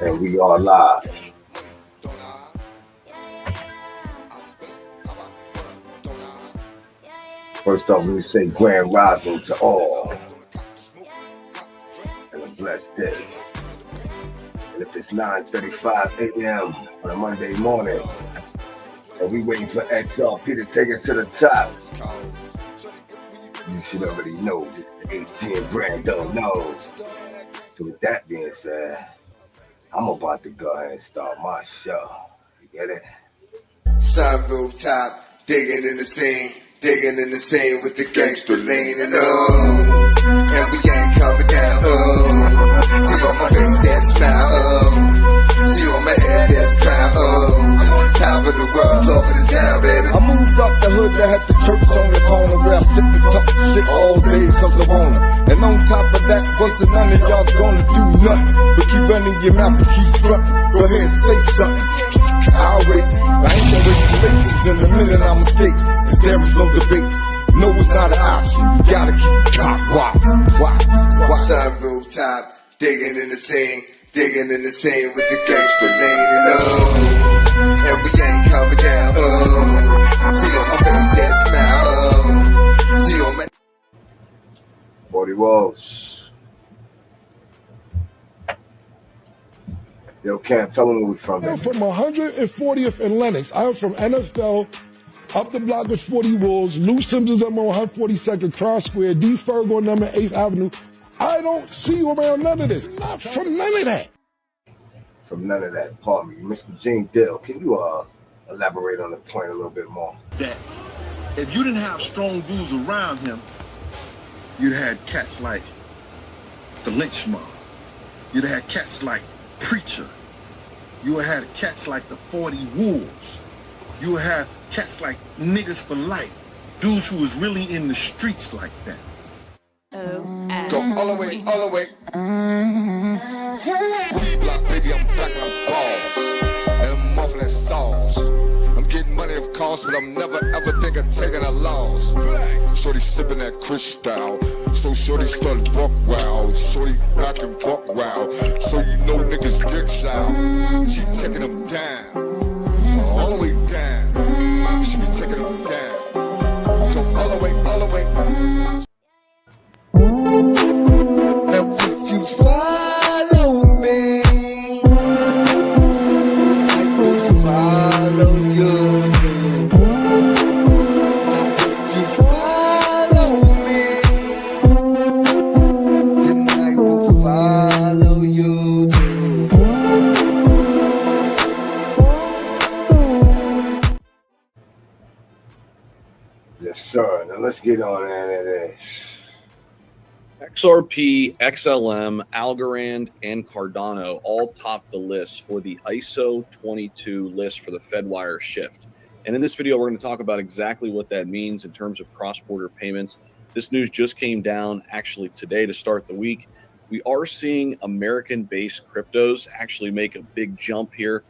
And we are live. First off, we say grand rising to all and a blessed day. And if it's 9:35 a.m. on a Monday morning and we waiting for XRP to take it to the top, you should already know this the HT and Brand don't know. So with that being said, I'm about to go ahead and start my show. You get it? Sun rooftop, digging in the scene with the gangster leaning up. And we ain't coming down, see on my face that smile, see on my head that crown, I'm on the top of the world, top of the town, baby. I moved up the hood that had the church on the corner where I sit and talk shit all day cause I wanna. And on top of that, wasn't none of y'all gonna do nothing but keep running your mouth and keep frontin'. Go ahead and say something. I'll wait. I ain't gonna wait till late, cause in a minute I'm a state. Cause there is no debate. No, it's not an option. You gotta keep the cop watch. Sun rooftop, digging in the scene with the gangster leaning up. And we ain't coming down, see on my face that smile, see on my 40 Walls. Yo, Cam, tell them where we from. I'm from 140th and Lenox. I'm from NFL. Up the block is 40 Wolves. Lou Simpsons, I'm on 142nd Cross Square. D. Ferg on number 8th Avenue. I don't see you around none of this. Not from none of that. From none of that. Pardon me. Mr. Gene Dill, can you elaborate on the point a little bit more? That if you didn't have strong dudes around him, you'd have had cats like the Lynch Mob. You'd have had cats like Preacher. You would have had cats like the 40 Wolves. You would have cats like Niggas for Life. Dudes who was really in the streets like that. Go all the way. D-block, baby, I'm back and I'm balls. And I'm off of that sauce. I'm getting money, of course, but I'm never ever think of taking a loss. Shorty sipping that crystal. So shorty started buck wild. Shorty back and buck wild. So you know niggas dicks out. She taking them down. All the way down. She be taking them down. Go all the way. Now if you follow me, I will follow you too. Now if you follow me, then I will follow you too. Yes, sir. Now let's get on into this. XRP, XLM, Algorand, and Cardano all top the list for the ISO 22 list for the Fedwire shift. And in this video, we're going to talk about exactly what that means in terms of cross-border payments. This news just came down actually today to start the week. We are seeing American-based cryptos actually make a big jump here.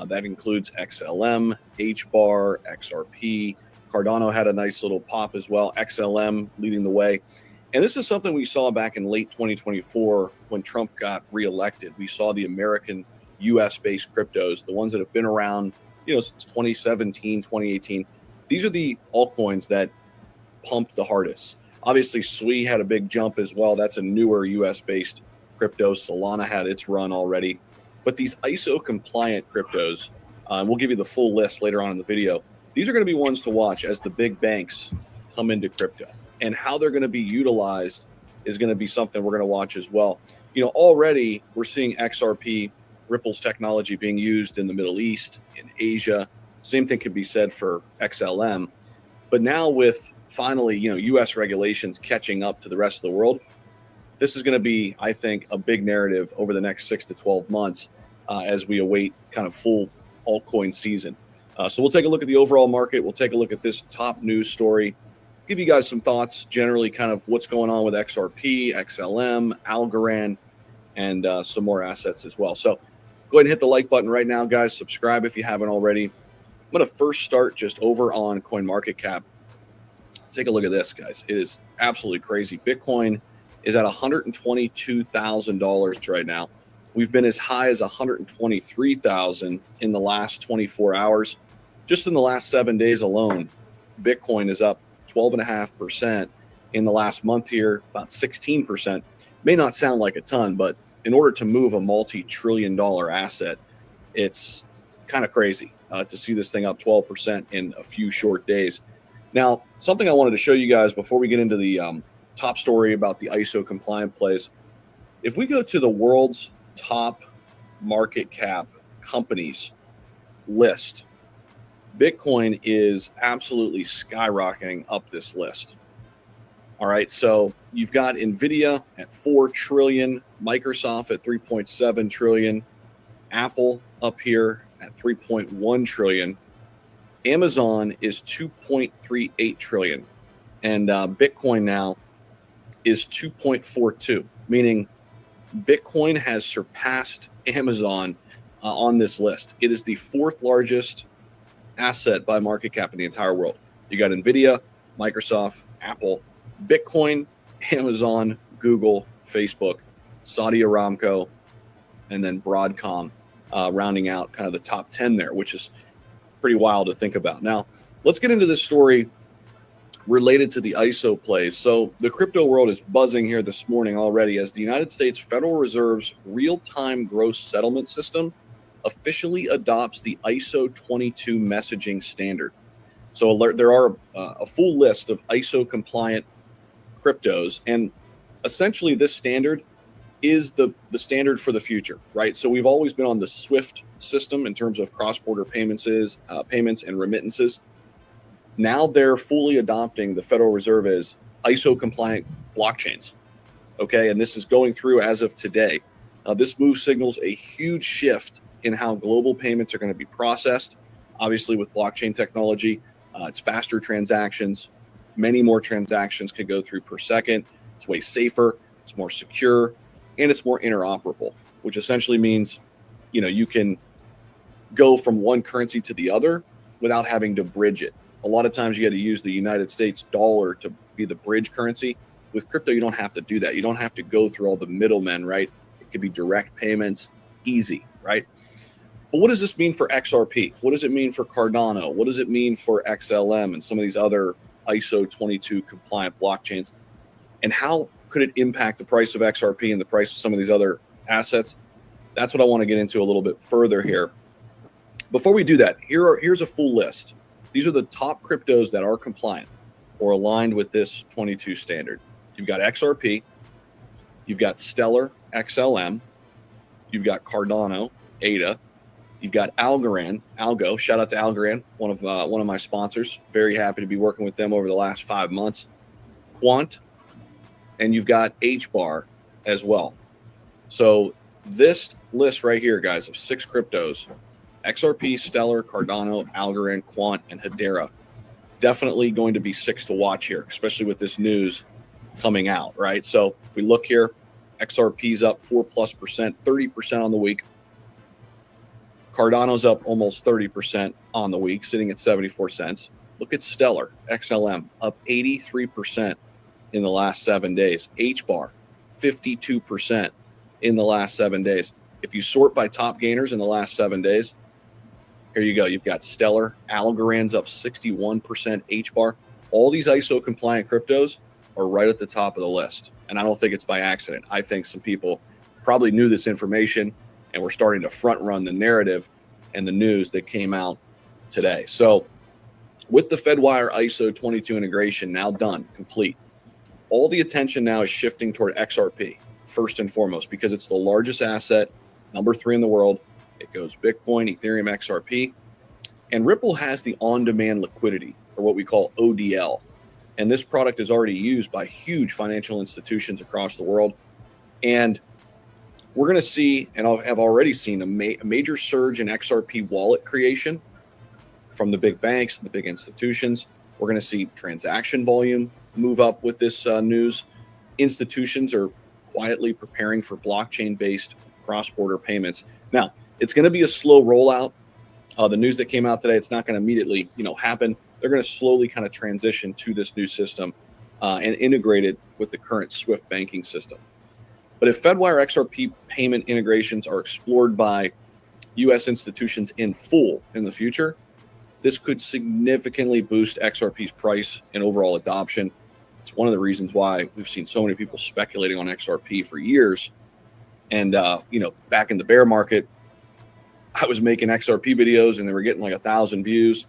That includes XLM, HBAR, XRP. Cardano had a nice little pop as well. XLM leading the way. And this is something we saw back in late 2024 when Trump got reelected. We saw the American US-based cryptos, the ones that have been around, since 2017, 2018. These are the altcoins that pumped the hardest. Obviously, SWI had a big jump as well. That's a newer US-based crypto. Solana had its run already. But these ISO-compliant cryptos, we'll give you the full list later on in the video. These are going to be ones to watch as the big banks come into crypto. And how they're going to be utilized is going to be something we're going to watch as well. Already we're seeing XRP, Ripple's technology, being used in the Middle East, in Asia. Same thing could be said for XLM. But now with finally, U.S. regulations catching up to the rest of the world, this is going to be, I think, a big narrative over the next 6 to 12 months as we await kind of full altcoin season. So we'll take a look at the overall market. We'll take a look at this top news story. Give you guys some thoughts, generally kind of what's going on with XRP, XLM, Algorand, and some more assets as well. So go ahead and hit the like button right now, guys. Subscribe if you haven't already. I'm going to first start just over on CoinMarketCap. Take a look at this, guys. It is absolutely crazy. Bitcoin is at $122,000 right now. We've been as high as $123,000 in the last 24 hours. Just in the last 7 days alone, Bitcoin is up 12.5%. In the last month here, about 16%. May not sound like a ton, but in order to move a multi-trillion-dollar asset, it's kind of crazy to see this thing up 12% in a few short days. Now, something I wanted to show you guys before we get into the top story about the ISO compliant plays. If we go to the world's top market cap companies list, Bitcoin is absolutely skyrocketing up this list. All right, so you've got Nvidia at 4 trillion, Microsoft at 3.7 trillion, Apple up here at 3.1 trillion, Amazon is 2.38 trillion, and Bitcoin now is 2.42, meaning Bitcoin has surpassed Amazon on this list. It is the fourth largest asset by market cap in the entire world. You got Nvidia, Microsoft, Apple, Bitcoin, Amazon, Google, Facebook, Saudi Aramco, and then Broadcom rounding out kind of the top 10 there, which is pretty wild to think about. Now, let's get into this story related to the ISO plays. So the crypto world is buzzing here this morning already as the United States Federal Reserve's real-time gross settlement system officially adopts the ISO 22 messaging standard. So there are a full list of ISO compliant cryptos, and essentially this standard is the standard for the future, right? So we've always been on the SWIFT system in terms of cross-border payments and remittances. Now they're fully adopting, the Federal Reserve is ISO compliant blockchains. Okay, and this is going through as of today. This move signals a huge shift in how global payments are going to be processed. Obviously, with blockchain technology, it's faster transactions. Many more transactions could go through per second. It's way safer, it's more secure, and it's more interoperable, which essentially means, you can go from one currency to the other without having to bridge it. A lot of times you got to use the United States dollar to be the bridge currency. With crypto, you don't have to do that. You don't have to go through all the middlemen, right? It could be direct payments, easy, right? But what does this mean for XRP? What does it mean for Cardano? What does it mean for XLM and some of these other ISO 22 compliant blockchains? And how could it impact the price of XRP and the price of some of these other assets? That's what I want to get into a little bit further here. Before we do that, here's a full list. These are the top cryptos that are compliant or aligned with this 22 standard. You've got XRP, you've got Stellar, XLM, you've got Cardano, ADA, you've got Algo. Shout out to Algorand, one of my sponsors. Very happy to be working with them over the last 5 months. Quant, and you've got HBAR as well. So this list right here, guys, of 6 cryptos, XRP, Stellar, Cardano, Algorand, Quant, and Hedera, definitely going to be 6 to watch here, especially with this news coming out, right? So if we look here, XRP's up 4+%, 30% on the week. Cardano's up almost 30% on the week, sitting at 74 cents. Look at Stellar, XLM, up 83% in the last 7 days. HBAR, 52% in the last 7 days. If you sort by top gainers in the last 7 days, here you go. You've got Stellar, Algorand's up 61%, HBAR. All these ISO compliant cryptos are right at the top of the list. And I don't think it's by accident. I think some people probably knew this information and we're starting to front run the narrative and the news that came out today. So with the Fedwire ISO 22 integration now done, complete, all the attention now is shifting toward XRP first and foremost, because it's the largest asset, number 3 in the world. It goes Bitcoin, Ethereum, XRP, and Ripple has the on-demand liquidity, or what we call ODL. And this product is already used by huge financial institutions across the world. And we're going to see, and I have already seen, a major surge in XRP wallet creation from the big banks, the big institutions. We're going to see transaction volume move up with this news. Institutions are quietly preparing for blockchain-based cross-border payments. Now, it's going to be a slow rollout. The news that came out today, it's not going to immediately, happen. They're going to slowly kind of transition to this new system. and integrated with the current SWIFT banking system. But if Fedwire XRP payment integrations are explored by U.S. institutions in full in the future, this could significantly boost XRP's price and overall adoption. It's one of the reasons why we've seen so many people speculating on XRP for years. And, back in the bear market, I was making XRP videos and they were getting like 1,000 views.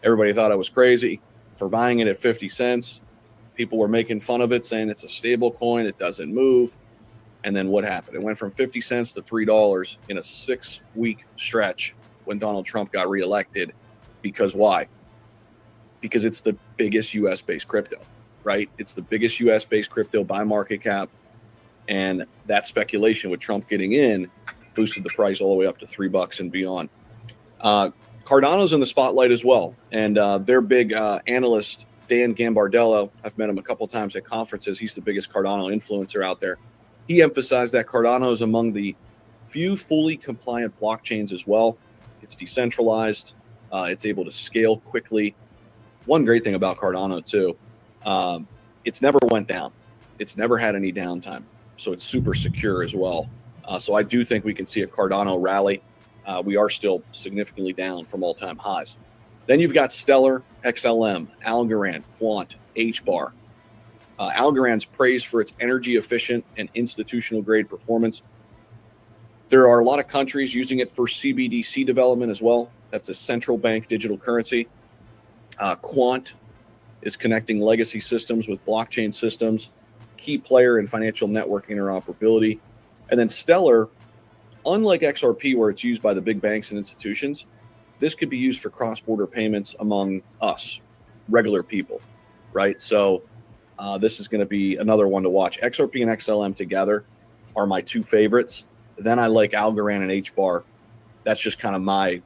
Everybody thought I was crazy for buying it at 50 cents. People were making fun of it, saying it's a stable coin, it doesn't move. And then what happened? It went from 50 cents to $3 in a 6-week stretch when Donald Trump got reelected. Because why? Because it's the biggest US-based crypto, right? It's the biggest US-based crypto by market cap. And that speculation with Trump getting in boosted the price all the way up to $3 and beyond. Cardano's in the spotlight as well. And their big analyst, Dan Gambardello, I've met him a couple times at conferences. He's the biggest Cardano influencer out there. He emphasized that Cardano is among the few fully compliant blockchains as well. It's decentralized. It's able to scale quickly. One great thing about Cardano too, it's never went down. It's never had any downtime. So it's super secure as well. So I do think we can see a Cardano rally. We are still significantly down from all-time highs. Then you've got Stellar, XLM, Algorand, Quant, HBAR. Algorand's praised for its energy-efficient and institutional-grade performance. There are a lot of countries using it for CBDC development as well. That's a central bank digital currency. Quant is connecting legacy systems with blockchain systems, key player in financial network interoperability. And then Stellar, unlike XRP where it's used by the big banks and institutions, this could be used for cross-border payments among us, regular people, right? So this is going to be another one to watch. XRP and XLM together are my two favorites. Then I like Algorand and HBAR. That's just kind of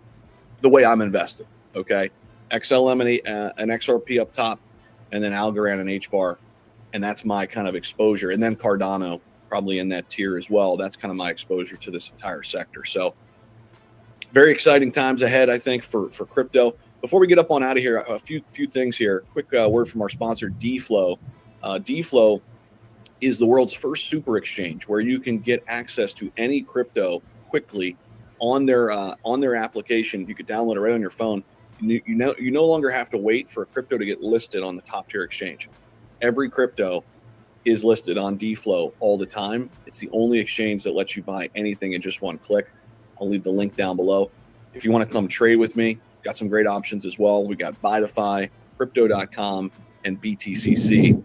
the way I'm invested, okay? XLM and XRP up top, and then Algorand and HBAR, and that's my kind of exposure. And then Cardano probably in that tier as well. That's kind of my exposure to this entire sector. So very exciting times ahead, I think, for crypto. Before we get up on out of here, a few things here. Quick word from our sponsor, DFlow. DFlow is the world's first super exchange where you can get access to any crypto quickly on their application. You could download it right on your phone. You no longer have to wait for a crypto to get listed on the top tier exchange. Every crypto is listed on DFlow all the time. It's the only exchange that lets you buy anything in just one click. I'll leave the link down below. If you want to come trade with me, got some great options as well. We got Buy2Fi, Crypto.com, and BTCC,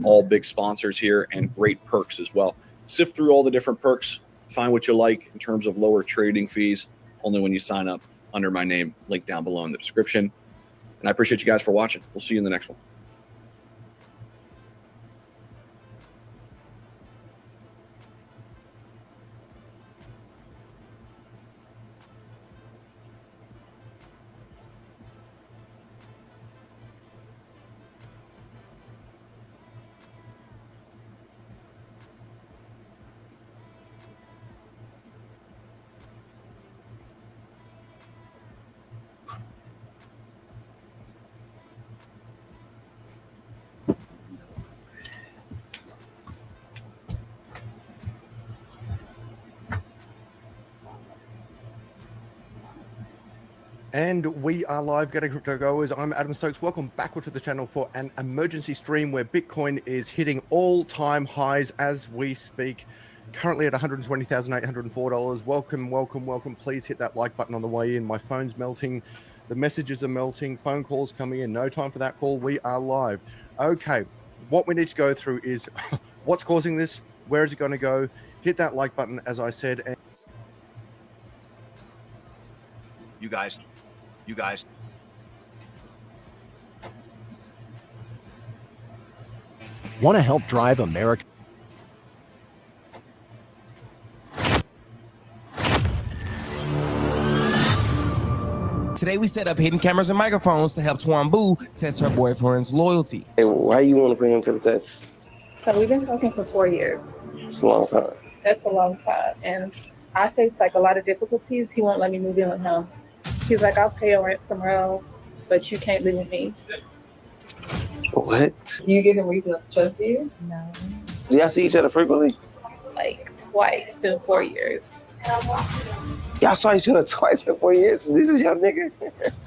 all big sponsors here, and great perks as well. Sift through all the different perks, find what you like in terms of lower trading fees, only when you sign up under my name, link down below in the description. And I appreciate you guys for watching. We'll see you in the next one. And we are live, G'day Crypto Goers. I'm Adam Stokes. Welcome back to the channel for an emergency stream where Bitcoin is hitting all-time highs as we speak. Currently at $120,804. Welcome, welcome, welcome. Please hit that like button on the way in. My phone's melting. The messages are melting. Phone calls coming in. No time for that call. We are live. Okay, what we need to go through is what's causing this? Where is it going to go? Hit that like button, as I said. And You guys. Want to help drive America? Today we set up hidden cameras and microphones to help Twamboo test her boyfriend's loyalty. Hey, why you want to bring him to the test? So we've been talking for 4 years. It's a long time. That's a long time. And I face like a lot of difficulties. He won't let me move in with him. He's like, I'll pay your rent somewhere else, but you can't live with me. What? You give him reason to trust you? No. Do y'all see each other frequently? Like twice in 4 years. Y'all saw each other twice in 4 years. This is your nigga.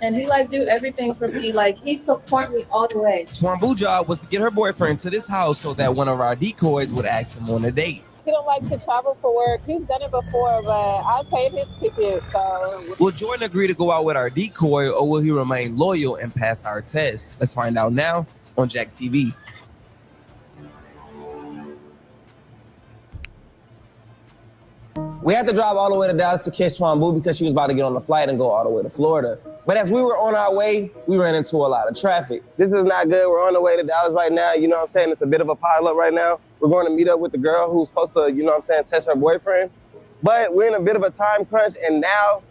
And he like do everything for me. Like he support me all the way. Twamboo's job was to get her boyfriend to this house so that one of our decoys would ask him on a date. He don't like to travel for work. He's done it before, but I paid his ticket, so. Will Jordan agree to go out with our decoy, or will he remain loyal and pass our test? Let's find out now on Jack TV. We had to drive all the way to Dallas to catch Twamboo because she was about to get on the flight and go all the way to Florida. But as we were on our way, we ran into a lot of traffic. This is not good. We're on the way to Dallas right now. You know what I'm saying? It's a bit of a pileup right now. We're going to meet up with the girl who's supposed to, you know what I'm saying, test her boyfriend. But we're in a bit of a time crunch, and now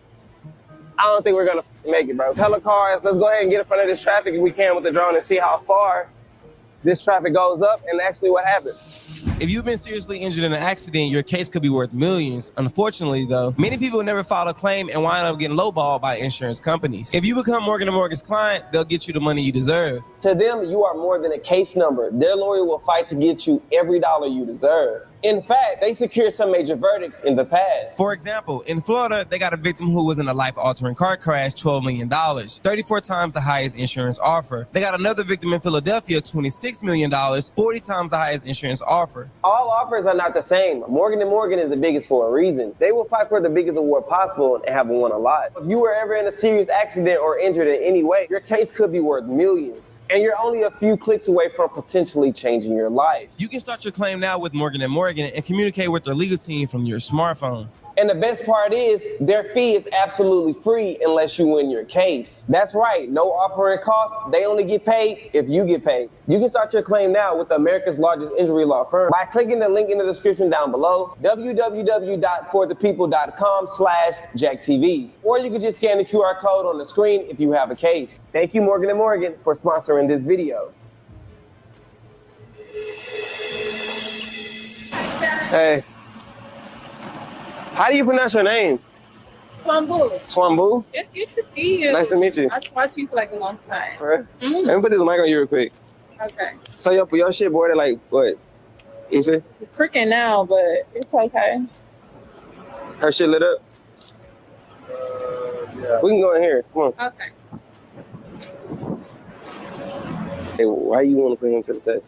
I don't think we're going to make it, bro. Hella cars. Let's go ahead and get in front of this traffic if we can with the drone and see how far this traffic goes up and actually what happens. If you've been seriously injured in an accident, your case could be worth millions. Unfortunately, though, many people never file a claim and wind up getting lowballed by insurance companies. If you become Morgan & Morgan's client, they'll get you the money you deserve. To them, you are more than a case number. Their lawyer will fight to get you every dollar you deserve. In fact, they secured some major verdicts in the past. For example, in Florida, they got a victim who was in a life-altering car crash, $12 million, 34 times the highest insurance offer. They got another victim in Philadelphia, $26 million, 40 times the highest insurance offer. All offers are not the same. Morgan & Morgan is the biggest for a reason. They will fight for the biggest award possible and have won a lot. If you were ever in a serious accident or injured in any way, your case could be worth millions. And you're only a few clicks away from potentially changing your life. You can start your claim now with Morgan & Morgan and communicate with their legal team from your smartphone. And the best part is, their fee is absolutely free unless you win your case. That's right, no offering costs. They only get paid if you get paid. You can start your claim now with America's largest injury law firm by clicking the link in the description down below, www.forthepeople.com/JackTV. Or you can just scan the QR code on the screen if you have a case. Thank you, Morgan & Morgan, for sponsoring this video. Hey. How do you pronounce your name? Twamboo. Twamboo? It's good to see you. Nice to meet you. I've watched you for like a long time. Right. Let me put this mic on you real quick. Okay. So your shit boarded like what? You see? It's freaking now, but it's okay. Her shit lit up? Yeah. We can go in here. Come on. Okay. Hey, why you want to put him to the test?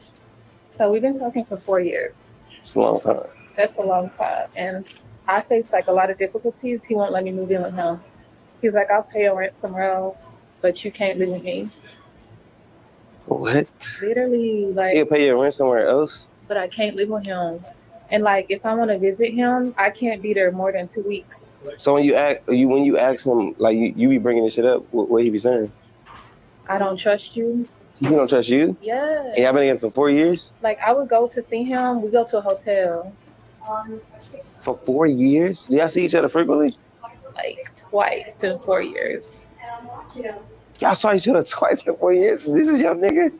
So we've been talking for 4 years. It's a long time. That's a long time. And I face like a lot of difficulties. He won't let me move in with him. He's like, I'll pay your rent somewhere else, but you can't live with me. What? Literally, like. He'll pay your rent somewhere else? But I can't live with him. And like, if I want to visit him, I can't be there more than 2 weeks. So when you ask him, like you be bringing this shit up, what he be saying? I don't trust you. He don't trust you? Yeah. And y'all been together for 4 years? Like, I would go to see him. We go to a hotel. For 4 years? Do y'all see each other frequently? Like twice in 4 years. Y'all saw each other twice in 4 years? This is your nigga?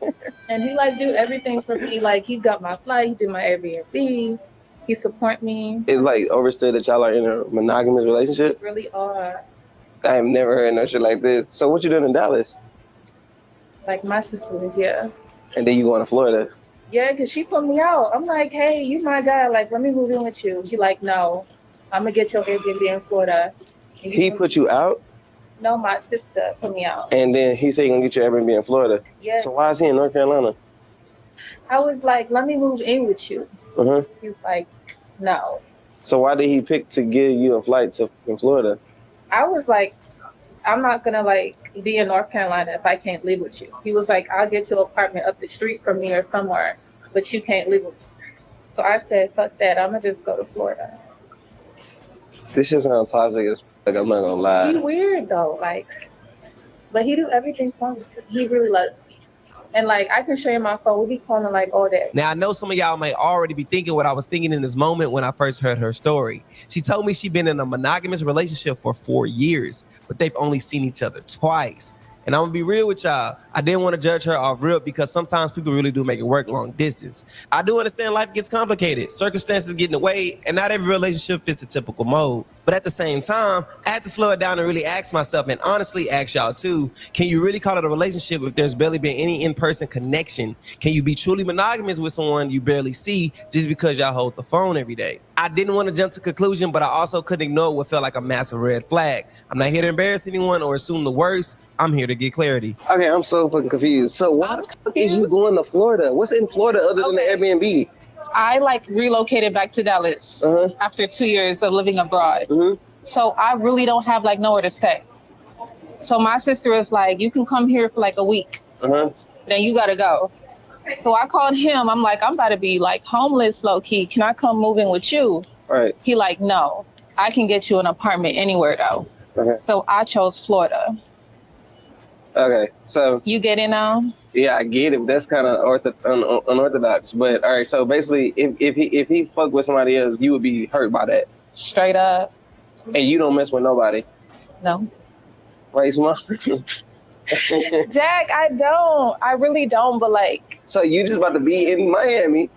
And he like do everything for me. Like, he got my flight, he did my Airbnb, he support me. It's like overstood that y'all are in a monogamous relationship? We really are. I have never heard no shit like this. So what you doing in Dallas? Like, my sister was here. And then you going to Florida? Yeah, because she put me out. I'm like, hey, you my guy. Like, let me move in with you. He like, no, I'm going to get your Airbnb in Florida. He put you out? No, my sister put me out. And then he said you're going to get your Airbnb in Florida? Yeah. So why is he in North Carolina? I was like, let me move in with you. Uh-huh. He's like, no. So why did he pick to give you a flight in Florida? I was like, I'm not going to like be in North Carolina if I can't live with you. He was like, I'll get you an apartment up the street from me or somewhere, but you can't live with me. So I said, fuck that. I'm going to just go to Florida. This shit sounds toxic as like, I'm not going to lie. He weird though, like, but he do everything for me. He really loves me. And like, I can show you my phone. We be calling like all day. Now, I know some of y'all may already be thinking what I was thinking in this moment when I first heard her story. She told me she'd been in a monogamous relationship for 4 years, but they've only seen each other twice. And I'm gonna be real with y'all. I didn't want to judge her off rip because sometimes people really do make it work long distance. I do understand life gets complicated. Circumstances get in the way, and not every relationship fits the typical mold. But at the same time, I had to slow it down and really ask myself, and honestly ask y'all too, can you really call it a relationship if there's barely been any in-person connection? Can you be truly monogamous with someone you barely see just because y'all hold the phone every day? I didn't want to jump to conclusion, but I also couldn't ignore what felt like a massive red flag. I'm not here to embarrass anyone or assume the worst. I'm here to get clarity. Okay, I'm so fucking confused. So why the fuck is you going to Florida? What's in Florida other than the Airbnb? I like relocated back to Dallas after 2 years of living abroad. So I really don't have like nowhere to stay. So my sister was like, you can come here for like a week. Then you gotta go. So I called him. I'm like, I'm about to be like homeless low key. Can I come move in with you? Right. He like, no, I can get you an apartment anywhere though. So I chose Florida. Okay, so you get it now? Yeah, I get it. That's kind of unorthodox. But all right, so basically, if he fucked with somebody else, you would be hurt by that. Straight up. And you don't mess with nobody. No. Right, Small? Jack, I don't. I really don't. But like. So you just about to be in Miami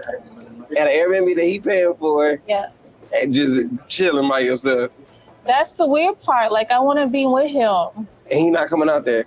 at an Airbnb that he paying for? Yeah. And just chilling by yourself. That's the weird part. Like I want to be with him. And he not coming out there.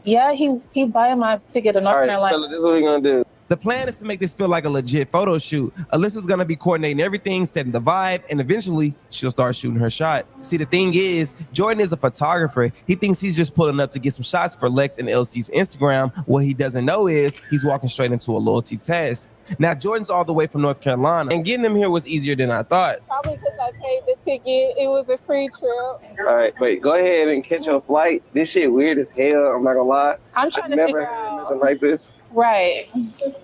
Yeah, he buying my ticket to North Carolina. So this is what we're gonna do. The plan is to make this feel like a legit photo shoot. Alyssa's gonna be coordinating everything, setting the vibe, and eventually she'll start shooting her shot. See, the thing is, Jordan is a photographer. He thinks he's just pulling up to get some shots for Lex and LC's Instagram. What he doesn't know is he's walking straight into a loyalty test. Now, Jordan's all the way from North Carolina, and getting him here was easier than I thought. Probably because I paid the ticket. It was a free trip. All right, wait, go ahead and catch your flight. This shit weird as hell, I'm not gonna lie. I'm trying to never figure heard out. nothing like this. Right.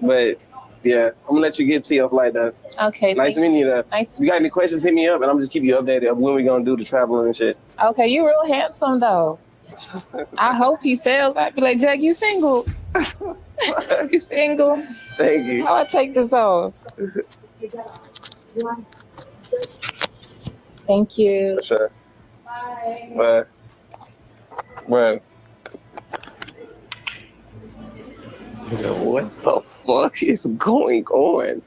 But yeah, I'm gonna let you get to your flight though. Okay. Nice meeting you though. Nice. If you got any questions, hit me up and I'm just keep you updated of when we gonna do the traveling and shit. Okay, you real handsome though. I hope he fails. I'd be like, Jack, you single? You single? Thank you. How I take this off? Thank you. For sure. Bye. Bye. What the fuck is going on?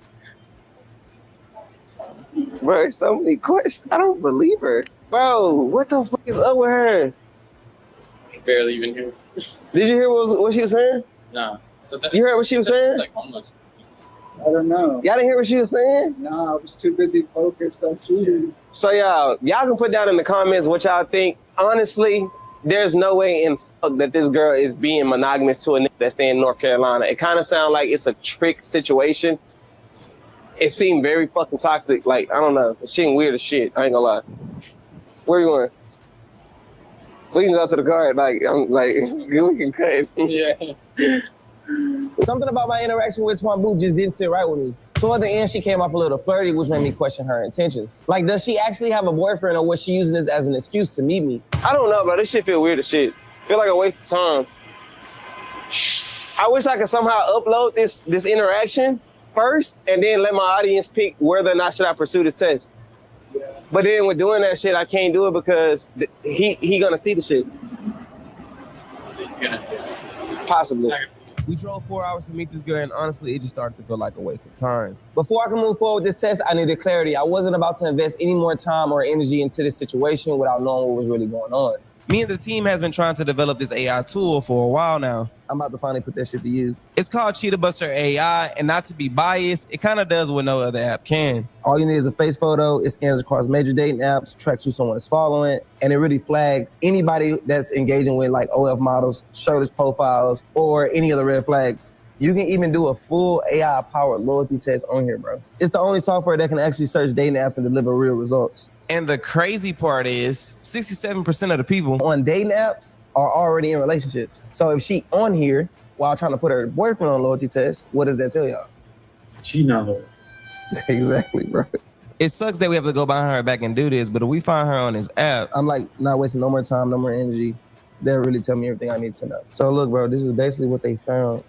Bro, so many questions. I don't believe her. Bro, what the fuck is up with her? Barely even hear. Did you hear what she was saying? No. So that, You heard what she was saying? like homeless. I don't know. Y'all didn't hear what she was saying? No, I was too busy focused on shooting. So y'all can put down in the comments what y'all think. Honestly, there's no way in fuck that this girl is being monogamous to a nigga that's staying in North Carolina. It kind of sounds like it's a trick situation. It seemed very fucking toxic. Like, I don't know. It seemed weird as shit. I ain't gonna lie. Where you going? We can go to the car. Like, I'm like, we can cut. Yeah. Something about my interaction with Twambu just didn't sit right with me. Toward the end, she came off a little flirty, which made me question her intentions. Like, does she actually have a boyfriend, or was she using this as an excuse to meet me? I don't know, bro. This shit feel weird as shit. Feel like a waste of time. I wish I could somehow upload this interaction first, and then let my audience pick whether or not should I pursue this test. But then with doing that shit, I can't do it because he gonna see the shit. Possibly. We drove 4 hours to meet this girl, and honestly, it just started to feel like a waste of time. Before I can move forward with this test, I needed clarity. I wasn't about to invest any more time or energy into this situation without knowing what was really going on. Me and the team has been trying to develop this AI tool for a while now. I'm about to finally put that shit to use. It's called Cheetah Buster AI, and not to be biased, it kind of does what no other app can. All you need is a face photo. It scans across major dating apps, tracks who someone is following, and it really flags anybody that's engaging with like OF models, shirtless profiles, or any other red flags. You can even do a full AI-powered loyalty test on here, bro. It's the only software that can actually search dating apps and deliver real results. And the crazy part is 67% of the people on dating apps are already in relationships. So if she on here while trying to put her boyfriend on loyalty test, what does that tell y'all? She not loyal. Exactly, bro. It sucks that we have to go behind her back and do this, but if we find her on this app, I'm like not wasting no more time, no more energy. They'll really tell me everything I need to know. So look, bro, this is basically what they found.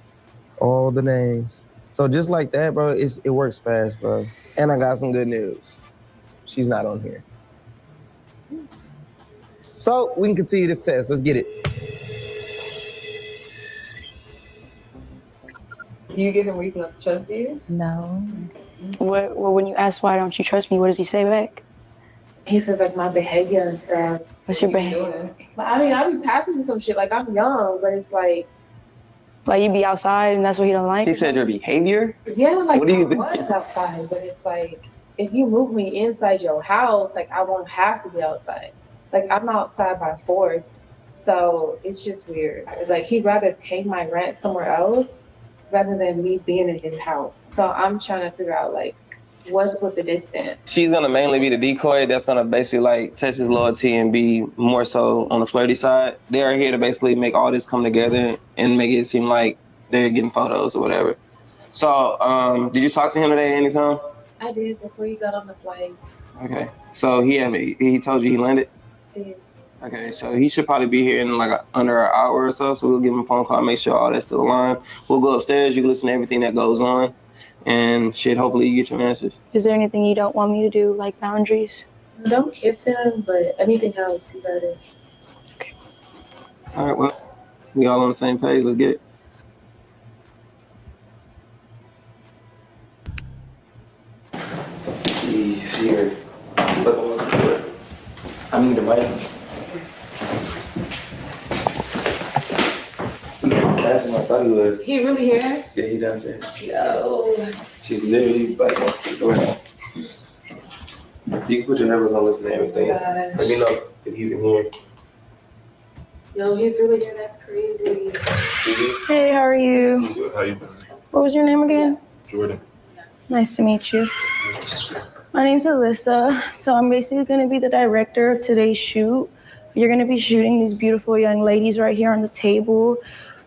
All the names. So just like that, bro, it works fast, bro. And I got some good news. She's not on here. So we can continue this test. Let's get it. You give him reason not to trust you? No. Well, when you ask why don't you trust me, what does he say back? He says like my behavior and stuff. What's your behavior? But I mean, I be passing some shit. Like I'm young, but it's like You be outside and that's what he don't like? He said your behavior? yeah, like What do you I think? was outside, but it's like if you move me inside your house, like I won't have to be outside. Like I'm outside by force. So it's just weird. It's like he'd rather pay my rent somewhere else rather than me being in his house. So I'm trying to figure out like what's with the distance. She's gonna mainly be the decoy that's gonna basically like test his loyalty and be more so on the flirty side. They are here to basically make all this come together and make it seem like they're getting photos or whatever. So, did you talk to him today anytime? I did before he got on the flight. Okay. So he told you he landed? Did. Okay, so he should probably be here in like under an hour or so. So we'll give him a phone call, make sure all that's still aligned. We'll go upstairs. You can listen to everything that goes on, and shit. Hopefully you get your answers. Is there anything you don't want me to do, like boundaries? Don't kiss him, but anything else, you got it. Okay. All right. Well, we all on the same page. Let's get it. He's here. I need a mic. That's what I thought he was. He really here? Yeah, he downstairs. Yo. She's literally like walking to the door now. You can put your headphones on, listen to everything. Gosh. Let me know if you can hear. Yo, he's really here. That's crazy. Hey, how are you? How you doing? What was your name again? Jordan. Nice to meet you. My name's Alyssa. So I'm basically going to be the director of today's shoot. You're going to be shooting these beautiful young ladies right here on the table.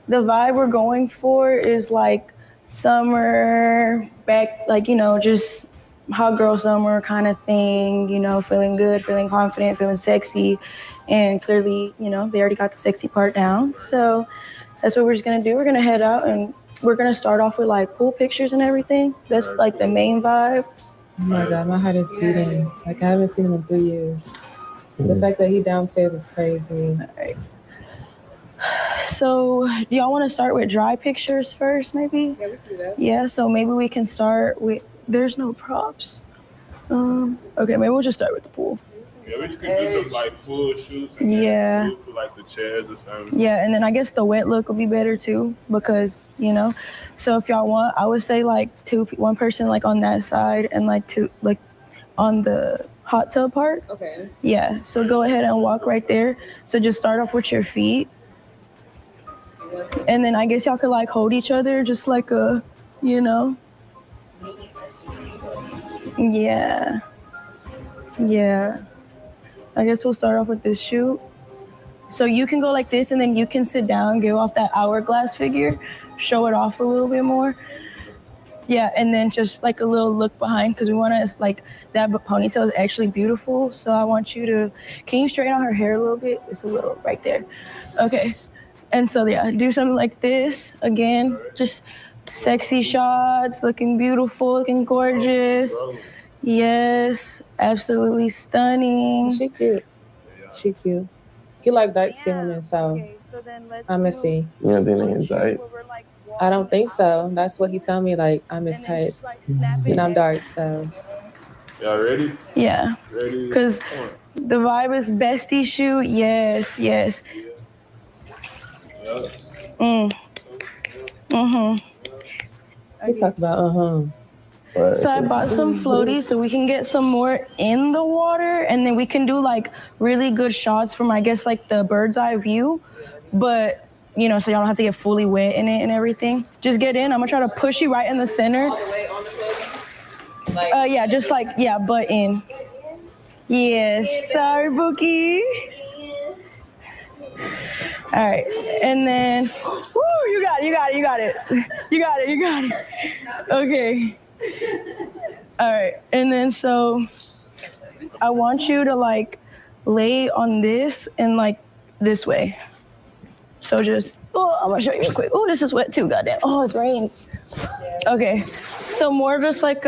The vibe we're going for is like summer, back, like, you know, just hot girl summer kind of thing, you know, feeling good, feeling confident, feeling sexy. And clearly, you know, they already got the sexy part down. So that's what we're just going to do. We're going to head out and we're going to start off with like pool pictures and everything. That's like the main vibe. Oh my God, my heart is beating. Like I haven't seen him in 3 years. The fact that he downstairs is crazy. All right. So do y'all want to start with dry pictures first, maybe? Yeah, we can do that. Yeah, so maybe we can start with, there's no props. Okay, maybe we'll just start with the pool. Yeah, we could do some like pool shoots and Yeah. for like the chairs or something. Yeah, and then I guess the wet look will be better too because, you know, so if y'all want, I would say like one person like on that side and like two, like on the hot tub part. Okay. Yeah, so go ahead and walk right there. So just start off with your feet. And then I guess y'all could like hold each other just like a, you know. Yeah. Yeah. I guess we'll start off with this shoot. So you can go like this and then you can sit down, give off that hourglass figure, show it off a little bit more. Yeah, and then just like a little look behind because we want to, like, that ponytail is actually beautiful. So I want you to, can you straighten out her hair a little bit? It's a little right there. Okay. And so, yeah, do something like this. Again, just sexy shots, looking beautiful, looking gorgeous. Yes, absolutely stunning. She cute. She cute. He like dark skin women, so I'm gonna see. You don't think he's tight? I don't think so. That's what he told me. Like I'm his type, and I'm dark, so. Y'all ready? Yeah. Ready? Because the vibe is bestie shoot. Yes, yes. We talk about So I bought some floaties so we can get some more in the water and then we can do like really good shots from, I guess, like the bird's eye view. But, you know, so y'all don't have to get fully wet in it and everything. Just get in. I'm gonna try to push you right in the center. all the way on the floaties? Yeah, just like, yeah, butt in. Yes, sorry, Bookie. All right, and then, woo, you got it. Okay. All right, and then so I want you to like lay on this and like this way. So just, I'm gonna show you real quick. Oh, this is wet too, goddamn. Oh, it's raining. Okay, so more just like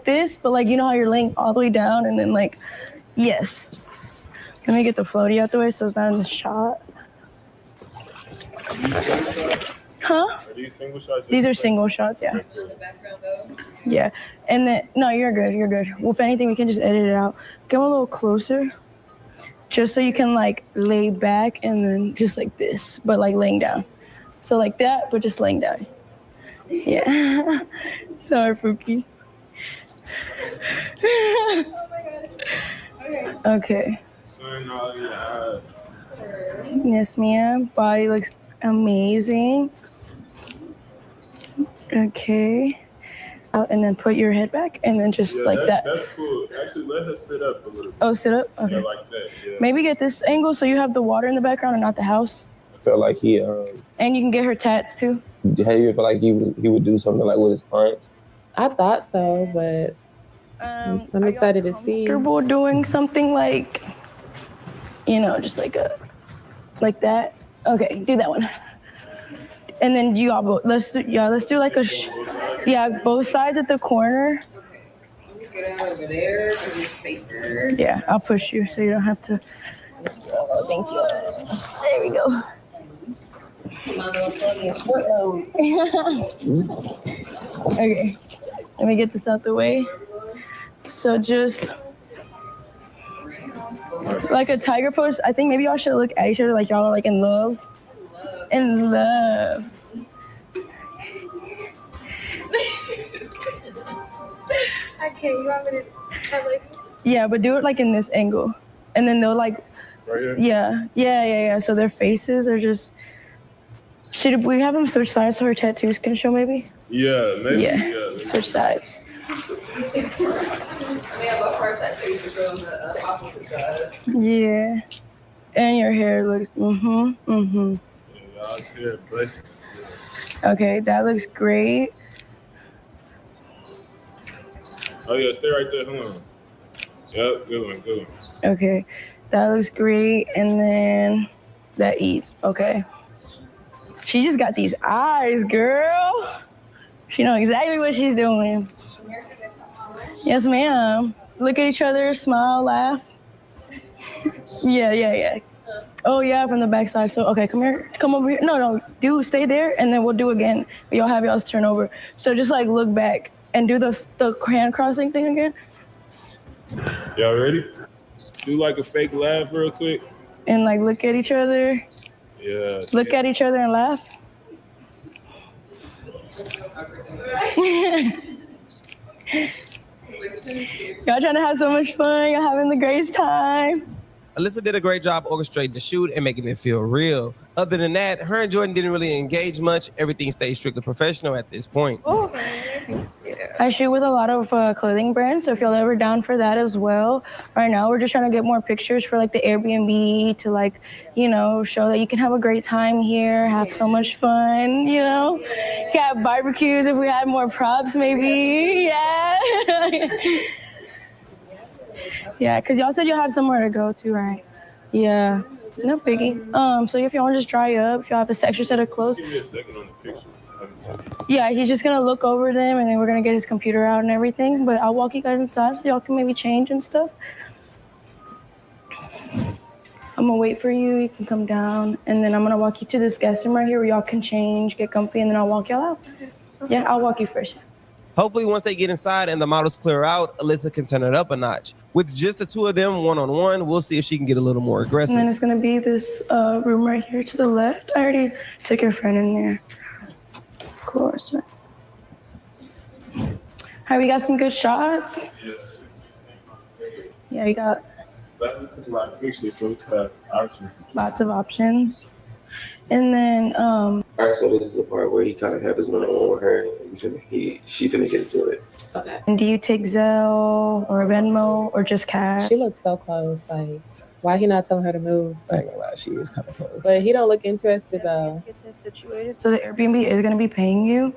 this, but like, you know how you're laying all the way down and then like, yes. Let me get the floaty out the way so it's not in the shot. Huh? Are these single shots? These are single shots, yeah. Yeah. And then, no, you're good. You're good. Well, if anything, we can just edit it out. Come a little closer. Just so you can like lay back and then just like this, but like laying down. So like that, but just laying down. Yeah. Sorry, Pookie. Okay. Son, all your eyes. Yes, ma'am. Body looks amazing. Okay. And then put your head back and then just like that. That's cool. Actually, let her sit up a little bit. Oh, sit up? Okay. Yeah, like that. Yeah. Maybe get this angle so you have the water in the background and not the house. I felt like he And you can get her tats too. How do you feel like he would do something like with his clients? I thought so, but I'm excited to see. Comfortable doing something like, you know, just like that. Okay, do that one. And then you all both, let's do like a, both sides at the corner. Get out over there because it's safer. Yeah, I'll push you so you don't have to. Oh, thank you. There we go. My little plug in sport mode. Okay, let me get this out the way. So just like a tiger pose. I think maybe y'all should look at each other like y'all are like in love. In love. Okay, you want me to have like? Yeah, but do it like in this angle, and then they'll like. Right here? Yeah. So their faces are just. Should we have them switch sides so her tattoos can show maybe? Yeah, maybe. Yeah. Switch sides. I mean, I love her tattoos from the opposite side. Yeah. And your hair looks. Yeah, y'all's hair, bless you. Okay, that looks great. Oh yeah, stay right there. Hold on. Yep, good one. Okay, that looks great. And then that eats. Okay. She just got these eyes, girl. She knows exactly what she's doing. Yes, ma'am. Look at each other, smile, laugh. Yeah. Oh yeah, from the backside. So okay, come here, come over here. No, stay there, and then we'll do again. Y'all have y'all's turn over. So just like look back and do the hand crossing thing again. Y'all ready? Do like a fake laugh real quick. And like look at each other. Yeah. Look at each other and laugh. Y'all trying to have so much fun. Y'all having the greatest time. Alyssa did a great job orchestrating the shoot and making it feel real. Other than that, her and Jordan didn't really engage much. Everything stayed strictly professional at this point. I shoot with a lot of clothing brands, so if y'all ever down for that as well. Right now, we're just trying to get more pictures for like the Airbnb to like, you know, show that you can have a great time here, have so much fun, you know. Got barbecues if we had more props, maybe. Yeah. Yeah, because y'all said you had somewhere to go to, right? Yeah. No biggie. So if y'all want to just dry up, if y'all have a extra set of clothes. Give me a second on the picture. Yeah, he's just gonna look over them and then we're gonna get his computer out and everything. But I'll walk you guys inside so y'all can maybe change and stuff. I'm gonna wait for you. You can come down, and then I'm gonna walk you to this guest room right here where y'all can change, get comfy, and then I'll walk y'all out. Yeah, I'll walk you first. Hopefully, once they get inside and the models clear out, Alyssa can turn it up a notch. With just the two of them one-on-one, we'll see if she can get a little more aggressive. And then it's gonna be this room right here to the left. I already took your friend in there. Of course. Have you got some good shots? Yeah, you got lots of options. And then All right, so this is the part where he kind of had his one-on-one with her, and she finna get into it. Okay. And do you take Zelle or Venmo or just cash? She looks so close. Like, why he not telling her to move? I ain't gonna lie, she is kind of close. But he don't look interested though. Get this situated. So the Airbnb is gonna be paying you,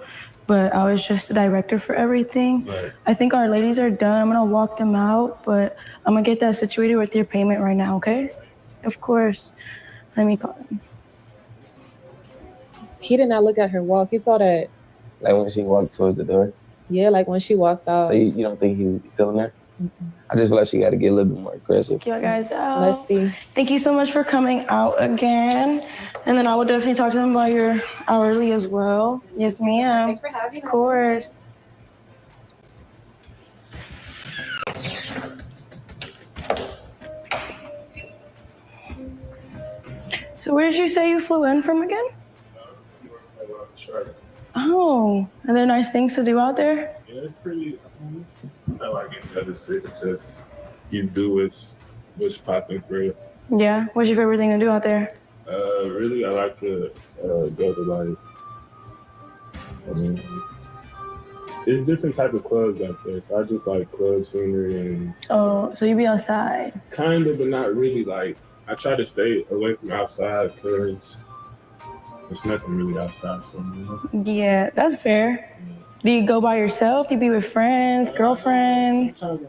but I was just the director for everything. Right. I think our ladies are done. I'm gonna walk them out, but I'm gonna get that situated with your payment right now, okay? Of course. Let me call him. He did not look at her walk. You saw that? Like when she walked towards the door. Yeah, like when she walked out. So you don't think he was feeling her? I just feel like she got to get a little bit more aggressive. Take you guys out. Let's see. Thank you so much for coming out again. And then I will definitely talk to them about your hourly as well. Yes, ma'am. Thanks for having us. Of course. So where did you say you flew in from again? Oh, are there nice things to do out there? Yeah, it's pretty. I like any other city. It's just you do what's popping for you. Yeah. What's your favorite thing to do out there? Really, I like to go to like. There's different type of clubs out there, so I just like club scenery and. Oh, so you be outside? Kind of, but not really. Like I try to stay away from outside because there's nothing really outside for me. You know? Yeah, that's fair. Do you go by yourself? You be with friends, girlfriends? My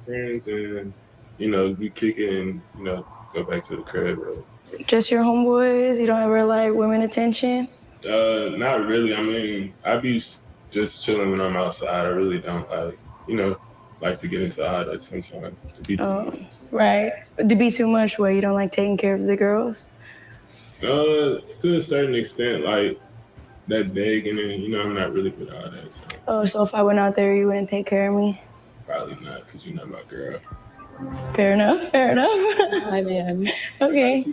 friends and we kick it and go back to the crib. Really. Just your homeboys? You don't ever like women attention? Not really. I mean, I be just chilling when I'm outside. I really don't like to get into all that sometimes. To be too much. Right. To be too much where you don't like taking care of the girls? To a certain extent, like that big, and then I'm not really with all that. So. Oh, so if I went out there, you wouldn't take care of me? Probably not, because you're not my girl. Fair enough. Hi, man. Okay.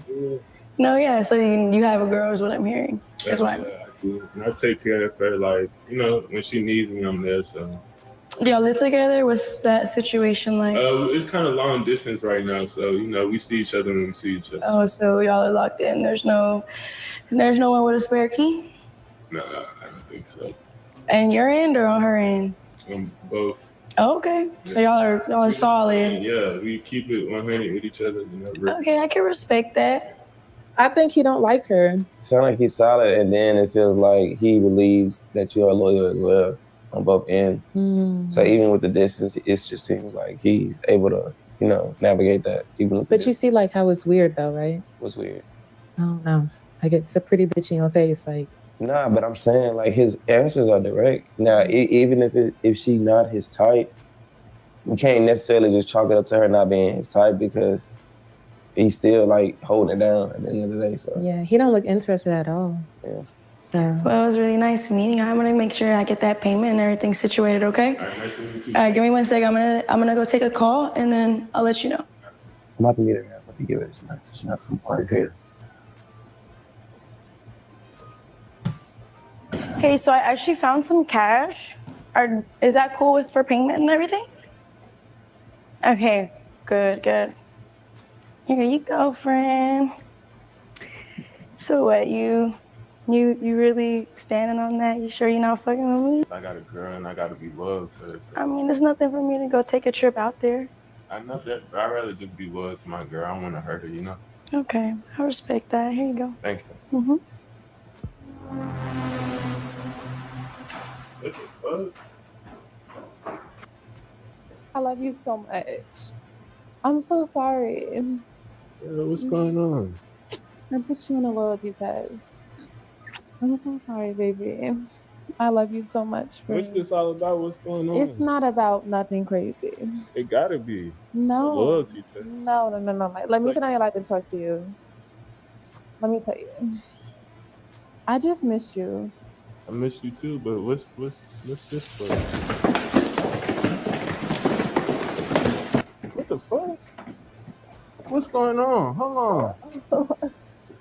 No, yeah, so you have a girl is what I'm hearing. That's what I mean. I do. And I take care of her, like, when she needs me, I'm there, so. Do y'all live together? What's that situation like? It's kind of long distance right now, so, we see each other when we see each other. Oh, so y'all are locked in. There's no one with a spare key? No, I don't think so. And your end or on her end? Both. Oh, okay. So y'all are solid. Yeah, we keep it 100 with each other. Okay, I can respect that. I think he don't like her. Sound like he's solid, and then it feels like he believes that you are loyal as well on both ends. So even with the distance, it just seems like he's able to, navigate that. Even with the But you see, like, how it's weird, though, right? What's weird? I don't know. Like, it's a pretty bitch in your face, like. Nah, but I'm saying, like, his answers are direct. Now, even if she not his type, we can't necessarily just chalk it up to her not being his type because he's still, like, holding it down at the end of the day. So Yeah, he don't look interested at all. Yeah. So. Well, it was really nice meeting you. I'm gonna make sure I get that payment and everything situated, okay? All right, nice to meet you. All right, give me 1 second. I'm gonna go take a call and then I'll let you know. I'm about to meet her now. Let me give it a message. She's not from part here. Okay, so I actually found some cash. Is that cool for payment and everything? Okay, good. Here you go, friend. So what, you really standing on that? You sure you're not fucking with me? I got a girl and I got to be loyal to her. So. I mean, there's nothing for me to go take a trip out there. I know that, but I'd rather just be loyal to my girl. I don't want to hurt her, Okay, I respect that. Here you go. Thank you. Mm-hmm. What the fuck? I love you so much. I'm so sorry. What's going on? I put you on a loyalty test. I'm so sorry, baby. I love you so much. What's this all about? What's going on? It's not about nothing crazy. It gotta be. No. A loyalty test. No. Let me tell you, I can trust you. Let me tell you. I just missed you. I miss you too, but what's this for? What the fuck? What's going on? Hold on.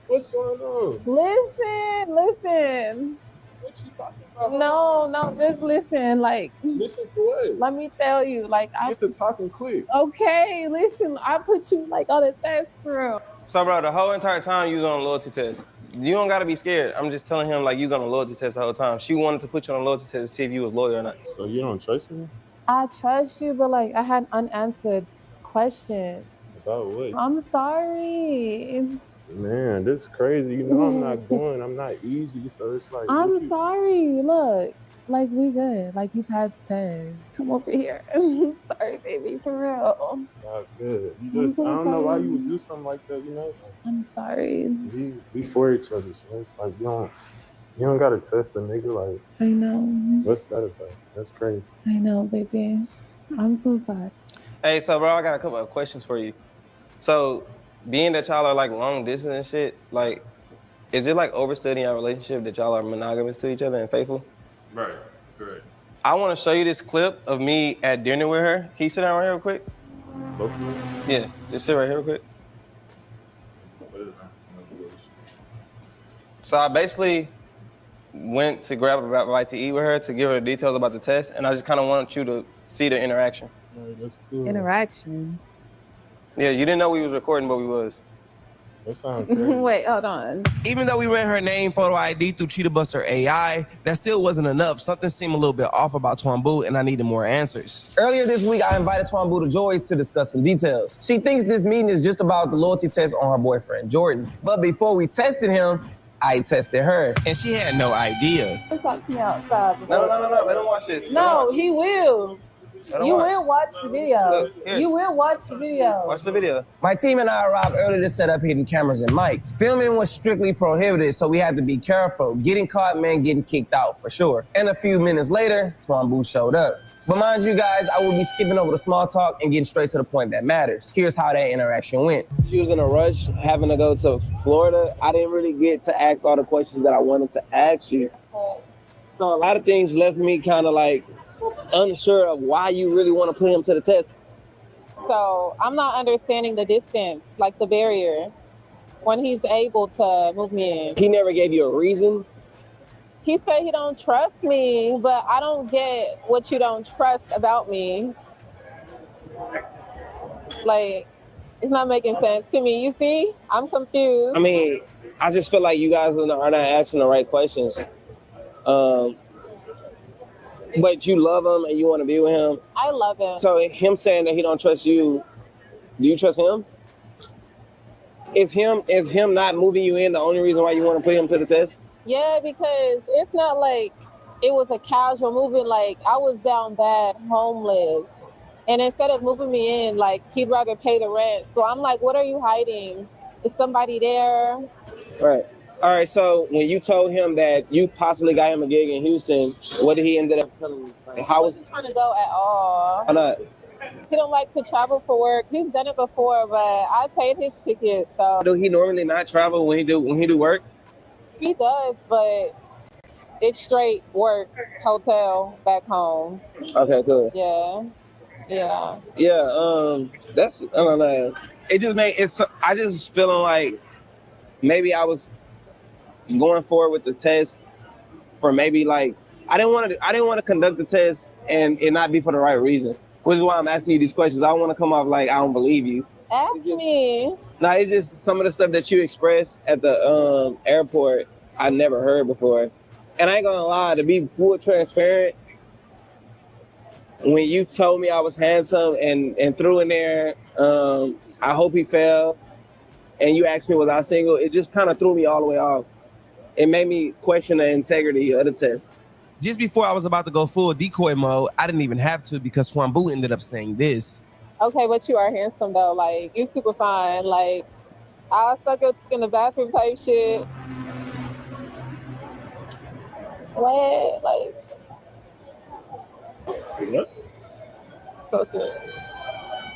What's going on? Listen. What you talking about? No, just listen. Like, listen for what? Let me tell you. Like, Get to talking quick. Okay, listen. I put you like on a test room. So, bro, the whole entire time you was on a loyalty test. You don't gotta be scared. I'm just telling him like you was on a loyalty test the whole time. She wanted to put you on a loyalty test to see if you was loyal or not. So you don't trust me? I trust you, but like I had unanswered questions. About what? I'm sorry. Man, this is crazy. I'm not easy, so it's like. I'm sorry. Look, like we good. Like you passed test. Come over here. I'm sorry, baby, for real. It's all good. I don't know why you would do something like that, I'm sorry. We for each other, so it's like you don't gotta test a nigga like. I know. What's that about? That's crazy. I know, baby. I'm so sorry. Hey, so bro, I got a couple of questions for you. So, being that y'all are like long distance and shit, like, is it like overstudying our relationship that y'all are monogamous to each other and faithful? Right, correct. I want to show you this clip of me at dinner with her. Can you sit down right here real quick? Both of them? Yeah, just sit right here real quick. So I basically went to grab a bite to eat with her to give her details about the test, and I just kind of want you to see the interaction. All right, that's cool. Interaction. Yeah, you didn't know we was recording, but we was. That sounds crazy. Wait, hold on. Even though we ran her name, photo ID through Cheetah Buster AI, that still wasn't enough. Something seemed a little bit off about Twamboo, and I needed more answers. Earlier this week, I invited Twamboo to Joy's to discuss some details. She thinks this meeting is just about the loyalty test on her boyfriend, Jordan. But before we tested him, I tested her. And she had no idea. He'll talk to me outside. No. Let him watch this. No, he will. You will watch the video. Look, here. You will watch the video. Watch the video. My team and I arrived early to set up hidden cameras and mics. Filming was strictly prohibited, so we had to be careful. Getting caught meant getting kicked out for sure. And a few minutes later, Twamboo showed up. But mind you guys, I will be skipping over the small talk and getting straight to the point that matters. Here's how that interaction went. She was in a rush, having to go to Florida. I didn't really get to ask all the questions that I wanted to ask you. So a lot of things left me kind of like unsure of why you really want to put him to the test. So I'm not understanding the distance, like the barrier, when he's able to move me in. He never gave you a reason. He said he don't trust me, but I don't get what you don't trust about me. Like, it's not making sense to me. You see? I'm confused. I mean, I just feel like you guys are not asking the right questions. But you love him and you want to be with him. I love him. So him saying that he don't trust you, do you trust him? Is him not moving you in the only reason why you want to put him to the test? Yeah, because it's not like it was a casual moving. Like, I was down bad, homeless. And instead of moving me in, like, he'd rather pay the rent. So I'm like, what are you hiding? Is somebody there? Right. All right, so when you told him that you possibly got him a gig in Houston, what did he end up telling you? Like, how was He wasn't trying to go at all. Why not? He don't like to travel for work. He's done it before, but I paid his ticket, so. Do he normally not travel when he do work? He does, but it's straight work, hotel, back home. Okay, cool. Yeah. Yeah, that's, I don't know. It just I just feeling like maybe I was going forward with the test for maybe like, I didn't want to conduct the test and it not be for the right reason, which is why I'm asking you these questions. I don't want to come off like I don't believe you. Ask me. No, it's just some of the stuff that you expressed at the airport I never heard before. And I ain't gonna lie, to be full transparent, when you told me I was handsome and threw in there, I hope he fell, and you asked me was I single, it just kind of threw me all the way off. It made me question the integrity of the test. Just before I was about to go full decoy mode, I didn't even have to because Twamboo ended up saying this. Okay, but you are handsome though. Like, you super fine. Like, I'll suck your in the bathroom type shit. Sweat, like. So serious.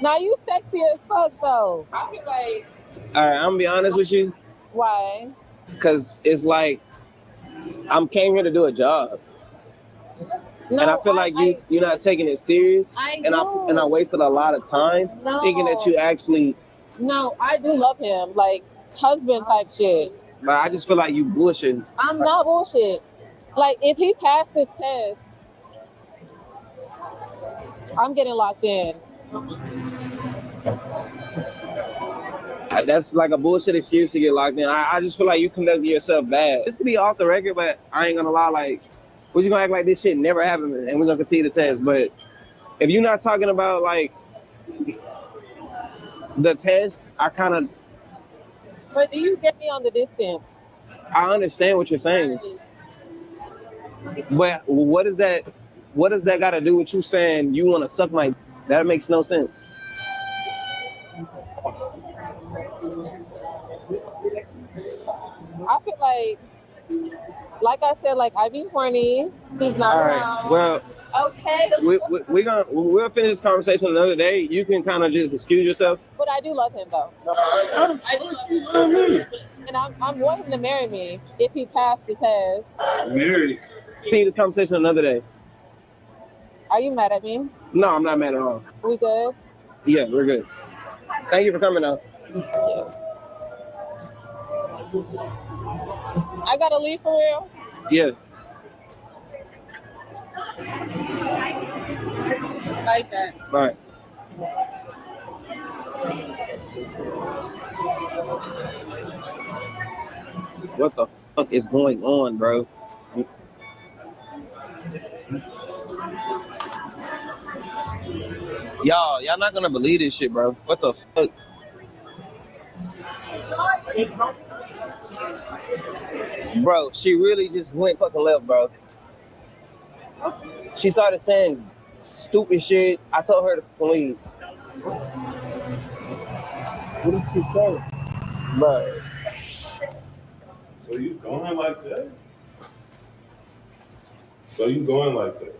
Now you sexy as fuck though. I feel like. All right, I'm gonna be honest with you. Why? Because it's like, came here to do a job. No, and I feel like you're not taking it serious. I and do. I wasted a lot of time thinking that you actually. No, I do love him. Like, husband type shit. But I just feel like you bullshitting. I'm not bullshit. Like, if he passed this test, I'm getting locked in. That's like a bullshit excuse to get locked in. I just feel like you conducted yourself bad. This could be off the record, but I ain't gonna lie, like, we're just gonna act like this shit never happened and we're gonna continue the test. But if you're not talking about like the test, I kind of. But do you get me on the distance? I understand what you're saying. But what does that got to do with you saying you want to suck my? That makes no sense. I feel like I said, like, I be horny. He's not All around. right. Well, Okay. We'll finish this conversation another day. You can kind of just excuse yourself. But I do love him though. I do love him. And I'm wanting him to marry me if he passed the test. Married. Finish this conversation another day. Are you mad at me? No, I'm not mad at all. We good? Yeah, we're good. Thank you for coming though. I gotta leave for real. Yeah. Bye, Jack. Bye. What the fuck is going on, bro? Y'all not gonna believe this shit, bro. What the fuck? Bro, she really just went fucking left, bro. She started saying stupid shit. I told her to leave. What did she say? Bro. So you going like that? So you going like that?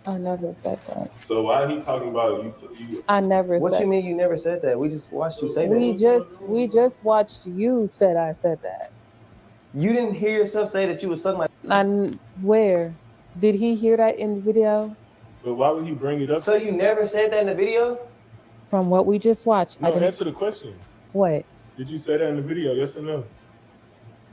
I never said that. So why he talking about you? I never What said you mean you never said that? We just watched you say that. We just watched you said I said that. You didn't hear yourself say that you was sucking my. Where? Did he hear that in the video? But why would he bring it up? So you never said that in the video? From what we just watched. No, answer the question. What? Did you say that in the video? Yes or no?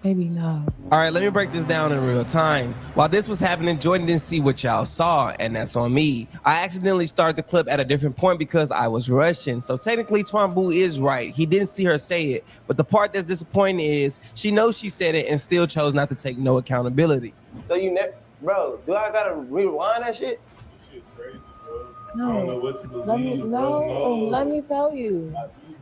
Maybe no. All right, let me break this down in real time. While this was happening, Jordan didn't see what y'all saw, and that's on me. I accidentally started the clip at a different point because I was rushing. So technically, Twambu is right. He didn't see her say it. But the part that's disappointing is she knows she said it and still chose not to take no accountability. So you never, bro, do I gotta rewind that shit? No. I don't know what to believe. Let me tell you.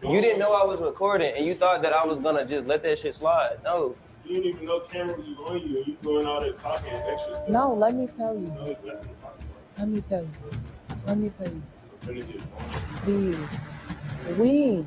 You didn't know I was recording and you thought that I was gonna just let that shit slide. No. You didn't even know camera was on you and you doing all that talking and extra stuff. No, let me tell you. No, it's nothing to talk about. Let me tell you. Let me tell you. Finish it. Please.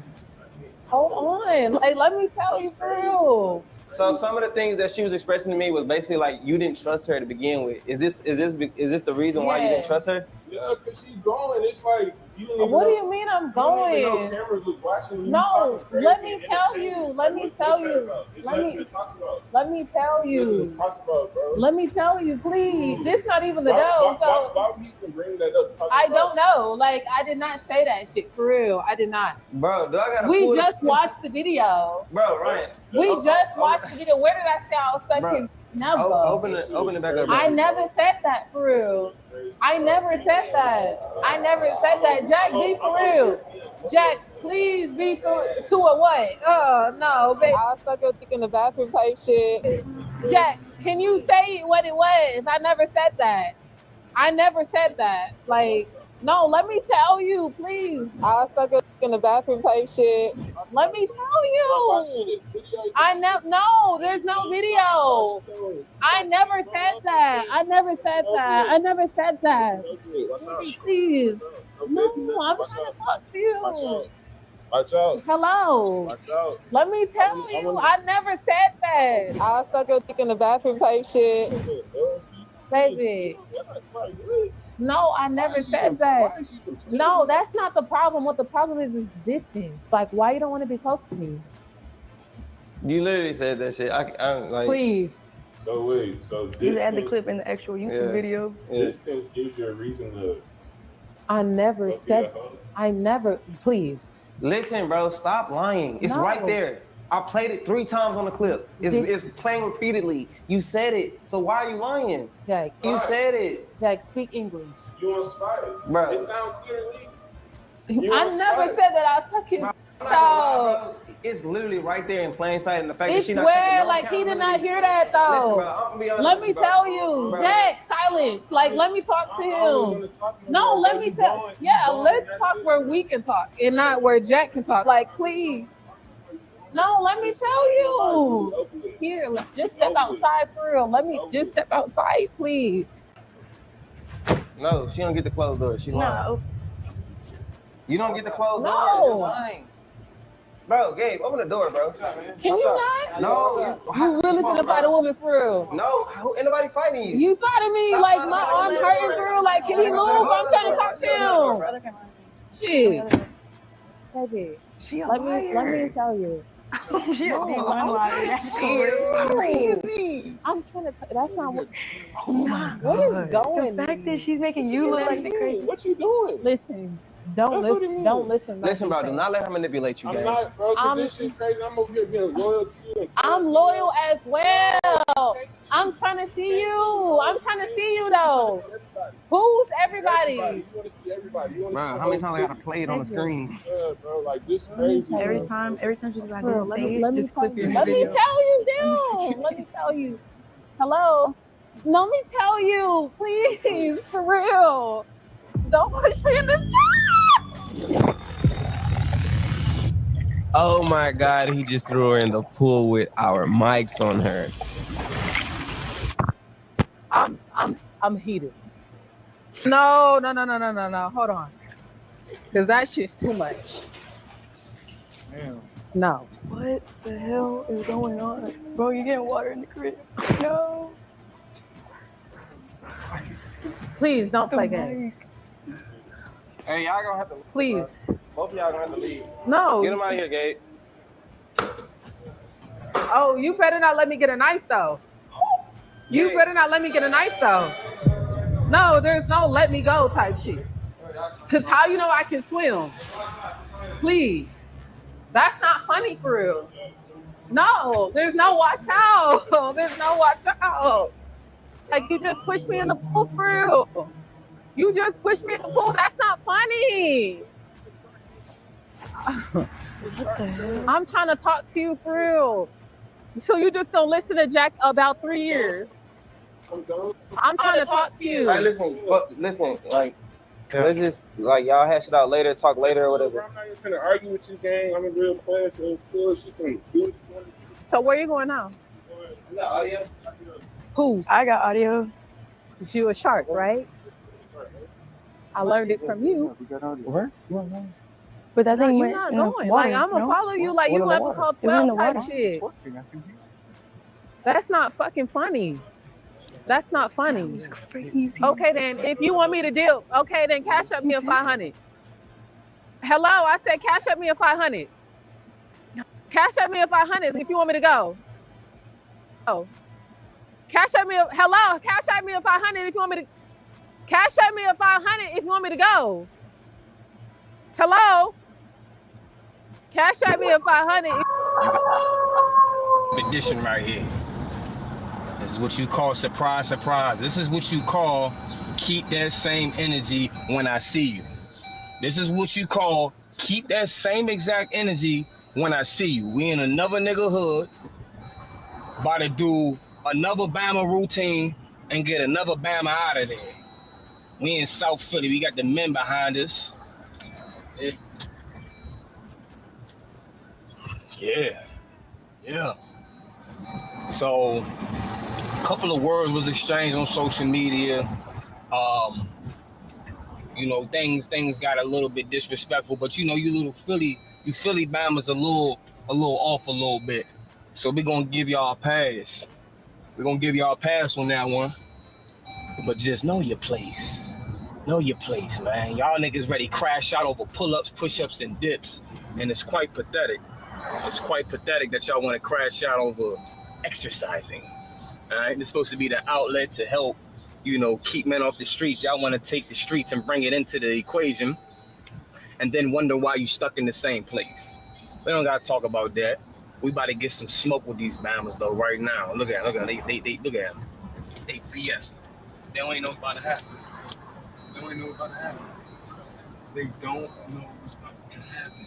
Hold on. Like, let me tell you for real. So some of the things that she was expressing to me was basically like you didn't trust her to begin with. Is this the reason why you didn't trust her? Yeah, cause she going. It's like you didn't even What know, do you mean I'm You going? didn't even know cameras was watching you. No, talking crazy let me and tell entertaining. you. Let me What's tell that you. about? It's Let nothing me to talk about. let me tell It's nothing you. to talk about, bro. Let me tell you, please. This not even the Why- dough. why- So why would he even bring that up? Talking I about- don't know. Like, I did not say that shit for real. I did not. Bro, do I gotta We pull just watched the video. Bro, Ryan. We just watched the video. Where did I say I was Bro, sucking? Never. Open it back up. Bro. I never said that for real. I never said that. I never said that. Jack, be for real. Jack, please be for to a what? No, babe. I was stuck up in the bathroom type shit. Jack, can you say what it was? I never said that. I never said that. Like, no, let me tell you, please. I was stuck up in the bathroom type shit. Let me tell you. No, there's no video. I never said that. I never said that. I never said that. Please. No, I'm trying to talk to you. Watch out. Hello. Watch out. Let me tell you, I never said that. I was stuck up in the bathroom type shit. Baby. No, I never said that. No, that's not the problem. What the problem is distance. Like, why you don't want to be close to me? You literally said that shit. I'm like, please. So wait, so Just add the distance, clip in the actual YouTube video. distance gives you a reason to. I never said. I never. Please. Listen, bro, stop lying. It's No. right there. I played it 3 times on the clip. It's playing repeatedly. You said it. So why are you lying? Jack. You said it. Jack, speak English. You inspired. Bro. It sounds clearly. I never said that I was sucking. So It's literally right there in plain sight. And the fact that it's she not where, like, he did not hear that though. Listen, bro, I'm gonna be honest Let with me you, bro. tell you, Bro. Jack, silence. Like, let me talk to him. No, let me tell. Yeah, let's talk where we can talk and not where Jack can talk. Like, please. No, let me tell you. Here, just step outside for real. Let me just step outside, please. No, she don't get the closed door. She lying. No. You don't get the closed door. No. You're lying. Bro, Gabe, open the door, bro. Can you not? No. You really finna fight a woman for real? No, ain't nobody fighting you. You fighting me like my arm hurting for real? Like, can he move? I'm trying to talk to him. Shit. Baby, let me tell you. She No, a D1 she is crazy. I'm trying to. That's not what. Oh my God. What is going? The fact that she's making you look like the crazy. What you doing? Listen. Don't listen. Don't listen. Listen, bro. Do not let her manipulate you, I'm Gabe. not, bro. Cause this shit crazy. I'm over here being loyal to you. I'm loyal as well. I'm trying to see you. I'm trying to see you though. Who's everybody? You want to see everybody. You want to see How many times I gotta play it on the screen? Yeah, bro. Like this crazy. Every time she's like, Bro, let me clip your Let me video. tell you, damn. Let me tell you. Hello. Let me tell you, please, for real. Don't push me in the. Oh my God, he just threw her in the pool with our mics on her. I'm heated. No. Hold on. Cause that shit's too much. Damn. No. What the hell is going on? Bro, you're getting water in the crib. No. Please don't play games. Hey, y'all gonna have to. Please. Both of y'all gonna have to leave. No. Get him out of here, Gabe. Oh, you better not let me get a knife though. You better not let me get a knife though. No, there's no let me go type shit. Cause how you know I can swim? Please. That's not funny for real. No, there's no watch out. There's no watch out. Like you just pushed me in the pool for real. You just pushed me in the pool. That's not funny. What the hell? I'm trying to talk to you for real. So you just don't listen to Jack about 3 years. I'm trying to talk to you. Like, listen, like, let's just, like, y'all hash it out later, talk later or whatever. I'm not even gonna argue with you, gang. I'm in real class, and still, she can do it. So where you going now? You got audio? Who? I got audio. You a shark, right? I learned it from you. Where? But that thing You're went not in the going. water, Like I'm gonna no? follow you like What you in the ever water? called It went in 12 the type water. shit. That's not fucking funny. That's not funny. It's crazy. Okay then, if you want me to deal, okay then cash up me a 500. Hello, I said cash up me a 500. Cash up me a 500 if you want me to go. Oh. Cash up me a hello, cash up me a 500 if you want me to cash up me a 500 if you want me to go. Hello? Cash up me a 500. Edition right here. This is what you call surprise, surprise. This is what you call keep that same energy when I see you. This is what you call keep that same exact energy when I see you. We in another nigga hood, about to do another Bama routine and get another Bama out of there. We in South Philly. We got the men behind us. Yeah. So, a couple of words was exchanged on social media. You know, things got a little bit disrespectful, but you know, you Philly Bama's a little off a little bit. So we're gonna give y'all a pass. We're gonna give y'all a pass on that one. But just know your place. Know your place, man. Y'all niggas ready crash out over pull-ups, push-ups, and dips. And it's quite pathetic. It's quite pathetic that y'all want to crash out over exercising. All right, it's supposed to be the outlet to help, you know, keep men off the streets. Y'all want to take the streets and bring it into the equation and then wonder why you stuck in the same place. We don't got to talk about that. We about to get some smoke with these Bamas, though, right now. Look at them. They look at them. They BS. They don't even know what's about to happen. They don't even know what's about to happen. They don't know what's about to happen.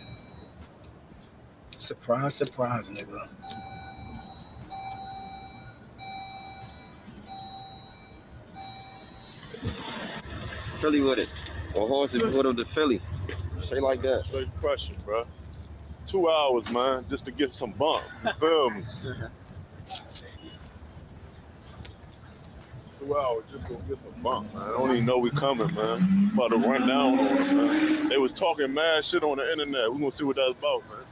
Surprise, surprise, nigga. Philly with it. Or horses put them to Philly. Straight like that. Straight pressure, bro. 2 hours, man, just to get some bump. You feel me? 2 hours just to get some bump, man. I don't even know we coming, man. About to run down on them, man. They was talking mad shit on the internet. We gonna see what that's about, man.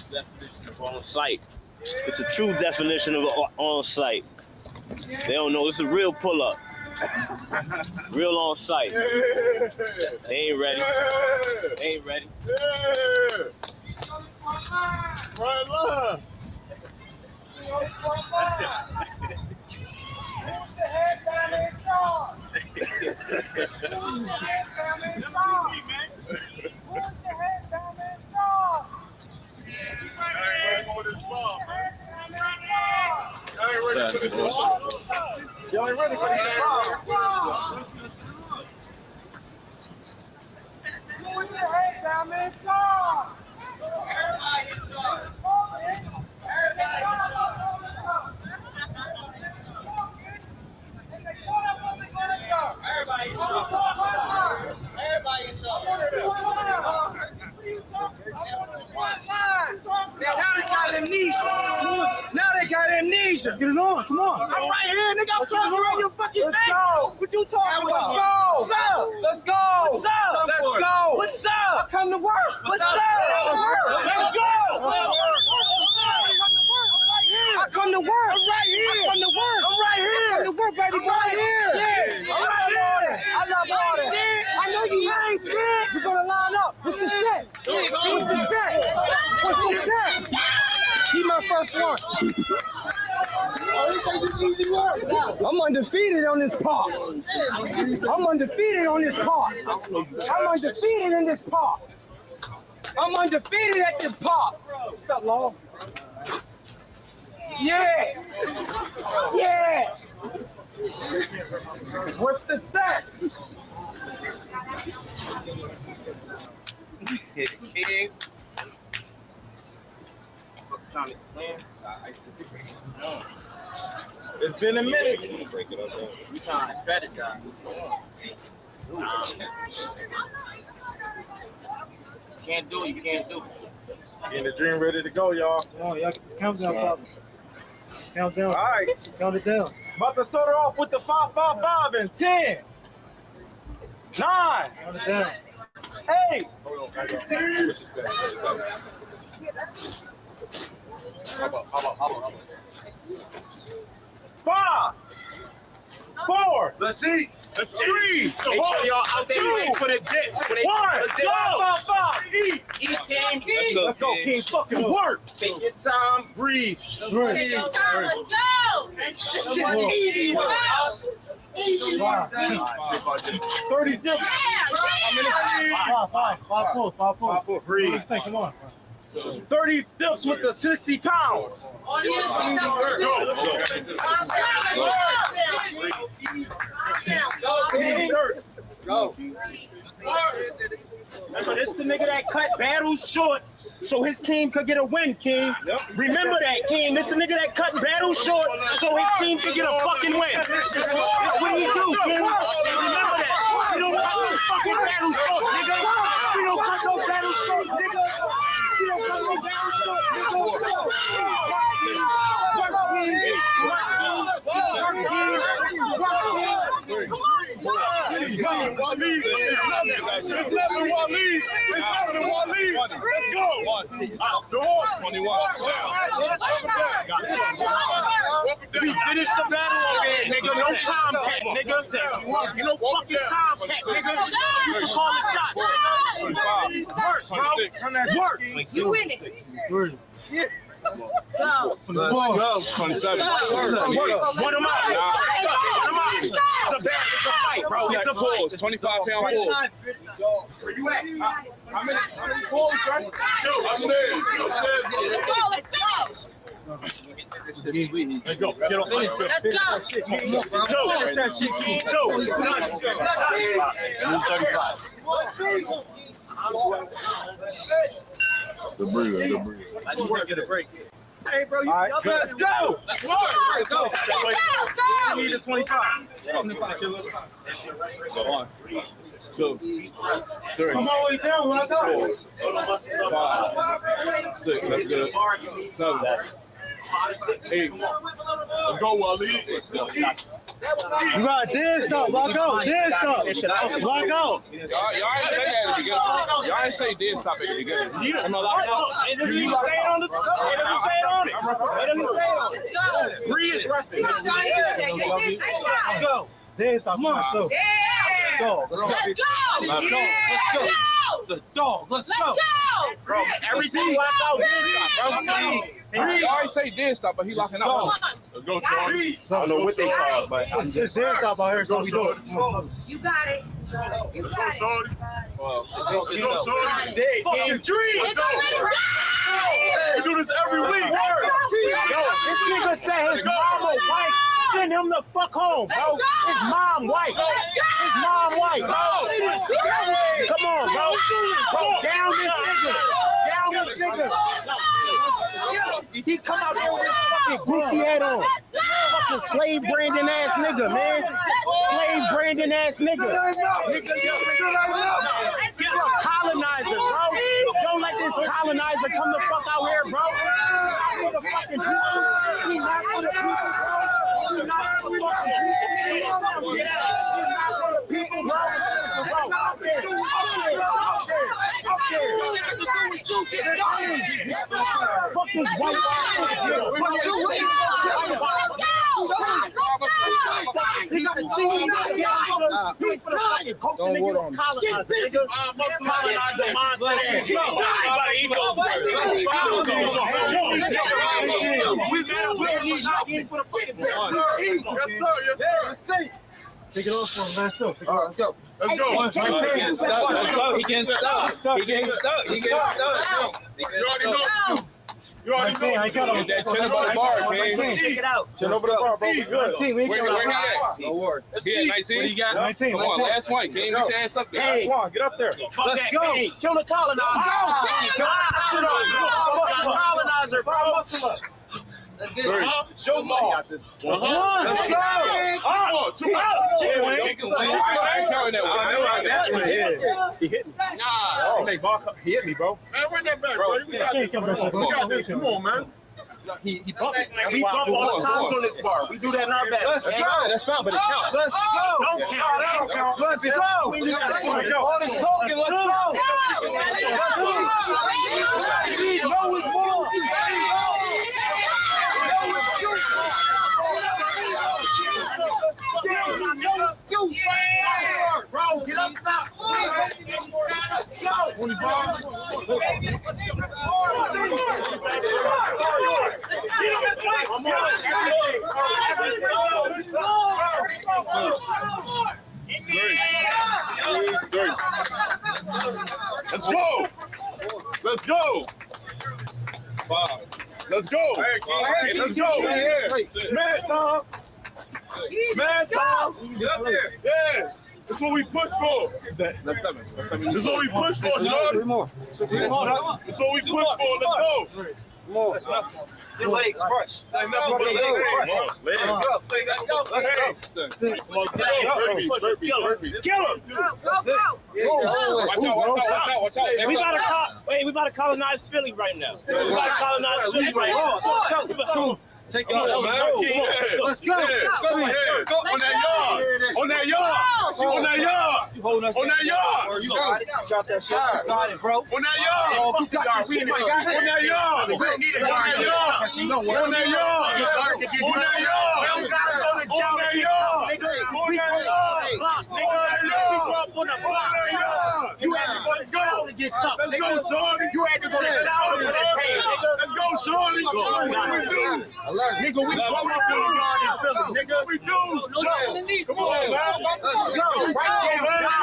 Definition of on site. It's a true definition of on site. They don't know. It's a real pull up. Real on site. They ain't ready. They ain't ready. Right line. Y'all ain't ready for this ball. Put your head down, man. Everybody in charge. Everybody in charge. Everybody in charge. Everybody in charge. Now they got amnesia. Now they got amnesia. Let's get it on. Come on. I'm right here, nigga. I'm talking around your fucking face. What you talking about? What's up? Let's go. What's up? Let's go. What's up? I come to work. What's up? Let's go. I come to work. I'm right here. I come to work. I'm right here. I come to work, baby. I'm right here. Yeah. I'm right here. I love all that. I know you ain't scared. We're gonna line up. What's the set? What's the set? What's the set? He my first one. I'm undefeated on this part. I'm undefeated on this part. I'm undefeated in this part. I'm undefeated at this part. What's up, Law? Yeah. Yeah. What's the set? King. It's been a minute. We trying to strategize. Can't do it. You can't do it. Getting the dream ready to go, y'all. Come on, y'all. Count down, Papa. Count down. All right. Count it down. About to start it off with the 5-5-5 and 10, 9. Count it down. 8. Hold on. How about? 5, 4. Let's see. 3. So y'all out there waiting for the dips. 1. Go. 5. Eat. King. Let's go, King. Fucking work. Take your time. Breathe. Take your time. Let's go. Shit, easy work. 30 dips. Yeah. 5 pulls. Breathe. Come on. 30 dips with the 60 pounds. Go. Remember, this the nigga that cut battles short so his team could get a win, King. Remember that, King. This the nigga that cut battles short so his team could get a fucking win. That's what he do, King. Remember that. We don't cut no fucking battles short, nigga. We don't cut no battles short, nigga. We don't cut no battles short, nigga. Let's go. The horse. 21. We finished the battle over here, nigga. No time cat, nigga. You know fucking time cat, nigga. You can call the shots. Work, bro. Work. You win it. Yeah. Go. 27. One of mine. It's a fight, bro. It's a fight. 25-pound pull. Where you at? How many pulls, right? Let's go. Let's go. Get on. Let's go. Finish that shit, King. 2. The breather. I just want to get a break. Hey, bro, Let's go. Let's go. We need a 25. Go on. 2, 3. Come all the way down. Let's go. 4, 5, 6. That's good. 7. 8. Let's go, Wally. Let's go. You got dance stop, lock out, dance stop. Lock out. Y'all ain't say that at the beginning. Y'all ain't say dance stop at the beginning. Am I locked out? It doesn't even say it on the. It doesn't say it on it. It doesn't say it on it. Bree is repping. Let's go. Dance stop. Come on, so. Go. Let's go. Let's go. The dog. Let's go. Bro, everything locked out. Dance stop, bro. Y'all ain't say dance stop, but he locking out. Let's go, Shorty. I don't know what they call, but It's dance stop out here, so we do it. You got it. You got it. Well, You know, Shorty. Fucking dream. It's already done. We do this every week. Yo, this nigga said his mama white. Send him the fuck home, bro. His mom white. His mom white, bro. Come on, bro. Bro, down this nigga. Down this nigga. He come out there with his fucking Gucci hat on. Fucking slave branding ass nigga, man. Slave branding ass nigga. You're a colonizer, bro. Don't let this colonizer come the fuck out here, bro. He's not for the fucking people. He's not for the people, bro. He's not for the fucking people. He's not for the people, bro. Bro, up there. Up there. Fuck this white he got a G. He's for the fucking coach. Don't work on me. Colonizer mindset. Take it off for him. Let's go. All right, let's go. Let's go. He getting stuck. He getting stuck. You already know. You already know. I got him. That chin over the bar, man. Check it out. Chin over the bar, bro. We good. 19. Where he at? No worries. He at 19? What you got? 19. Come on, last one. King, get your ass up there. Hey, get up there. Let's go. Kill the colonizer. Colonizer, bro. Let's get it. Show them all. Let's go. Two out. I ain't counting that one. He hit me. Nah. He hit me, bro. Man, run that back, bro. We got this. Come on, man. He bumped it. We bump all the times on this bar. We do that in our bed. That's fine, but it counts. Let's go. Don't count. That don't count. Let's go. All this talking, let's go. No excuse. Bro, get up top. Let's go. Let's go. 5. Let's go. Let's go. Man time. Man time. Get up there. Yeah. That's what we push for. That's 7. That's what we push for, Sean. 3 more. That's what we push for. Let's go. 3 more. Your legs first. Let's go. Kill him. Watch out. We about to colonize Philly right now. We about to colonize Philly right now. Let's go. Take it out, man. Let's go. On that yard. On that yard. On that yard. On that yard. You got that shit. You got it, bro. On that yard. On that yard. On that yard. On that yard. On that yard. You had to go to jail to get something. Let's go, Shorty. You had to go to jail to get paid, nigga. Let's go, Shorty. Nigga, we blow up in the yard in Philly, nigga. We do. Come on, man. Let's go. Right there, man.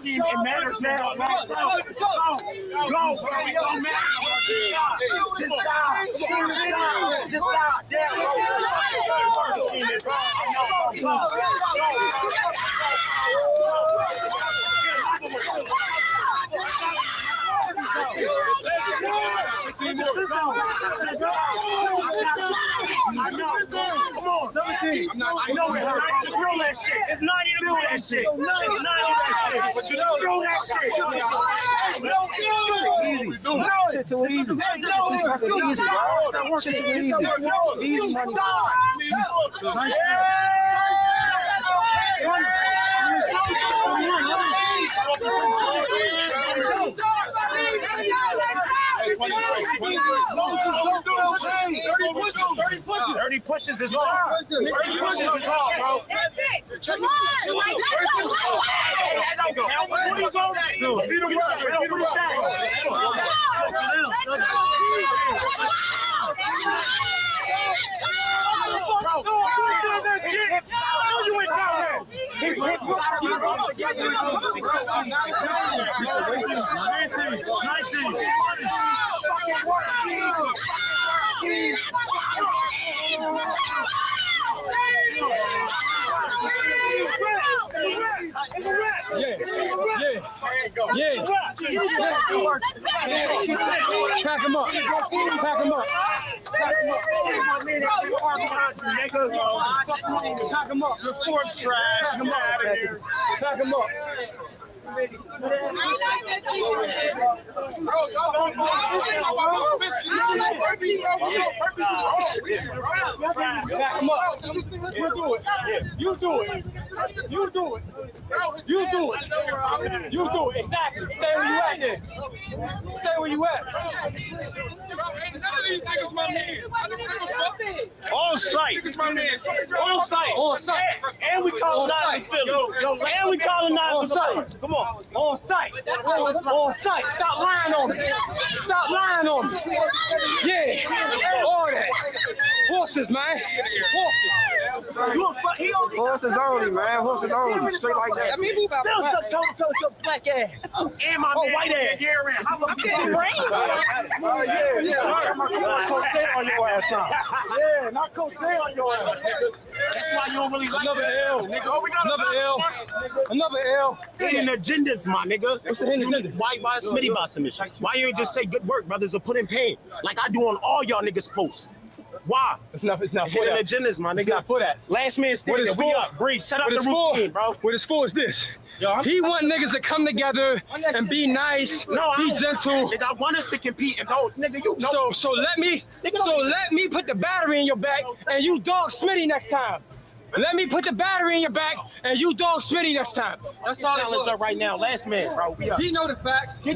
team, it matters now. Go, bro. It don't matter. Just stop. Just stop. There, bro. Come on, 17. I know it hurt. Feel that shit. It's 90 to feel that shit. It's 90 that shit. But you know, feel that shit. Easy. Shit too easy. Shit too easy. Shit too easy. Easy money. Dirty pushes is hard. Dirty pushes is hard, bro. Come on. Pack him up. Pack him up. Pack him up. You're fourth trash. Pack him up. Pack him up. Pack him up. You do it. You do it. You do it. You do it. You do it. Exactly. Stay where you at then. Stay where you at. On site. On site. On site. And we call it not in Philly. And we call it not in Philly. Come on. On site. On site. Stop lying on me. Stop lying on me. Yeah. All that. Horses, man. Horses. Horses only, man. Horses only. Straight like that. Still stuck toe to your black ass. And my white ass. I'm getting brain. On your ass, yeah, not Coach Day on your ass. That's why you don't really like another L, nigga. Oh, we got another L. Another L. Hidden agendas, my nigga. What's the hidden agenda? Why Smitty boss submission? Why you ain't just say good work, brothers, or put in pain like I do on all y'all niggas posts? Why? It's not hidden agendas, my nigga. It's not for that. Last man standing. We up. Breeze. Set up the routine, bro. What it's for is this. He want niggas to come together and be nice, be gentle. Nigga, I want us to compete in those, nigga. You know. So let me put the battery in your back and you dog Smitty next time. Let me put the battery in your back and you dog Smitty next time. That's all that was up right now. Last man, bro. He know the fact. We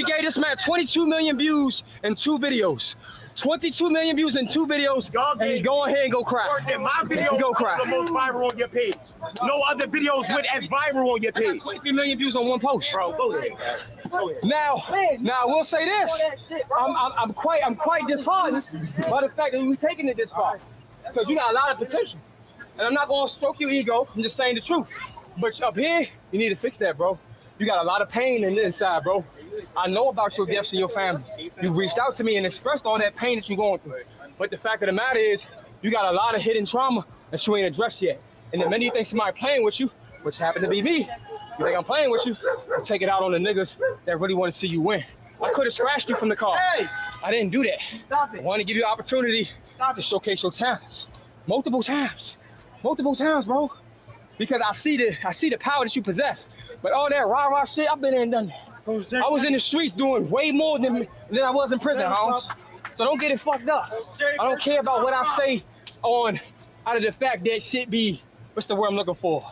gave this man 22 million views in 2 videos. 22 million views in 2 videos, and go ahead and go cry. My video go cry. The most viral on your page. No other videos went as viral on your page. 23 million views on 1 post. Bro, go ahead. Now, I will say this. I'm quite disheartened by the fact that we're taking it this far, because you got a lot of potential. And I'm not gonna stroke your ego. I'm just saying the truth. But up here, you need to fix that, bro. You got a lot of pain in the inside, bro. I know about your deaths and your family. You reached out to me and expressed all that pain that you're going through. But the fact of the matter is, you got a lot of hidden trauma that you ain't addressed yet. And the minute you think somebody playing with you, which happened to be me, you think I'm playing with you, you take it out on the niggas that really want to see you win. I could have scratched you from the car. I didn't do that. Stop it. I want to give you an opportunity to showcase your talents. Multiple times, bro. Because I see the power that you possess. But all that rah-rah shit, I've been there and done that. I was in the streets doing way more than I was in prison, Holmes. So don't get it fucked up. I don't care about what I say out of the fact that shit be, what's the word I'm looking for?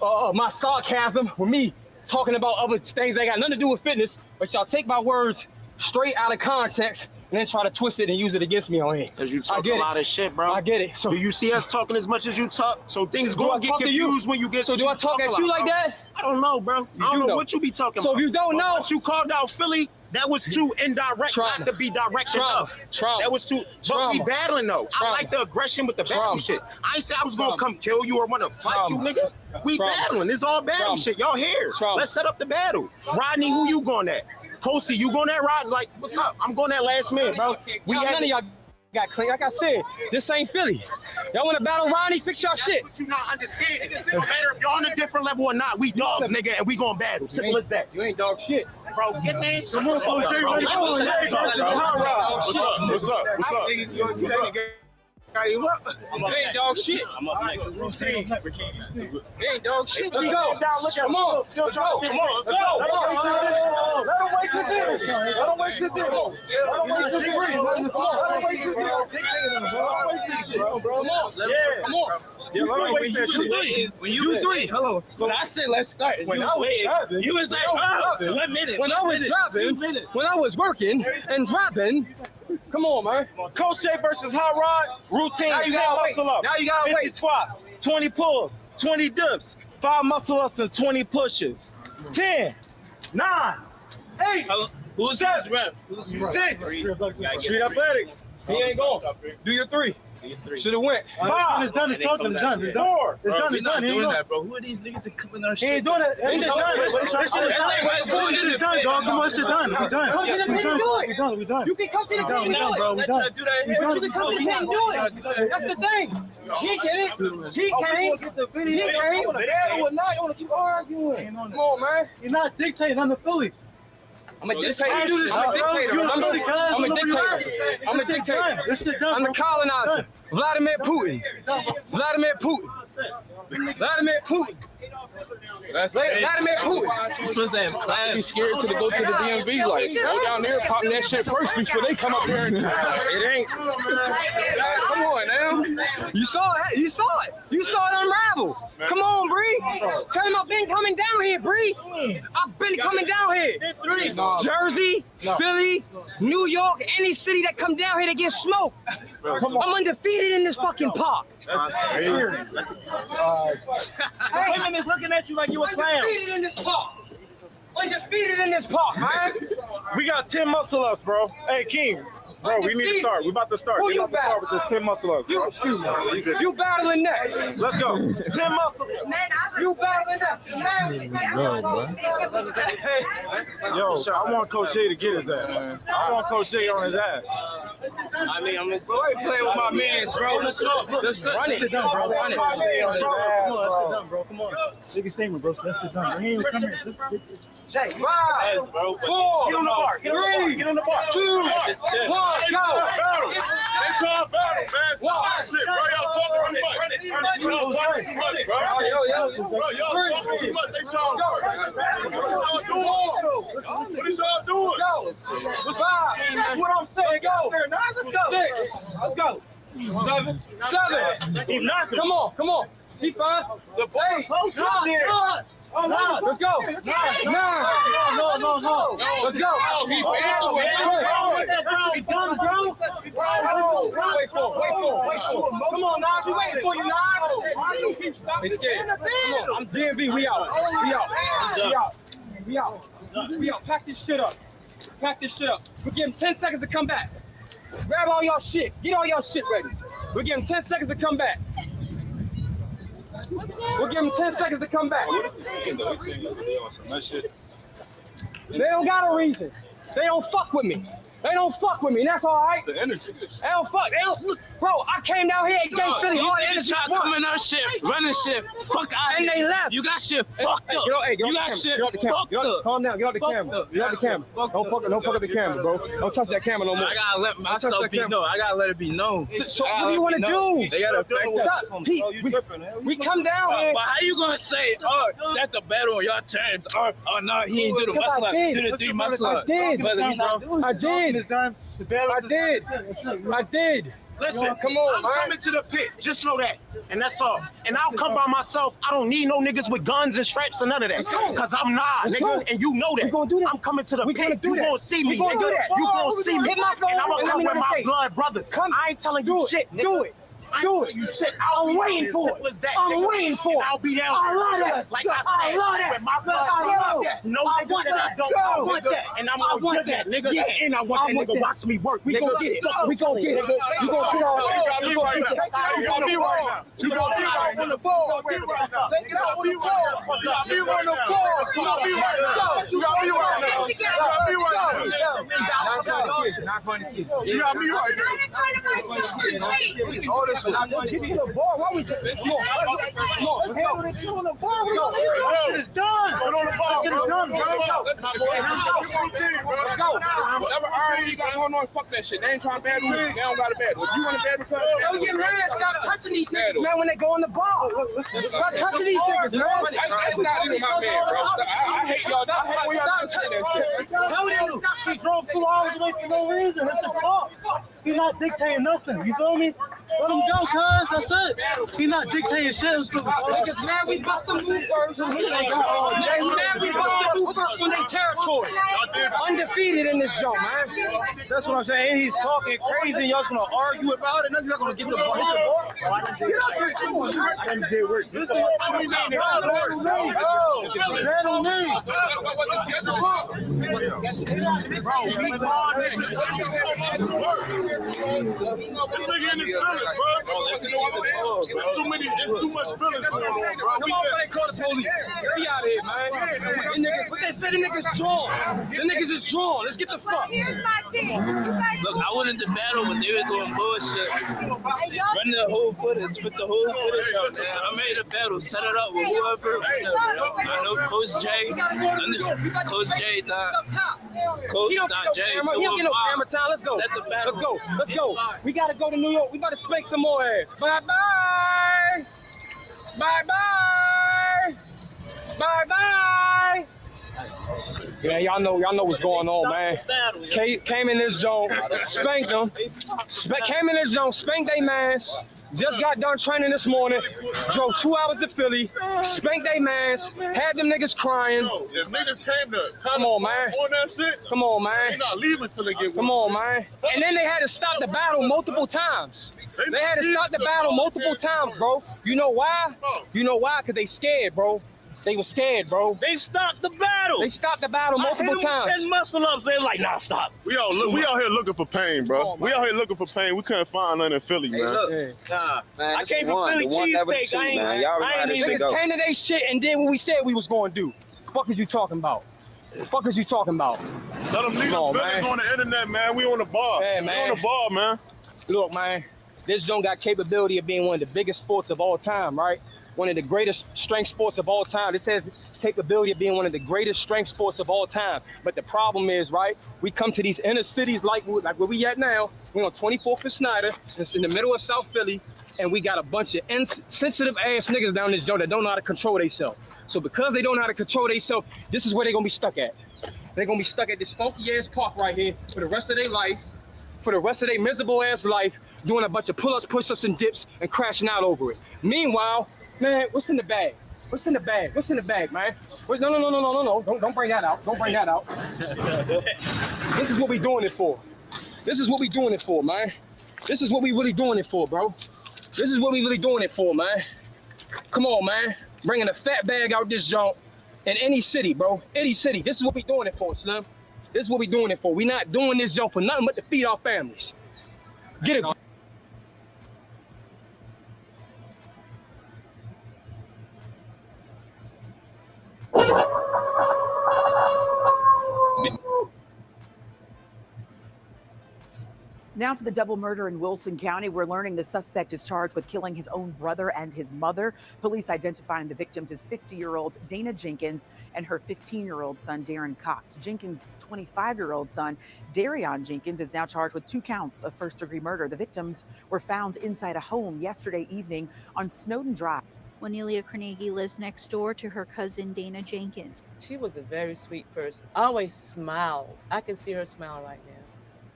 My sarcasm with me talking about other things that got nothing to do with fitness, but y'all take my words straight out of context and then try to twist it and use it against me on here. Because you talk a lot of shit, bro. I get it. So, do you see us talking as much as you talk? So things gonna get confused when you get. So do I talk at you like that? I don't know, bro. I don't know what you be talking about. So if you don't know, once you called out Philly, That was too indirect, not to be direct enough. That was too. But we battling though. I like the aggression with the battle shit. I ain't say I was gonna come kill you or want to fight you, nigga. We battling. It's all battle shit. Y'all here. Let's set up the battle. Rodney, who you going at? Kosi, you going at Rodney? Like, what's up? I'm going at last man, bro. None of y'all got clean. Like I said, this ain't Philly. Y'all want to battle Rodney? Fix y'all shit. But you not understanding. No matter if y'all on a different level or not, we dogs, nigga, and we gonna battle. Simple as that. You ain't dog shit. Bro, get that shit. Come on, What's up? It ain't dog shit. I'm up next. Routine. It ain't dog shit. Let's go. Come on. Let's go. Come on. Let's go. Let him wait till then. Let him wait till then. Let him wait till then. Let him wait till then. Come on. Come on. Yeah, let him wait till shit. When you three. Hello. So I said let's start. When I was dropping, you was like, oh, 1 minute. When I was dropping, when I was working and dropping. Come on, man. Coach J versus Hot Rod. Routine. Now you 10 gotta muscle wait. up. Now you gotta 50 wait. squats, 20 pulls, 20 dips, 5 muscle ups, and 20 pushes. 10, 9, 8, Who's 7, rep? 6. Street athletics. He ain't going. Do your 3. Should have went. 5. It's done. It's talking. It's done. It's done. 4. It's done. It's done. He ain't doing that, bro. Who are these niggas that coming our He ain't doing it. This shit done. This shit is done, dog. Come on, this shit done. We done. Come to the pit and do it. We done. We done. You can come to the pit and do it. bro. We done. But you can come to the pit and do it. That's the thing. He can't. He can't. He can't. You want to keep arguing? Come on, man. You're not dictating on the Philly. I'm a dictator. I do this, I'm a dictator. bro. I'm a dictator. I'm a This shit dictator. done. This shit done, I'm the bro. colonizer. Vladimir Putin. Vladimir Putin. Vladimir Putin. Vladimir Putin. You supposed to have class. Be scared to go to the DMV. Like, go down there, pop that shit first before they come up here and It ain't. Come on now. You saw it. You saw it. You saw it unravel. Come on, Bree. Tell him I've been coming down here, Bree. I've been coming down here. Jersey, Philly, New York, any city that come down here to get smoked. I'm undefeated in this fucking park. Women is looking at you like you a clown. Undefeated in this park. Undefeated in this park, man. We got 10 muscle ups, bro. Hey, King. Bro, we need to start. We about to start. Who We you about to start with this 10 muscle ups. You, excuse me. You battling that. Let's go. 10 muscle. You battling that. Yo, I want Coach J to get his ass. I want Coach J on his ass. I mean, I'm Playing with my mans, bro. Let's go. Let's run it. Done, bro. Run it. Come on, that's done, bro. Come on. Nigga statement, bro. That's it done. He ain't come here. Jay, 5, 4, get on the bar. Get on the bar. 3, Get on the bar. 2, 1, go. They trying to battle, man. Stop that shit, bro. Y'all talking too much. Y'all talking too much, bro. Bro, y'all talking too much. They trying to. What y'all doing? What is y'all doing? What's 5? That's what I'm saying. Go. 6. Let's go. 7. Keep knocking. Come on. Come on. He fine. The play. Let's go. 9. No. Let's go. He done, bro. Wait for it. Come on, Nas. We waiting for you, Nas. They scared. Come on. I'm DMV. We out. Pack this shit up. We give him 10 seconds to come back. Grab all y'all shit. Get all y'all shit ready. We give him 10 seconds to come back. We'll give him 10 seconds to come back. They don't got a reason. They don't fuck with me. They don't fuck with me, and that's all right. The energy. They don't fuck. Bro, I came down here and gave Philly all the energy. Coming our shit, running shit, fuck out. And they left. You got shit fucked up. You got shit fucked up. Calm down. Get off the camera. Don't fuck up the camera, bro. Don't touch that camera no more. I gotta let myself be known. I gotta let it be known. So what do you want to do? They gotta stop. Pete, we come down here. But how you gonna say, oh, that's the battle on your terms? Oh, no, he ain't do the muscle up. Do the 3 muscle up. I did. It's done. The battle I did. Listen, come on, I'm man. coming to the pit. Just know that. And that's all. And I'll come by myself. I don't need no niggas with guns and straps and none of that. Because I'm not, nigga. And you know that. We gonna do that. I'm coming to the pit. You gonna see me, gonna nigga. do that. You gonna see me. Hit my phone. And I'm gonna come with my blood brothers. Come. I ain't telling you shit, nigga. Do it. Do it. I'm waiting for it. I'm waiting for it. I'll be down. I love that. Like I said, I love that. with my blood, I love that. no I nigga want that I that. don't. I want that. And I'm gonna get that, nigga. Yeah. And I want that nigga watch me work. We gonna get it. We gonna get it. We gonna get all. You got me right now. You got me right now. You got me right now. On the ball. Take it out on the ball. You got me on the ball. You got me right now. You got me right now. You got me right now. Not funny kid. You got me right now. All this shit. Give me the ball. Why we? Come on. Let's handle this shit on the ball. We gonna get This shit is done. Put on the ball. This shit is done, bro. Let's go. Whatever already you got going on, fuck that shit. They ain't trying to battle. They don't got a battle. If you want to battle, Don't get mad. Stop touching these niggas, man, when they go on the ball. Stop touching these niggas, man. That's not even my man, bro. I hate y'all. I hate when y'all touching that shit. Tell them to stop. He drove 2 hours away for no reason. That's the talk. He's not dictating nothing. You feel me? Let him go, cuz. That's it. He's not dictating shit. Niggas mad we bust the move first. Niggas mad we bust the move first on their territory. Undefeated in this joint, man. That's what I'm saying. He's talking crazy. Y'all just gonna argue about it. Nothing's not gonna get the ball. Get up here, come on, man. I did work. This is what I'm saying. Battle me. Bro, he gone. This nigga in his feelings, bro. It's too much feelings going on, bro. Come on, man, call the police. Be out of here, man. The niggas, what they say, the niggas drawn. The niggas is drawn. Let's get the fuck. Here's my thing. Look, I went into battle when they was on bullshit. Run the whole footage, put the whole footage out there. I made a battle, set it up with whoever. I know Coach J. Coach J thought. Coach not J. He don't get no camera time. Let's go. Let's go. Let's go. We gotta go to New York. We gotta spank some more ass. Bye bye. Bye bye. Bye bye. Yeah, y'all know what's going on, man. Came in this zone, spanked them. Came in this zone, spanked they mans. Just got done training this morning. Drove 2 hours to Philly. Spanked they mans. Had them niggas crying. If niggas came to come on, man. On that shit, come on, man. They not leaving till they get. Come on, man. And then they had to stop the battle multiple times. They had to stop the battle multiple times, bro. You know why? You know why? Because they scared, bro. They were scared, bro. They stopped the battle. They stopped the battle multiple times. 10 muscle ups. They like, nah, stop. We out here looking for pain, bro. We out here looking for pain. We couldn't find none in Philly, man. Nah, man, I came from Philly cheesesteak. I ain't even came to they shit and did what we said we was going to do. The fuck is you talking about? The fuck is you talking about? Let them leave the feelings on the internet, man. We on the bar. Yeah, man. We on the bar, man. Look, man, this joint got capability of being one of the biggest sports of all time, right? One of the greatest strength sports of all time. This has capability of being one of the greatest strength sports of all time. But the problem is, right, we come to these inner cities like where we at now. We're on 24th and Snyder. It's in the middle of South Philly. And we got a bunch of insensitive ass niggas down this joint that don't know how to control themselves. So because they don't know how to control themselves, this is where they're gonna be stuck at. They're gonna be stuck at this funky ass park right here for the rest of their life, for the rest of their miserable ass life, doing a bunch of pull-ups, push-ups, and dips and crashing out over it. Meanwhile, man, what's in the bag? What's in the bag? What's in the bag, man? No. Don't bring that out. Don't bring that out. This is what we doing it for. This is what we doing it for, man. This is what we really doing it for, bro. This is what we really doing it for, man. Come on, man. Bringing a fat bag out this junk in any city, bro. Any city. This is what we doing it for, Slim. This is what we doing it for. We not doing this junk for nothing but to feed our families. Get it. Now to the double murder in Wilson County. We're learning the suspect is charged with killing his own brother and his mother. Police identifying the victims as 50-year-old Dana Jenkins and her 15-year-old son, Darren Cox. Jenkins' 25-year-old son, Darion Jenkins, is now charged with 2 counts of first-degree murder. The victims were found inside a home yesterday evening on Snowden Drive. Juanelia Carnegie lives next door to her cousin, Dana Jenkins. She was a very sweet person. Always smiled. I can see her smile right now.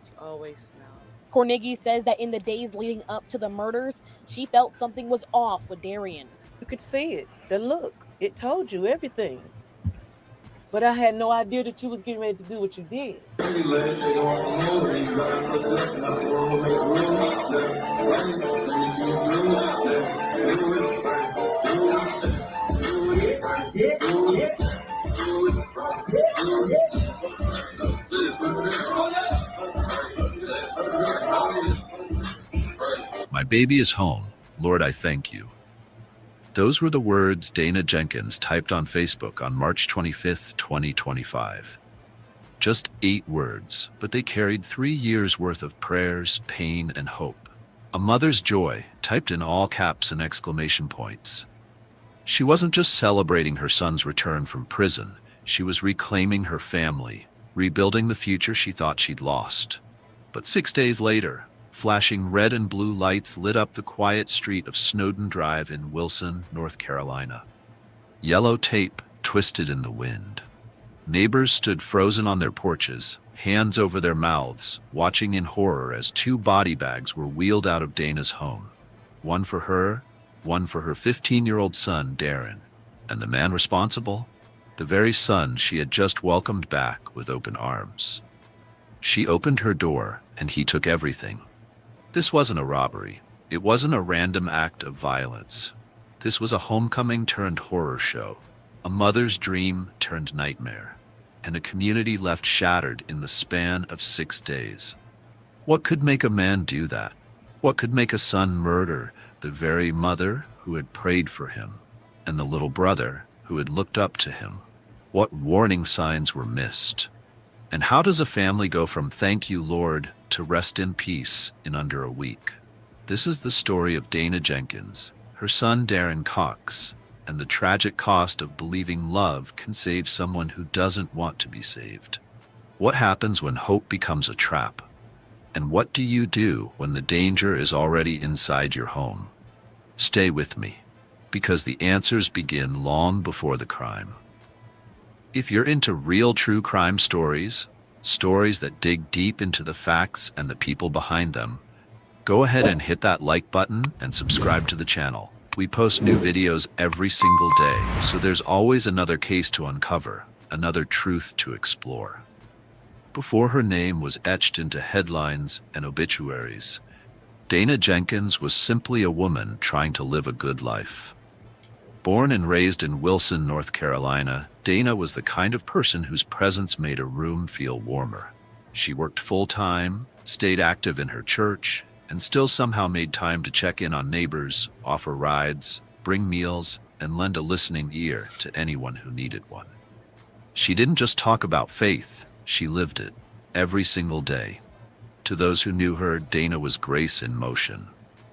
She always smiled. Carnegie says that in the days leading up to the murders, she felt something was off with Darion. You could see it. The look. It told you everything. But I had no idea that you was getting ready to do what you did. My baby is home. Lord, I thank you. Those were the words Dana Jenkins typed on Facebook on March 25th, 2025. Just 8 words, but they carried 3 years' worth of prayers, pain, and hope. A mother's joy, typed in all caps and exclamation points. She wasn't just celebrating her son's return from prison, she was reclaiming her family, rebuilding the future she thought she'd lost. But 6 days later, flashing red and blue lights lit up the quiet street of Snowden Drive in Wilson, North Carolina. Yellow tape twisted in the wind. Neighbors stood frozen on their porches, hands over their mouths, watching in horror as 2 body bags were wheeled out of Dana's home. One for her, one for her 15-year-old son, Dabrand. And the man responsible? The very son she had just welcomed back with open arms. She opened her door, and he took everything. This wasn't a robbery. It wasn't a random act of violence. This was a homecoming turned horror show, a mother's dream turned nightmare, and a community left shattered in the span of 6 days. What could make a man do that? What could make a son murder the very mother who had prayed for him, and the little brother who had looked up to him? What warning signs were missed? And how does a family go from "thank you, Lord" to "rest in peace" in under a week? This is the story of Dana Jenkins, her son Dabrand Cox, and the tragic cost of believing love can save someone who doesn't want to be saved. What happens when hope becomes a trap? And what do you do when the danger is already inside your home? Stay with me, because the answers begin long before the crime. If you're into real true crime stories, stories that dig deep into the facts and the people behind them, go ahead and hit that like button and subscribe to the channel. We post new videos every single day, so there's always another case to uncover, another truth to explore. Before her name was etched into headlines and obituaries, Dana Jenkins was simply a woman trying to live a good life. Born and raised in Wilson, North Carolina, Dana was the kind of person whose presence made a room feel warmer. She worked full-time, stayed active in her church, and still somehow made time to check in on neighbors, offer rides, bring meals, and lend a listening ear to anyone who needed one. She didn't just talk about faith, she lived it, every single day. To those who knew her, Dana was grace in motion,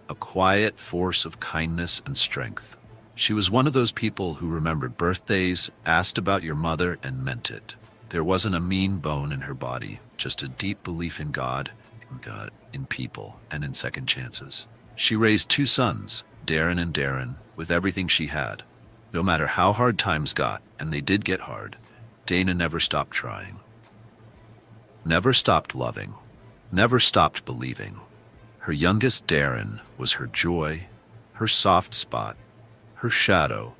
a quiet force of kindness and strength. She was one of those people who remembered birthdays, asked about your mother, and meant it. There wasn't a mean bone in her body, just a deep belief in God, in people, and in second chances. She raised 2 sons, Dabrand and Dabrand, with everything she had. No matter how hard times got, and they did get hard, Dana never stopped trying. Never stopped loving. Never stopped believing. Her youngest, Dabrand, was her joy, her soft spot, her shadow,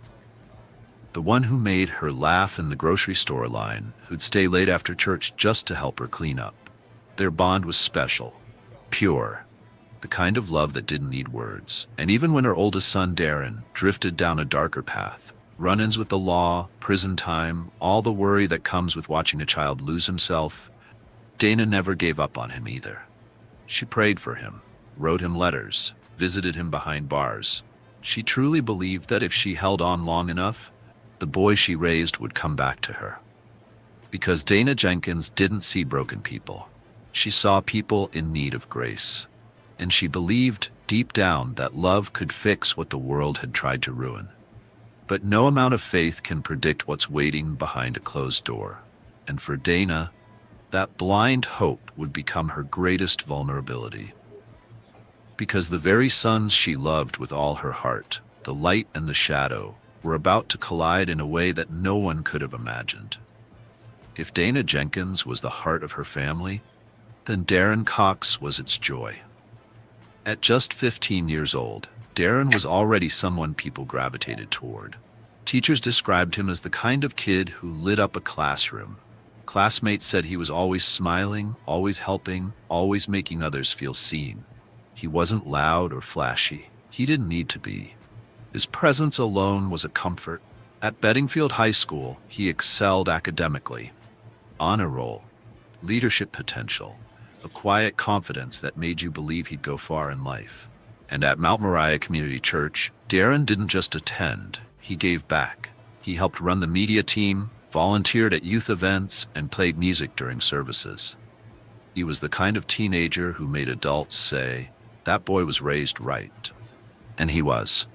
the one who made her laugh in the grocery store line, who'd stay late after church just to help her clean up. Their bond was special, pure, the kind of love that didn't need words. And even when her oldest son, Dabrand, drifted down a darker path, run-ins with the law, prison time, all the worry that comes with watching a child lose himself, Dana never gave up on him either. She prayed for him, wrote him letters, visited him behind bars. She truly believed that if she held on long enough, the boy she raised would come back to her. Because Dana Jenkins didn't see broken people. She saw people in need of grace. And she believed deep down that love could fix what the world had tried to ruin. But no amount of faith can predict what's waiting behind a closed door. And for Dana, that blind hope would become her greatest vulnerability. Because the very sons she loved with all her heart, the light and the shadow, were about to collide in a way that no one could have imagined. If Dana Jenkins was the heart of her family, then Dabrand Cox was its joy. At just 15 years old, Dabrand was already someone people gravitated toward. Teachers described him as the kind of kid who lit up a classroom. Classmates said he was always smiling, always helping, always making others feel seen. He wasn't loud or flashy. He didn't need to be. His presence alone was a comfort. At Bedingfield High School, he excelled academically. Honor roll, leadership potential, a quiet confidence that made you believe he'd go far in life. And at Mount Moriah Community Church, Dabrand didn't just attend, he gave back. He helped run the media team, volunteered at youth events, and played music during services. He was the kind of teenager who made adults say, "That boy was raised right." And he was.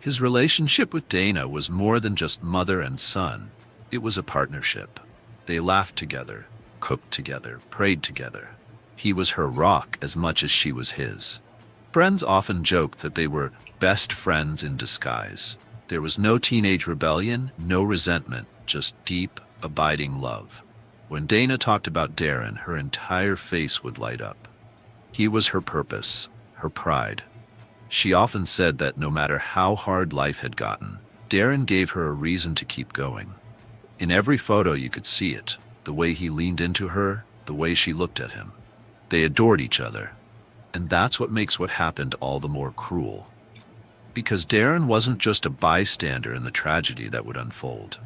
His relationship with Dana was more than just mother and son. It was a partnership. They laughed together, cooked together, prayed together. He was her rock as much as she was his. Friends often joked that they were best friends in disguise. There was no teenage rebellion, no resentment, just deep, abiding love. When Dana talked about Dabrand, her entire face would light up. He was her purpose, her pride. She often said that no matter how hard life had gotten, Dabrand gave her a reason to keep going. In every photo you could see it, the way he leaned into her, the way she looked at him. They adored each other. And that's what makes what happened all the more cruel. Because Dabrand wasn't just a bystander in the tragedy that would unfold.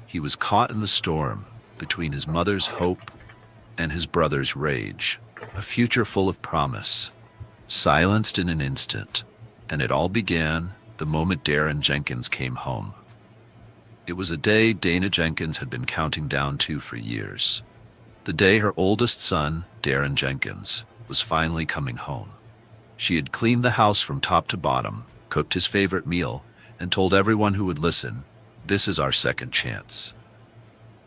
He was caught in the storm between his mother's hope and his brother's rage, a future full of promise, silenced in an instant. And it all began the moment Dabrand Jenkins came home. It was a day Dana Jenkins had been counting down to for years. The day her oldest son, Dabrand Jenkins, was finally coming home. She had cleaned the house from top to bottom, cooked his favorite meal, and told everyone who would listen, "This is our second chance."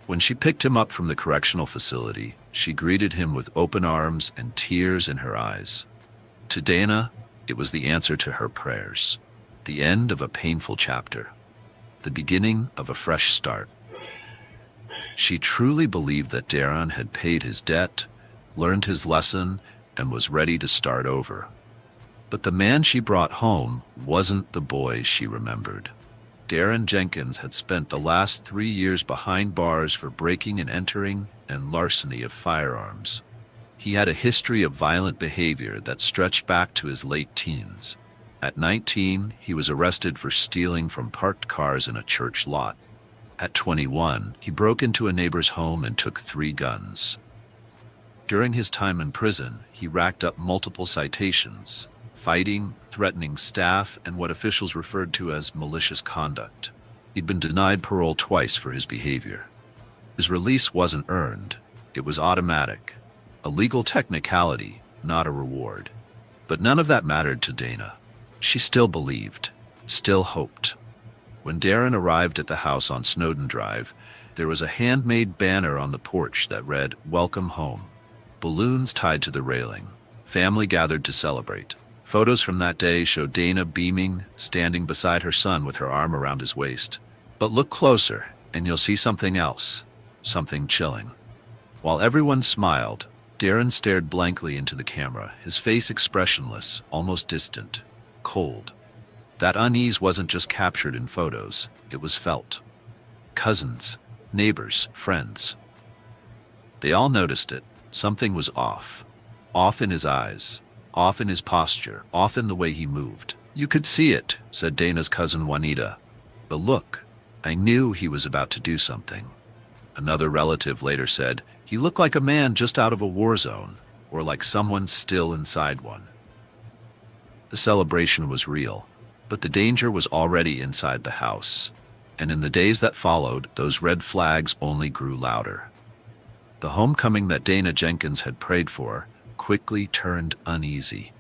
When she picked him up from the correctional facility, she greeted him with open arms and tears in her eyes. To Dana, it was the answer to her prayers, the end of a painful chapter, the beginning of a fresh start. She truly believed that Dabrand had paid his debt, learned his lesson, and was ready to start over. But the man she brought home wasn't the boy she remembered. Dabrand Jenkins had spent the last 3 years behind bars for breaking and entering and larceny of firearms. He had a history of violent behavior that stretched back to his late teens. At 19, he was arrested for stealing from parked cars in a church lot. At 21, he broke into a neighbor's home and took 3 guns. During his time in prison, he racked up multiple citations, fighting, threatening staff, and what officials referred to as malicious conduct. He'd been denied parole twice for his behavior. His release wasn't earned, it was automatic. A legal technicality, not a reward. But none of that mattered to Dana. She still believed, still hoped. When Dabrand arrived at the house on Snowden Drive, there was a handmade banner on the porch that read, "Welcome home." Balloons tied to the railing. Family gathered to celebrate. Photos from that day showed Dana beaming, standing beside her son with her arm around his waist. But look closer, and you'll see something else, something chilling. While everyone smiled, Dabrand stared blankly into the camera, his face expressionless, almost distant, cold. That unease wasn't just captured in photos, it was felt. Cousins, neighbors, friends. They all noticed it. Something was off. Off in his eyes, off in his posture, off in the way he moved. "You could see it," said Dana's cousin Juanita. "The look. I knew he was about to do something." Another relative later said, "He looked like a man just out of a war zone, or like someone still inside one." The celebration was real, but the danger was already inside the house. And in the days that followed, those red flags only grew louder. The homecoming that Dana Jenkins had prayed for quickly turned uneasy.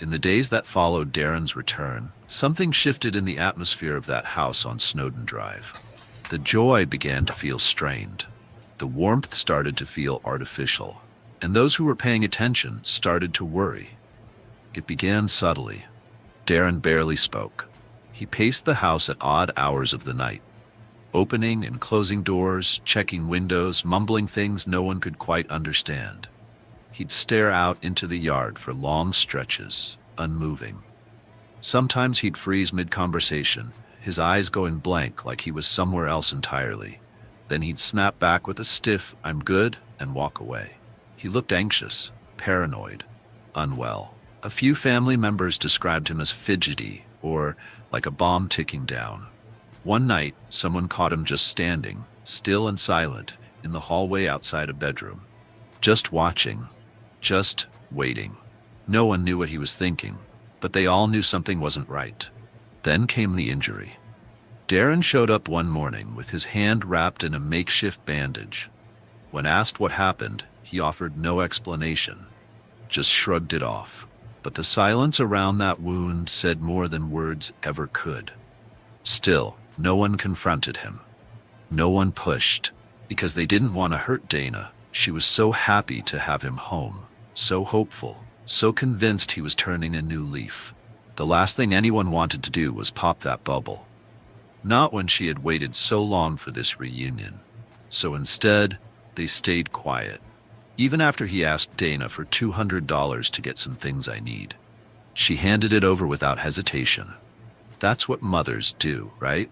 In the days that followed Dabrand's return, something shifted in the atmosphere of that house on Snowden Drive. The joy began to feel strained. The warmth started to feel artificial, and those who were paying attention started to worry. It began subtly. Dabrand barely spoke. He paced the house at odd hours of the night, opening and closing doors, checking windows, mumbling things no one could quite understand. He'd stare out into the yard for long stretches, unmoving. Sometimes he'd freeze mid-conversation, his eyes going blank like he was somewhere else entirely. Then he'd snap back with a stiff, "I'm good," and walk away. He looked anxious, paranoid, unwell. A few family members described him as fidgety or like a bomb ticking down. One night, someone caught him just standing, still and silent, in the hallway outside a bedroom. Just watching, just waiting. No one knew what he was thinking, but they all knew something wasn't right. Then came the injury. Dabrand showed up one morning with his hand wrapped in a makeshift bandage. When asked what happened, he offered no explanation, just shrugged it off. But the silence around that wound said more than words ever could. Still, no one confronted him. No one pushed, because they didn't want to hurt Dana. She was so happy to have him home, so hopeful, so convinced he was turning a new leaf. The last thing anyone wanted to do was pop that bubble. Not when she had waited so long for this reunion. So instead, they stayed quiet. Even after he asked Dana for $200 to get some things I need. She handed it over without hesitation. That's what mothers do, right?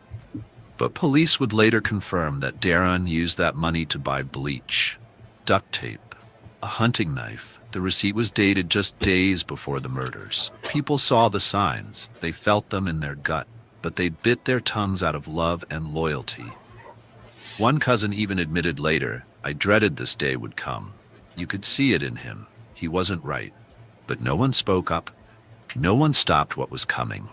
But police would later confirm that Dabrand used that money to buy bleach, duct tape, a hunting knife. The receipt was dated just days before the murders. People saw the signs, they felt them in their gut, but they bit their tongues out of love and loyalty. One cousin even admitted later, "I dreaded this day would come." You could see it in him. He wasn't right. But no one spoke up. No one stopped what was coming.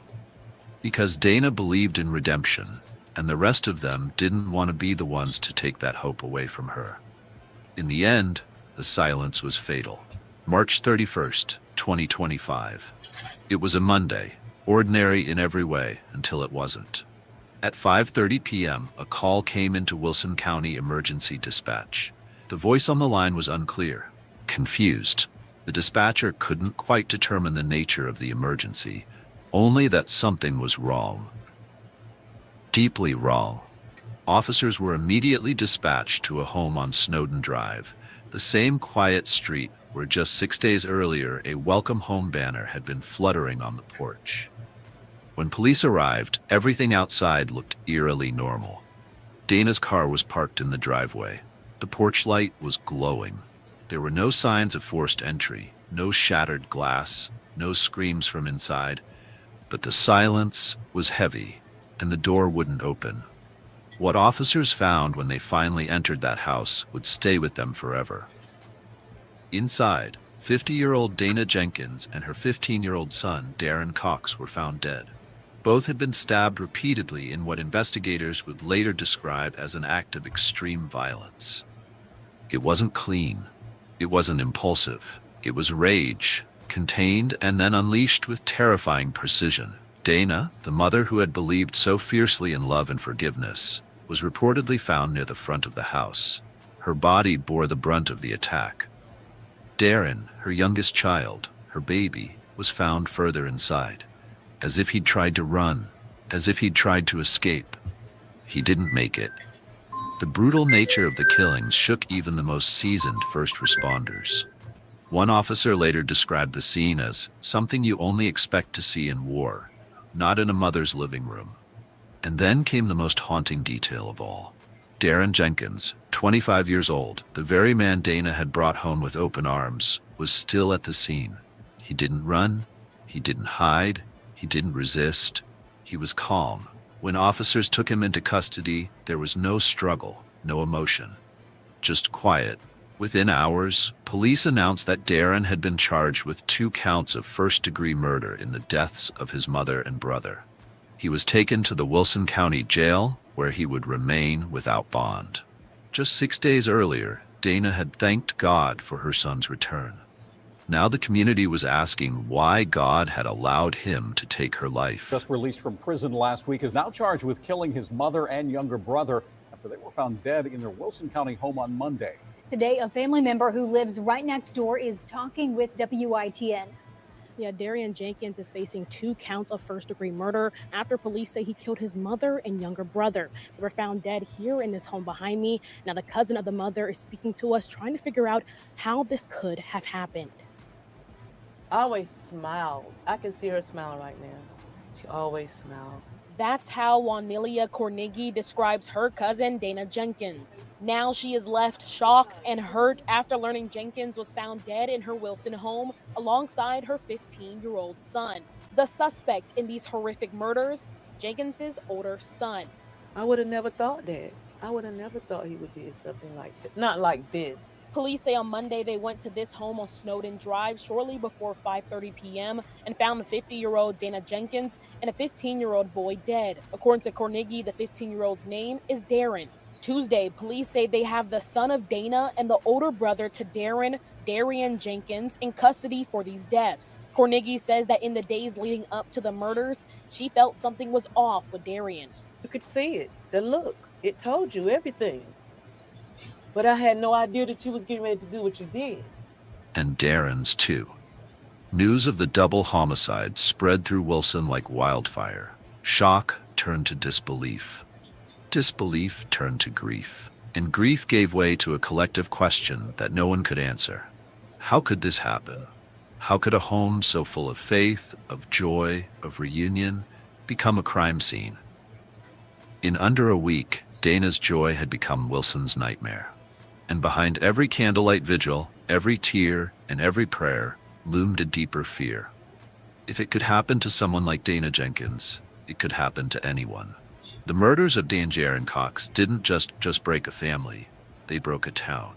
Because Dana believed in redemption, and the rest of them didn't want to be the ones to take that hope away from her. In the end, the silence was fatal. March 31st, 2025. It was a Monday, ordinary in every way until it wasn't. At 5:30 p.m., a call came into Wilson County Emergency Dispatch. The voice on the line was unclear, confused. The dispatcher couldn't quite determine the nature of the emergency, only that something was wrong. Deeply wrong. Officers were immediately dispatched to a home on Snowden Drive, the same quiet street where just 6 days earlier a welcome home banner had been fluttering on the porch. When police arrived, everything outside looked eerily normal. Dana's car was parked in the driveway. The porch light was glowing. There were no signs of forced entry, no shattered glass, no screams from inside, but the silence was heavy, and the door wouldn't open. What officers found when they finally entered that house would stay with them forever. Inside, 50-year-old Dana Jenkins and her 15-year-old son, Dabrand Cox, were found dead. Both had been stabbed repeatedly in what investigators would later describe as an act of extreme violence. It wasn't clean. It wasn't impulsive. It was rage, contained and then unleashed with terrifying precision. Dana, the mother who had believed so fiercely in love and forgiveness, was reportedly found near the front of the house. Her body bore the brunt of the attack. Dabrand, her youngest child, her baby, was found further inside. As if he'd tried to run, as if he'd tried to escape. He didn't make it. The brutal nature of the killings shook even the most seasoned first responders. One officer later described the scene as something you only expect to see in war, not in a mother's living room. And then came the most haunting detail of all. Dabrand Jenkins, 25 years old, the very man Dana had brought home with open arms, was still at the scene. He didn't run, he didn't hide, he didn't resist. He was calm. When officers took him into custody, there was no struggle, no emotion, just quiet. Within hours, police announced that Dabrand had been charged with 2 counts of first-degree murder in the deaths of his mother and brother. He was taken to the Wilson County Jail, where he would remain without bond. Just 6 days earlier, Dana had thanked God for her son's return. Now the community was asking why God had allowed him to take her life. Just released from prison last week, is now charged with killing his mother and younger brother after they were found dead in their Wilson County home on Monday. Today, a family member who lives right next door is talking with WITN. Yeah, Dabrand Jenkins is facing 2 counts of first-degree murder after police say he killed his mother and younger brother. They were found dead here in this home behind me. Now, the cousin of the mother is speaking to us, trying to figure out how this could have happened. I always smile. I can see her smiling right now. She always smiled. That's how Wanilia Cornigi describes her cousin, Dana Jenkins. Now she is left shocked and hurt after learning Jenkins was found dead in her Wilson home alongside her 15-year-old son. The suspect in these horrific murders, Jenkins's older son. I would have never thought that. I would have never thought he would do something like that. Not like this. Police say on Monday they went to this home on Snowden Drive shortly before 5:30 p.m. and found the 50-year-old Dana Jenkins and a 15-year-old boy dead. According to Cornigi, the 15-year-old's name is Darren. Tuesday, police say they have the son of Dana and the older brother to Darren, Darian Jenkins, in custody for these deaths. Cornigi says that in the days leading up to the murders, she felt something was off with Darian. You could see it. The look. It told you everything. But I had no idea that you was getting ready to do what you did. And Darren's too. News of the double homicide spread through Wilson like wildfire. Shock turned to disbelief. Disbelief turned to grief. And grief gave way to a collective question that no one could answer. How could this happen? How could a home so full of faith, of joy, of reunion, become a crime scene? In under a week, Dana's joy had become Wilson's nightmare. And behind every candlelight vigil, every tear, and every prayer loomed a deeper fear. If it could happen to someone like Dana Jenkins, it could happen to anyone. The murders of Dabrand Cox didn't just break a family, they broke a town.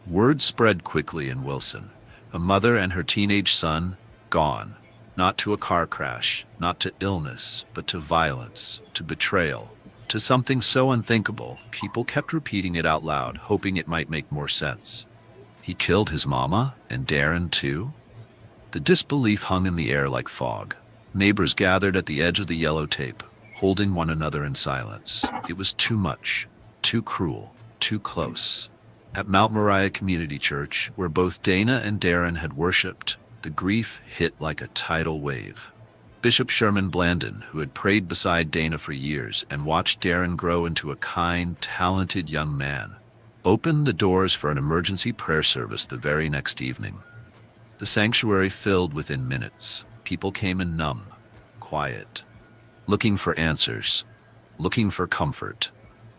Word spread quickly in Wilson. A mother and her teenage son, gone. Not to a car crash, not to illness, but to violence, to betrayal, to something so unthinkable, people kept repeating it out loud, hoping it might make more sense. He killed his mama, and Darren too? The disbelief hung in the air like fog. Neighbors gathered at the edge of the yellow tape, holding one another in silence. It was too much, too cruel, too close. At Mount Moriah Community Church, where both Dana and Darren had worshipped, the grief hit like a tidal wave. Bishop Sherman Blandon, who had prayed beside Dana for years and watched Darren grow into a kind, talented young man, opened the doors for an emergency prayer service the very next evening. The sanctuary filled within minutes. People came in numb, quiet, looking for answers, looking for comfort,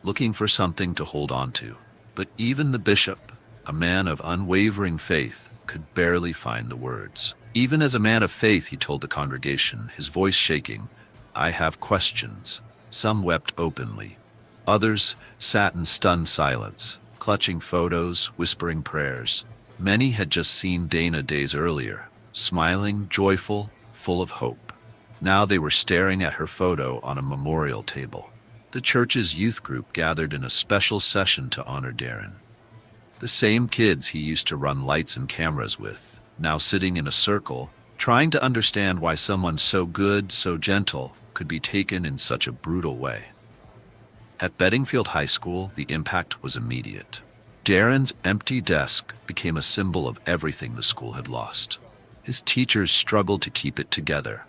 looking for something to hold on to. But even the bishop, a man of unwavering faith, could barely find the words. Even as a man of faith, he told the congregation, his voice shaking, "I have questions." Some wept openly. Others sat in stunned silence, clutching photos, whispering prayers. Many had just seen Dana days earlier, smiling, joyful, full of hope. Now they were staring at her photo on a memorial table. The church's youth group gathered in a special session to honor Darren. The same kids he used to run lights and cameras with, now sitting in a circle, trying to understand why someone so good, so gentle, could be taken in such a brutal way. At Bedingfield High School, the impact was immediate. Darren's empty desk became a symbol of everything the school had lost. His teachers struggled to keep it together.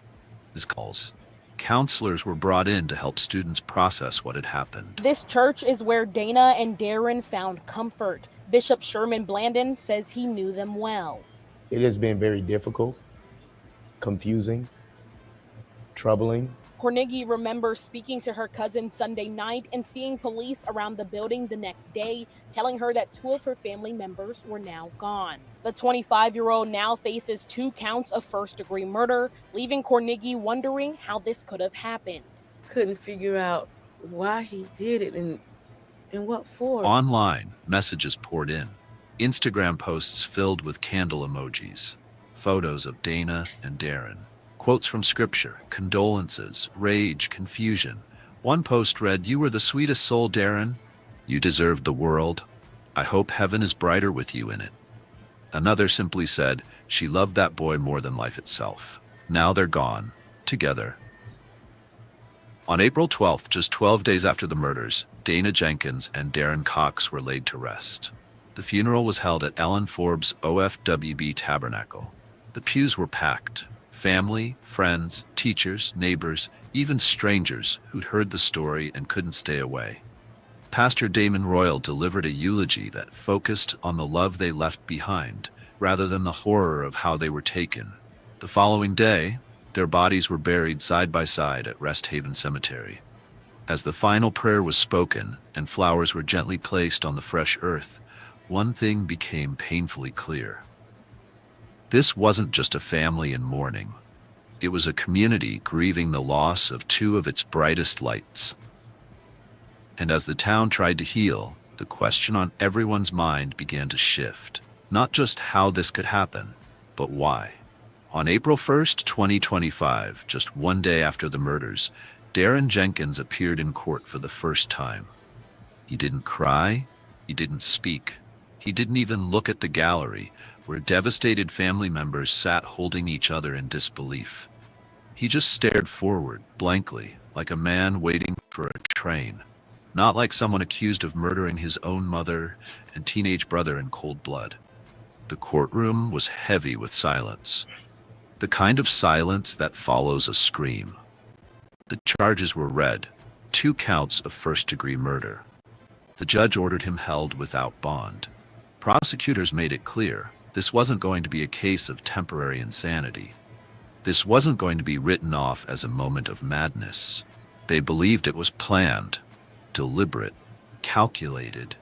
His calls. Counselors were brought in to help students process what had happened. This church is where Dana and Darren found comfort. Bishop Sherman Blandon says he knew them well. It has been very difficult, confusing, troubling. Cornigi remembers speaking to her cousin Sunday night and seeing police around the building the next day, telling her that 2 of her family members were now gone. The 25-year-old now faces 2 counts of first-degree murder, leaving Cornigi wondering how this could have happened. Couldn't figure out why he did it and what for. Online, messages poured in. Instagram posts filled with candle emojis, photos of Dana and Darren, quotes from scripture, condolences, rage, confusion. One post read, "You were the sweetest soul, Darren. You deserved the world. I hope heaven is brighter with you in it." Another simply said, "She loved that boy more than life itself. Now they're gone, together." On April 12th, just 12 days after the murders, Dana Jenkins and Darren Cox were laid to rest. The funeral was held at Ellen Forbes OFWB Tabernacle. The pews were packed. Family, friends, teachers, neighbors, even strangers who'd heard the story and couldn't stay away. Pastor Damon Royal delivered a eulogy that focused on the love they left behind, rather than the horror of how they were taken. The following day, Their bodies were buried side by side at Rest Haven Cemetery. As the final prayer was spoken and flowers were gently placed on the fresh earth, one thing became painfully clear. This wasn't just a family in mourning. It was a community grieving the loss of two of its brightest lights. And as the town tried to heal, the question on everyone's mind began to shift. Not just how this could happen, but why. On April 1st, 2025, just one day after the murders, Dabrand Jenkins appeared in court for the first time. He didn't cry, he didn't speak, he didn't even look at the gallery, where devastated family members sat holding each other in disbelief. He just stared forward, blankly, like a man waiting for a train. Not like someone accused of murdering his own mother and teenage brother in cold blood. The courtroom was heavy with silence. The kind of silence that follows a scream. The charges were read, 2 counts of first-degree murder. The judge ordered him held without bond. Prosecutors made it clear this wasn't going to be a case of temporary insanity. This wasn't going to be written off as a moment of madness. They believed it was planned, deliberate, calculated.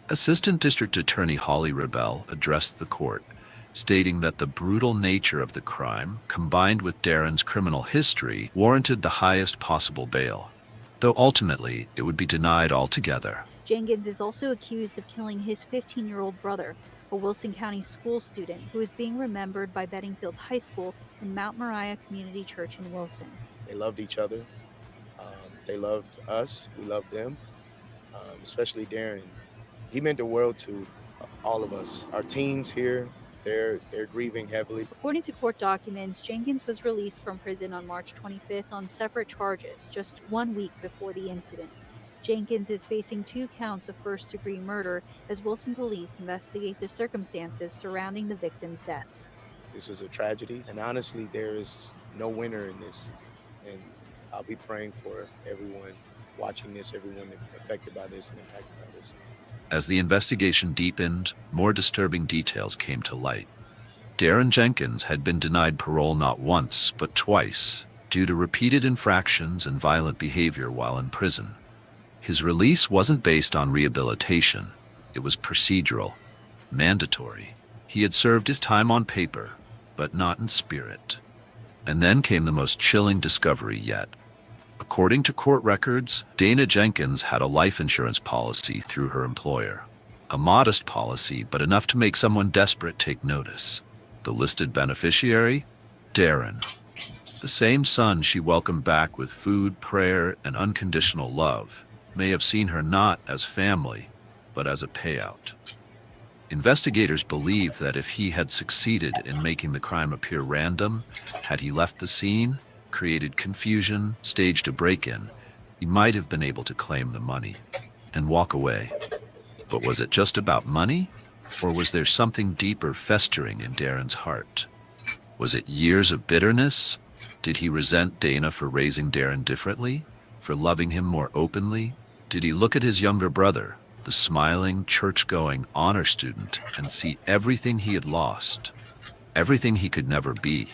Assistant District Attorney Holly Rebel addressed the court, stating that the brutal nature of the crime, combined with Dabrand's criminal history, warranted the highest possible bail, though ultimately it would be denied altogether. Jenkins is also accused of killing his 15-year-old brother, a Wilson County school student who is being remembered by Beddingfield High School and Mount Moriah Community Church in Wilson. They loved each other. They loved us. We loved them, especially Dabrand. He meant the world to all of us. Our teens here, they're grieving heavily. According to court documents, Jenkins was released from prison on March 25th on separate charges, just 1 week before the incident. Jenkins is facing 2 counts of first-degree murder as Wilson police investigate the circumstances surrounding the victims' deaths. This was a tragedy, and honestly, there is no winner in this. And I'll be praying for everyone watching this, everyone affected by this and impacted by this. As the investigation deepened, more disturbing details came to light. Dabrand Jenkins had been denied parole not once, but twice, due to repeated infractions and violent behavior while in prison. His release wasn't based on rehabilitation. It was procedural, mandatory. He had served his time on paper, but not in spirit. And then came the most chilling discovery yet. According to court records, Dana Jenkins had a life insurance policy through her employer. A modest policy, but enough to make someone desperate take notice. The listed beneficiary? Dabrand. The same son she welcomed back with food, prayer, and unconditional love may have seen her not as family, but as a payout. Investigators believe that if he had succeeded in making the crime appear random, had he left the scene, created confusion, staged a break-in, he might have been able to claim the money and walk away. But was it just about money? Or was there something deeper festering in Dabrand's heart? Was it years of bitterness? Did he resent Dana for raising Dabrand differently? For loving him more openly? Did he look at his younger brother, the smiling, church-going honor student, and see everything he had lost? Everything he could never be?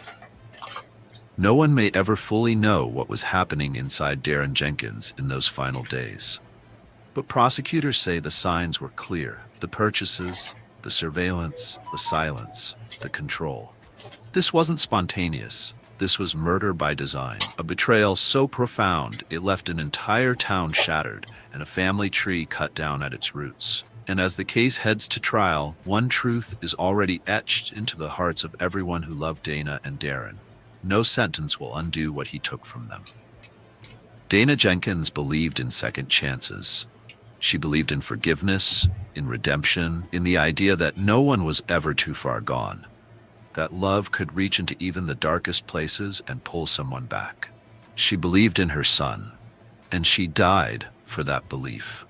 No one may ever fully know what was happening inside Dabrand Jenkins in those final days. But prosecutors say the signs were clear. The purchases, the surveillance, the silence, the control. This wasn't spontaneous. This was murder by design, a betrayal so profound it left an entire town shattered and a family tree cut down at its roots. And as the case heads to trial, one truth is already etched into the hearts of everyone who loved Dana and Dabrand. No sentence will undo what he took from them. Dana Jenkins believed in second chances. She believed in forgiveness, in redemption, in the idea that no one was ever too far gone. That love could reach into even the darkest places and pull someone back. She believed in her son, and she died for that belief.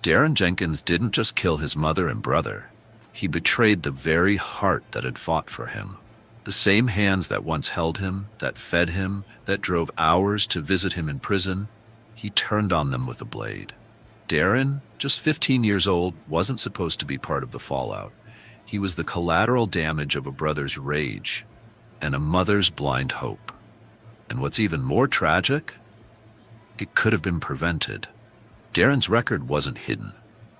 Dabrand Jenkins didn't just kill his mother and brother. He betrayed the very heart that had fought for him. The same hands that once held him, that fed him, that drove hours to visit him in prison, he turned on them with a blade. Dabrand, just 15 years old, wasn't supposed to be part of the fallout. He was the collateral damage of a brother's rage and a mother's blind hope. And what's even more tragic, it could have been prevented. Dabrand's record wasn't hidden.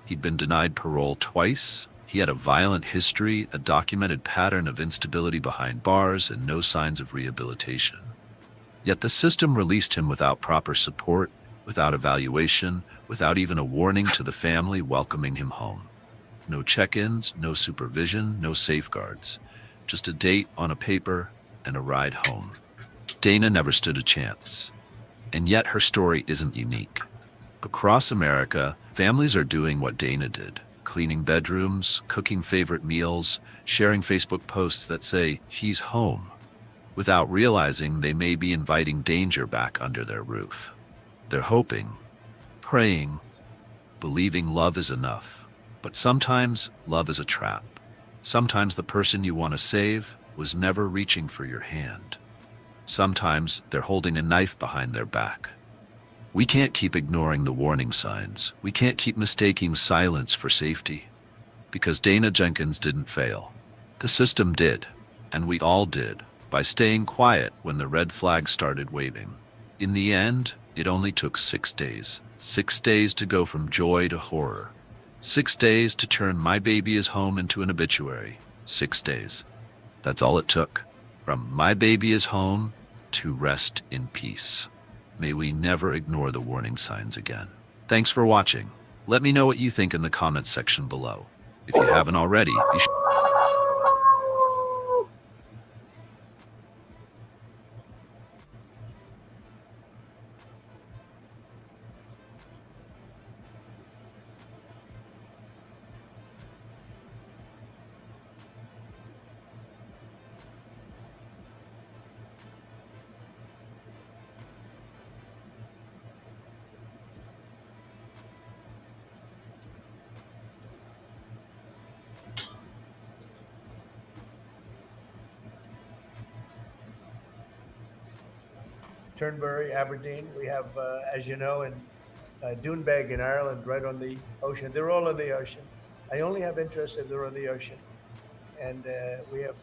He'd been denied parole twice. He had a violent history, a documented pattern of instability behind bars, and no signs of rehabilitation. Yet the system released him without proper support, without evaluation, without even a warning to the family welcoming him home. No check-ins, no supervision, no safeguards. Just a date on a paper and a ride home. Dana never stood a chance. And yet her story isn't unique. Across America, families are doing what Dana did, cleaning bedrooms, cooking favorite meals, sharing Facebook posts that say, "He's home," without realizing they may be inviting danger back under their roof. They're hoping, praying, believing love is enough. But sometimes love is a trap. Sometimes the person you want to save was never reaching for your hand. Sometimes they're holding a knife behind their back. We can't keep ignoring the warning signs. We can't keep mistaking silence for safety. Because Dana Jenkins didn't fail. The system did, and we all did, by staying quiet when the red flag started waving. In the end, it only took 6 days. 6 days to go from joy to horror. 6 days to turn "my baby is home" into an obituary. 6 days. That's all it took. From "my baby is home" to "rest in peace." May we never ignore the warning signs again. Thanks for watching. Let me know what you think in the comments section below. If you haven't already, be sure Turnberry, Aberdeen. We have, as you know, in Doonbeg in Ireland, right on the ocean. They're all on the ocean. I only have interest if they're on the ocean, and we have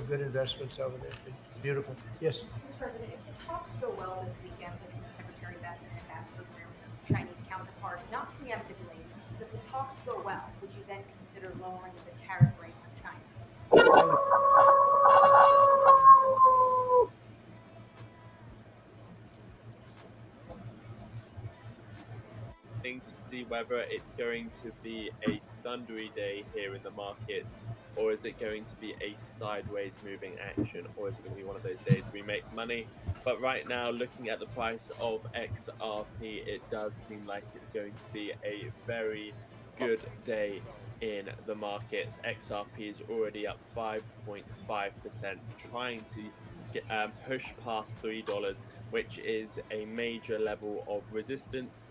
good investments over there. It's beautiful. Yes. Mr. President, if the talks go well this weekend between Secretary Bessent and Ambassador Greer and his Chinese counterpart, not preemptively, but if the talks go well, would you then consider lowering the tariff rate on China? To see whether it's going to be a thundery day here in the markets, or is it going to be a sideways moving action, or is it going to be one of those days we make money? But right now, looking at the price of XRP, it does seem like it's going to be a very good day in the markets. XRP is already up 5.5%, trying to push past $3, which is a major level of resistance.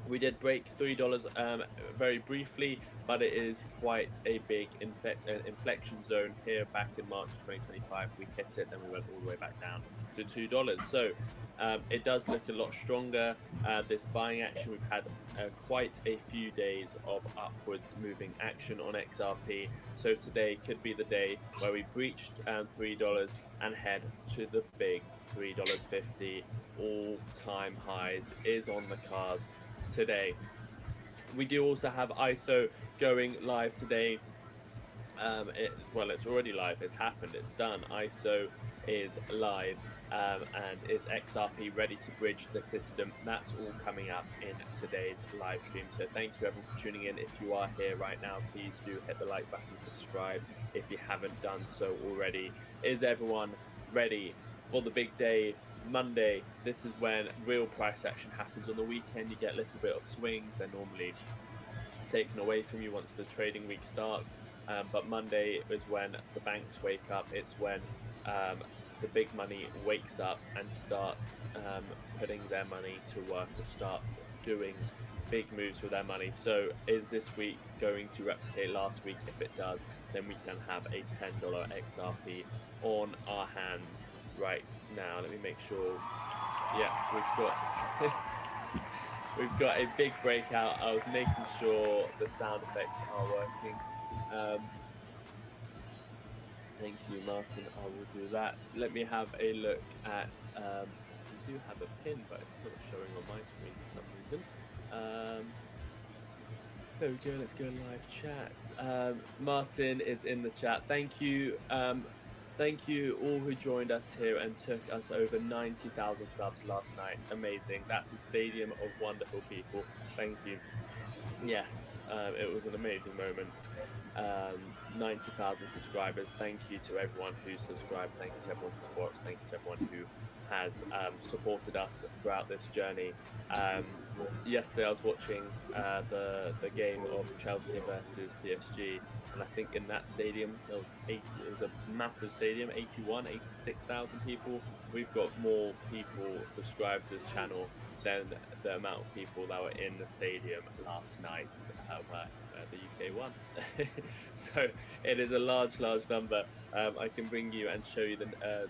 We did break $3 very briefly, but it is quite a big inflection zone here back in March 2025. We hit it, then we went all the way back down to $2. So it does look a lot stronger. This buying action, we've had quite a few days of upwards moving action on XRP. So today could be the day where we breached $3 and head to the big $3.50. All-time highs is on the cards today. We do also have ISO going live today. It's already live. It's happened. It's done. ISO is live, and is XRP ready to bridge the system? That's all coming up in today's live stream. So thank you everyone for tuning in. If you are here right now, please do hit the like button, subscribe if you haven't done so already. Is everyone ready for the big day? Monday, this is when real price action happens. On the weekend, you get a little bit of swings. They're normally taken away from you once the trading week starts. But Monday is when the banks wake up. It's when the big money wakes up and starts putting their money to work, or starts doing big moves with their money. So is this week going to replicate last week? If it does, then we can have a $10 XRP on our hands right now. Let me make sure. Yeah, we've got a big breakout. I was making sure the sound effects are working. Thank you, Martin. I will do that. Let me have a look at. We do have a pin, but it's not showing on my screen for some reason. There we go. Let's go live chat. Martin is in the chat. Thank you. Thank you all who joined us here and took us over 90,000 subs last night. Amazing. That's a stadium of wonderful people. Thank you. Yes, it was an amazing moment. 90,000 subscribers. Thank you to everyone who subscribed. Thank you to everyone who's watched. Thank you to everyone who has supported us throughout this journey. Yesterday I was watching the game of Chelsea versus PSG, and I think in that stadium there was 80. It was a massive stadium, 86,000 people. We've got more people subscribed to this channel than the amount of people that were in the stadium last night where the UK won. So it is a large number. I can bring you and show you the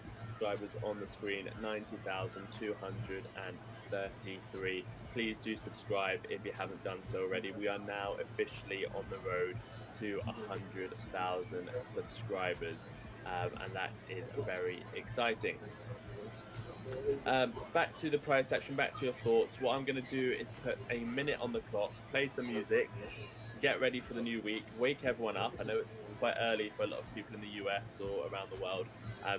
subscribers on the screen. 90,233. Please do subscribe if you haven't done so already. We are now officially on the road to 100,000 subscribers, and that is very exciting. Back to the prize section, back to your thoughts. What I'm going to do is put a minute on the clock, play some music, get ready for the new week, wake everyone up. I know it's quite early for a lot of people in the US or around the world.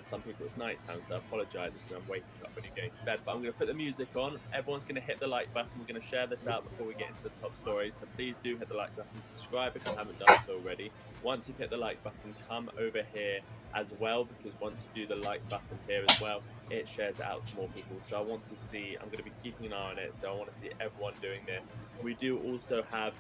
Some people it's nighttime, so I apologize if I'm waking you up when you're going to bed. But I'm going to put the music on. Everyone's going to hit the like button. We're going to share this out before we get into the top stories. So please do hit the like button, subscribe if you haven't done so already. Once you've hit the like button, come over here as well, because once you do the like button here as well, it shares it out to more people. So I want to see, I'm going to be keeping an eye on it. So I want to see everyone doing this. We do also have,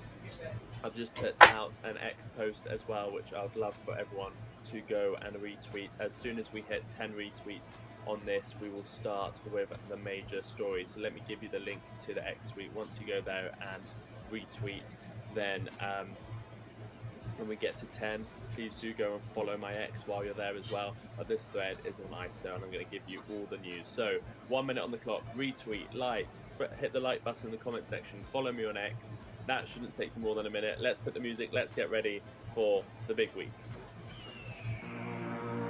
I've just put out an X post as well, which I would love for everyone to go and retweet. As soon as we hit 10 retweets on this, we will start with the major stories. So let me give you the link to the X tweet. Once you go there and retweet, then when we get to 10, please do go and follow my X while you're there as well. This thread is on ISO, and I'm going to give you all the news. So 1 minute on the clock, retweet, like, hit the like button in the comment section, follow me on X. That shouldn't take you more than a minute. Let's put the music, let's get ready for the big week.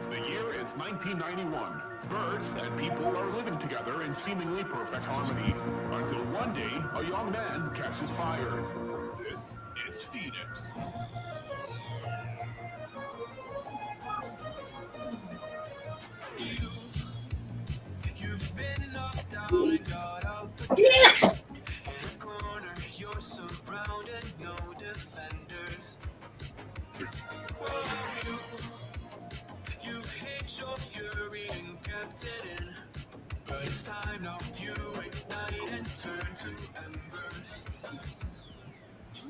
The year is 1991. Birds and people are living together in seemingly perfect harmony, until one day a young man catches fire. This is Phoenix. You've been knocked down and got up again. In a corner, you're surrounded, no defenders. You've hit your fury and kept it in. But it's time now, you ignite and turn to embers.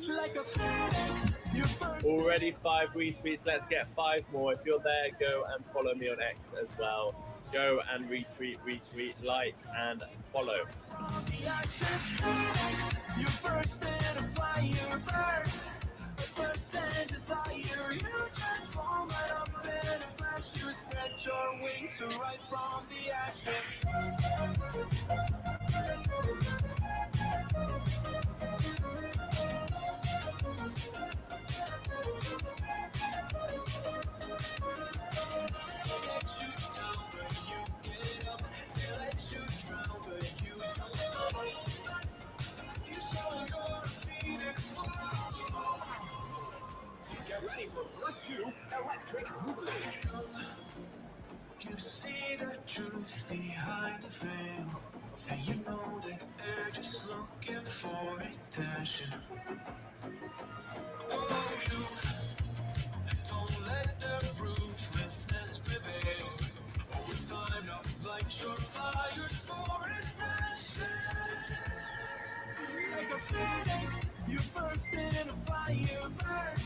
Like a phoenix, you burst. Already 5 retweets, let's get 5 more. If you're there, go and follow me on X as well. Go and retweet, like, and follow. From the ashes, phoenix, you burst in a fire burn. Thirst and desire, you transform right up in a flash. You spread your wings to rise from the ashes. They let you down, but you get up. They let you drown, but you don't stop. You show your phoenix. Get ready for verse 2, Electric Boogaloo. You see the truth behind the veil, and you know that they're just looking for attention. Oh, you don't let the ruthlessness prevail. Oh, it's time now, light your fire for ascension. Like a phoenix, you burst in a fire burn.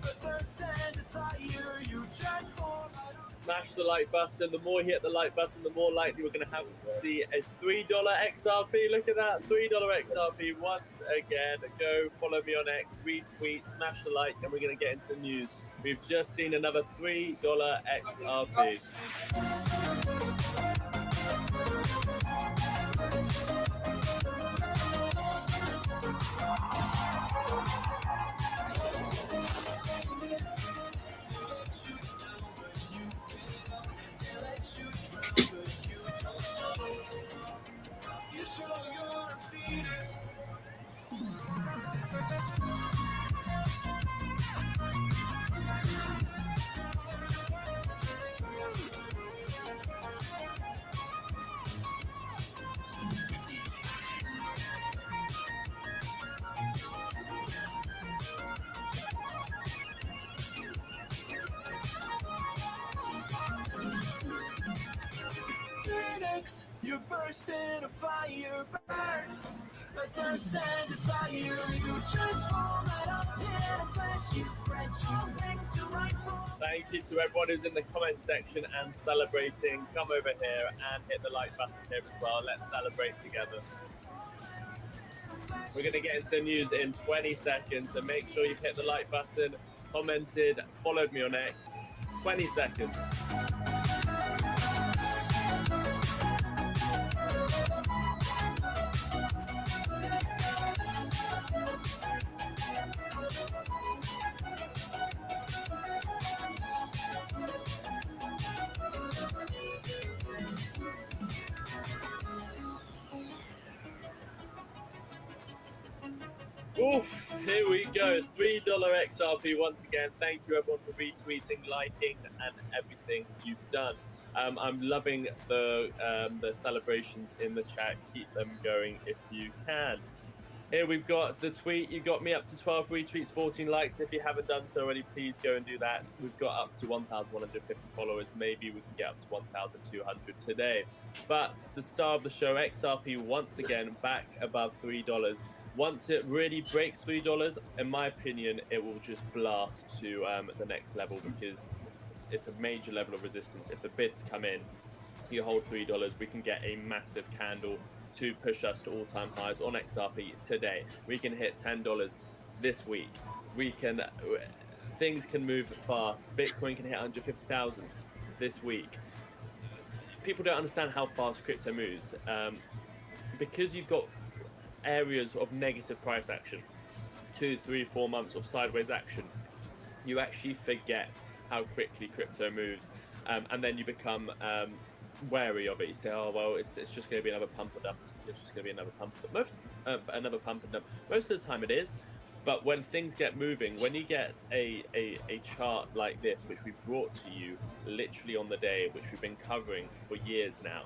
But thirst and desire, you transform. Smash the like button. The more you hit the like button, the more likely we're going to have to see a $3 XRP. Look at that, $3 XRP once again. Go follow me on X, retweet, smash the like, and we're going to get into the news. We've just seen another $3 XRP. Phoenix, you burst in a fire, burn. A thirst and desire, you transform right up in a flash. You spread your wings to rise from. Thank you to everyone who's in the comment section and celebrating. Come over here and hit the like button here as well. Let's celebrate together. We're going to get into the news in 20 seconds, so make sure you've hit the like button, commented, followed me on X. 20 seconds. Oof, here we go. $3 XRP once again. Thank you everyone for retweeting, liking, and everything you've done. I'm loving the celebrations in the chat. Keep them going if you can. Here we've got the tweet. You got me up to 12 retweets, 14 likes. If you haven't done so already, please go and do that. We've got up to 1,150 followers. Maybe we can get up to 1,200 today. But the star of the show, XRP, once again back above $3. Once it really breaks $3, in my opinion, it will just blast to the next level because it's a major level of resistance. If the bids come in, you hold $3, we can get a massive candle to push us to all-time highs on XRP today. We can hit $10 this week. We can, things can move fast. Bitcoin can hit 150,000 this week. People don't understand how fast crypto moves because you've got areas of negative price action, 2, 3, 4 months of sideways action. You actually forget how quickly crypto moves, and then you become wary of it. You say, "Oh well, it's just going to be another pump and dump. It's just going to be another pump and dump." Most of the time, it is. But when things get moving, when you get a chart like this, which we brought to you literally on the day, which we've been covering for years now,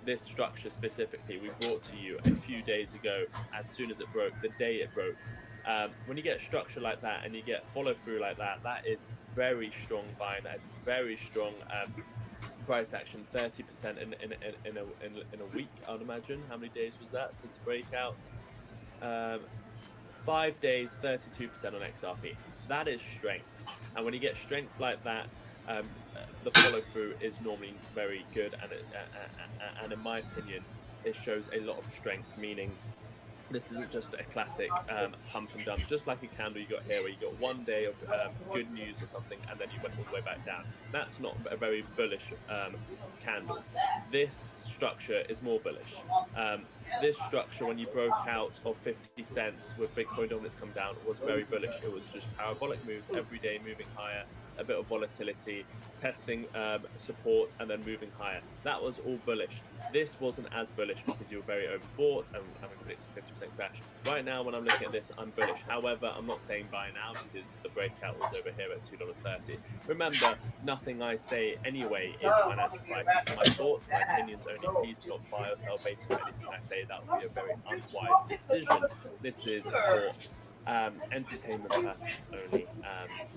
this structure specifically, we brought to you a few days ago. As soon as it broke, the day it broke. When you get a structure like that and you get follow through like that, that is very strong buying. That is very strong price action. 30% in a week, I'd imagine. How many days was that since breakout? 5 days, 32% on XRP. That is strength. And when you get strength like that, the follow through is normally very good. And in my opinion, it shows a lot of strength, meaning this isn't just a classic pump and dump, just like a candle you got here, where you got 1 day of good news or something, and then you went all the way back down. That's not a very bullish candle. This structure is more bullish. This structure, when you broke out of 50 cents with Bitcoin dominance come down, was very bullish. It was just parabolic moves every day, moving higher, a bit of volatility, testing support, and then moving higher. That was all bullish. This wasn't as bullish because you were very overbought and we predicted 50% crash. Right now, when I'm looking at this, I'm bullish. However, I'm not saying buy now because the breakout was over here at $2.30. Remember, nothing I say anyway is financial crisis. My thoughts, my opinions only. Please do not buy or sell based on anything I say. That would be a very unwise decision. This is for entertainment purposes only,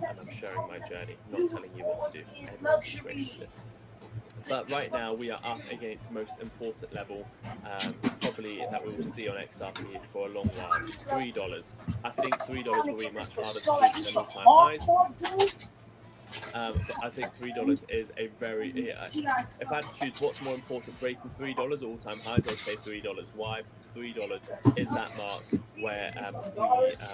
and I'm sharing my journey, not telling you what to do. Everyone's situation is different. But right now we are up against the most important level, probably that we will see on XRP for a long while. $3. I think $3 will be much harder to reach than all-time highs. But I think $3 is a very. If I had to choose what's more important, breaking $3 or all-time highs, I'd say $3. Why? Because $3 is that mark where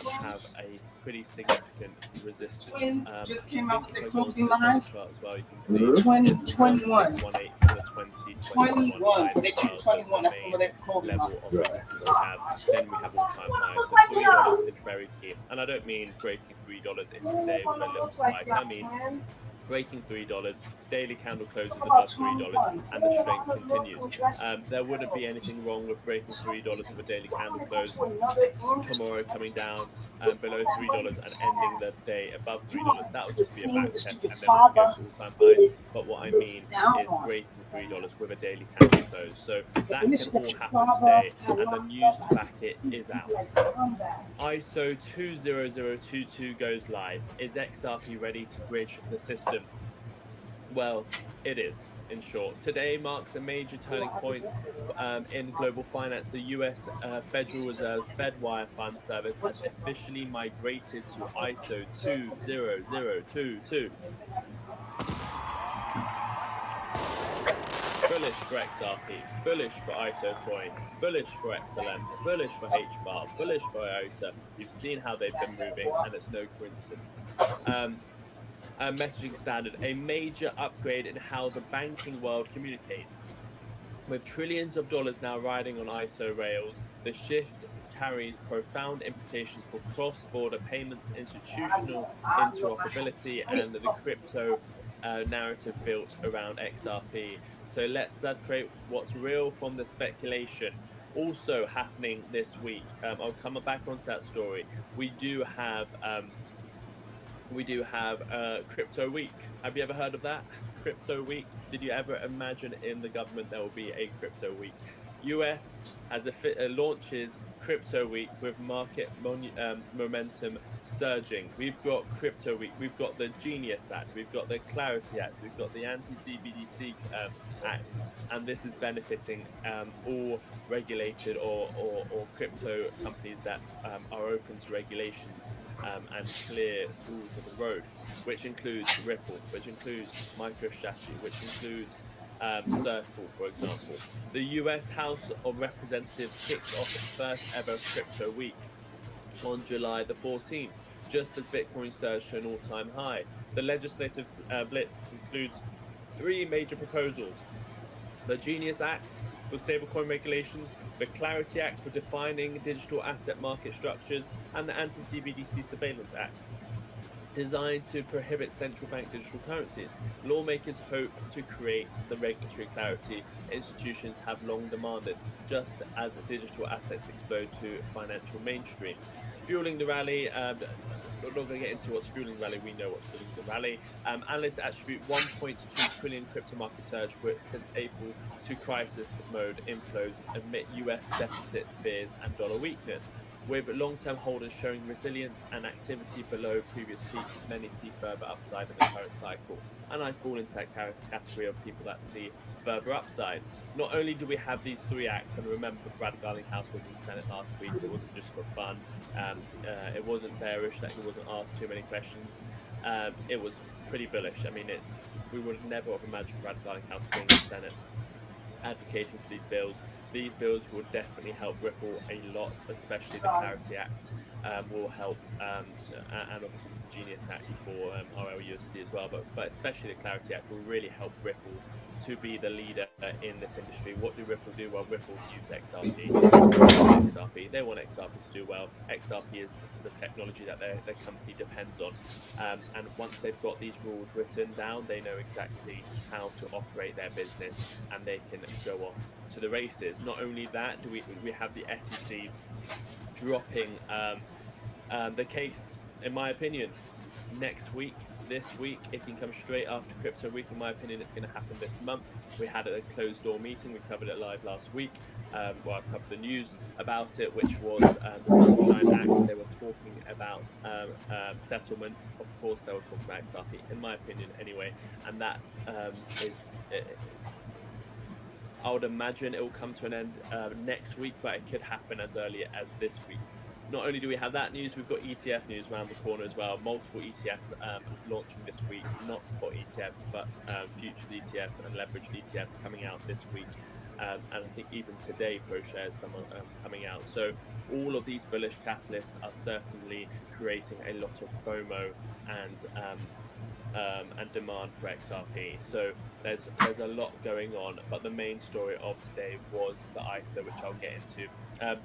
we have a pretty significant resistance. Just came out with the if I go closing onto the line. chart as well, you can see 2021. 1618 for the 2021. But they took 21. That's what they're closing level line. of resistance we have. Then we have all-time highs. So $3 is very key, and I don't mean breaking $3 in today with a little spike. I mean breaking $3, daily candle closes above $3, and the strength continues. There wouldn't be anything wrong with breaking $3 with a daily candle close tomorrow, coming down below $3 and ending the day above $3. That would just be a back test, and then we can go to all-time highs. But what I mean is breaking $3 with a daily candle close. So that can all happen today, and the news to back it is out. ISO 20022 goes live. Is XRP ready to bridge the system? Well, it is, in short. Today marks a major turning point in global finance. The US Federal Reserve's FedWire Fund Service has officially migrated to ISO 20022. Bullish for XRP, bullish for ISO coins, bullish for XLM, bullish for HBAR, bullish for IOTA. You've seen how they've been moving, and it's no coincidence. Messaging standard, a major upgrade in how the banking world communicates. With trillions of dollars now riding on ISO rails, the shift carries profound implications for cross-border payments, institutional interoperability, and the crypto narrative built around XRP. So let's separate what's real from the speculation. Also happening this week, I'll come back onto that story. We do have Crypto Week. Have you ever heard of that? Crypto Week. Did you ever imagine in the government there will be a Crypto Week? US has launches Crypto Week with market momentum surging. We've got Crypto Week. We've got the Genius Act. We've got the Clarity Act. We've got the Anti-CBDC Act, and this is benefiting all regulated or crypto companies that are open to regulations and clear rules of the road, which includes Ripple, which includes MicroStrategy, which includes Circle, for example. The US House of Representatives kicked off its first ever Crypto Week on July the 14th, just as Bitcoin surged to an all-time high. The legislative blitz includes three major proposals: the Genius Act for stablecoin regulations, the Clarity Act for defining digital asset market structures, and the Anti-CBDC Surveillance Act, designed to prohibit central bank digital currencies. Lawmakers hope to create the regulatory clarity institutions have long demanded, just as digital assets explode to financial mainstream. Fueling the rally, I'm not going to get into what's fueling the rally, we know what's fueling the rally. Analysts attribute 1.2 trillion crypto market surge since April to crisis mode inflows amid US deficit fears and dollar weakness. With long-term holders showing resilience and activity below previous peaks, many see further upside in the current cycle. And I fall into that category of people that see further upside. Not only do we have these three acts, and remember Brad Garlinghouse was in the Senate last week, it wasn't just for fun. It wasn't bearish that he wasn't asked too many questions. It was pretty bullish. I mean, we would never have imagined Brad Garlinghouse being in the Senate advocating for these bills. These bills will definitely help Ripple a lot, especially the Clarity Act will help, and obviously the Genius Act for RLUSD as well, but especially the Clarity Act will really help Ripple to be the leader in this industry. What do Ripple do? Well, Ripple use XRP. They want XRP to do well. XRP is the technology that their company depends on. And once they've got these rules written down, they know exactly how to operate their business, and they can go off to the races. Not only that, do we have the SEC dropping the case, in my opinion, next week. This week, it can come straight after Crypto Week. In my opinion, it's going to happen this month. We had a closed door meeting. We covered it live last week. I covered the news about it, which was the Sunshine Act. They were talking about settlement. Of course, they were talking about XRP, in my opinion, anyway. And that is. I would imagine it will come to an end next week, but it could happen as early as this week. Not only do we have that news, we've got ETF news around the corner as well. Multiple ETFs launching this week, not spot ETFs, but futures ETFs and leveraged ETFs coming out this week. And I think even today, ProShares, some are coming out. So all of these bullish catalysts are certainly creating a lot of FOMO and demand for XRP. So there's a lot going on, but the main story of today was the ISO, which I'll get into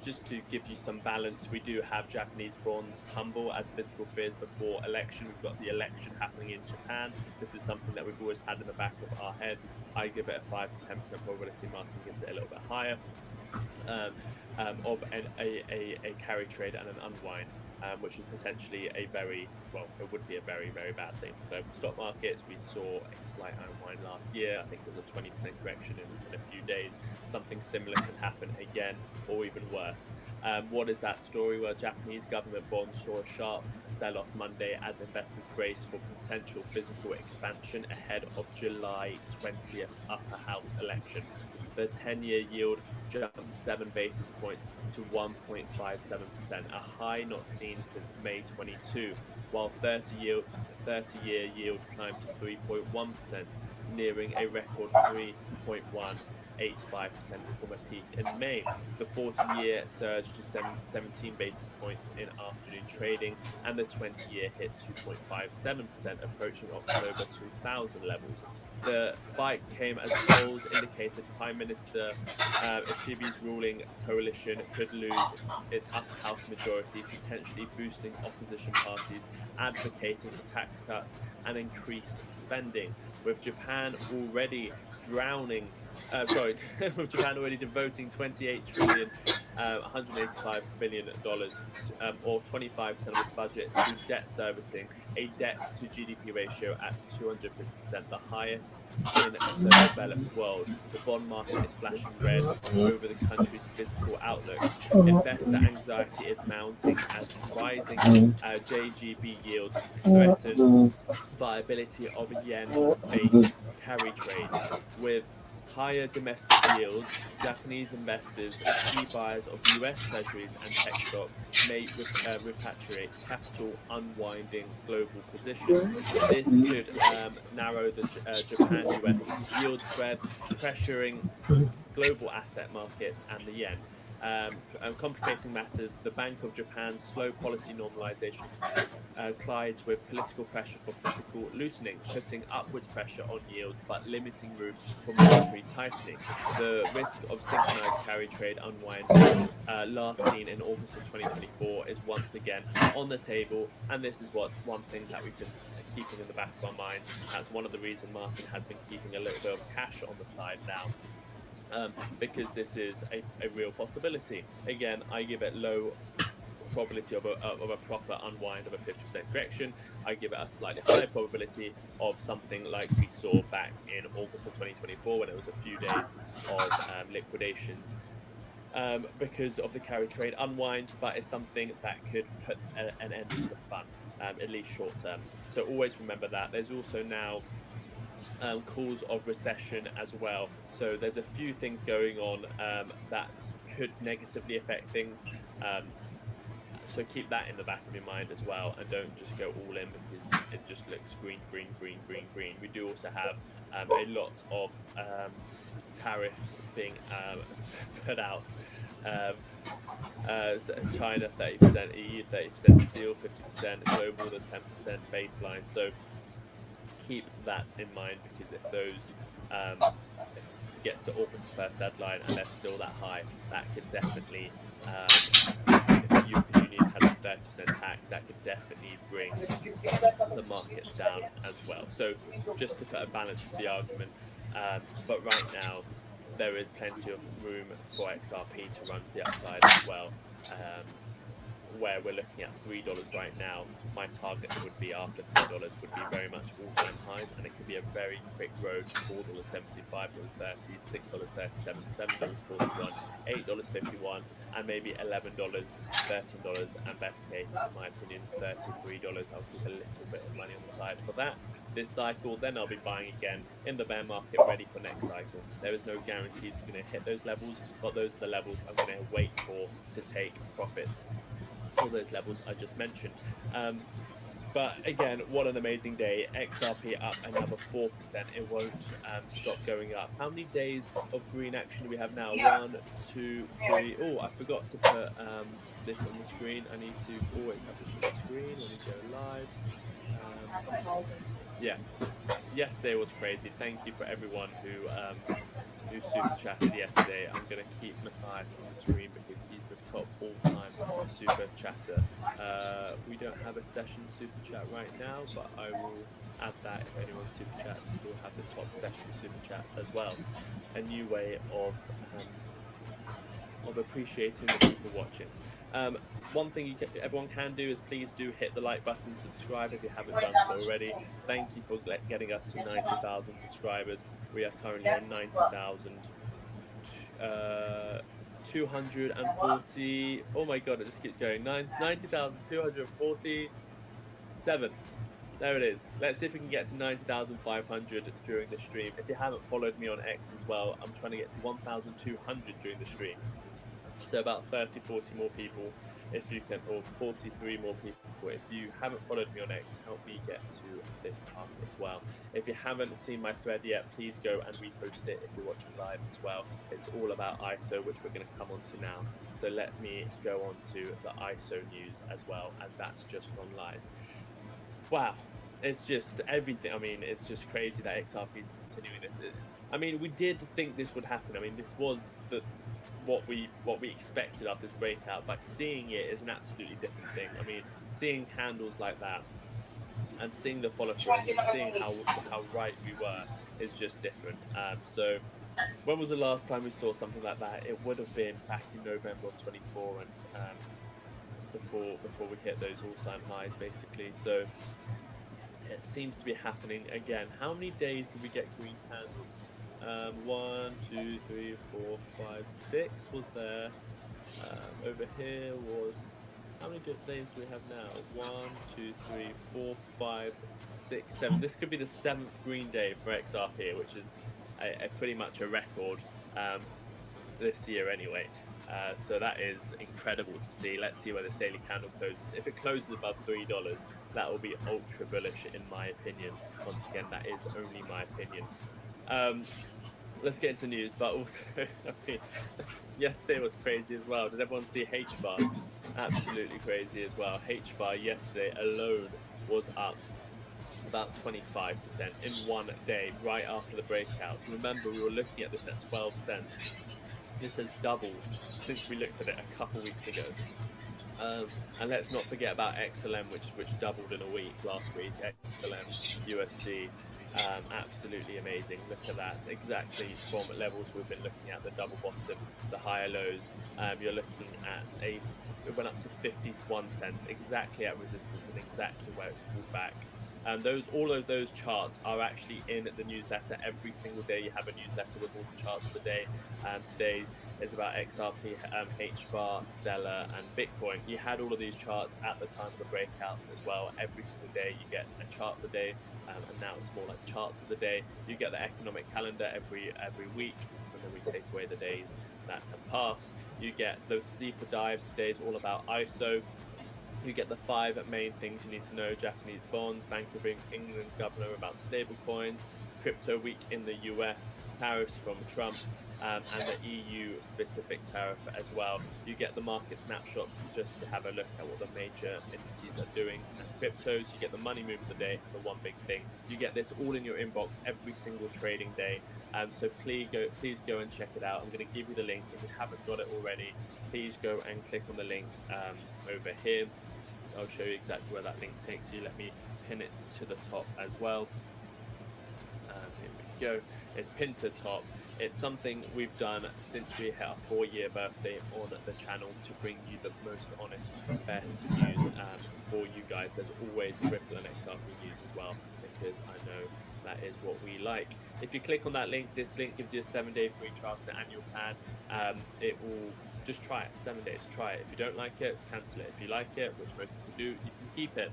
Just to give you some balance, we do have Japanese bonds tumble as fiscal fears before election. We've got the election happening in Japan. This is something that we've always had in the back of our heads. I give it a 5 to 10% probability. Martin gives it a little bit higher. Of a carry trade and an unwind, which is potentially it would be a very, very bad thing for global stock markets. We saw a slight unwind last year. I think it was a 20% correction in a few days. Something similar can happen again, or even worse. What is that story? Well, Japanese government bonds saw a sharp sell-off Monday as investors brace for potential physical expansion ahead of July 20th upper house election. The 10-year yield jumped 7 basis points to 1.57%, a high not seen since May 22, while 30-year yield climbed to 3.1%, nearing a record 3.185% from a peak in May. The 40-year surged to 17 basis points in afternoon trading, and the 20-year hit 2.57%, approaching October 2000 levels. The spike came as polls indicated Prime Minister Ishibe's ruling coalition could lose its upper house majority, potentially boosting opposition parties advocating for tax cuts and increased spending. With Japan already with Japan already devoting $28 trillion, $185 billion, or 25% of its budget to debt servicing, a debt to GDP ratio at 250%, the highest in the developed world. The bond market is flashing red over the country's fiscal outlook. Investor anxiety is mounting as rising JGB yields threaten viability of yen-based carry trades. With higher domestic yields, Japanese investors, key buyers of US treasuries and tech stocks, may repatriate capital, unwinding global positions. This could narrow the Japan-US yield spread, pressuring global asset markets and the yen. Complicating matters, the Bank of Japan's slow policy normalization collides with political pressure for fiscal loosening, putting upwards pressure on yields but limiting room for monetary tightening. The risk of synchronized carry trade unwind last seen in August of 2024 is once again on the table, and this is one thing that we've been keeping in the back of our minds. That's one of the reasons Martin has been keeping a little bit of cash on the side now. Because this is a real possibility. Again, I give it low probability of a proper unwind of a 50% correction. I give it a slightly higher probability of something like we saw back in August of 2024 when it was a few days of liquidations. Because of the carry trade unwind, but it's something that could put an end to the fun, at least short term. So always remember that. There's also now cause of recession as well. So there's a few things going on that could negatively affect things. So keep that in the back of your mind as well, and don't just go all in because it just looks green. We do also have a lot of tariffs being put out. China 30%, EU 30%, steel 50%, global the 10% baseline. So keep that in mind, because if those get to the August 1st deadline and they're still that high, that could definitely, if you need to have a 30% tax, that could definitely bring the markets down as well. So just to put a balance to the argument, but right now there is plenty of room for XRP to run to the upside as well. Where we're looking at $3 right now, my target would be after $3 would be very much all-time highs, and it could be a very quick road to $4.75, $4.30, $6.37, $7.41, $8.51, and maybe $11, $13, and best case, in my opinion, $33. I'll keep a little bit of money on the side for that this cycle. Then I'll be buying again in the bear market, ready for next cycle. There is no guarantees we're going to hit those levels, but those are the levels I'm going to wait for to take profits. All those levels I just mentioned. But again, what an amazing day. XRP up another 4%. It won't stop going up. How many days of green action do we have now? 1, 2, 3. Oh, I forgot to put this on the screen. I need to always have this on the screen when we go live. Yeah, yesterday was crazy. Thank you for everyone who who super chatted yesterday. I'm going to keep Matthias on the screen because he's the top all-time super chatter. We don't have a session super chat right now, but I will add that. If anyone super chats, we'll have the top session super chat as well. A new way of appreciating the people watching. One thing everyone can do is please do hit the like button, subscribe if you haven't done so already. Thank you for getting us to 90,000 subscribers. We are currently on 90,240. Oh my god, it just keeps going. 90,247. There it is. Let's see if we can get to 90,500 during the stream. If you haven't followed me on X as well, I'm trying to get to 1,200 during the stream. So about 30, 40 more people, if you can, or 43 more people. If you haven't followed me on X, help me get to this target as well. If you haven't seen my thread yet, please go and repost it if you're watching live as well. It's all about ISO, which we're going to come on to now. So let me go on to the ISO news as well, as that's just gone live. Wow, it's just everything. I mean, it's just crazy that XRP is continuing this. I mean, we did think this would happen. I mean, this was what we expected of this breakout, but seeing it is an absolutely different thing. I mean, seeing candles like that and seeing the follow through and seeing how right we were is just different. So when was the last time we saw something like that? It would have been back in November of 24, and before we hit those all-time highs, basically. So it seems to be happening again. How many days did we get green candles? 1, 2, 3, 4, 5, 6 was there. Over here was, how many days do we have now? 1, 2, 3, 4, 5, 6, 7. This could be the 7th green day for XRP, which is a pretty much a record this year anyway. So that is incredible to see. Let's see where this daily candle closes. If it closes above $3, that will be ultra bullish in my opinion. Once again, that is only my opinion. Let's get into news, but also, I mean, yesterday was crazy as well. Did everyone see H-bar? Absolutely crazy as well. H-bar yesterday alone was up about 25% in one day, right after the breakout. Remember, we were looking at this at 12 cents. This has doubled since we looked at it a couple weeks ago. And let's not forget about XLM, which doubled in a week last week. XLM USD, absolutely amazing. Look at that, exactly from levels we've been looking at, the double bottom, the higher lows. You're looking at it went up to 51 cents, exactly at resistance and exactly where it's pulled back. All of those charts are actually in the newsletter. Every single day you have a newsletter with all the charts for the day. Today is about XRP, H-bar, Stellar, and Bitcoin. You had all of these charts at the time of the breakouts as well. Every single day you get a chart of the day, and now it's more like charts of the day. You get the economic calendar every week, and then we take away the days that have passed. You get the deeper dives. Today is all about ISO. You get the 5 main things you need to know: Japanese bonds, Bank of England governor about stable coins, crypto week in the US, tariffs from Trump, and the EU specific tariff as well. You get the market snapshot just to have a look at what the major indices are doing and cryptos. You get the money move of the day and the one big thing. You get this all in your inbox every single trading day. So please go and check it out. I'm going to give you the link. If you haven't got it already, please go and click on the link over here. I'll show you exactly where that link takes you. Let me pin it to the top as well. Here we go. It's pinned to the top. It's something we've done since we hit our 4-year birthday on the channel to bring you the most honest, best news for you guys. There's always Ripple and XRP news as well, because I know that is what we like. If you click on that link, this link gives you a 7-day free trial to the annual plan. It will just try it, 7 days, try it. If you don't like it, cancel it. If you like it, which most people do, you can keep it.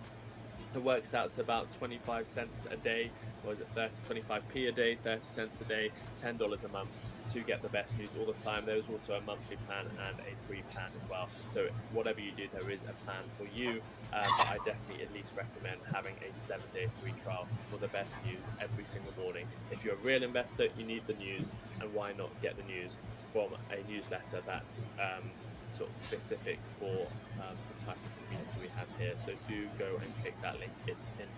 It works out to about 25 cents a day, or is it 25p a day, 30 cents a day, $10 a month to get the best news all the time. There's also a monthly plan and a free plan as well. So whatever you do, there is a plan for you. But I definitely at least recommend having a 7-day free trial for the best news every single morning. If you're a real investor, you need the news, and why not get the news from a newsletter that's sort of specific for the type of community we have here. So do go and click that link. It's pinned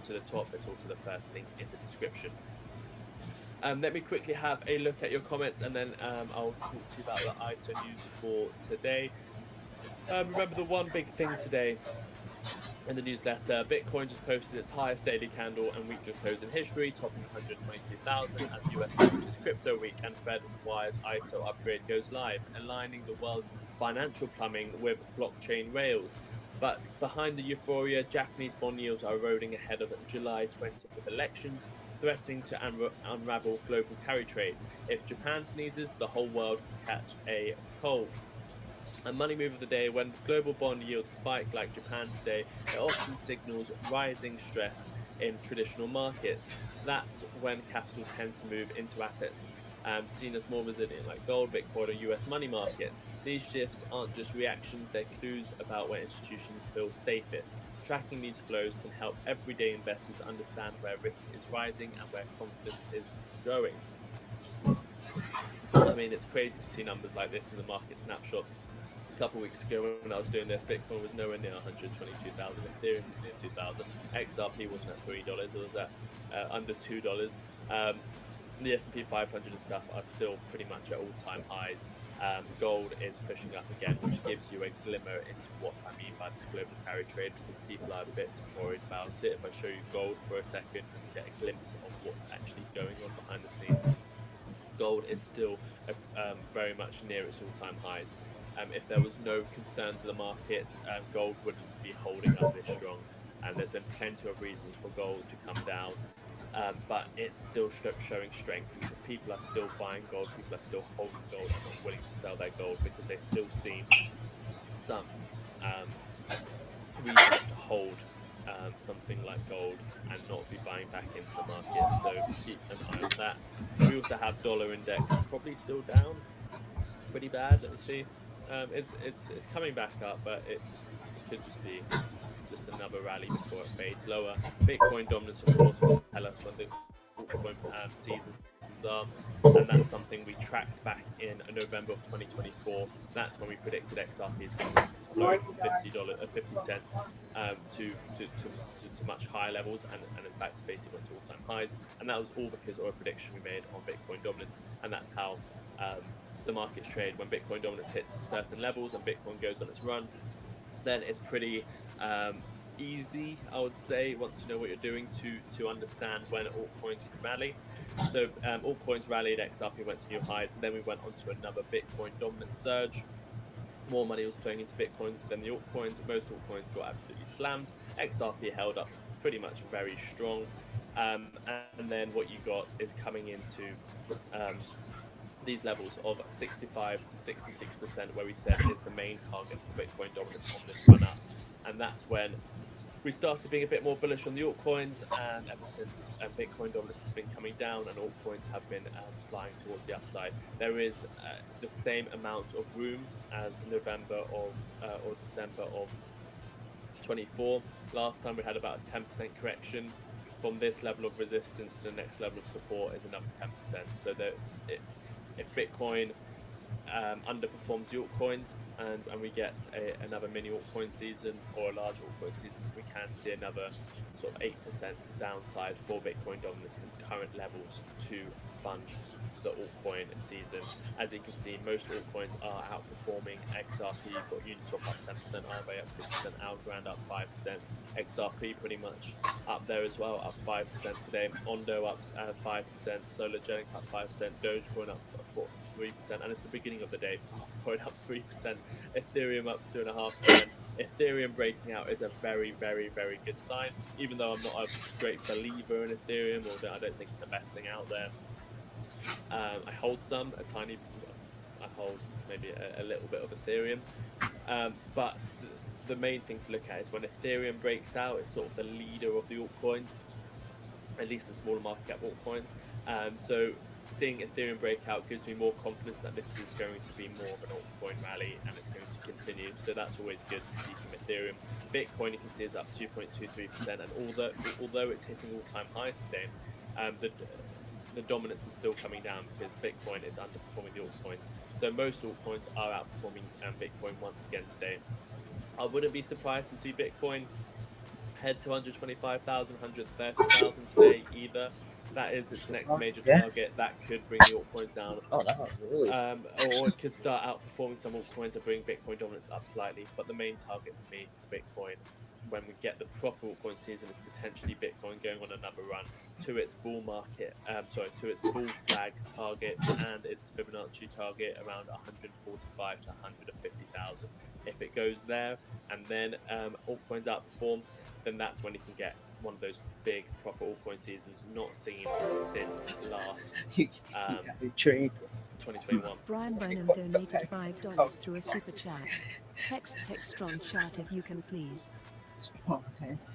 to the top. It's also the first link in the description. Let me quickly have a look at your comments, and then I'll talk to you about the ISO news for today. Remember the one big thing today in the newsletter, Bitcoin just posted its highest daily candle and weekly close in history, topping 122,000 as US launches crypto week and Fed wires ISO upgrade goes live, aligning the world's financial plumbing with blockchain rails. But behind the euphoria, Japanese bond yields are eroding ahead of July 20th elections, threatening to unravel global carry trades. If Japan sneezes, the whole world could catch a cold. A money move of the day: when global bond yields spike like Japan today, it often signals rising stress in traditional markets. That's when capital tends to move into assets seen as more resilient, like gold, Bitcoin, or US money markets. These shifts aren't just reactions, they're clues about where institutions feel safest. Tracking these flows can help everyday investors understand where risk is rising and where confidence is growing. I mean, it's crazy to see numbers like this in the market snapshot. A couple of weeks ago when I was doing this, Bitcoin was nowhere near 122,000. Ethereum was near 2,000. XRP wasn't at $3. It was at under $2. The S&P 500 and stuff are still pretty much at all-time highs. Gold is pushing up again, which gives you a glimmer into what I mean by this global carry trade, because people are a bit worried about it. If I show you gold for a second and get a glimpse of what's actually going on behind the scenes, gold is still very much near its all-time highs. If there was no concern to the market, gold wouldn't be holding up this strong. And there's been plenty of reasons for gold to come down, but it's still showing strength. People are still buying gold, people are still holding gold and not willing to sell their gold because they still see some reasons to hold something like gold and not be buying back into the market. So keep an eye on that. We also have dollar index probably still down pretty bad. Let me see. It's coming back up, but it could just be just another rally before it fades lower. Bitcoin dominance, of course, will tell us when the altcoin seasons are, and that's something we tracked back in November of 2024. That's when we predicted XRP is going to explode from $50, 50 cents to much higher levels, and in fact, basically went to all-time highs. And that was all because of a prediction we made on Bitcoin dominance, and that's how the markets trade. When Bitcoin dominance hits certain levels and Bitcoin goes on its run, then it's pretty easy, I would say, once you know what you're doing, to understand when altcoins can rally. So altcoins rallied, XRP went to new highs, and then we went on to another Bitcoin dominance surge. More money was flowing into Bitcoins than the altcoins. Most altcoins got absolutely slammed. XRP held up pretty much very strong. And then what you got is coming into these levels of 65 to 66%, where we said is the main target for Bitcoin dominance on this run up. And that's when we started being a bit more bullish on the altcoins, and ever since Bitcoin dominance has been coming down and altcoins have been flying towards the upside. There is the same amount of room as November of or December of 24. Last time we had about a 10% correction. From this level of resistance to the next level of support is another 10%. So that if Bitcoin underperforms the altcoins and we get another mini altcoin season or a large altcoin season, we can see another sort of 8% downside for Bitcoin dominance from current levels to fund the altcoin season. As you can see, most altcoins are outperforming. XRP, you've got Uniswap up 10%, Aave up 6%, Algorand up 5%, XRP pretty much up there as well, up 5% today. Ondo up 5%, Solargenic up 5%, Dogecoin up 3%, and it's the beginning of the day. Bitcoin up 3%, Ethereum up 2.5%. Ethereum breaking out is a very, very, very good sign. Even though I'm not a great believer in Ethereum, or I don't think it's the best thing out there. I hold I hold maybe a little bit of Ethereum, but the main thing to look at is when Ethereum breaks out, it's sort of the leader of the altcoins, at least the smaller market cap altcoins. So seeing Ethereum breakout gives me more confidence that this is going to be more of an altcoin rally and it's going to continue. So that's always good to see from Ethereum. Bitcoin, you can see, is up 2.23%, and although it's hitting all-time highs today, the dominance is still coming down because Bitcoin is underperforming the altcoins. So most altcoins are outperforming Bitcoin once again today. I wouldn't be surprised to see Bitcoin head to 125,000, 130,000 today either. That is its next major Yeah. target. That could bring the altcoins down. Oh, that was really. Or it could start outperforming some altcoins and bring Bitcoin dominance up slightly. But the main target for me for Bitcoin, when we get the proper altcoin season, is potentially Bitcoin going on another run to its bull market, to its bull flag target and its Fibonacci target around 145 to 150,000. If it goes there and then altcoins outperform, then that's when you can get one of those big proper altcoin seasons not seen since last 2021. Brian Brenham donated $5 through a super chat. Text strong chat if you can please.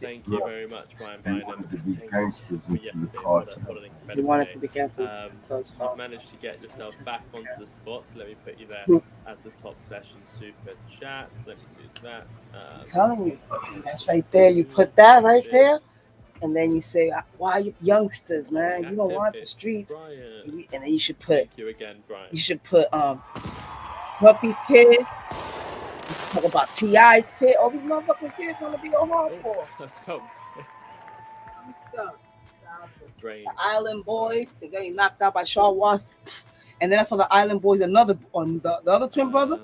Thank you very much, Brian Bynum. wanted to be Thank gangsters you for into the yesterday. cards. What an You incredible wanted day. to be gangsters. You've managed to get yourself back onto the spot, so let me put you there as the top session super chat. Let me do that. I'm telling you, that's right there. You put that right there, and then you say, "Why you youngsters, man? You don't want the streets." Brian. And then you should put. Thank you again, Brian. You should put Puppy's kid. Talk about T.I.'s kid. All these motherfucking kids want to be on hardcore. Let's go. Stop. Drain. The Island Boys, they getting knocked out by Shaw Watts. And then I saw the Island Boys, the other twin brother,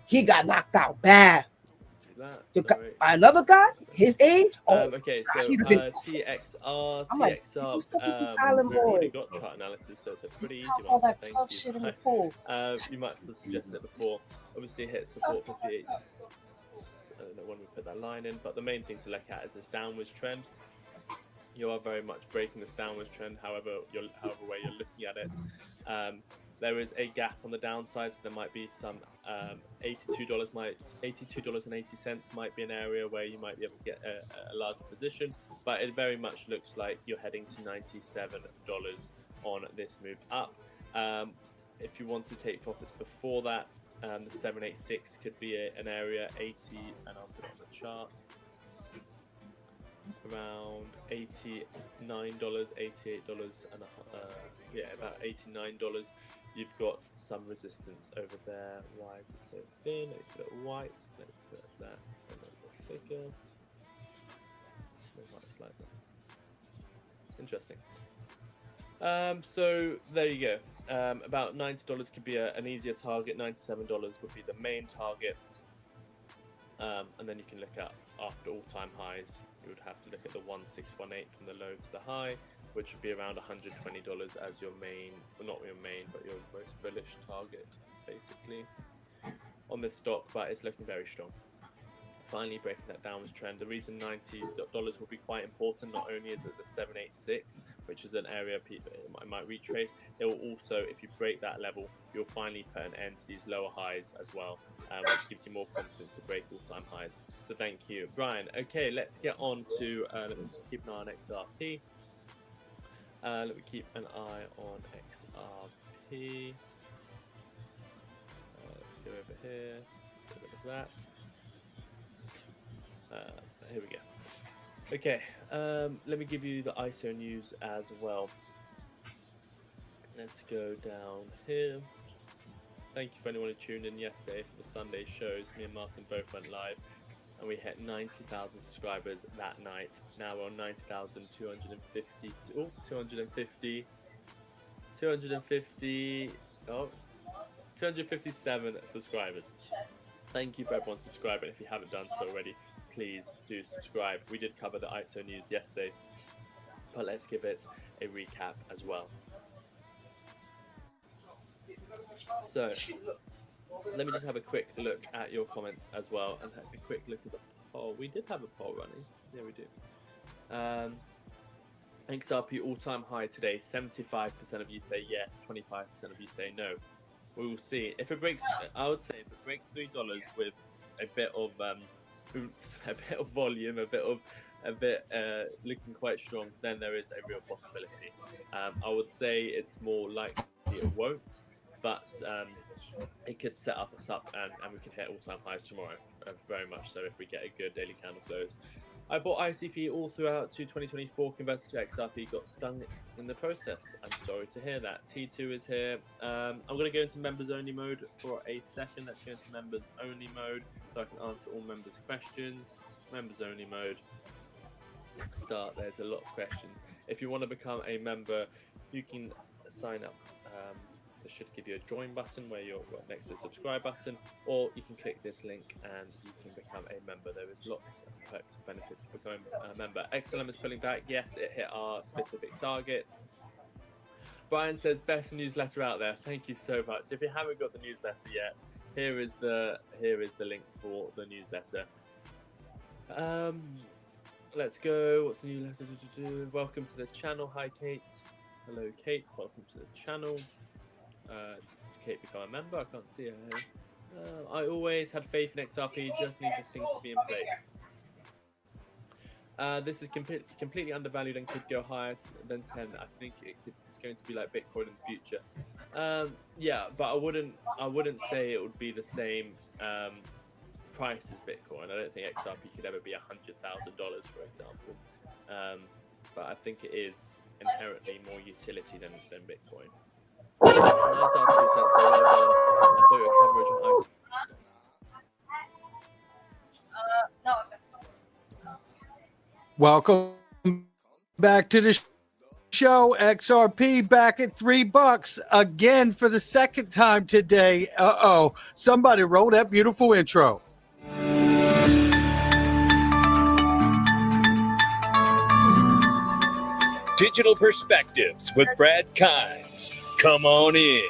he got knocked out bad. By another guy, his age. Okay, so TXR, like, we've already got chart analysis, so it's a pretty easy all one. that So tough thank shit you. in the pool. You might have suggested it before. Obviously, hit support 58. I don't know when we put that line in, but the main thing to look at is this downwards trend. You are very much breaking this downwards trend, however way you're looking at it. There is a gap on the downside, so there might be some $82.80 might be an area where you might be able to get a larger position, but it very much looks like you're heading to $97 on this move up. If you want to take profits before that, the 786 could be an area, 80, and I'll put it on the chart. Around $89, $88, and about $89. You've got some resistance over there. Why is it so thin? Let me put it white. Let me put that a little thicker. Like that. Interesting. So there you go. About $90 could be an easier target. $97 would be the main target. And then you can look at after all-time highs. You would have to look at the 1618 from the low to the high, which would be around $120 as your main, well, not your main, but your most bullish target, basically, on this stock. But it's looking very strong. Finally breaking that downwards trend. The reason $90 will be quite important, not only is it the 786, which is an area people might retrace, it will also, if you break that level, you'll finally put an end to these lower highs as well, which gives you more confidence to break all-time highs. So thank you, Brian. Okay, let's get on to, let me just keep an eye on XRP. Let me keep an eye on XRP. Let's go over here, get rid of that. Here we go. Okay, let me give you the ISO news as well. Let's go down here. Thank you for anyone who tuned in yesterday for the Sunday shows. Me and Martin both went live, and we hit 90,000 subscribers that night. Now we're on 90,250. Oh, 257 subscribers. Thank you for everyone subscribing. If you haven't done so already, please do subscribe. We did cover the ISO news yesterday, but let's give it a recap as well. So let me just have a quick look at your comments as well, and have a quick look at the poll. We did have a poll running. Yeah, we do. XRP all-time high today. 75% of you say yes, 25% of you say no. We will see. If it breaks, I would say if it breaks $3 with a bit of volume, a bit looking quite strong, then there is a real possibility. I would say it's more likely it won't, but it could set us up and we could hit all-time highs tomorrow, very much so, if we get a good daily candle close. I bought ICP all throughout to 2024, converted to XRP, got stung in the process. I'm sorry to hear that. T2 is here. I'm going to go into members only mode for a second. Let's go into members only mode so I can answer all members' questions. Members only mode. start, there's a lot of questions. If you want to become a member, you can sign up. It should give you a join button where you're next to the subscribe button, or you can click this link and you can become a member. There is lots of perks and benefits of becoming a member. XLM is pulling back. Yes, it hit our specific target. Brian says, best newsletter out there. Thank you so much. If you haven't got the newsletter yet, here is the link for the newsletter. Let's go. What's the newsletter? Welcome to the channel. Hi, Kate. Hello, Kate. Welcome to the channel. Kate become a member? I can't see her. I always had faith in XRP. Just need the things to be in place. This is completely undervalued and could go higher than 10. I think it's going to be like Bitcoin in the future. Yeah, but I wouldn't say it would be the same price as Bitcoin. I don't think XRP could ever be $100,000, for example. But I think it is inherently more utility than Bitcoin. Nice article, Sensei. Well done. I thought your coverage on ice. Welcome back to the show. XRP back at $3 again for the second time today. Somebody roll that beautiful intro. Digital Perspectives with Brad Kimes. Come on in.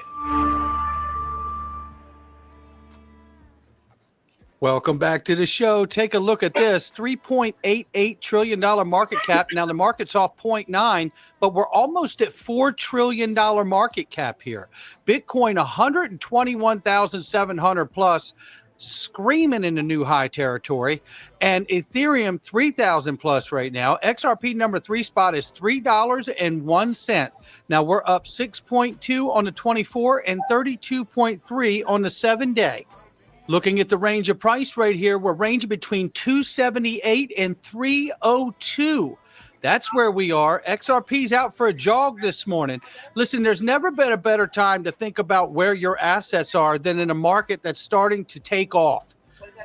Welcome back to the show. Take a look at this $3.88 trillion market cap. Now, the market's off 0.9, but we're almost at $4 trillion market cap here. Bitcoin, 121,700 plus, screaming in the new high territory. And Ethereum, 3,000 plus right now. XRP number 3 spot is $3.01. Now, we're up 6.2 on the 24 and 32.3 on the 7-day. Looking at the range of price right here, we're ranging between 278 and 302. That's where we are. XRP's out for a jog this morning. Listen, there's never been a better time to think about where your assets are than in a market that's starting to take off.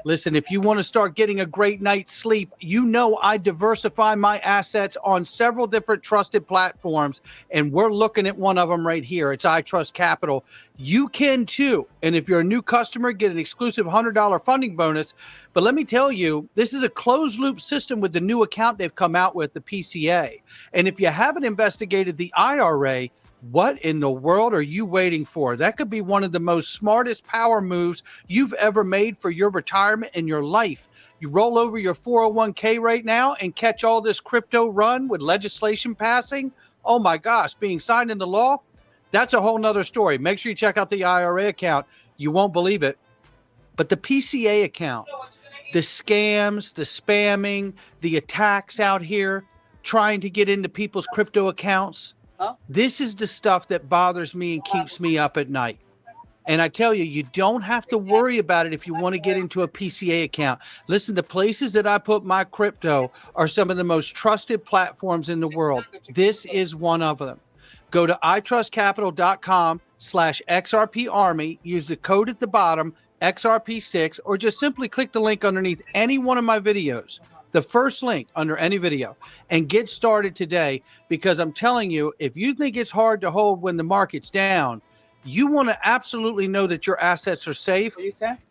Listen, if you want to start getting a great night's sleep, you know I diversify my assets on several different trusted platforms, and we're looking at one of them right here. It's iTrust Capital. You can too. And if you're a new customer, get an exclusive $100 funding bonus. But let me tell you, this is a closed loop system with the new account they've come out with, the PCA. And if you haven't investigated the IRA, what in the world are you waiting for? That could be one of the most smartest power moves you've ever made for your retirement in your life. You roll over your 401k right now and catch all this crypto run with legislation passing. Oh my gosh, being signed into law. That's a whole nother story. Make sure you check out the IRA account. You won't believe it. But the PCA account, the scams, the spamming, the attacks out here, trying to get into people's crypto accounts. This is the stuff that bothers me and keeps me up at night. And I tell you, you don't have to worry about it if you want to get into a PCA account. Listen, the places that I put my crypto are some of the most trusted platforms in the world. This is one of them. Go to itrustcapital.com/XRP Army. Use the code at the bottom, XRP6, or just simply click the link underneath any one of my videos. The first link under any video, and get started today, because I'm telling you, if you think it's hard to hold when the market's down, you want to absolutely know that your assets are safe.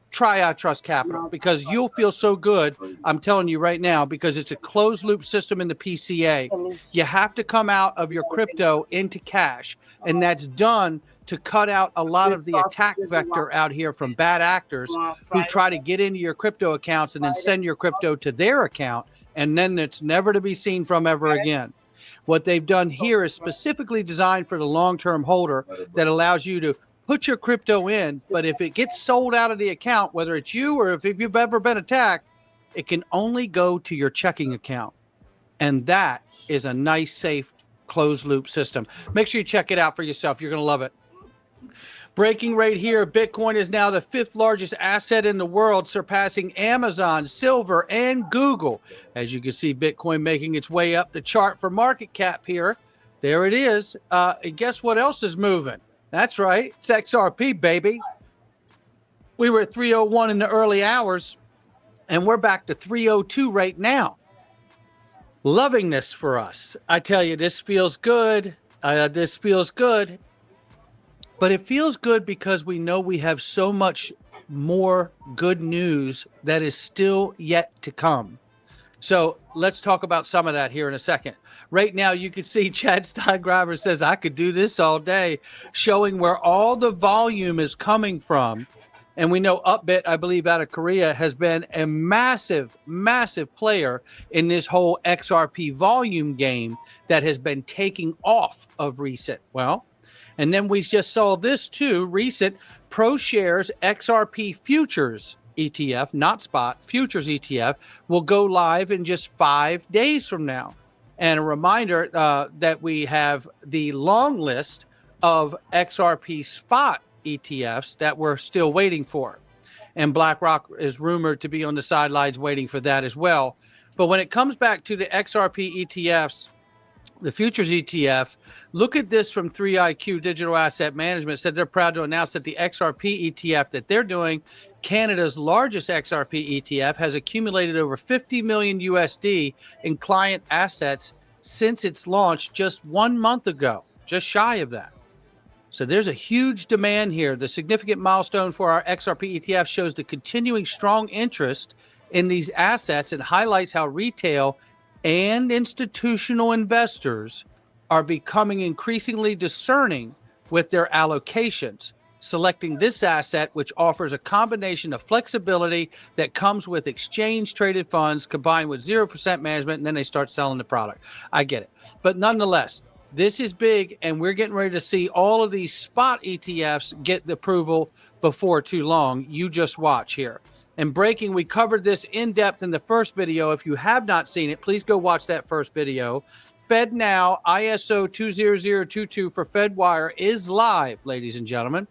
Try iTrust Capital, because you'll feel so good. I'm telling you right now, because it's a closed loop system in the PCA. You have to come out of your crypto into cash, and that's done to cut out a lot of the attack vector out here from bad actors who try to get into your crypto accounts and then send your crypto to their account, and then it's never to be seen from ever again. What they've done here is specifically designed for the long-term holder that allows you to put your crypto in, but if it gets sold out of the account, whether it's you or if you've ever been attacked, it can only go to your checking account. And that is a nice, safe, closed-loop system. Make sure you check it out for yourself. You're going to love it. Breaking right here, Bitcoin is now the 5th largest asset in the world, surpassing Amazon, Silver, and Google. As you can see, Bitcoin making its way up the chart for market cap here. There it is. And guess what else is moving? That's right. It's XRP, baby. We were at 301 in the early hours, and we're back to 302 right now. loving this for us. I tell you, this feels good. This feels good. But it feels good because we know we have so much more good news that is still yet to come. So let's talk about some of that here in a second. Right now, you can see Chad Steingraber says, I could do this all day, showing where all the volume is coming from. And we know Upbit, I believe, out of Korea, has been a massive, massive player in this whole XRP volume game that has been taking off of recent. Well, and then we just saw this too, recent ProShares XRP futures ETF, not spot, futures ETF, will go live in just 5 days from now. And a reminder that we have the long list of XRP spot ETFs that we're still waiting for. And BlackRock is rumored to be on the sidelines waiting for that as well. But when it comes back to the XRP ETFs, the futures ETF, look at this from 3IQ Digital Asset Management. Said they're proud to announce that the XRP ETF that they're doing, Canada's largest XRP ETF, has accumulated over 50 million USD in client assets since its launch just 1 month ago, just shy of that. So there's a huge demand here. The significant milestone for our XRP ETF shows the continuing strong interest in these assets and highlights how retail and institutional investors are becoming increasingly discerning with their allocations, selecting this asset, which offers a combination of flexibility that comes with exchange-traded funds combined with 0% management, and then they start selling the product. I get it. But nonetheless, this is big, and we're getting ready to see all of these spot ETFs get the approval before too long. You just watch here. And breaking, we covered this in depth in the first video. If you have not seen it, please go watch that first video. FedNow ISO 20022 for FedWire is live, ladies and gentlemen.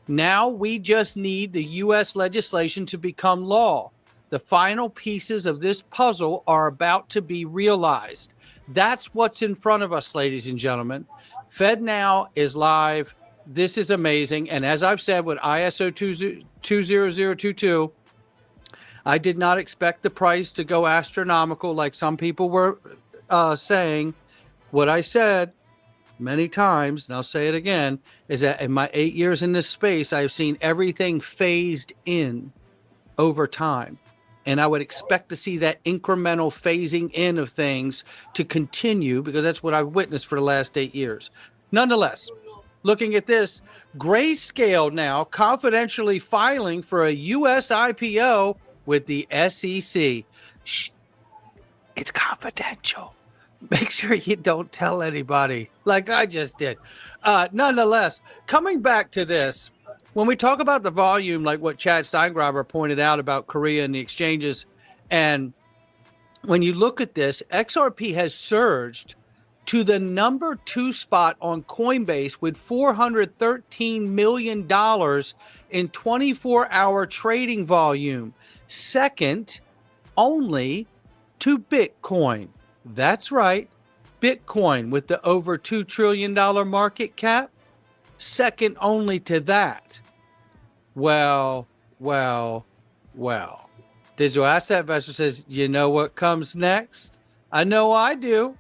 Now we just need the U.S. legislation to become law. The final pieces of this puzzle are about to be realized. That's what's in front of us, ladies and gentlemen. FedNow is live. This is amazing. And as I've said with ISO 20022, I did not expect the price to go astronomical like some people were saying. What I said many times, and I'll say it again, is that in my 8 years in this space, I've seen everything phased in over time. And I would expect to see that incremental phasing in of things to continue because that's what I've witnessed for the last 8 years. Nonetheless, looking at this, Grayscale now confidentially filing for a U.S. IPO with the SEC. Shh, it's confidential. Make sure you don't tell anybody like I just did. Nonetheless, coming back to this, when we talk about the volume, like what Chad Steingraber pointed out about Korea and the exchanges, and when you look at this, XRP has surged to the number 2 spot on Coinbase with $413 million in 24-hour trading volume. Second only to Bitcoin. That's right. Bitcoin with the over $2 trillion market cap. Second only to that. Well. Digital Asset Investor says, you know what comes next? I know I do.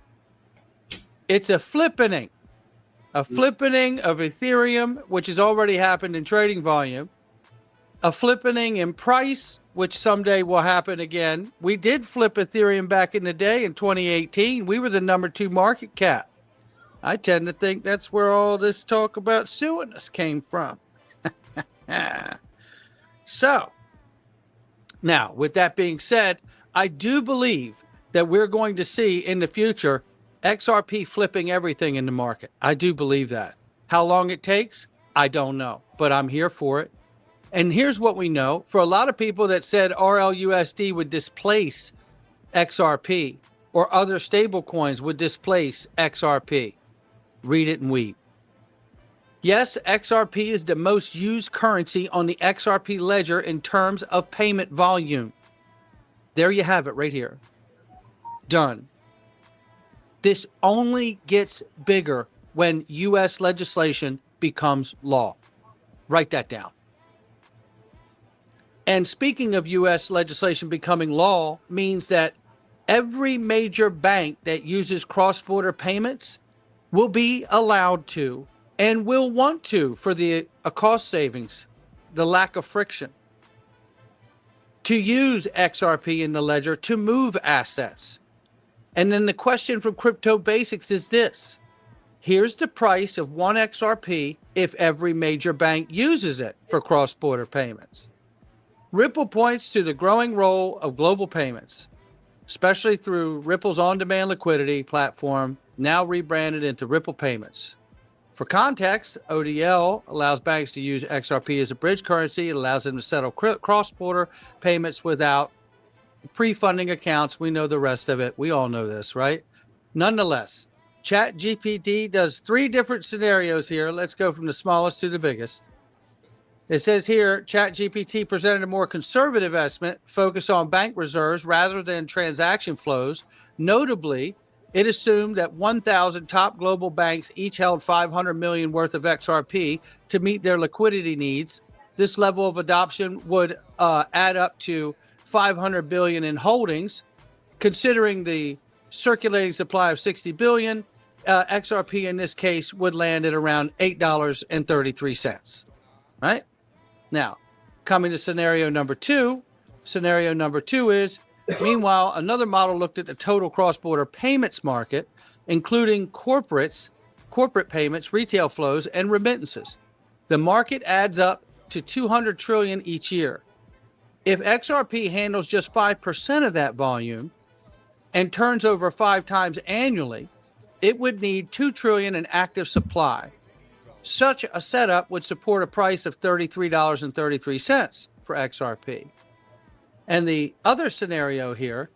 It's a flippening of Ethereum, which has already happened in trading volume. A flippening in price, which someday will happen again. We did flip Ethereum back in the day in 2018. We were the number 2 market cap. I tend to think that's where all this talk about suing us came from. So, now, with that being said, I do believe that we're going to see in the future XRP flipping everything in the market. I do believe that. How long it takes, I don't know, but I'm here for it. And here's what we know. For a lot of people that said RLUSD would displace XRP or other stable coins would displace XRP, read it and weep. Yes, XRP is the most used currency on the XRP ledger in terms of payment volume. There you have it right here. Done. This only gets bigger when U.S. legislation becomes law. Write that down. And speaking of U.S. legislation becoming law means that every major bank that uses cross-border payments will be allowed to and will want to, for the cost savings, the lack of friction, to use XRP in the ledger to move assets. And then the question from Crypto Basics is this. Here's the price of 1 XRP if every major bank uses it for cross-border payments. Ripple points to the growing role of global payments, especially through Ripple's on-demand liquidity platform, now rebranded into Ripple Payments. For context, ODL allows banks to use XRP as a bridge currency. It allows them to settle cross-border payments without pre-funding accounts. We know the rest of it. We all know this, right? Nonetheless, ChatGPT does 3 different scenarios here. Let's go from the smallest to the biggest. It says here, ChatGPT presented a more conservative estimate focused on bank reserves rather than transaction flows. Notably, it assumed that 1,000 top global banks each held $500 million worth of XRP to meet their liquidity needs. This level of adoption would add up to $500 billion in holdings. Considering the circulating supply of 60 billion, XRP in this case would land at around $8.33, right? Now, coming to scenario number 2. Scenario number 2 is, meanwhile, another model looked at the total cross-border payments market, including corporate payments, retail flows, and remittances. The market adds up to 200 trillion each year. If XRP handles just 5% of that volume and turns over 5 times annually, it would need 2 trillion in active supply. Such a setup would support a price of $33.33 for XRP. And the other scenario here,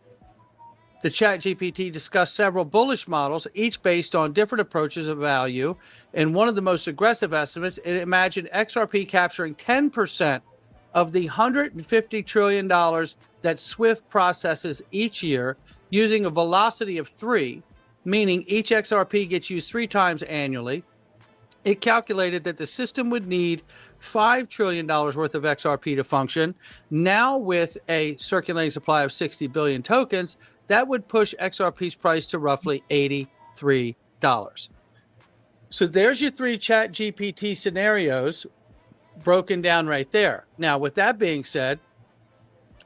the ChatGPT discussed several bullish models, each based on different approaches of value. In one of the most aggressive estimates, it imagined XRP capturing 10% of the $150 trillion that SWIFT processes each year using a velocity of 3, meaning each XRP gets used 3 times annually. It calculated that the system would need $5 trillion worth of XRP to function. Now, with a circulating supply of 60 billion tokens, that would push XRP's price to roughly $83. So there's your 3 ChatGPT scenarios broken down right there. Now, with that being said,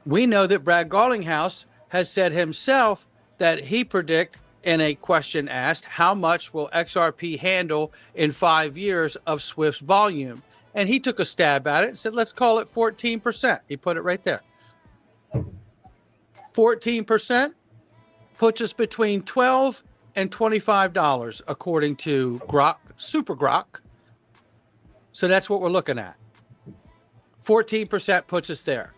we know that Brad Garlinghouse has said himself that he predict in a question asked, how much will XRP handle in 5 years of Swift's volume? And he took a stab at it and said, let's call it 14%. He put it right there. 14% puts us between $12 and $25, according to Grok, Super Grok. So that's what we're looking at. 14% puts us there.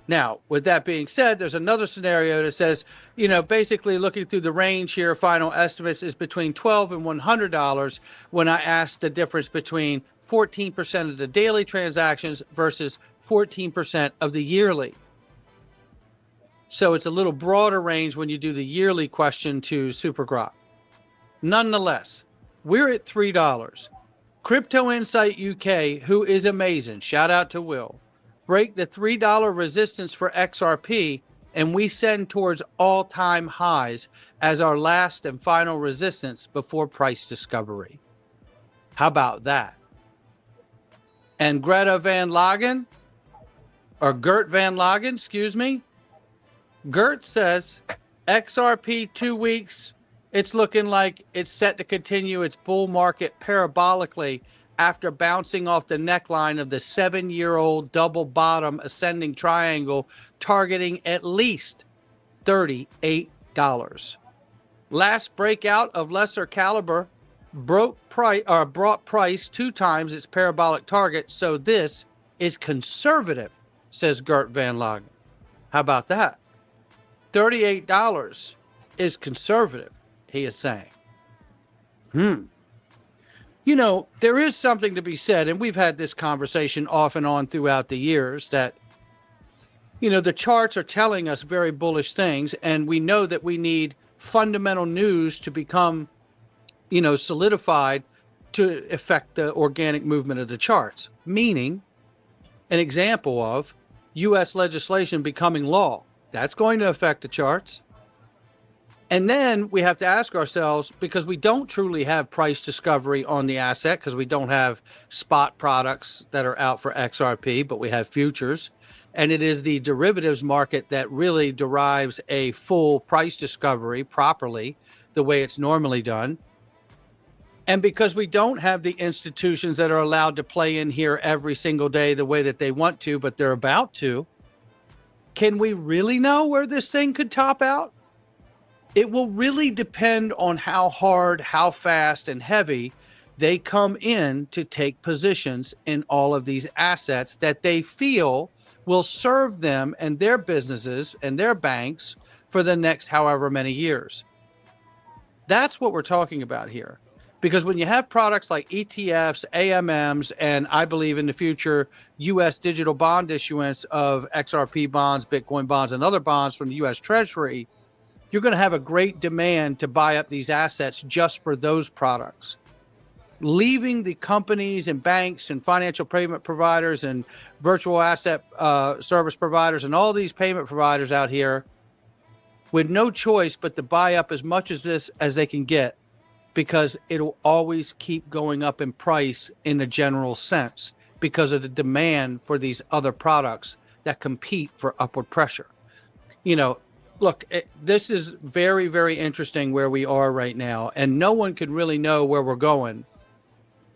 Now, with that being said, there's another scenario that says, basically looking through the range here, final estimates is between $12 and $100 when I asked the difference between 14% of the daily transactions versus 14% of the yearly. So it's a little broader range when you do the yearly question to Super Grok. Nonetheless, we're at $3. Crypto Insight UK, who is amazing, shout out to Will, break the $3 resistance for XRP, and we send towards all-time highs as our last and final resistance before price discovery. How about that? And Gert Van Lagen, Gert says XRP 2 weeks, it's looking like it's set to continue its bull market parabolically after bouncing off the neckline of the 7-year-old double bottom ascending triangle, targeting at least $38. Last breakout of lesser caliber brought price 2 times its parabolic target, so this is conservative, says Gert Van Lagen. How about that? $38 is conservative, he is saying. There is something to be said, and we've had this conversation off and on throughout the years, that, the charts are telling us very bullish things, and we know that we need fundamental news to become, solidified to affect the organic movement of the charts. Meaning, an example of U.S. legislation becoming law. That's going to affect the charts. And then we have to ask ourselves, because we don't truly have price discovery on the asset, because we don't have spot products that are out for XRP, but we have futures. And it is the derivatives market that really derives a full price discovery properly, the way it's normally done. And because we don't have the institutions that are allowed to play in here every single day the way that they want to, but they're about to, can we really know where this thing could top out? It will really depend on how hard, how fast, and heavy they come in to take positions in all of these assets that they feel will serve them and their businesses and their banks for the next however many years. That's what we're talking about here. Because when you have products like ETFs, AMMs, and I believe in the future, U.S. digital bond issuance of XRP bonds, Bitcoin bonds, and other bonds from the U.S. Treasury, you're going to have a great demand to buy up these assets just for those products. Leaving the companies and banks and financial payment providers and virtual asset service providers and all these payment providers out here with no choice but to buy up as much as this as they can get, because it'll always keep going up in price in a general sense because of the demand for these other products that compete for upward pressure. You know, look, this is very, very interesting where we are right now, and no one can really know where we're going.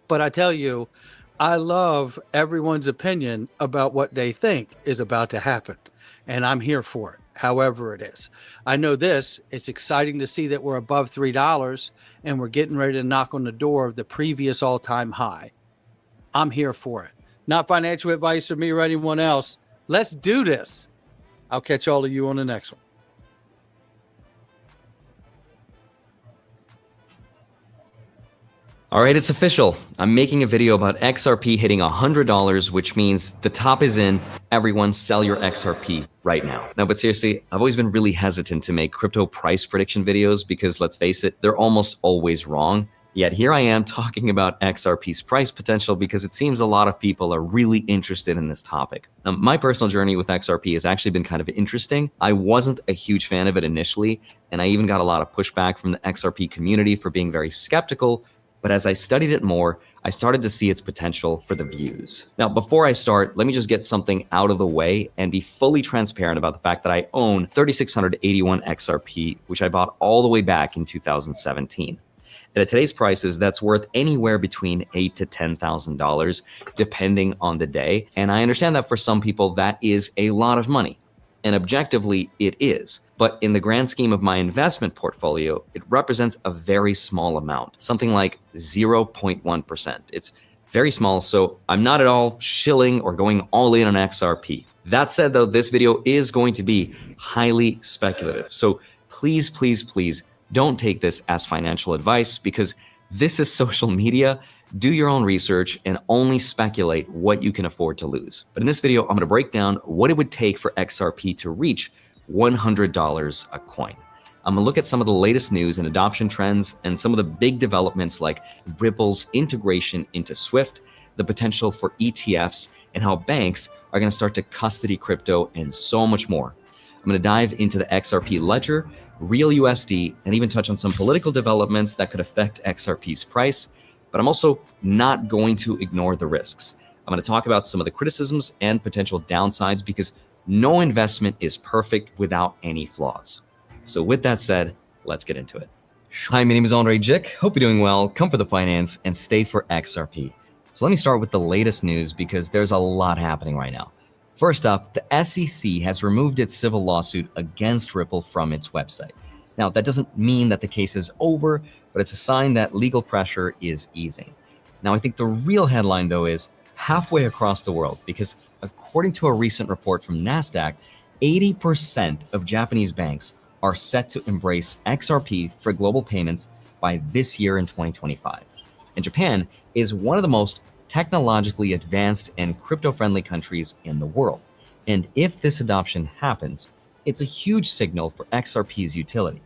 But I tell you, I love everyone's opinion about what they think is about to happen, and I'm here for it, however it is. I know this, it's exciting to see that we're above $3 and we're getting ready to knock on the door of the previous all-time high. I'm here for it. Not financial advice from me or anyone else. Let's do this. I'll catch all of you on the next one. All right, it's official. I'm making a video about XRP hitting $100, which means the top is in. Everyone sell your XRP right now. No, but seriously, I've always been really hesitant to make crypto price prediction videos because, let's face it, they're almost always wrong. Yet here I am talking about XRP's price potential because it seems a lot of people are really interested in this topic. Now, my personal journey with XRP has actually been kind of interesting. I wasn't a huge fan of it initially, and I even got a lot of pushback from the XRP community for being very skeptical. But as I studied it more, I started to see its potential for the views. Now, before I start, let me just get something out of the way and be fully transparent about the fact that I own 3,681 XRP, which I bought all the way back in 2017. And at today's prices, that's worth anywhere between $8,000 to $10,000, depending on the day. And I understand that for some people, that is a lot of money. And objectively, it is. But in the grand scheme of my investment portfolio, it represents a very small amount, something like 0.1%. It's very small, so I'm not at all shilling or going all in on XRP. That said, though, this video is going to be highly speculative. So please, please, please don't take this as financial advice because this is social media. Do your own research and only speculate what you can afford to lose. But in this video, I'm going to break down what it would take for XRP to reach $100 a coin. I'm going to look at some of the latest news and adoption trends and some of the big developments like Ripple's integration into Swift, the potential for ETFs, and how banks are going to start to custody crypto and so much more. I'm going to dive into the XRP ledger, real USD, and even touch on some political developments that could affect XRP's price. But I'm also not going to ignore the risks. I'm going to talk about some of the criticisms and potential downsides because no investment is perfect without any flaws. So with that said, let's get into it. Hi, my name is Andre Jick. Hope you're doing well. Come for the finance and stay for XRP. So let me start with the latest news because there's a lot happening right now. First up, the SEC has removed its civil lawsuit against Ripple from its website. Now, that doesn't mean that the case is over, but it's a sign that legal pressure is easing. Now, I think the real headline, though, is halfway across the world, because according to a recent report from NASDAQ, 80% of Japanese banks are set to embrace XRP for global payments by this year in 2025. And Japan is one of the most technologically advanced and crypto-friendly countries in the world. And if this adoption happens, it's a huge signal for XRP's utility.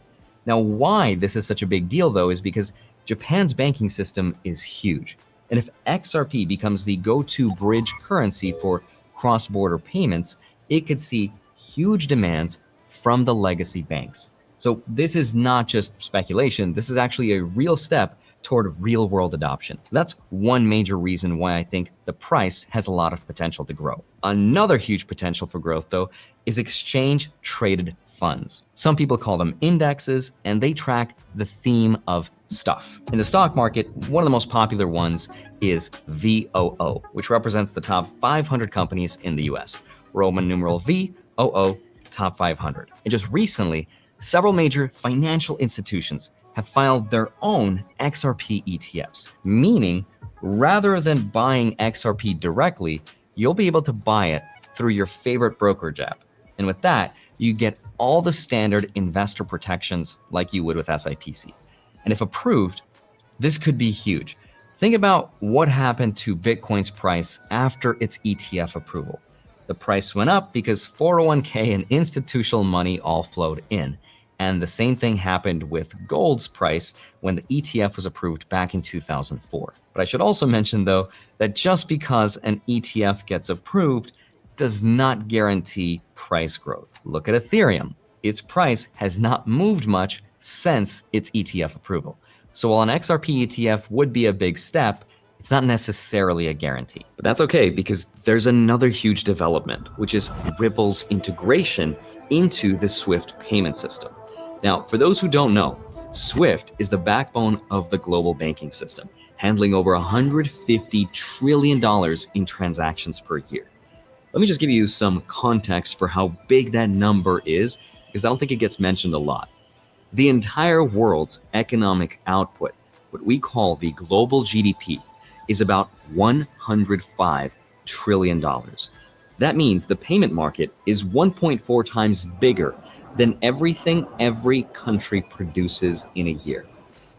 Now, why this is such a big deal, though, is because Japan's banking system is huge. And if XRP becomes the go-to bridge currency for cross-border payments, it could see huge demands from the legacy banks. So this is not just speculation. This is actually a real step toward real world adoption. That's one major reason why I think the price has a lot of potential to grow. Another huge potential for growth, though, is exchange traded funds. Some people call them indexes, and they track the theme of stuff. In the stock market, one of the most popular ones is VOO, which represents the top 500 companies in the US. Roman numeral VOO, top 500. And just recently, several major financial institutions have filed their own XRP ETFs, meaning rather than buying XRP directly, you'll be able to buy it through your favorite brokerage app. And with that, you get all the standard investor protections like you would with SIPC. And if approved, this could be huge. Think about what happened to Bitcoin's price after its ETF approval. The price went up because 401k and institutional money all flowed in. And the same thing happened with gold's price when the ETF was approved back in 2004. But I should also mention, though, that just because an ETF gets approved does not guarantee price growth. Look at Ethereum. Its price has not moved much since its ETF approval. So while an XRP ETF would be a big step, it's not necessarily a guarantee. But that's okay, because there's another huge development, which is Ripple's integration into the SWIFT payment system. Now, for those who don't know, SWIFT is the backbone of the global banking system, handling over $150 trillion in transactions per year. Let me just give you some context for how big that number is, because I don't think it gets mentioned a lot. The entire world's economic output, what we call the global GDP, is about $105 trillion. That means the payment market is 1.4 times bigger than everything every country produces in a year.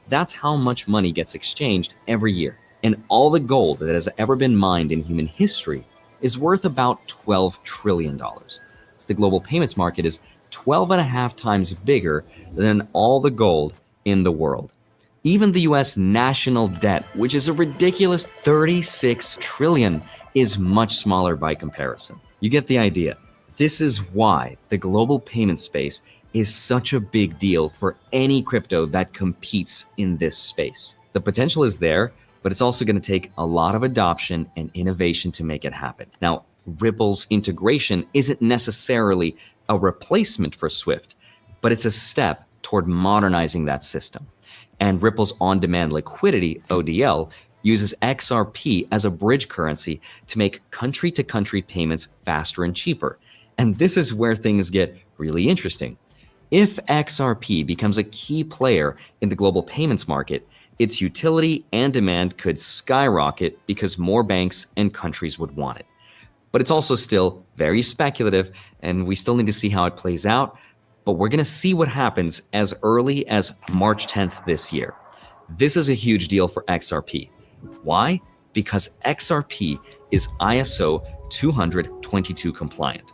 That's how much money gets exchanged every year. And all the gold that has ever been mined in human history is worth about $12 trillion. So the global payments market is 12.5 times bigger than all the gold in the world. Even the US national debt, which is a ridiculous $36 trillion, is much smaller by comparison. You get the idea. This is why the global payment space is such a big deal for any crypto that competes in this space. The potential is there, but it's also going to take a lot of adoption and innovation to make it happen. Now, Ripple's integration isn't necessarily a replacement for SWIFT, but it's a step toward modernizing that system. And Ripple's on-demand liquidity, ODL, uses XRP as a bridge currency to make country-to-country payments faster and cheaper. And this is where things get really interesting. If XRP becomes a key player in the global payments market, its utility and demand could skyrocket because more banks and countries would want it. But it's also still very speculative, and we still need to see how it plays out. But we're going to see what happens as early as March 10th this year. This is a huge deal for XRP. Why? Because XRP is ISO 20022 compliant.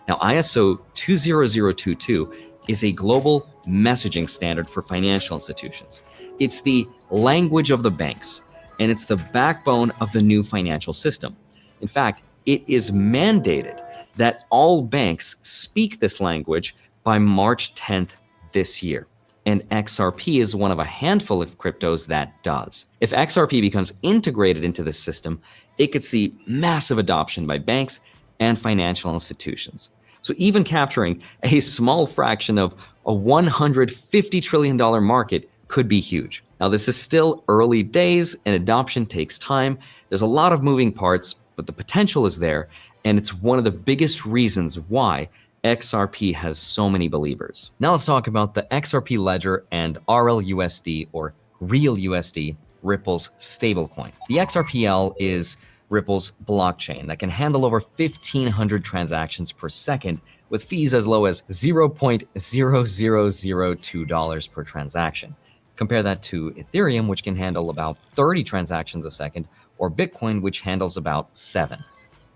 Now, ISO 20022 is a global messaging standard for financial institutions. It's the language of the banks, and it's the backbone of the new financial system. In fact, it is mandated that all banks speak this language by March 10th this year. And XRP is one of a handful of cryptos that does. If XRP becomes integrated into this system, it could see massive adoption by banks and financial institutions. So even capturing a small fraction of a $150 trillion market could be huge. Now, this is still early days and adoption takes time. There's a lot of moving parts, but the potential is there. And it's one of the biggest reasons why XRP has so many believers. Now let's talk about the XRP ledger and RLUSD, or Real USD, Ripple's stablecoin. The XRPL is Ripple's blockchain that can handle over 1,500 transactions per second with fees as low as $0.0002 per transaction. Compare that to Ethereum, which can handle about 30 transactions a second, or Bitcoin, which handles about 7.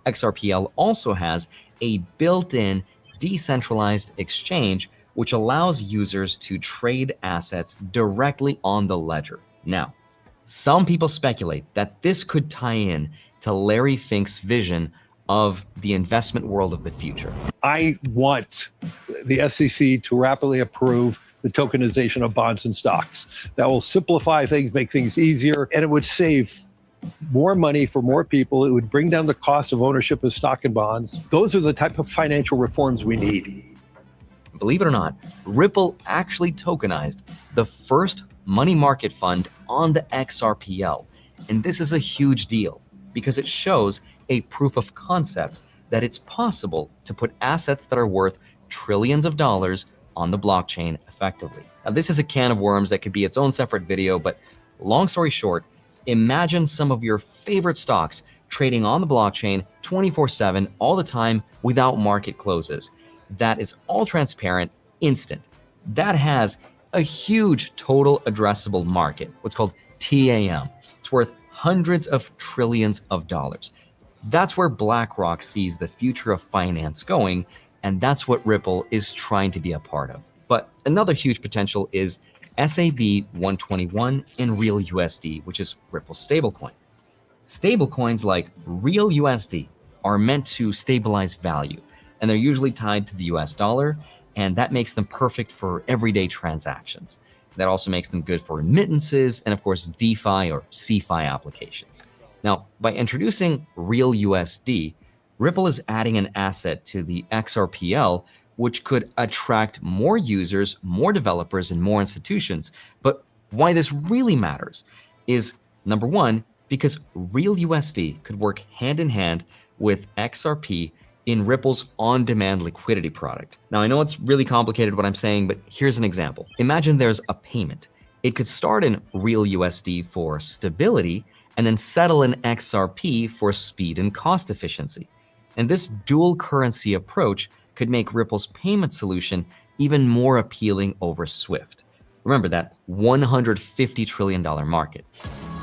XRPL also has a built-in decentralized exchange, which allows users to trade assets directly on the ledger. Now, some people speculate that this could tie in to Larry Fink's vision of the investment world of the future. I want the SEC to rapidly approve the tokenization of bonds and stocks. That will simplify things, make things easier, and it would save more money for more people. It would bring down the cost of ownership of stock and bonds. Those are the type of financial reforms we need. Believe it or not, Ripple actually tokenized the first money market fund on the XRPL. And this is a huge deal because it shows a proof of concept that it's possible to put assets that are worth trillions of dollars on the blockchain effectively. Now, this is a can of worms that could be its own separate video, but long story short, imagine some of your favorite stocks trading on the blockchain 24/7 all the time without market closes. That is all transparent, instant. That has a huge total addressable market, what's called TAM. It's worth hundreds of trillions of dollars. That's where BlackRock sees the future of finance going, and that's what Ripple is trying to be a part of. But another huge potential is SAB 121 and Real USD, which is Ripple's stablecoin. Stablecoins like Real USD are meant to stabilize value, and they're usually tied to the US dollar, and that makes them perfect for everyday transactions. That also makes them good for remittances and, of course, DeFi or CeFi applications. Now, by introducing Real USD, Ripple is adding an asset to the XRPL, which could attract more users, more developers, and more institutions. But why this really matters is, number one, because Real USD could work hand in hand with XRP in Ripple's on-demand liquidity product. Now, I know it's really complicated what I'm saying, but here's an example. Imagine there's a payment. It could start in Real USD for stability and then settle in XRP for speed and cost efficiency. And this dual currency approach could make Ripple's payment solution even more appealing over SWIFT. Remember that $150 trillion market.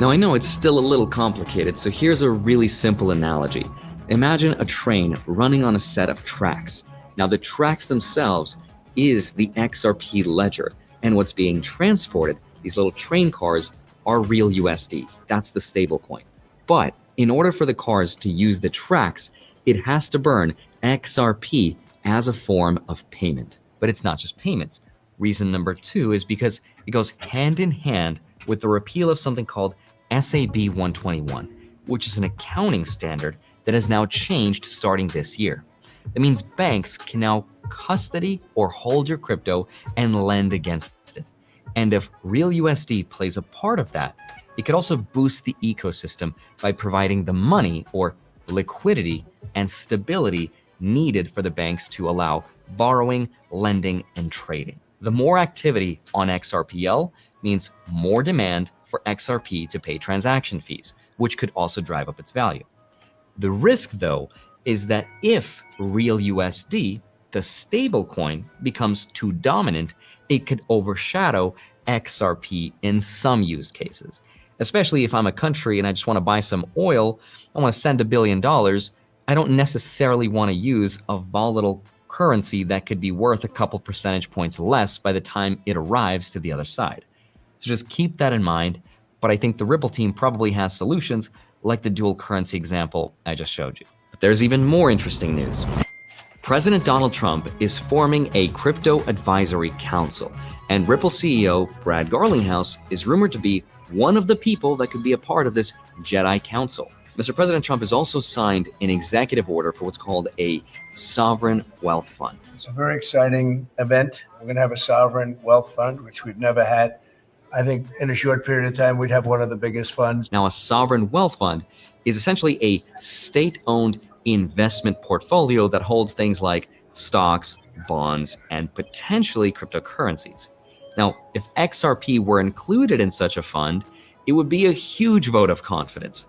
Now, I know it's still a little complicated, so here's a really simple analogy. Imagine a train running on a set of tracks. Now, the tracks themselves is the XRP ledger, and what's being transported, these little train cars, are Real USD. That's the stablecoin. But in order for the cars to use the tracks, it has to burn XRP as a form of payment. But it's not just payments. Reason number two is because it goes hand in hand with the repeal of something called SAB 121, which is an accounting standard that has now changed starting this year. That means banks can now custody or hold your crypto and lend against it. And if Real USD plays a part of that, it could also boost the ecosystem by providing the money or liquidity and stability needed for the banks to allow borrowing, lending, and trading. The more activity on XRPL means more demand for XRP to pay transaction fees, which could also drive up its value. The risk, though, is that if Real USD, the stablecoin, becomes too dominant, it could overshadow XRP in some use cases. Especially if I'm a country and I just want to buy some oil, I want to send $1 billion, I don't necessarily want to use a volatile currency that could be worth a couple percentage points less by the time it arrives to the other side. So just keep that in mind, but I think the Ripple team probably has solutions like the dual currency example I just showed you. But there's even more interesting news. President Donald Trump is forming a crypto advisory council, and Ripple CEO Brad Garlinghouse is rumored to be one of the people that could be a part of this Jedi Council. Mr. President Trump has also signed an executive order for what's called a sovereign wealth fund. It's a very exciting event. We're going to have a sovereign wealth fund, which we've never had. I think in a short period of time, we'd have one of the biggest funds. Now, a sovereign wealth fund is essentially a state-owned investment portfolio that holds things like stocks, bonds, and potentially cryptocurrencies. Now, if XRP were included in such a fund, it would be a huge vote of confidence.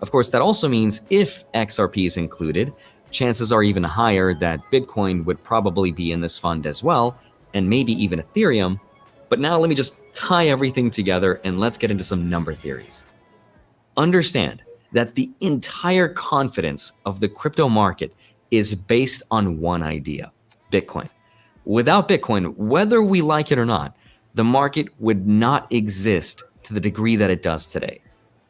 Of course, that also means if XRP is included, chances are even higher that Bitcoin would probably be in this fund as well, and maybe even Ethereum. But now let me just tie everything together and let's get into some number theories. Understand that the entire confidence of the crypto market is based on one idea, Bitcoin. Without Bitcoin, whether we like it or not, the market would not exist to the degree that it does today.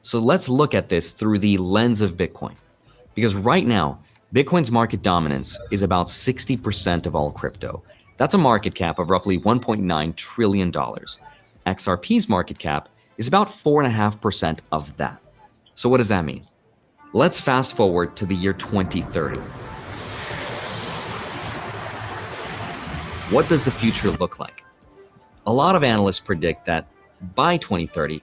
So let's look at this through the lens of Bitcoin. Because right now, Bitcoin's market dominance is about 60% of all crypto. That's a market cap of roughly $1.9 trillion. XRP's market cap is about 4.5% of that. So what does that mean? Let's fast forward to the year 2030. What does the future look like? A lot of analysts predict that by 2030,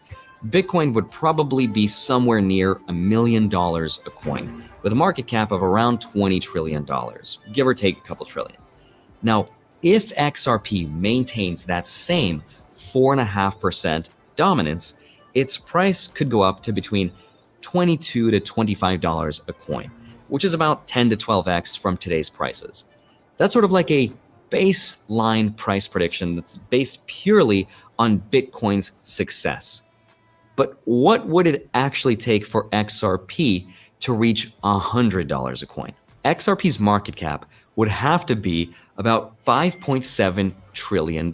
Bitcoin would probably be somewhere near $1 million a coin, with a market cap of around $20 trillion, give or take a couple trillion. Now, if XRP maintains that same 4.5% dominance, its price could go up to between $22 to $25 a coin, which is about 10 to 12x from today's prices. That's sort of like a baseline price prediction that's based purely on Bitcoin's success. But what would it actually take for XRP to reach $100 a coin? XRP's market cap would have to be about $5.7 trillion.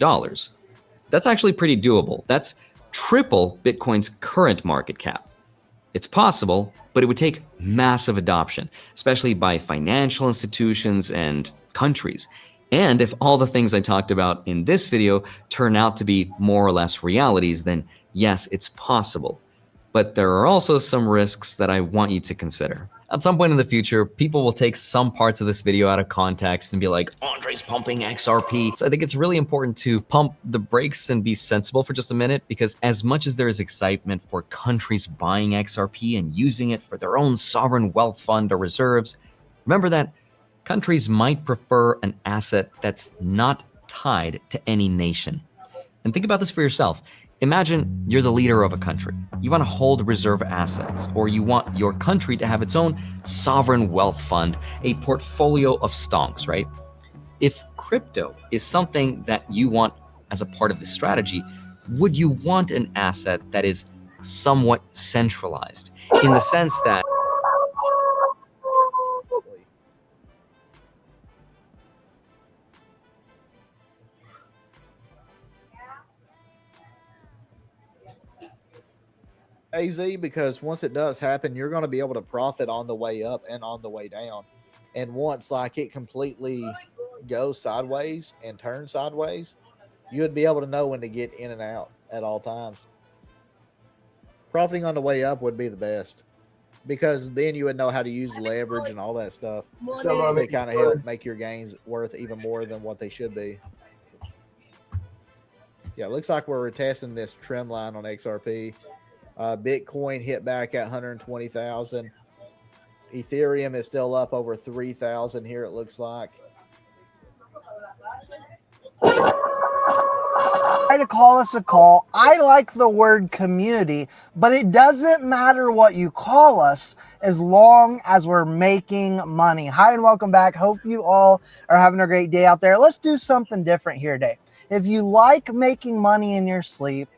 That's actually pretty doable. That's triple Bitcoin's current market cap. It's possible, but it would take massive adoption, especially by financial institutions and countries. And if all the things I talked about in this video turn out to be more or less realities, then yes, it's possible. But there are also some risks that I want you to consider. At some point in the future, people will take some parts of this video out of context and be like, Andre's pumping XRP. So I think it's really important to pump the brakes and be sensible for just a minute, because as much as there is excitement for countries buying XRP and using it for their own sovereign wealth fund or reserves, remember that countries might prefer an asset that's not tied to any nation. And think about this for yourself. Imagine you're the leader of a country. You want to hold reserve assets, or you want your country to have its own sovereign wealth fund, a portfolio of stonks, right? If crypto is something that you want as a part of this strategy, would you want an asset that is somewhat centralized, in the sense that AZ, because once it does happen, you're going to be able to profit on the way up and on the way down. And once like it completely goes sideways and turns sideways, you would be able to know when to get in and out at all times. Profiting on the way up would be the best, because then you would know how to use leverage and all that stuff. So they kind of help make your gains worth even more than what they should be. Yeah, it looks like we're retesting this trend line on XRP. Bitcoin hit back at 120,000. Ethereum is still up over 3,000 here, it looks like. Try to call us a call. I like the word community, but it doesn't matter what you call us as long as we're making money. Hi and welcome back. Hope you all are having a great day out there. Let's do something different here today. If you like making money in your sleep,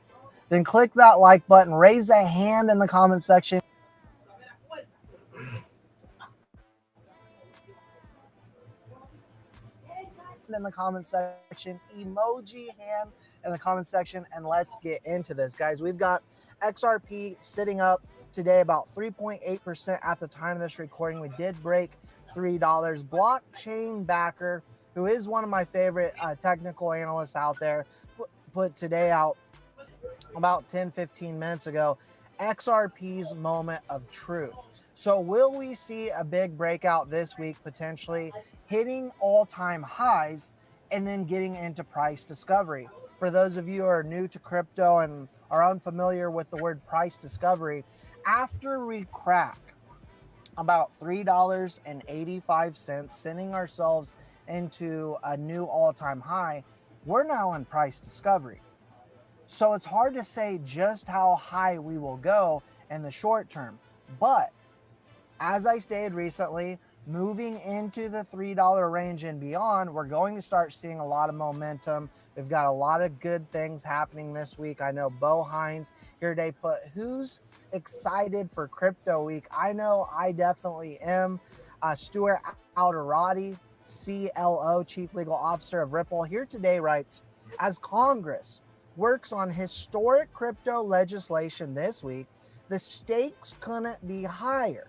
then click that like button, raise a hand in the comment section. In the comment section, emoji hand in the comment section, and let's get into this, guys. We've got XRP sitting up today about 3.8% at the time of this recording. We did break $3. Blockchain Backer, who is one of my favorite technical analysts out there, put today out about 10-15 minutes ago, XRP's moment of truth. So will we see a big breakout this week, potentially hitting all-time highs and then getting into price discovery? For those of you who are new to crypto and are unfamiliar with the word price discovery, after we crack about $3.85, sending ourselves into a new all-time high, we're now in price discovery. So it's hard to say just how high we will go in the short term. But as I stated recently, moving into the $3 range and beyond, we're going to start seeing a lot of momentum. We've got a lot of good things happening this week. I know Bo Hines here today put, who's excited for Crypto Week? I know I definitely am. Stuart Alderati, CLO, Chief Legal Officer of Ripple, here today writes, as Congress works on historic crypto legislation this week, the stakes couldn't be higher.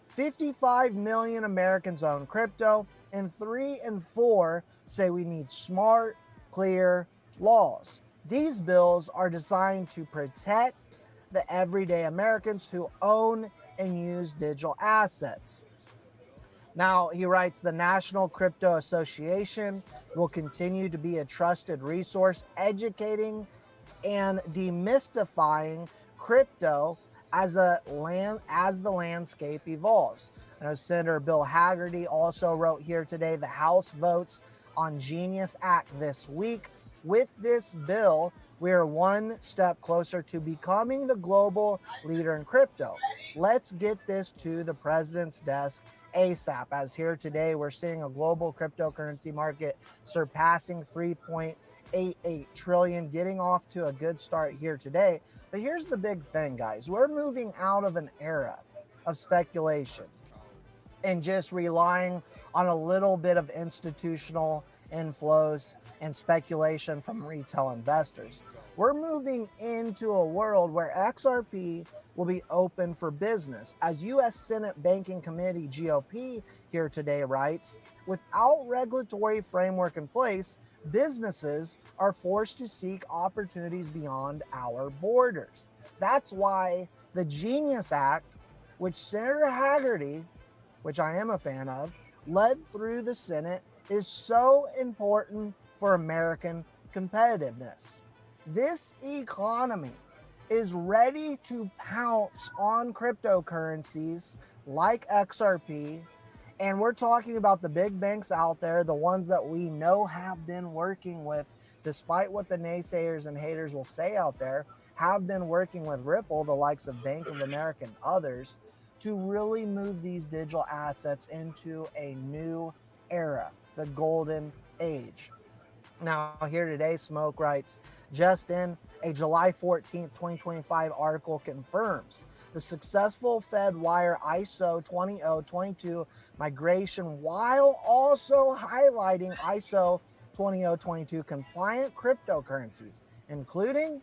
55 million Americans own crypto, and 3 in 4 say we need smart, clear laws. These bills are designed to protect the everyday Americans who own and use digital assets. Now, he writes, the National Crypto Association will continue to be a trusted resource, educating and demystifying crypto as the landscape evolves. I know Senator Bill Hagerty also wrote here today, the House votes on Genius Act this week. With this bill, we are one step closer to becoming the global leader in crypto. Let's get this to the president's desk ASAP. As here today, we're seeing a global cryptocurrency market surpassing 3.88 trillion, getting off to a good start here today. But here's the big thing, guys. We're moving out of an era of speculation and just relying on a little bit of institutional inflows and speculation from retail investors. We're moving into a world where XRP will be open for business. As U.S. Senate Banking Committee GOP here today writes, without regulatory framework in place, businesses are forced to seek opportunities beyond our borders. That's why the Genius Act, which Senator Hagerty, which I am a fan of, led through the Senate, is so important for American competitiveness. This economy is ready to pounce on cryptocurrencies like XRP. And we're talking about the big banks out there, the ones that we know have been working with, despite what the naysayers and haters will say out there, have been working with Ripple, the likes of Bank of America and others, to really move these digital assets into a new era, the golden age. Now, here today, Smoke writes, just in a July 14th, 2025 article confirms the successful FedWire ISO 20022 migration while also highlighting ISO 20022 compliant cryptocurrencies, including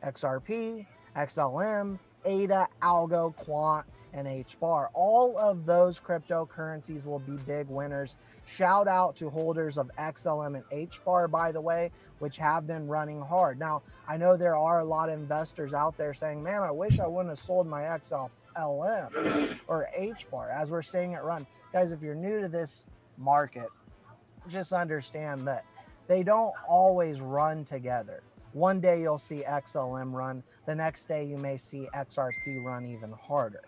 XRP, XLM, ADA, Algo, Quant, and HBAR. All of those cryptocurrencies will be big winners. Shout out to holders of XLM and HBAR, by the way, which have been running hard. Now, I know there are a lot of investors out there saying, man, I wish I wouldn't have sold my XLM or HBAR as we're seeing it run. Guys, if you're new to this market, just understand that they don't always run together. One day you'll see XLM run, the next day you may see XRP run even harder.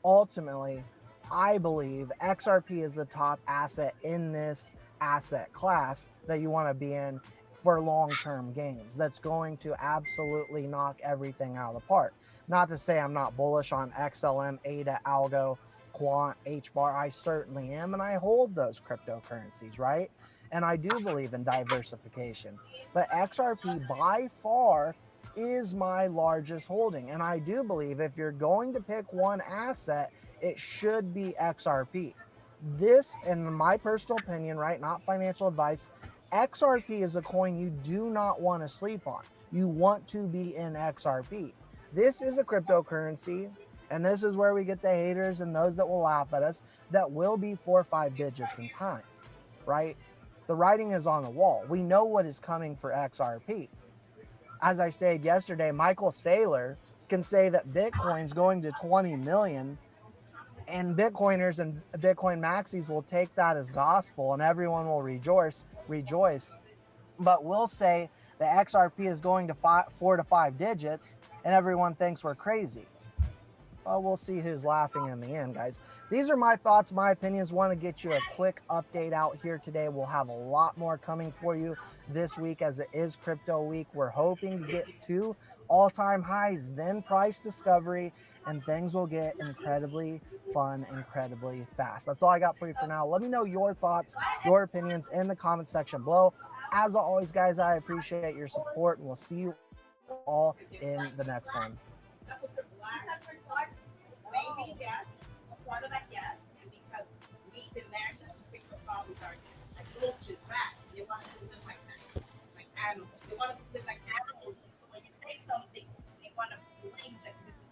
Ultimately, I believe XRP is the top asset in this asset class that you want to be in for long-term gains. That's going to absolutely knock everything out of the park. Not to say I'm not bullish on XLM, ADA, Algo, Quant, HBAR. I certainly am, and I hold those cryptocurrencies, right? And I do believe in diversification. But XRP by far is my largest holding. And I do believe if you're going to pick one asset, it should be XRP. This, in my personal opinion, right, not financial advice, XRP is a coin you do not want to sleep on. You want to be in XRP. This is a cryptocurrency, and this is where we get the haters and those that will laugh at us, that will be 4 or 5 digits in time, right? The writing is on the wall. We know what is coming for XRP. As I stated yesterday, Michael Saylor can say that Bitcoin's going to 20 million, and Bitcoiners and Bitcoin maxis will take that as gospel, and everyone will rejoice. But we'll say the XRP is going to 4 to 5 digits, and everyone thinks we're crazy. Well, we'll see who's laughing in the end, guys. These are my thoughts, my opinions. Want to get you a quick update out here today. We'll have a lot more coming for you this week as it is crypto week. We're hoping to get to all-time highs, then price discovery, and things will get incredibly fun, incredibly fast. That's all I got for you for now. Let me know your thoughts, your opinions in the comment section below. As always, guys, I appreciate your support, and we'll see you all in the next one. Maybe yes, a part of that yes, and because we imagine people problems are like roaches, rats, they want us to live like that, like animals. They want us to live like animals. When you say something, they want to believe that this is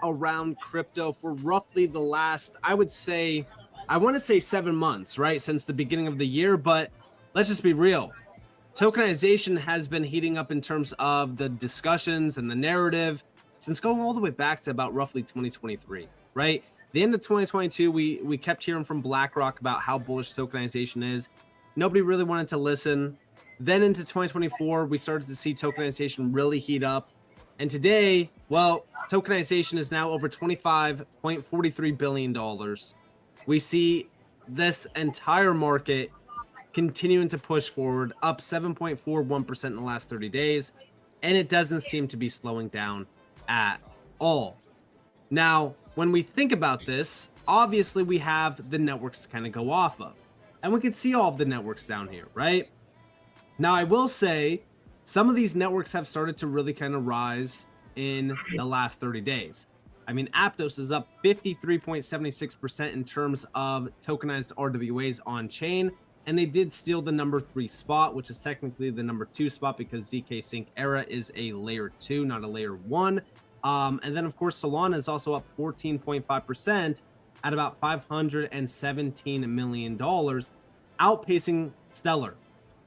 around crypto for roughly the last, I would say, I want to say 7 months, right? Since the beginning of the year, but let's just be real. Tokenization has been heating up in terms of the discussions and the narrative since going all the way back to about roughly 2023, right? The end of 2022, we kept hearing from BlackRock about how bullish tokenization is. Nobody really wanted to listen. Then into 2024, we started to see tokenization really heat up. And today, well, tokenization is now over $25.43 billion. We see this entire market continuing to push forward, up 7.41% in the last 30 days, and it doesn't seem to be slowing down at all. Now, when we think about this, obviously we have the networks to kind of go off of, and we can see all of the networks down here, right? Now, I will say some of these networks have started to really kind of rise in the last 30 days. I mean, Aptos is up 53.76% in terms of tokenized RWAs on chain, and they did steal the number 3 spot, which is technically the number 2 spot because ZK Sync Era is a layer 2, not a layer 1. And then, of course, Solana is also up 14.5% at about $517 million, outpacing Stellar.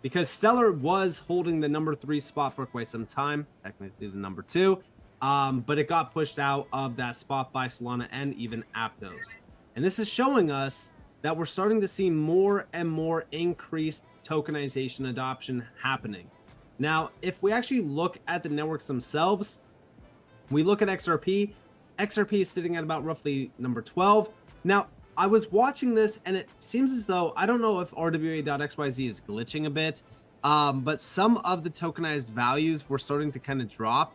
Because Stellar was holding the number 3 spot for quite some time, technically the number 2, but it got pushed out of that spot by Solana and even Aptos. And this is showing us that we're starting to see more and more increased tokenization adoption happening. Now, if we actually look at the networks themselves, we look at XRP. XRP is sitting at about roughly number 12. Now, I was watching this and it seems as though, I don't know if RWA.xyz is glitching a bit, but some of the tokenized values were starting to kind of drop.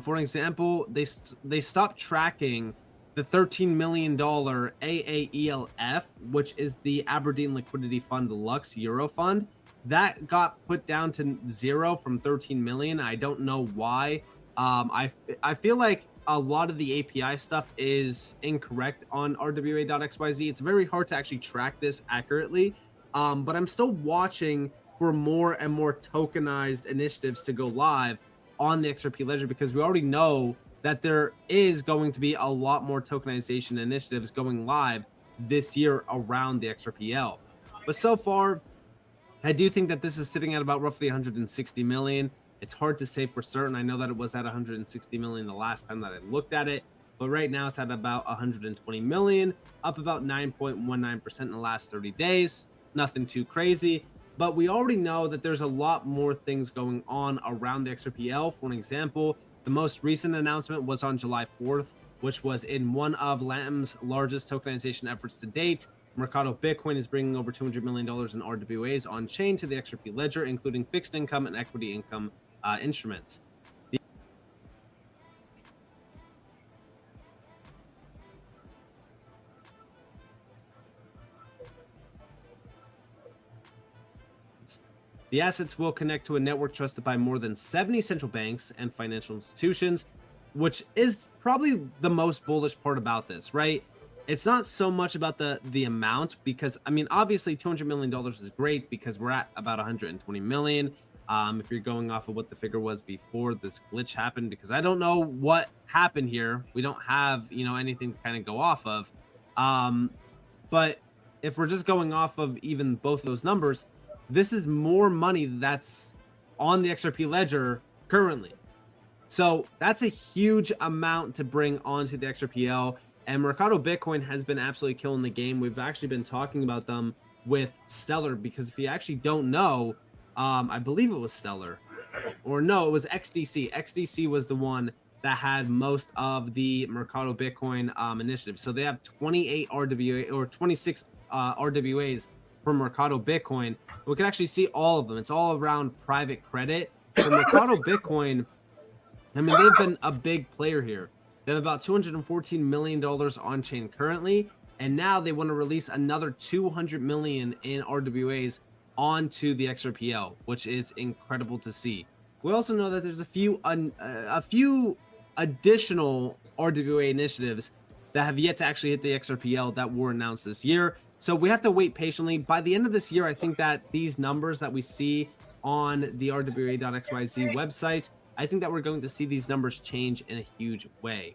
For example, they stopped tracking the $13 million AAELF, which is the Aberdeen Liquidity Fund Lux Euro Fund. That got put down to 0 from 13 million. I don't know why. I feel like a lot of the API stuff is incorrect on RWA.xyz. It's very hard to actually track this accurately, but I'm still watching for more and more tokenized initiatives to go live on the XRP ledger because we already know that there is going to be a lot more tokenization initiatives going live this year around the XRPL. But so far, I do think that this is sitting at about roughly 160 million. It's hard to say for certain. I know that it was at 160 million the last time that I looked at it, but right now it's at about 120 million, up about 9.19% in the last 30 days. Nothing too crazy, but we already know that there's a lot more things going on around the XRPL. For an example, the most recent announcement was on July 4th, which was in one of LATAM's largest tokenization efforts to date. Mercado Bitcoin is bringing over $200 million in RWAs on chain to the XRP ledger, including fixed income and equity income instruments. The assets will connect to a network trusted by more than 70 central banks and financial institutions, which is probably the most bullish part about this, right? It's not so much about the amount because, I mean, obviously $200 million is great because we're at about 120 million. If you're going off of what the figure was before this glitch happened, because I don't know what happened here. We don't have, anything to kind of go off of. But if we're just going off of even both of those numbers, this is more money that's on the XRP ledger currently. So that's a huge amount to bring onto the XRPL. And Mercado Bitcoin has been absolutely killing the game. We've actually been talking about them with Stellar because if you actually don't know, I believe it was Stellar. Or no, it was XDC. XDC was the one that had most of the Mercado Bitcoin initiatives. So they have 28 RWA or 26 RWAs for Mercado Bitcoin. We can actually see all of them. It's all around private credit. So Mercado Bitcoin, I mean, they've been a big player here. They have about $214 million on chain currently, and now they want to release another 200 million in RWAs onto the XRPL, which is incredible to see. We also know that there's a few additional RWA initiatives that have yet to actually hit the XRPL that were announced this year. So we have to wait patiently. By the end of this year, I think that these numbers that we see on the RWA.xyz website, I think that we're going to see these numbers change in a huge way.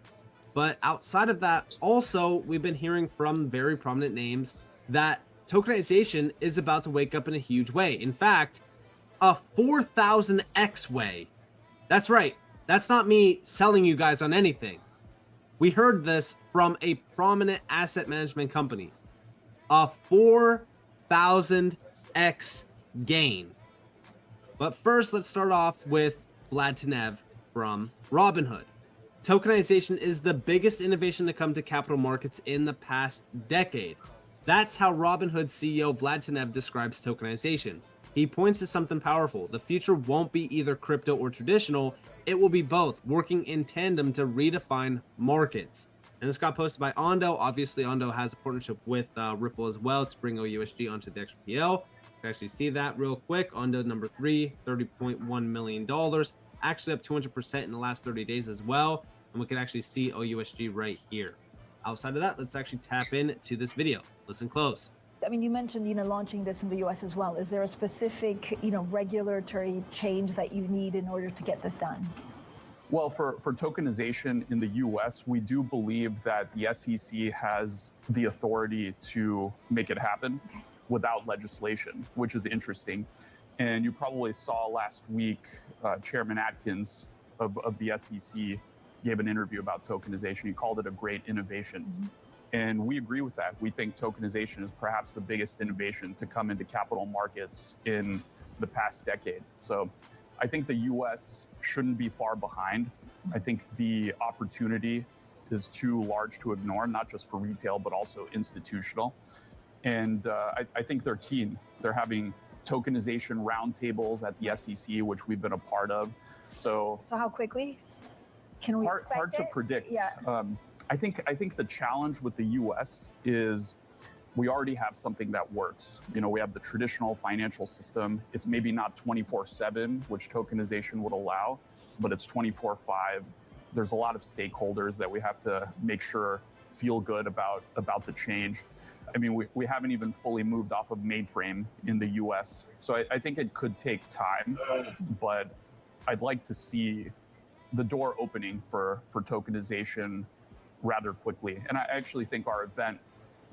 But outside of that, also, we've been hearing from very prominent names that tokenization is about to wake up in a huge way. In fact, a 4,000x way. That's right. That's not me selling you guys on anything. We heard this from a prominent asset management company. A 4,000x gain. But first, let's start off with Vlad Tenev from Robinhood. Tokenization is the biggest innovation to come to capital markets in the past decade. That's how Robinhood CEO Vlad Tenev describes tokenization. He points to something powerful. The future won't be either crypto or traditional. It will be both, working in tandem to redefine markets. And this got posted by Ondo. Obviously, Ondo has a partnership with Ripple as well to bring OUSG onto the XRPL. You can actually see that real quick. Ondo number 3, $30.1 million. Actually up 200% in the last 30 days as well. And we can actually see OUSG right here. Outside of that, let's actually tap into this video. Listen close. I mean, you mentioned, launching this in the U.S. as well. Is there a specific, regulatory change that you need in order to get this done? Well, for tokenization in the U.S., we do believe that the SEC has the authority to make it happen without legislation, which is interesting. And you probably saw last week, Chairman Atkins of the SEC gave an interview about tokenization. He called it a great innovation. Mm-hmm. And we agree with that. We think tokenization is perhaps the biggest innovation to come into capital markets in the past decade. So I think the US shouldn't be far behind. I think the opportunity is too large to ignore, not just for retail, but also institutional. And I think they're keen. They're having tokenization roundtables at the SEC, which we've been a part of. So how quickly can we expect hard to predict. Yeah. I think the challenge with the US is we already have something that works. We have the traditional financial system. It's maybe not 24/7, which tokenization would allow, but it's 24/5. There's a lot of stakeholders that we have to make sure feel good about the change. I mean, we haven't even fully moved off of mainframe in the US. So I think it could take time, but I'd like to see the door opening for tokenization rather quickly. And I actually think our event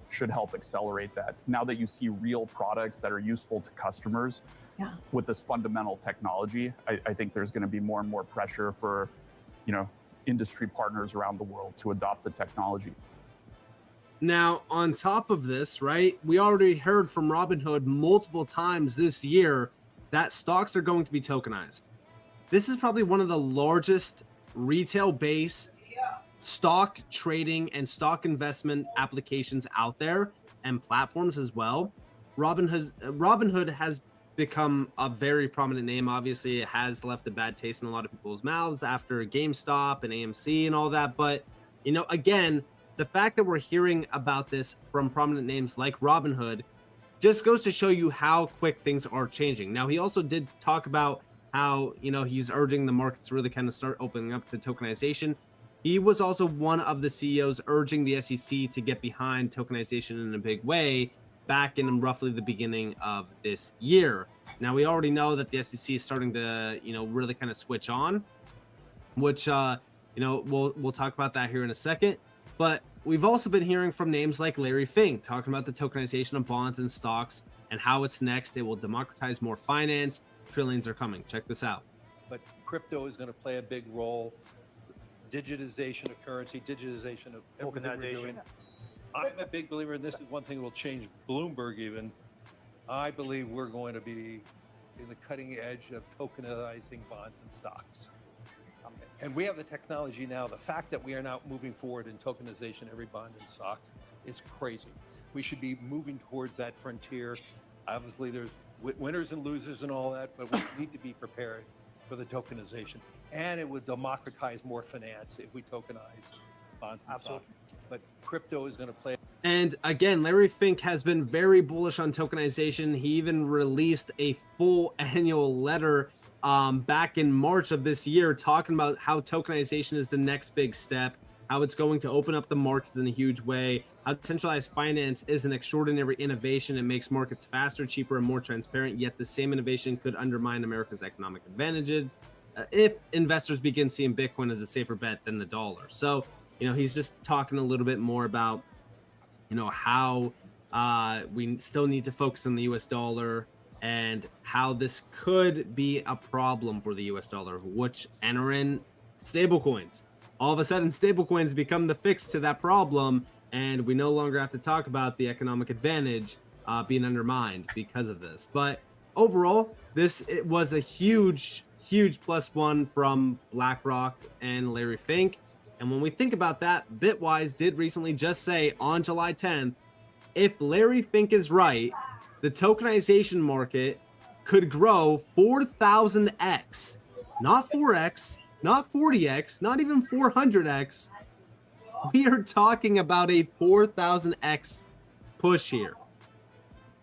should help accelerate that. Now that you see real products that are useful to customers with this fundamental technology, I think there's going to be more and more pressure for, industry partners around the world to adopt the technology. Now, on top of this, right, we already heard from Robinhood multiple times this year that stocks are going to be tokenized. This is probably one of the largest retail-based stock trading and stock investment applications out there and platforms as well. Robinhood has become a very prominent name. Obviously, it has left a bad taste in a lot of people's mouths after GameStop and AMC and all that. But, again, the fact that we're hearing about this from prominent names like Robinhood just goes to show you how quick things are changing. Now, he also did talk about how, he's urging the markets to really kind of start opening up to tokenization. He was also one of the CEOs urging the SEC to get behind tokenization in a big way back in roughly the beginning of this year. Now, we already know that the SEC is starting to, really kind of switch on, which, we'll talk about that here in a second. But we've also been hearing from names like Larry Fink talking about the tokenization of bonds and stocks and how it's next. It will democratize more finance. Trillions are coming. Check this out. But crypto is going to play a big role. Digitization of currency, digitization of everything we're doing. I'm a big believer in this. Is one thing that will change Bloomberg even. I believe we're going to be in the cutting edge of tokenizing bonds and stocks. And we have the technology now. The fact that we are now moving forward in tokenization every bond and stock is crazy. We should be moving towards that frontier. Obviously, there's winners and losers and all that, but we need to be prepared for the tokenization. And it would democratize more finance if we tokenize bonds and stocks. But crypto is going to play. And again, Larry Fink has been very bullish on tokenization. He even released a full annual letter back in March of this year talking about how tokenization is the next big step, how it's going to open up the markets in a huge way, how decentralized finance is an extraordinary innovation. It makes markets faster, cheaper, and more transparent, yet the same innovation could undermine America's economic advantages if investors begin seeing Bitcoin as a safer bet than the dollar. So he's just talking a little bit more about, how we still need to focus on the US dollar and how this could be a problem for the US dollar, which enter in stablecoins. All of a sudden, stablecoins become the fix to that problem, and we no longer have to talk about the economic advantage being undermined because of this. But overall, it was a huge +1 from BlackRock and Larry Fink. And when we think about that, Bitwise did recently just say on July 10th, if Larry Fink is right, the tokenization market could grow 4,000x, not 4x, not 40x, not even 400x. We are talking about a 4,000x push here.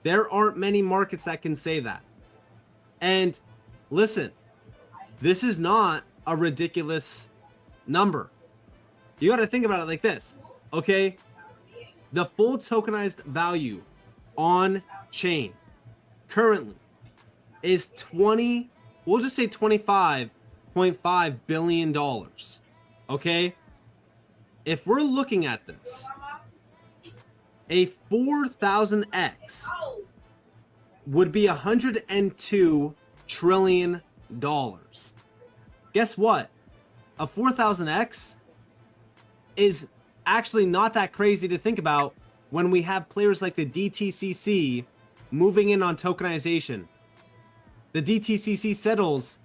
There aren't many markets that can say that. And listen, this is not a ridiculous number. You got to think about it like this, okay? The full tokenized value on chain currently is we'll just say $25.5 billion, okay? If we're looking at this, a 4,000x would be $102 trillion. Guess what? A 4,000x is actually not that crazy to think about when we have players like the DTCC moving in on tokenization. The DTCC settles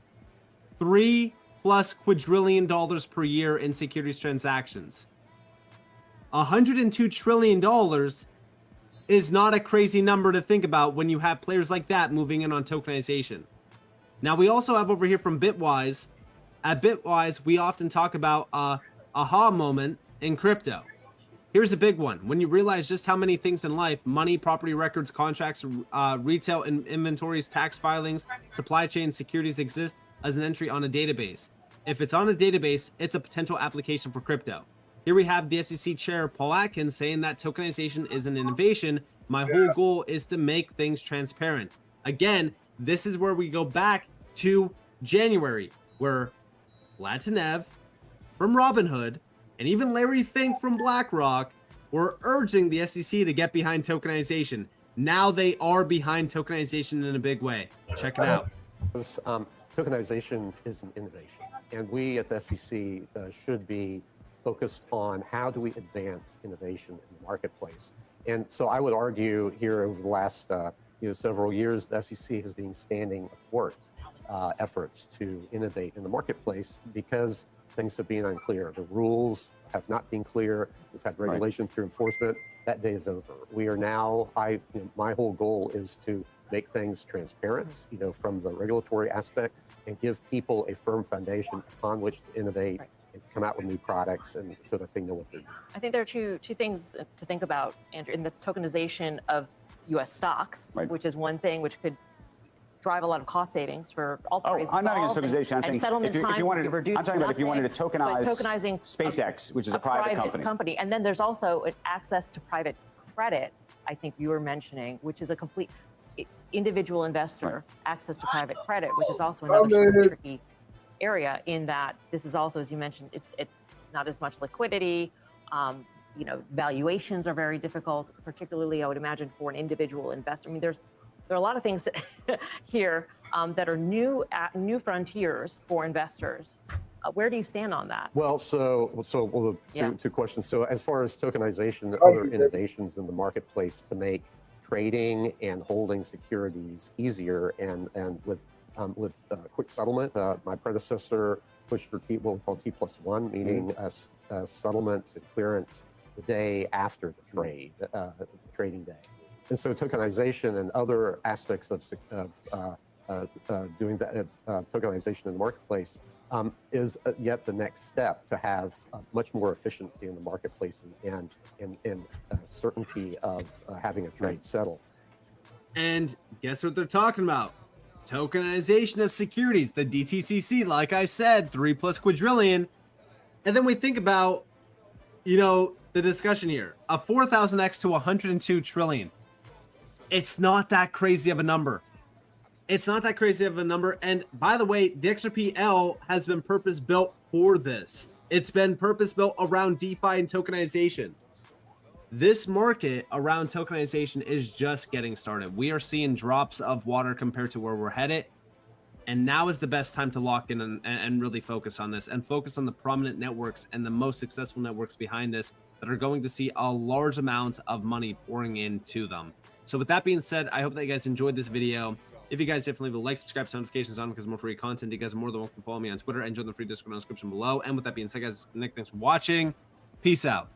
$3+ quadrillion per year in securities transactions. $102 trillion is not a crazy number to think about when you have players like that moving in on tokenization. Now, we also have over here from Bitwise. At Bitwise, we often talk about a aha moment in crypto. Here's a big one. When you realize just how many things in life, money, property records, contracts, retail inventories, tax filings, supply chain, securities exist as an entry on a database. If it's on a database, it's a potential application for crypto. Here we have the SEC chair, Paul Atkins, saying that tokenization is an innovation. My whole goal is to make things transparent. Again, this is where we go back to January, where Latanev from Robinhood and even Larry Fink from BlackRock were urging the SEC to get behind tokenization. Now they are behind tokenization in a big way. Check it out. Tokenization is an innovation, and we at the SEC should be focused on how do we advance innovation in the marketplace. And so I would argue here over the last several years, the SEC has been standing athwart efforts to innovate in the marketplace because things have been unclear. The rules have not been clear. We've had regulation through enforcement. That day is over. We are now, my whole goal is to make things transparent, from the regulatory aspect, and give people a firm foundation upon which to innovate and come out with new products, and so that they know what they're doing. I think there are two things to think about, Andrew, and that's tokenization of U.S. stocks, which is one thing which could drive a lot of cost savings for all parties. I'm not against tokenization. I think settlement if you wanted to, reduce I'm talking about if you wanted to tokenize tokenizing SpaceX, which is a private company. And then there's also access to private credit, I think you were mentioning, which is a complete individual investor access to private credit, which is also another sort of tricky area in that this is also, as you mentioned, it's not as much liquidity. Valuations are very difficult, particularly I would imagine for an individual investor. I mean, there are a lot of things here that are new frontiers for investors. Where do you stand on that? Well, two questions. So as far as tokenization and other innovations in the marketplace to make trading and holding securities easier and with quick settlement, my predecessor pushed for what we call T+1, meaning settlement and clearance the day after the trade, the trading day. And so tokenization and other aspects of doing that tokenization in the marketplace is yet the next step to have much more efficiency in the marketplace and certainty of having a trade settle. And guess what they're talking about? Tokenization of securities, the DTCC, like I said, 3+ quadrillion. And then we think about, the discussion here, a 4,000x to 102 trillion. It's not that crazy of a number. And by the way, the XRP-L has been purpose built for this. It's been purpose-built around DeFi and tokenization. This market around tokenization is just getting started. We are seeing drops of water compared to where we're headed. And now is the best time to lock in and really focus on this and focus on the prominent networks and the most successful networks behind this that are going to see a large amount of money pouring into them. So with that being said, I hope that you guys enjoyed this video. If you guys definitely leave a like, subscribe, set notifications on because more free content. You guys are more than welcome to follow me on Twitter and join the free Discord in the description below. And with that being said, guys, Nick, thanks for watching. Peace out.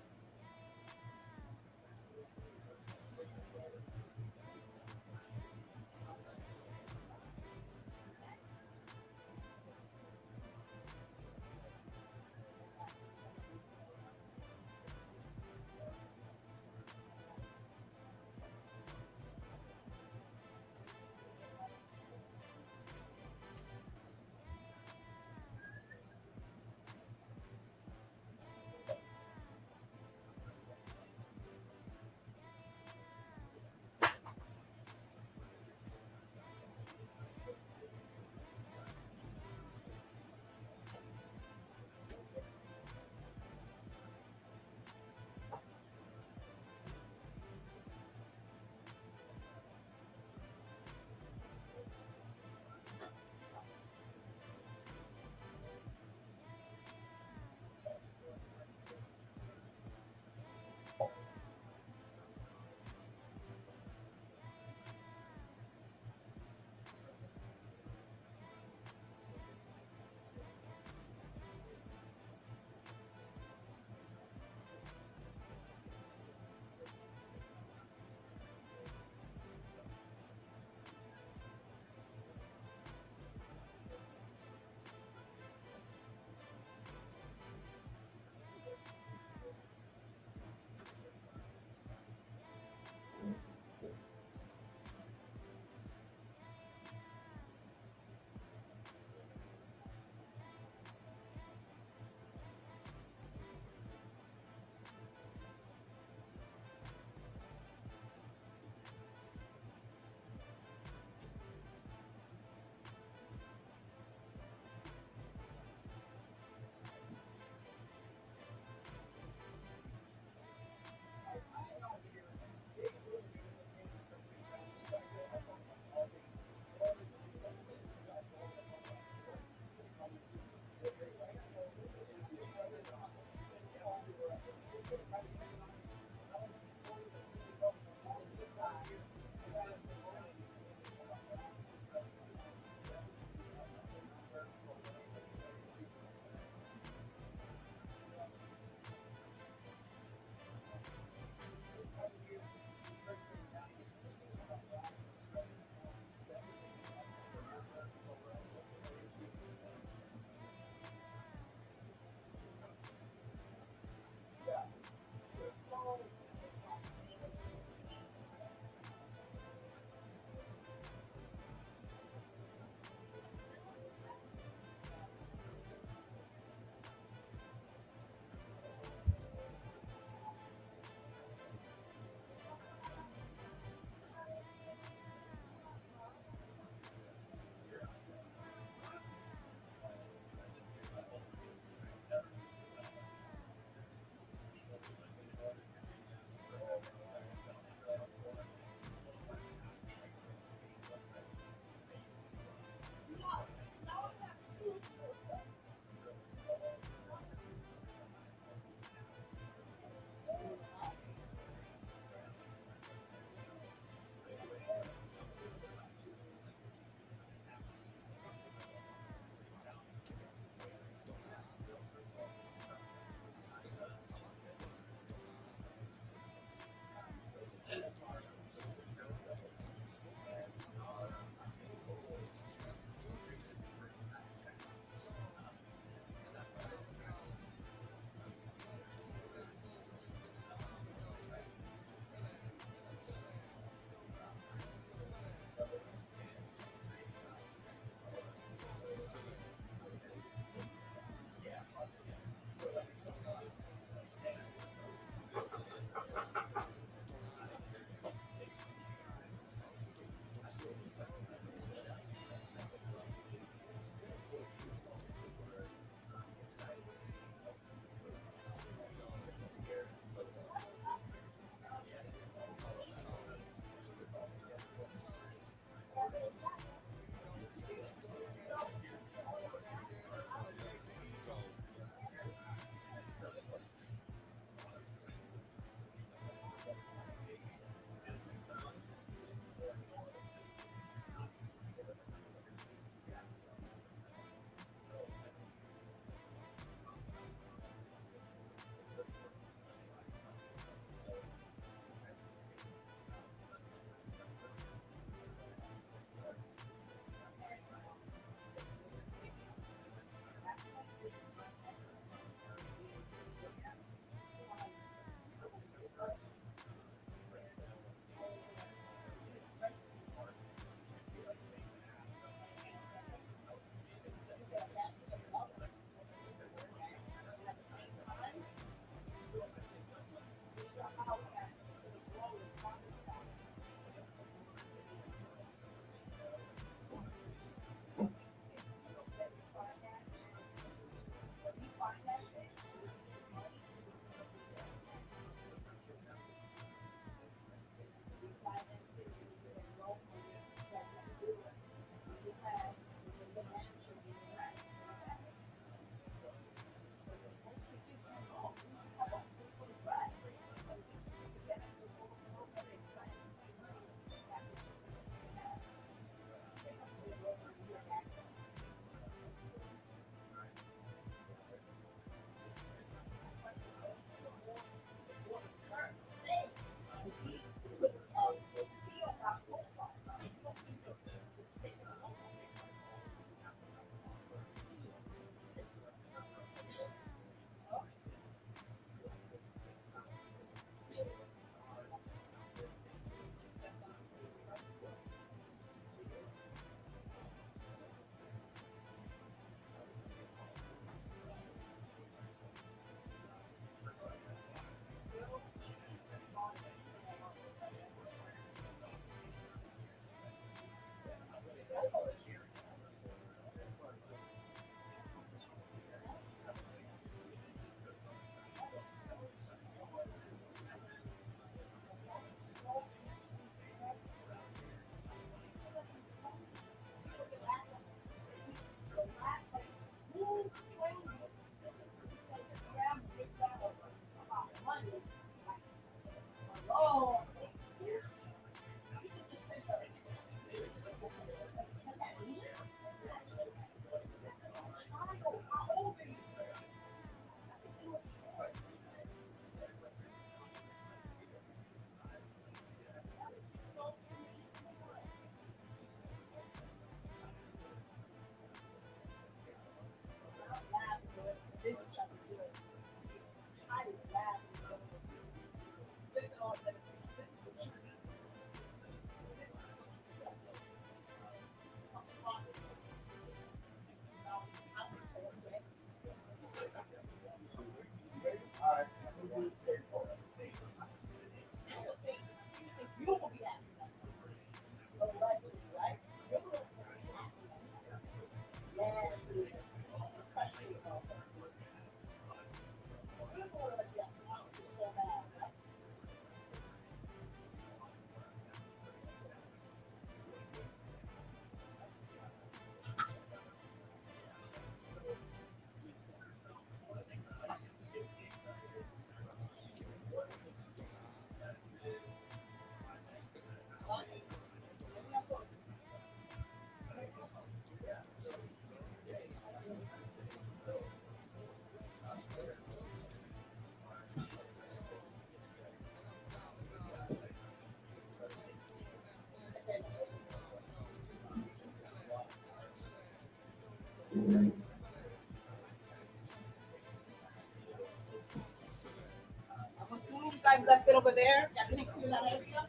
there. Y'all can clear that area.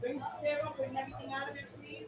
Bring Sarah, bring everything out of it, please.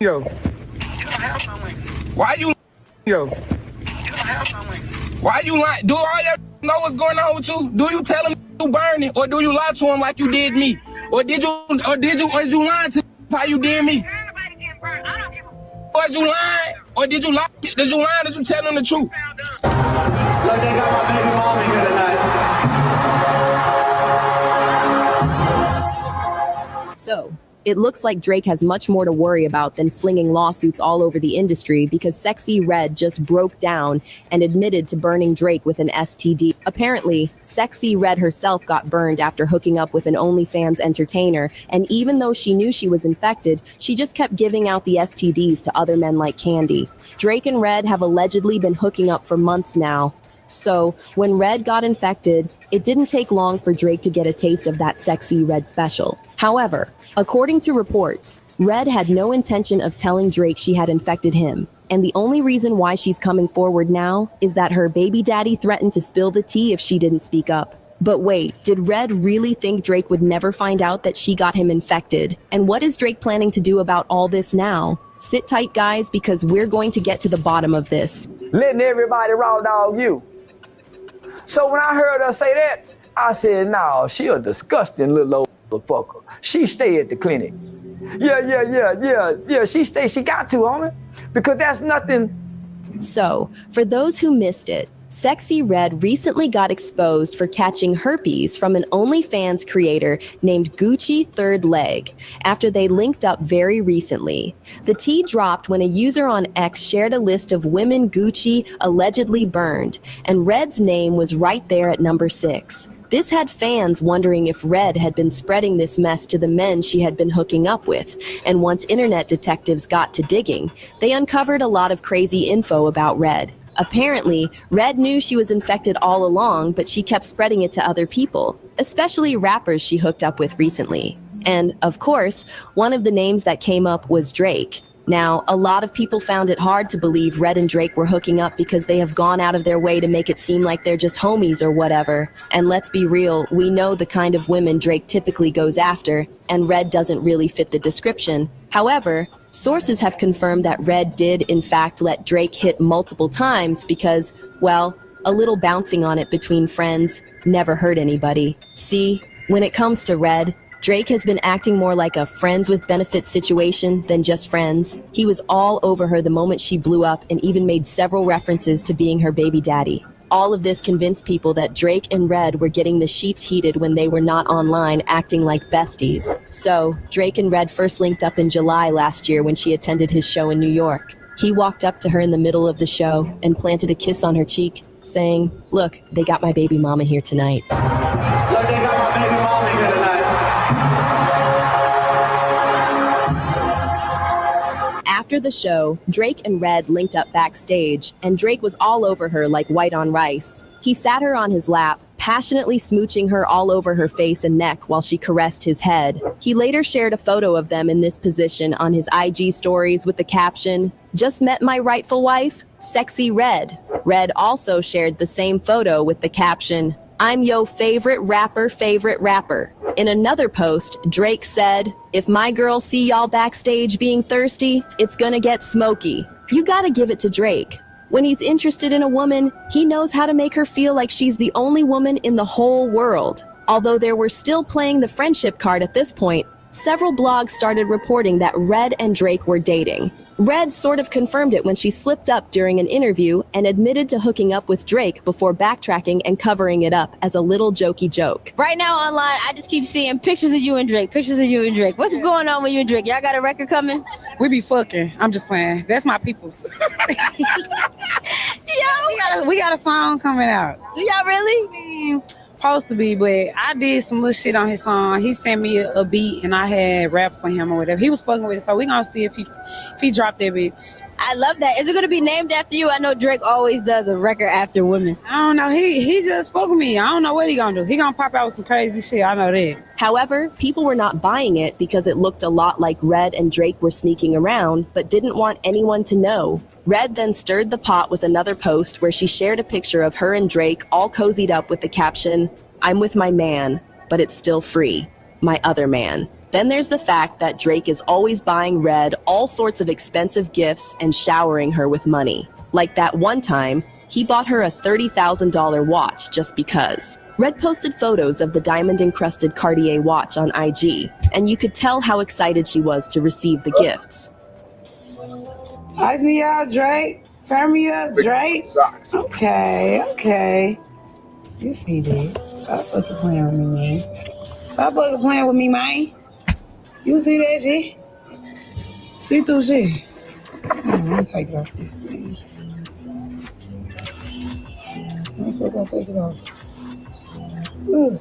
Yo, why you, yo, why you lying? Do all y'all know what's going on with you? Do you tell him you burn it, or do you lie to him like you did me? Or is you lying to him how you did me? Was you lying, or did you lie? Did you lie? Did you tell him the truth? Like they got my baby mama here tonight. So, It looks like Drake has much more to worry about than flinging lawsuits all over the industry because Sexy Red just broke down and admitted to burning Drake with an STD. Apparently, Sexy Red herself got burned after hooking up with an OnlyFans entertainer, and even though she knew she was infected, she just kept giving out the STDs to other men like candy. Drake and Red have allegedly been hooking up for months now. So, when Red got infected, it didn't take long for Drake to get a taste of that Sexy Red special. However, according to reports, Red had no intention of telling Drake she had infected him, and the only reason why she's coming forward now is that her baby daddy threatened to spill the tea if she didn't speak up. But wait, did Red really think Drake would never find out that she got him infected? And what is Drake planning to do about all this now? Sit tight, guys, because we're going to get to the bottom of this. Letting everybody raw dog you. So when I heard her say that, I said, no, she a disgusting little old motherfucker. She stay at the clinic. Yeah, she got to, homie. Because that's nothing. So, for those who missed it, Sexy Red recently got exposed for catching herpes from an OnlyFans creator named Gucci Third Leg after they linked up very recently. The tea dropped when a user on X shared a list of women Gucci allegedly burned, and Red's name was right there at number 6. This had fans wondering if Red had been spreading this mess to the men she had been hooking up with, and once internet detectives got to digging, they uncovered a lot of crazy info about Red. Apparently, Red knew she was infected all along, but she kept spreading it to other people, especially rappers she hooked up with recently. And, of course, one of the names that came up was Drake. Now, a lot of people found it hard to believe Red and Drake were hooking up because they have gone out of their way to make it seem like they're just homies or whatever. And let's be real, we know the kind of women Drake typically goes after, and Red doesn't really fit the description. However, sources have confirmed that Red did, in fact, let Drake hit multiple times because, well, a little bouncing on it between friends never hurt anybody. See, when it comes to Red, Drake has been acting more like a friends with benefits situation than just friends. He was all over her the moment she blew up and even made several references to being her baby daddy. All of this convinced people that Drake and Red were getting the sheets heated when they were not online acting like besties. So, Drake and Red first linked up in July last year when she attended his show in New York. He walked up to her in the middle of the show and planted a kiss on her cheek, saying, "Look, they got my baby mama here tonight." Look, they got my baby mama here tonight. After the show, Drake and Red linked up backstage, and Drake was all over her like white on rice. He sat her on his lap, passionately smooching her all over her face and neck while she caressed his head. He later shared a photo of them in this position on his IG stories with the caption, "Just met my rightful wife, Sexy Red." Red also shared the same photo with the caption, "I'm yo favorite rapper. In another post, Drake said, "If my girls see y'all backstage being thirsty, it's gonna get smoky." You gotta give it to Drake. When he's interested in a woman, he knows how to make her feel like she's the only woman in the whole world. Although there were still playing the friendship card at this point, several blogs started reporting that Red and Drake were dating. Red sort of confirmed it when she slipped up during an interview and admitted to hooking up with Drake before backtracking and covering it up as a little jokey joke. Right now online, I just keep seeing pictures of you and Drake, What's going on with you and Drake? Y'all got a record coming? We be fucking. I'm just playing. That's my peoples. Yo! We got a song coming out. Do y'all really? Supposed to be, but I did some little shit on his song. He sent me a beat and I had rap for him or whatever. He was fucking with it, so we gonna see if he dropped that bitch. I love that. Is it gonna be named after you? I know Drake always does a record after women. I don't know. He just fuck with me. I don't know what he gonna do. He gonna pop out with some crazy shit. I know that. However, people were not buying it because it looked a lot like Red and Drake were sneaking around, but didn't want anyone to know. Red then stirred the pot with another post where she shared a picture of her and Drake all cozied up with the caption, "I'm with my man, but it's still free. My other man." Then there's the fact that Drake is always buying Red all sorts of expensive gifts and showering her with money. Like that one time, he bought her a $30,000 watch just because. Red posted photos of the diamond-encrusted Cartier watch on IG, and you could tell how excited she was to receive the gifts. Ice me out, Drake. Turn me up, Drake. Okay. You see that. Stop fucking playing with me, man. Stop fucking playing with me, man. You see that shit? See through shit. Let me take it off this thing. I'm still gonna take it off. Ugh.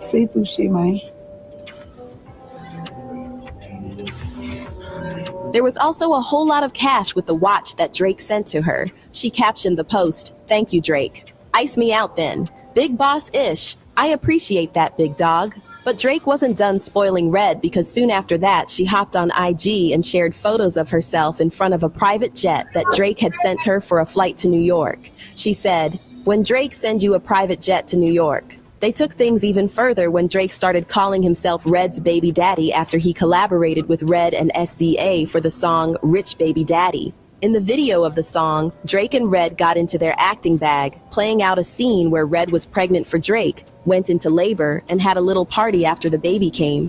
See through shit, man. There was also a whole lot of cash with the watch that Drake sent to her. She captioned the post, "Thank you, Drake. Ice me out then. Big boss-ish. I appreciate that, big dog." But Drake wasn't done spoiling Red because soon after that, she hopped on IG and shared photos of herself in front of a private jet that Drake had sent her for a flight to New York. She said, "When Drake sends you a private jet to New York." They took things even further when Drake started calling himself Red's baby daddy after he collaborated with Red and SZA for the song Rich Baby Daddy. In the video of the song, Drake and Red got into their acting bag, playing out a scene where Red was pregnant for Drake, went into labor, and had a little party after the baby came.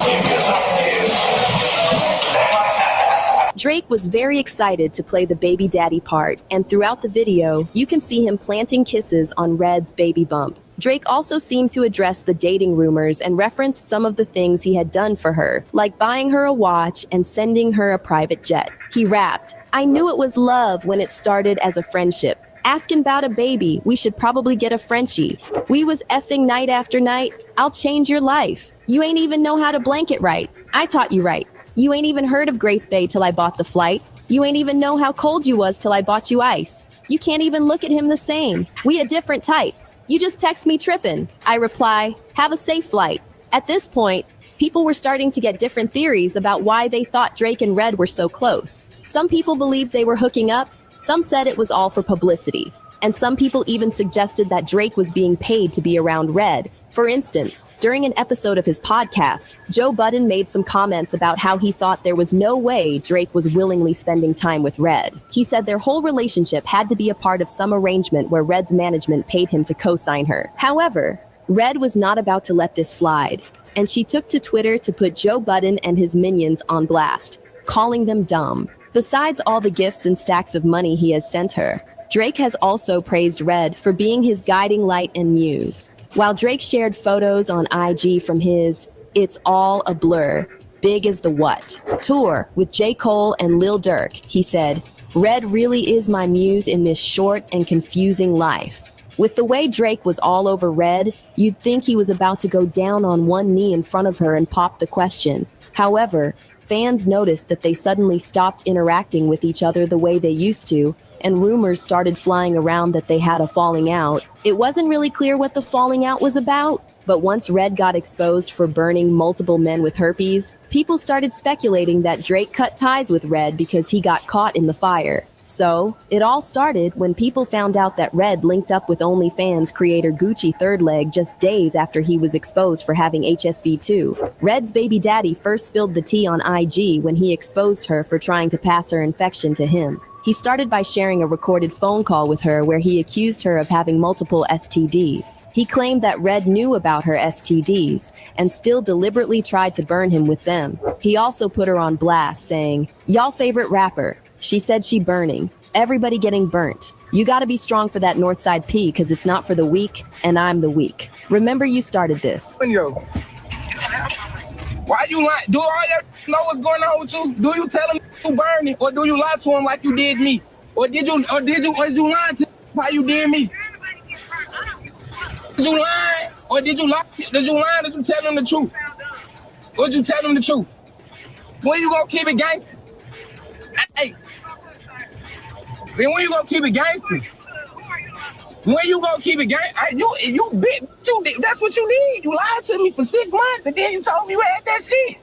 Drake was very excited to play the baby daddy part, and throughout the video, you can see him planting kisses on Red's baby bump. Drake also seemed to address the dating rumors and referenced some of the things he had done for her, like buying her a watch and sending her a private jet. He rapped, "I knew it was love when it started as a friendship. Asking about a baby, we should probably get a Frenchie. We was effing night after night. I'll change your life. You ain't even know how to blanket right. I taught you right. You ain't even heard of Grace Bay till I bought the flight. You ain't even know how cold you was till I bought you ice. You can't even look at him the same. We a different type. You just text me trippin'." I reply, "Have a safe flight." At this point, people were starting to get different theories about why they thought Drake and Red were so close. Some people believed they were hooking up, some said it was all for publicity, and some people even suggested that Drake was being paid to be around Red. For instance, during an episode of his podcast, Joe Budden made some comments about how he thought there was no way Drake was willingly spending time with Red. He said their whole relationship had to be a part of some arrangement where Red's management paid him to co-sign her. However, Red was not about to let this slide, and she took to Twitter to put Joe Budden and his minions on blast, calling them dumb. Besides all the gifts and stacks of money he has sent her, Drake has also praised Red for being his guiding light and muse. While Drake shared photos on IG from his "It's All a Blur, Big as the What" tour with J. Cole and Lil Durk, he said, "Red really is my muse in this short and confusing life." With the way Drake was all over Red, you'd think he was about to go down on one knee in front of her and pop the question. However, fans noticed that they suddenly stopped interacting with each other the way they used to, and rumors started flying around that they had a falling out. It wasn't really clear what the falling out was about, but once Red got exposed for burning multiple men with herpes, people started speculating that Drake cut ties with Red because he got caught in the fire. So, it all started when people found out that Red linked up with OnlyFans creator Gucci Third Leg just days after he was exposed for having HSV-2. Red's baby daddy first spilled the tea on IG when he exposed her for trying to pass her infection to him. He started by sharing a recorded phone call with her where he accused her of having multiple STDs. He claimed that Red knew about her STDs and still deliberately tried to burn him with them. He also put her on blast, saying, "Y'all favorite rapper. She said she burning. Everybody getting burnt. You gotta be strong for that Northside P because it's not for the weak, and I'm the weak. Remember you started this." Yo, why you lie? Do all that know what's going on with you? Do you tell him you burning, or do you lie to him like you did me? Or is you lying to him how you did me? Did you lie? Or did you lie? Did you lie? Did you tell him the truth? Or did you tell him the truth? When you gonna keep it gangster? Hey. Then when you gonna keep it gangster? When you gonna keep it gangster? That's what you need. You lied to me for 6 months and then you told me you had that shit.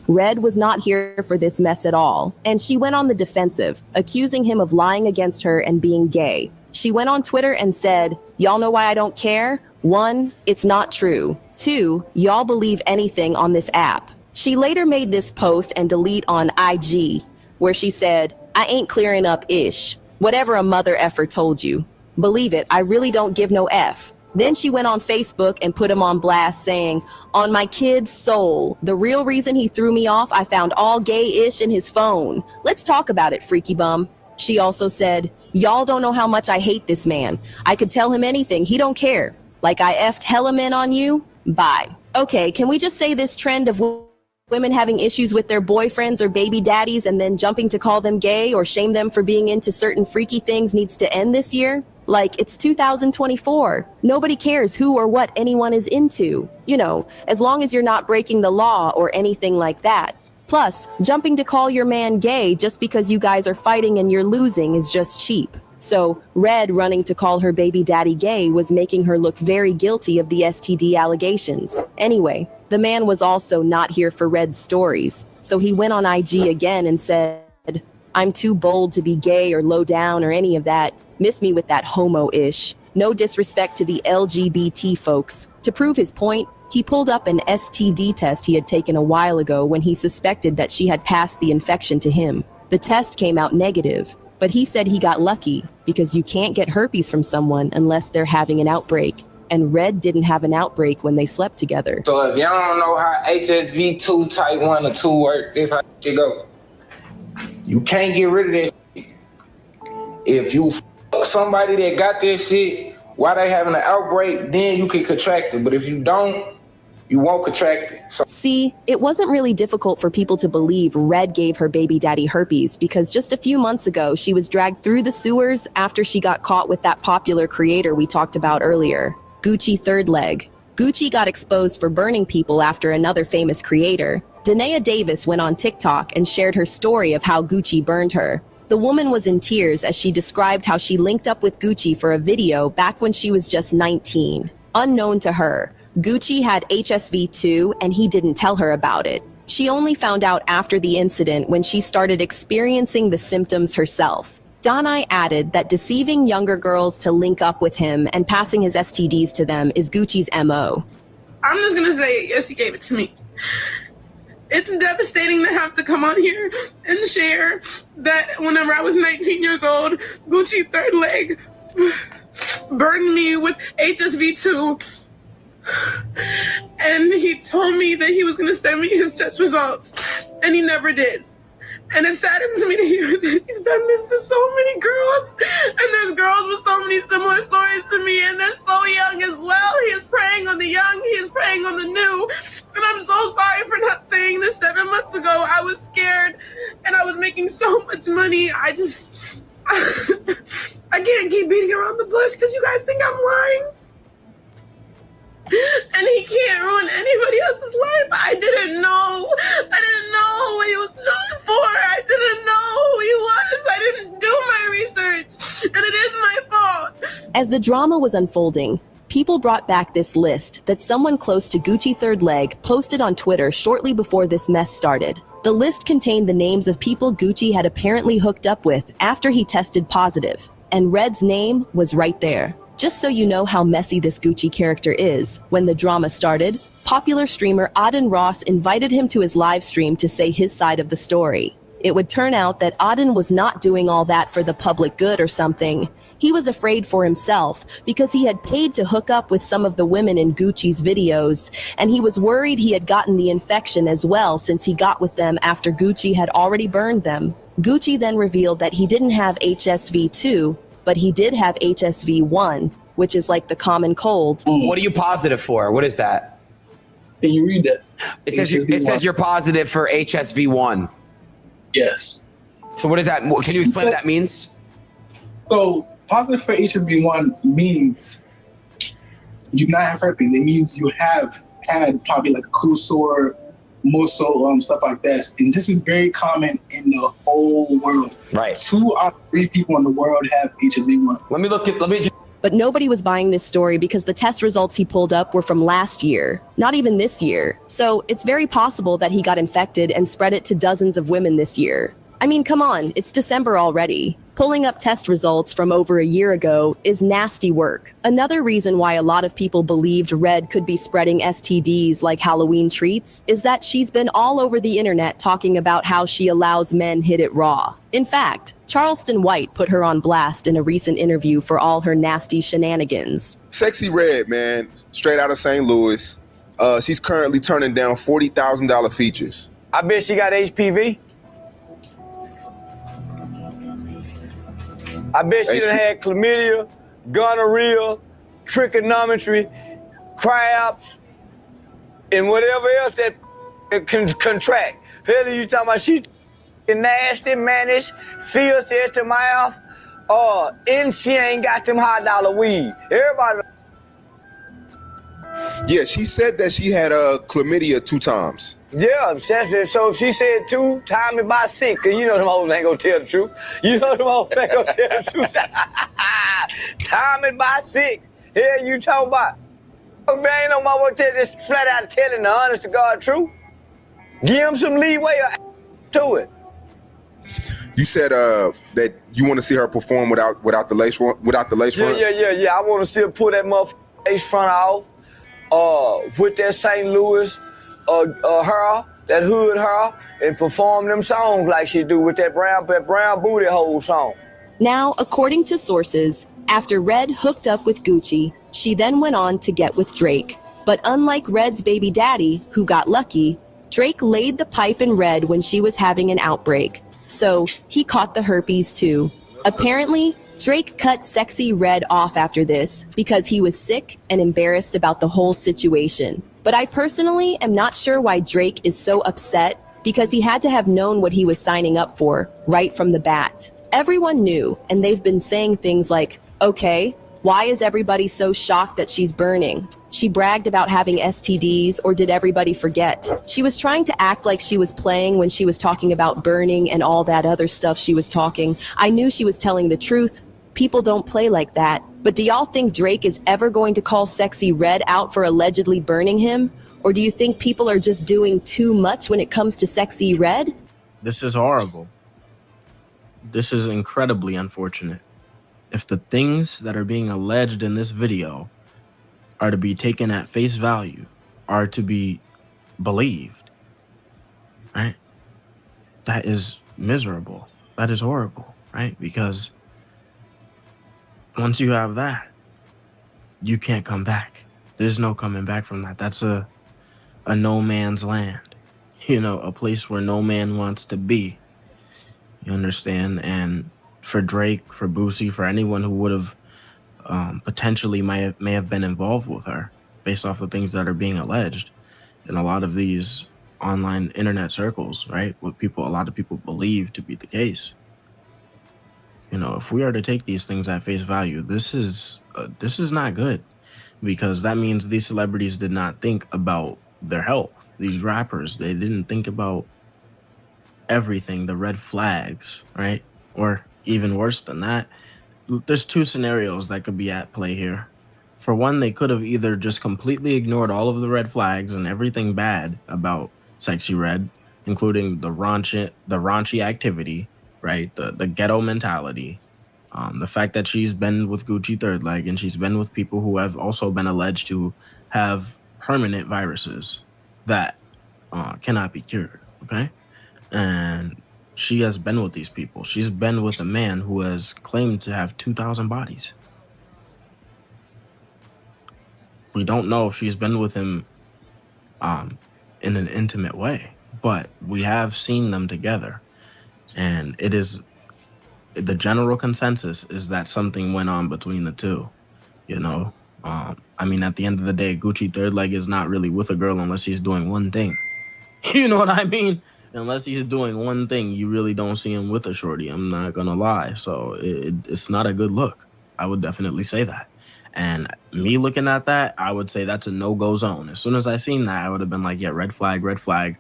Red was not here for this mess at all, and she went on the defensive, accusing him of lying against her and being gay. She went on Twitter and said, "Y'all know why I don't care? 1, it's not true. 2, y'all believe anything on this app." She later made this post and delete on IG, where she said, "I ain't clearing up ish. Whatever a mother effer told you. Believe it, I really don't give no F." Then she went on Facebook and put him on blast saying, "On my kid's soul, the real reason he threw me off, I found all gay-ish in his phone. Let's talk about it, freaky bum." She also said, "Y'all don't know how much I hate this man. I could tell him anything, he don't care. Like I effed hella men on you. Bye. Okay, can we just say this trend of women having issues with their boyfriends or baby daddies and then jumping to call them gay or shame them for being into certain freaky things needs to end this year? Like, it's 2024. Nobody cares who or what anyone is into. You know, as long as you're not breaking the law or anything like that. Plus, jumping to call your man gay just because you guys are fighting and you're losing is just cheap. So, Red running to call her baby daddy gay was making her look very guilty of the STD allegations. Anyway, the man was also not here for Red's stories, so he went on IG again and said, "I'm too bold to be gay or low down or any of that. Miss me with that homo-ish. No disrespect to the LGBT folks." To prove his point, he pulled up an STD test he had taken a while ago when he suspected that she had passed the infection to him. The test came out negative, but he said he got lucky because you can't get herpes from someone unless they're having an outbreak. And Red didn't have an outbreak when they slept together. So if y'all don't know how HSV2 type 1 or 2 work, this how shit go. You can't get rid of that shit. If you fuck somebody that got this shit while they having an outbreak, then you can contract it. But if you don't, you won't contract it. So see, it wasn't really difficult for people to believe Red gave her baby daddy herpes because just a few months ago, she was dragged through the sewers after she got caught with that popular creator we talked about earlier, Gucci Third Leg. Gucci got exposed for burning people after another famous creator. Danae Davis went on TikTok and shared her story of how Gucci burned her. The woman was in tears as she described how she linked up with Gucci for a video back when she was just 19. Unknown to her, Gucci had HSV2 and he didn't tell her about it. She only found out after the incident when she started experiencing the symptoms herself. Danae added that deceiving younger girls to link up with him and passing his STDs to them is Gucci's MO. I'm just gonna say, yes, he gave it to me. It's devastating to have to come on here and share that whenever I was 19 years old, Gucci Third Leg burned me with HSV2. And he told me that he was going to send me his test results, and he never did. And it saddens me to hear that he's done this to so many girls. And there's girls with so many similar stories to me, and they're so young as well. He is preying on the young, he is preying on the new. And I'm so sorry for not saying this 7 months ago. I was scared, and I was making so much money. I can't keep beating around the bush because you guys think I'm lying. And he can't ruin anybody else's life. I didn't know what he was known for. I didn't know who he was. I didn't do my research. And it is my fault. As the drama was unfolding, people brought back this list that someone close to Gucci Third Leg posted on Twitter shortly before this mess started. The list contained the names of people Gucci had apparently hooked up with after he tested positive, and Red's name was right there. Just so you know how messy this Gucci character is, when the drama started, popular streamer Auden Ross invited him to his live stream to say his side of the story. It would turn out that Auden was not doing all that for the public good or something. He was afraid for himself because he had paid to hook up with some of the women in Gucci's videos, and he was worried he had gotten the infection as well since he got with them after Gucci had already burned them. Gucci then revealed that he didn't have HSV2, but he did have HSV1, which is like the common cold. What are you positive for? What is that? Can you read that? It says you're positive for HSV1. Yes. So what is that? Can you explain what that means? So positive for HSV1 means you do not have herpes. It means you have had probably like a cool sore, more so stuff like that. And this is very common in the whole world. Right. 2 out of 3 people in the world have HSV1. But nobody was buying this story because the test results he pulled up were from last year, not even this year. So it's very possible that he got infected and spread it to dozens of women this year. I mean, come on, it's December already. Pulling up test results from over a year ago is nasty work. Another reason why a lot of people believed Red could be spreading STDs like Halloween treats is that she's been all over the internet talking about how she allows men hit it raw. In fact, Charleston White put her on blast in a recent interview for all her nasty shenanigans. Sexy Red, man, straight out of St. Louis. She's currently turning down $40,000 features. I bet she got HPV. I bet she done had chlamydia, gonorrhea, trigonometry, cryopts, and whatever else that can contract. Hell, you talking about she nasty, mannish, fierce at the mouth, and she ain't got them high dollar weed. Everybody. Yeah, she said that she had chlamydia 2 times. Yeah, so if she said 2, time it by 6, because you know them hoes ain't gonna tell the truth. You know them hoes ain't gonna tell the truth. Time it by 6. Hell, you talking about? Man, ain't no more tell this flat out telling the honest to God truth. Give him some leeway to it. You said that you want to see her perform without the lace front. Yeah. I want to see her pull that motherfucking lace front off. With that St. Louis hair, that hood hair, and perform them songs like she do with that brown booty hole song. Now, according to sources, after Red hooked up with Gucci, she then went on to get with Drake. But unlike Red's baby daddy, who got lucky, Drake laid the pipe in Red when she was having an outbreak. So he caught the herpes too. Apparently, Drake cut Sexy Red off after this because he was sick and embarrassed about the whole situation. But I personally am not sure why Drake is so upset, because he had to have known what he was signing up for right from the bat. Everyone knew, and they've been saying things like, okay, why is everybody so shocked that she's burning? She bragged about having STDs, or did everybody forget? She was trying to act like she was playing when she was talking about burning and all that other stuff she was talking. I knew she was telling the truth. People don't play like that. But do y'all think Drake is ever going to call Sexy Red out for allegedly burning him? Or do you think people are just doing too much when it comes to Sexy Red? This is horrible. This is incredibly unfortunate. If the things that are being alleged in this video are to be taken at face value, are to be believed, right? That is miserable. That is horrible, right? Because once you have that, you can't come back. There's no coming back from that. That's a no man's land, a place where no man wants to be. You understand? And for Drake, for Boosie, for anyone who would have potentially may have been involved with her based off of things that are being alleged in a lot of these online internet circles, right? What a lot of people believe to be the case. If we are to take these things at face value, this is not good, because that means these celebrities did not think about their health. These rappers, they didn't think about everything, the red flags, right? Or even worse than that, there's 2 scenarios that could be at play here. For one, they could have either just completely ignored all of the red flags and everything bad about Sexy Red, including the raunchy activity, right? The ghetto mentality, the fact that she's been with Gucci Third Leg, and she's been with people who have also been alleged to have permanent viruses that cannot be cured, okay? And she has been with these people. She's been with a man who has claimed to have 2,000 bodies. We don't know if she's been with him in an intimate way, but we have seen them together. And it is the general consensus is that something went on between the two, at the end of the day, Gucci Third Leg is not really with a girl unless he's doing one thing. You know what I mean? Unless he's doing one thing, you really don't see him with a shorty. I'm not gonna lie. So it's not a good look. I would definitely say that. And me looking at that, I would say that's a no-go zone. As soon as I seen that, I would have been like, yeah, red flag, red flag.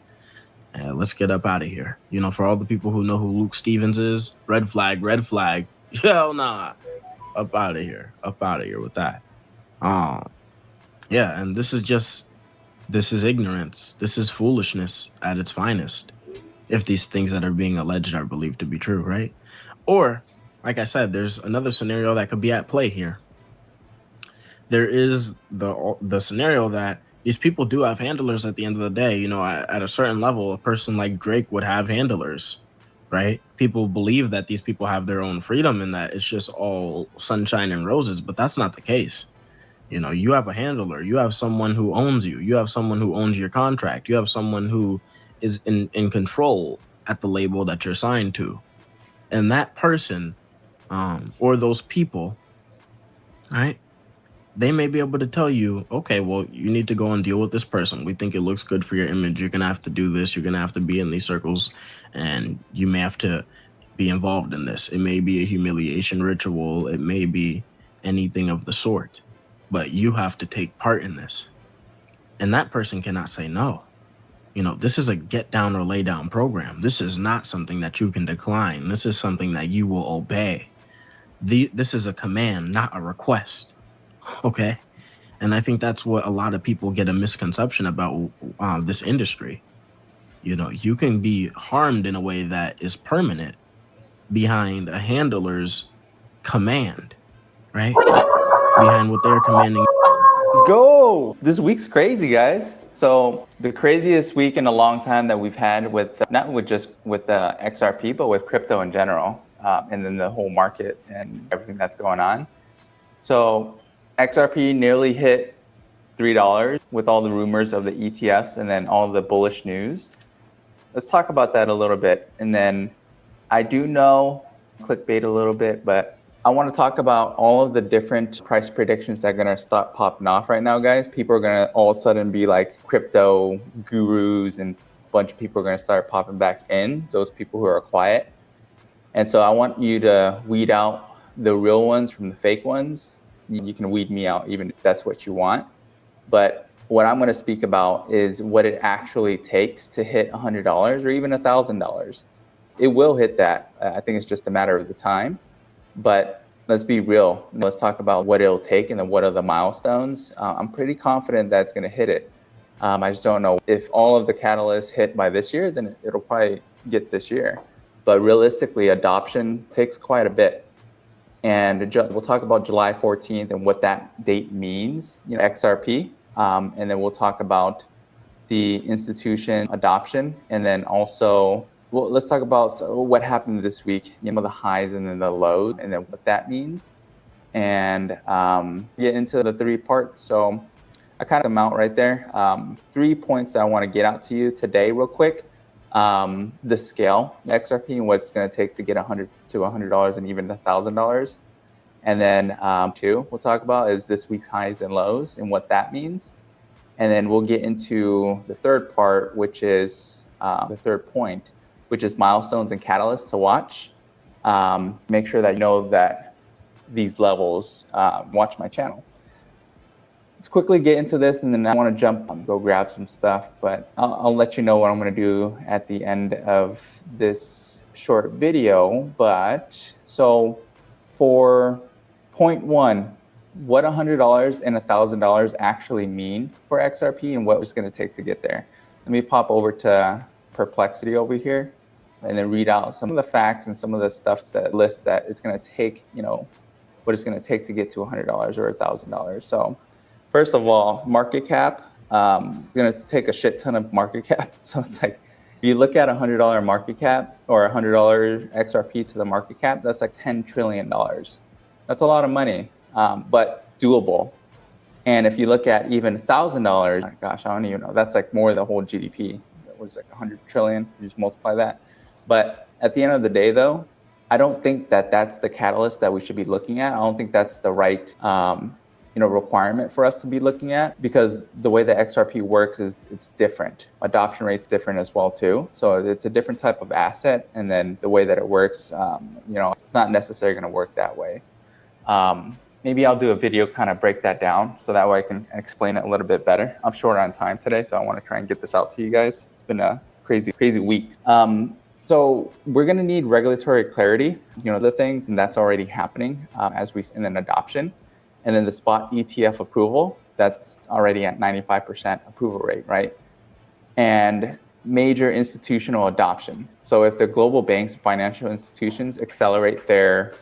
Let's get up out of here. For all the people who know who Luke Stevens is, red flag, red flag. Hell nah. Up out of here with that. Yeah, and this is ignorance. This is foolishness at its finest, if these things that are being alleged are believed to be true, right? Or, like I said, there's another scenario that could be at play here. There is the scenario that these people do have handlers at the end of the day. At a certain level, a person like Drake would have handlers, right? People believe that these people have their own freedom and that it's just all sunshine and roses, but that's not the case. You have a handler, you have someone who owns you, you have someone who owns your contract, you have someone who is in control at the label that you're signed to. And that person, or those people, right, they may be able to tell you, okay, well, you need to go and deal with this person. We think it looks good for your image. You're going to have to do this. You're going to have to be in these circles, and you may have to be involved in this. It may be a humiliation ritual. It may be anything of the sort, but you have to take part in this. And that person cannot say no. You know, this is a get down or lay down program. This is not something that you can decline. This is something that you will obey. This is a command, not a request. Okay. And I think that's what a lot of people get a misconception about this industry. You know, you can be harmed in a way that is permanent behind a handler's command, right? Behind what they're commanding. Let's go. This week's crazy, guys. So the craziest week in a long time that we've had with, not with just with XRP, but with crypto in general, and then the whole market and everything that's going on. So XRP nearly hit $3 with all the rumors of the ETFs and then all the bullish news. Let's talk about that a little bit. And then I do know clickbait a little bit, but I want to talk about all of the different price predictions that are going to start popping off right now, guys. People are going to all of a sudden be like crypto gurus, and a bunch of people are going to start popping back in, those people who are quiet. And so I want you to weed out the real ones from the fake ones. You can weed me out even if that's what you want. But what I'm going to speak about is what it actually takes to hit $100 or even $1,000. It will hit that. I think it's just a matter of the time. But let's be real. Let's talk about what it'll take and then what are the milestones. I'm pretty confident that's going to hit it. I just don't know if all of the catalysts hit by this year, then it'll probably get this year. But realistically, adoption takes quite a bit. And we'll talk about July 14th and what that date means, you know, XRP. And then we'll talk about the institution adoption. And then also, well, let's talk about what happened this week, you know, the highs and then the lows, and then what that means. And get into the 3 parts. So I kind of them out right there. 3 points that I want to get out to you today real quick. The scale, XRP, and what it's going to take to get $100 to $100 and even $1,000. And then 2, we'll talk about is this week's highs and lows and what that means. And then we'll get into the 3rd part, which is the 3rd point, which is milestones and catalysts to watch. Make sure that you know that these levels, watch my channel. Let's quickly get into this, and then I want to jump and go grab some stuff, but I'll let you know what I'm going to do at the end of this short video. But so for point 1, what $100 and $1,000 actually mean for XRP and what it's going to take to get there. Let me pop over to Perplexity over here and then read out some of the facts and some of the stuff that list that it's going to take, you know, what it's going to take to get to $100 or $1,000. So first of all, market cap, going to take a shit ton of market cap. So it's like, if you look at $100 market cap or $100 XRP to the market cap, that's like $10 trillion. That's a lot of money, but doable. And if you look at even $1,000, gosh, I don't even know, that's like more than the whole GDP. That was like 100 trillion, you just multiply that. But at the end of the day though, I don't think that that's the catalyst that we should be looking at. I don't think that's the right, you know, requirement for us to be looking at, because the way the XRP works is it's different. Adoption rate's different as well too. So it's a different type of asset, and then the way that it works, you know, it's not necessarily going to work that way. Maybe I'll do a video kind of break that down so that way I can explain it a little bit better. I'm short on time today, so I want to try and get this out to you guys. It's been a crazy week. So we're going to need regulatory clarity, you know, the things, and that's already happening as we, and then adoption. And then the spot ETF approval, that's already at 95% approval rate, right? And major institutional adoption. So if the global banks and financial institutions accelerate their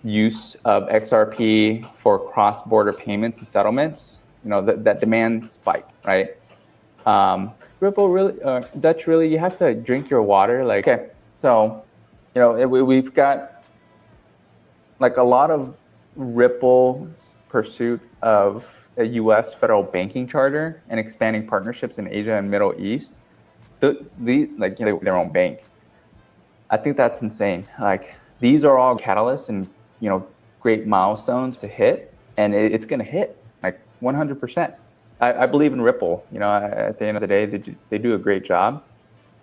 use of XRP for cross-border payments and settlements, you know, that demand spike, right? Ripple really, Dutch really, you have to drink your water. Like, okay, so, you know, we've got like a lot of Ripple pursuit of a U.S. federal banking charter and expanding partnerships in Asia and Middle East. Like, you know, their own bank. I think that's insane. Like, these are all catalysts and, you know, great milestones to hit, and it's going to hit. 100%. I believe in Ripple. You know, at the end of the day, they do a great job.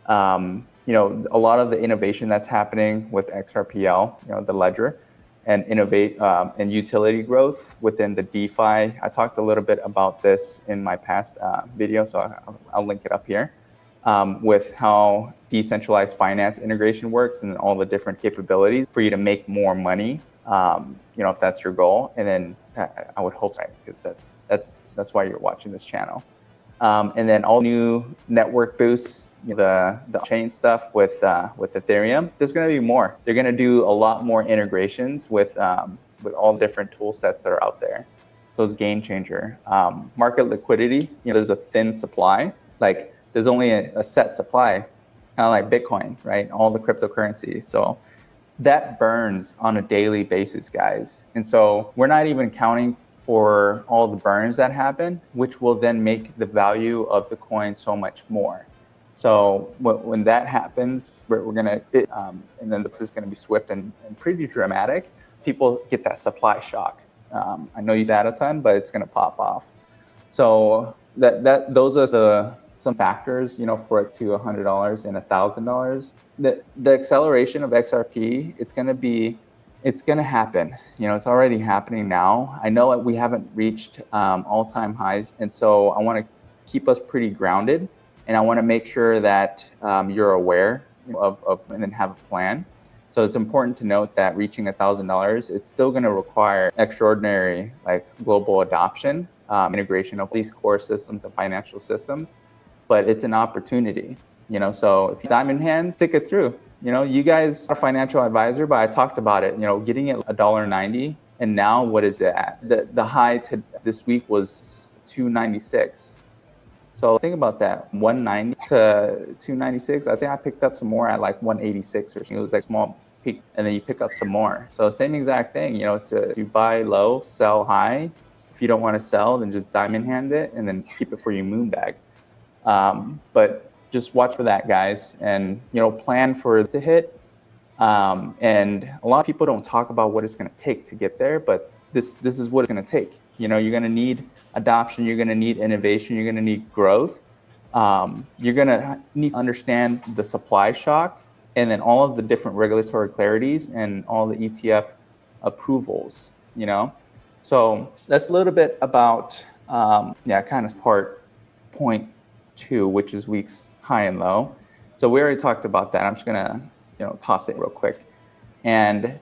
You know, a lot of the innovation that's happening with XRPL, you know, the ledger, and innovate and utility growth within the DeFi. I talked a little bit about this in my past video, so I'll link it up here, with how decentralized finance integration works and all the different capabilities for you to make more money, you know, if that's your goal. And then I would hope, right, because that's why you're watching this channel. And then all new network boosts, the chain stuff with Ethereum. There's going to be more. They're going to do a lot more integrations with all the different tool sets that are out there. So it's a game changer. Market liquidity. You know, there's a thin supply. It's like there's only a set supply, kind of like Bitcoin, right? All the cryptocurrency. So that burns on a daily basis, guys. And so we're not even counting for all the burns that happen, which will then make the value of the coin so much more. So when that happens, we're gonna, and then this is gonna be swift and pretty dramatic. People get that supply shock. I know you said a ton, but it's gonna pop off. So those are some factors, you know, for it to $100 and $1,000. The acceleration of XRP, it's gonna happen. You know, it's already happening now. I know that we haven't reached all-time highs, and so I want to keep us pretty grounded. And I want to make sure that you're aware of and then have a plan. So it's important to note that reaching $1,000, it's still going to require extraordinary, like, global adoption, integration of these core systems and financial systems. But it's an opportunity, you know. So if you diamond hands, stick it through. You know, you guys are a financial advisor, but I talked about it. You know, getting it $1.90, and now what is it at? The high to this week was $2.96. So think about that, 190 to 296. I think I picked up some more at like 186 or something. It was like small peak, and then you pick up some more. So same exact thing, you know, it's you buy low, sell high. If you don't want to sell, then just diamond hand it and then keep it for your moon bag. But just watch for that, guys, and, you know, plan for it to hit. And a lot of people don't talk about what it's going to take to get there, but this is what it's going to take. You know, you're going to need adoption, you're going to need innovation, you're going to need growth. You're going to need to understand the supply shock, and then all of the different regulatory clarities and all the ETF approvals, you know. So that's a little bit about, kind of part point 2, which is weeks high and low. So we already talked about that. I'm just going to, you know, toss it real quick. And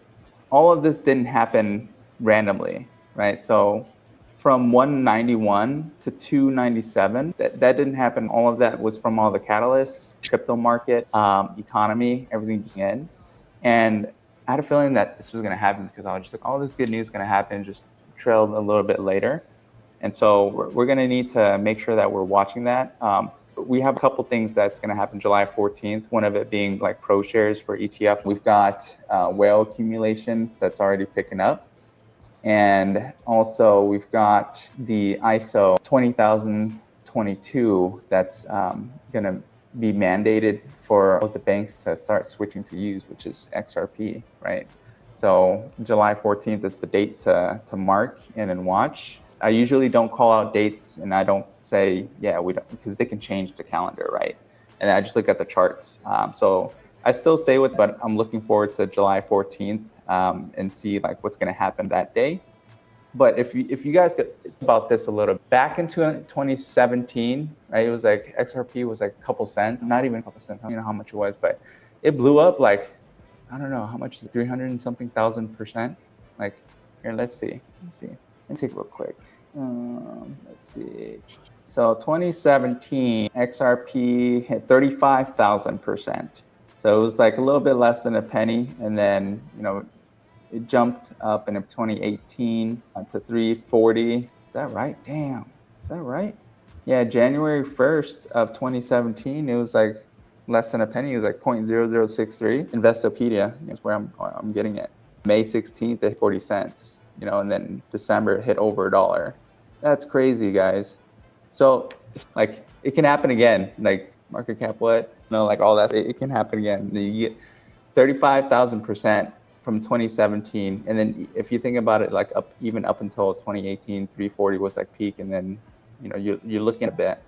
all of this didn't happen randomly, right? So from 191 to 297, that didn't happen. All of that was from all the catalysts, crypto market, economy, everything just in. And I had a feeling that this was going to happen because I was just like, all this good news is going to happen, just trailed a little bit later. And so we're going to need to make sure that we're watching that. We have a couple things that's going to happen July 14th, one of it being like pro shares for ETF. We've got whale accumulation that's already picking up. And also we've got the ISO 20022 that's going to be mandated for all the banks to start switching to use, which is XRP, right? So July 14th is the date to mark and then watch. I usually don't call out dates, and I don't say, yeah, we don't, because they can change the calendar, right? And I just look at the charts. So I still stay with, but I'm looking forward to July 14th and see like what's going to happen that day. But if you guys get about this a little, back in 2017, right? It was like XRP was like a couple cents, not even a couple cents. I don't know how much it was, but it blew up like, I don't know how much is it, 300 and something %. Like, here, let's see. Let me take it real quick. Let's see. So 2017, XRP hit 35,000%. So it was like a little bit less than a penny. And then, you know, it jumped up in 2018 to 340. Is that right? Damn. Is that right? Yeah, January 1st of 2017, it was like less than a penny. It was like 0.0063. Investopedia is where I'm getting it. May 16th at 40 cents. You know, and then December it hit over $1. That's crazy, guys. So, like, it can happen again. Like, market cap, what? No, like all that, it can happen again. You get 35,000%. from 2017, and then if you think about it, like even up until 2018, 340 was like peak, and then you're looking a bit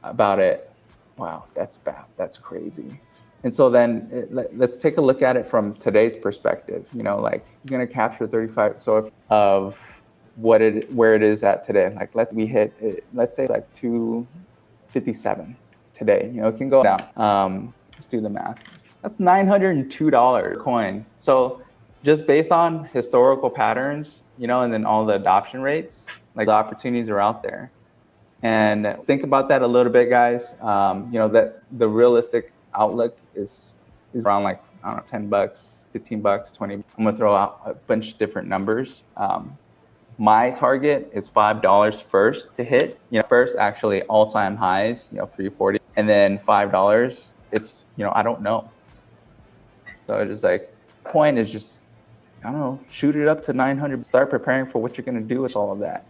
about it. Wow, that's bad. That's crazy. And so then let's take a look at it from today's perspective. Like you're gonna capture 35. So if of where it is at today, like let's say it's like 257 today. It can go down. Let's do the math. That's $902 coin. So just based on historical patterns, and then all the adoption rates, like the opportunities are out there. And think about that a little bit, guys. That the realistic outlook is around like, I don't know, 10 bucks, 15 bucks, 20. I'm gonna throw out a bunch of different numbers. My target is $5 first to hit. First actually all-time highs, 340, and then $5. It's I don't know. So it's just like, point is just, I don't know, shoot it up to 900. Start preparing for what you're gonna do with all of that.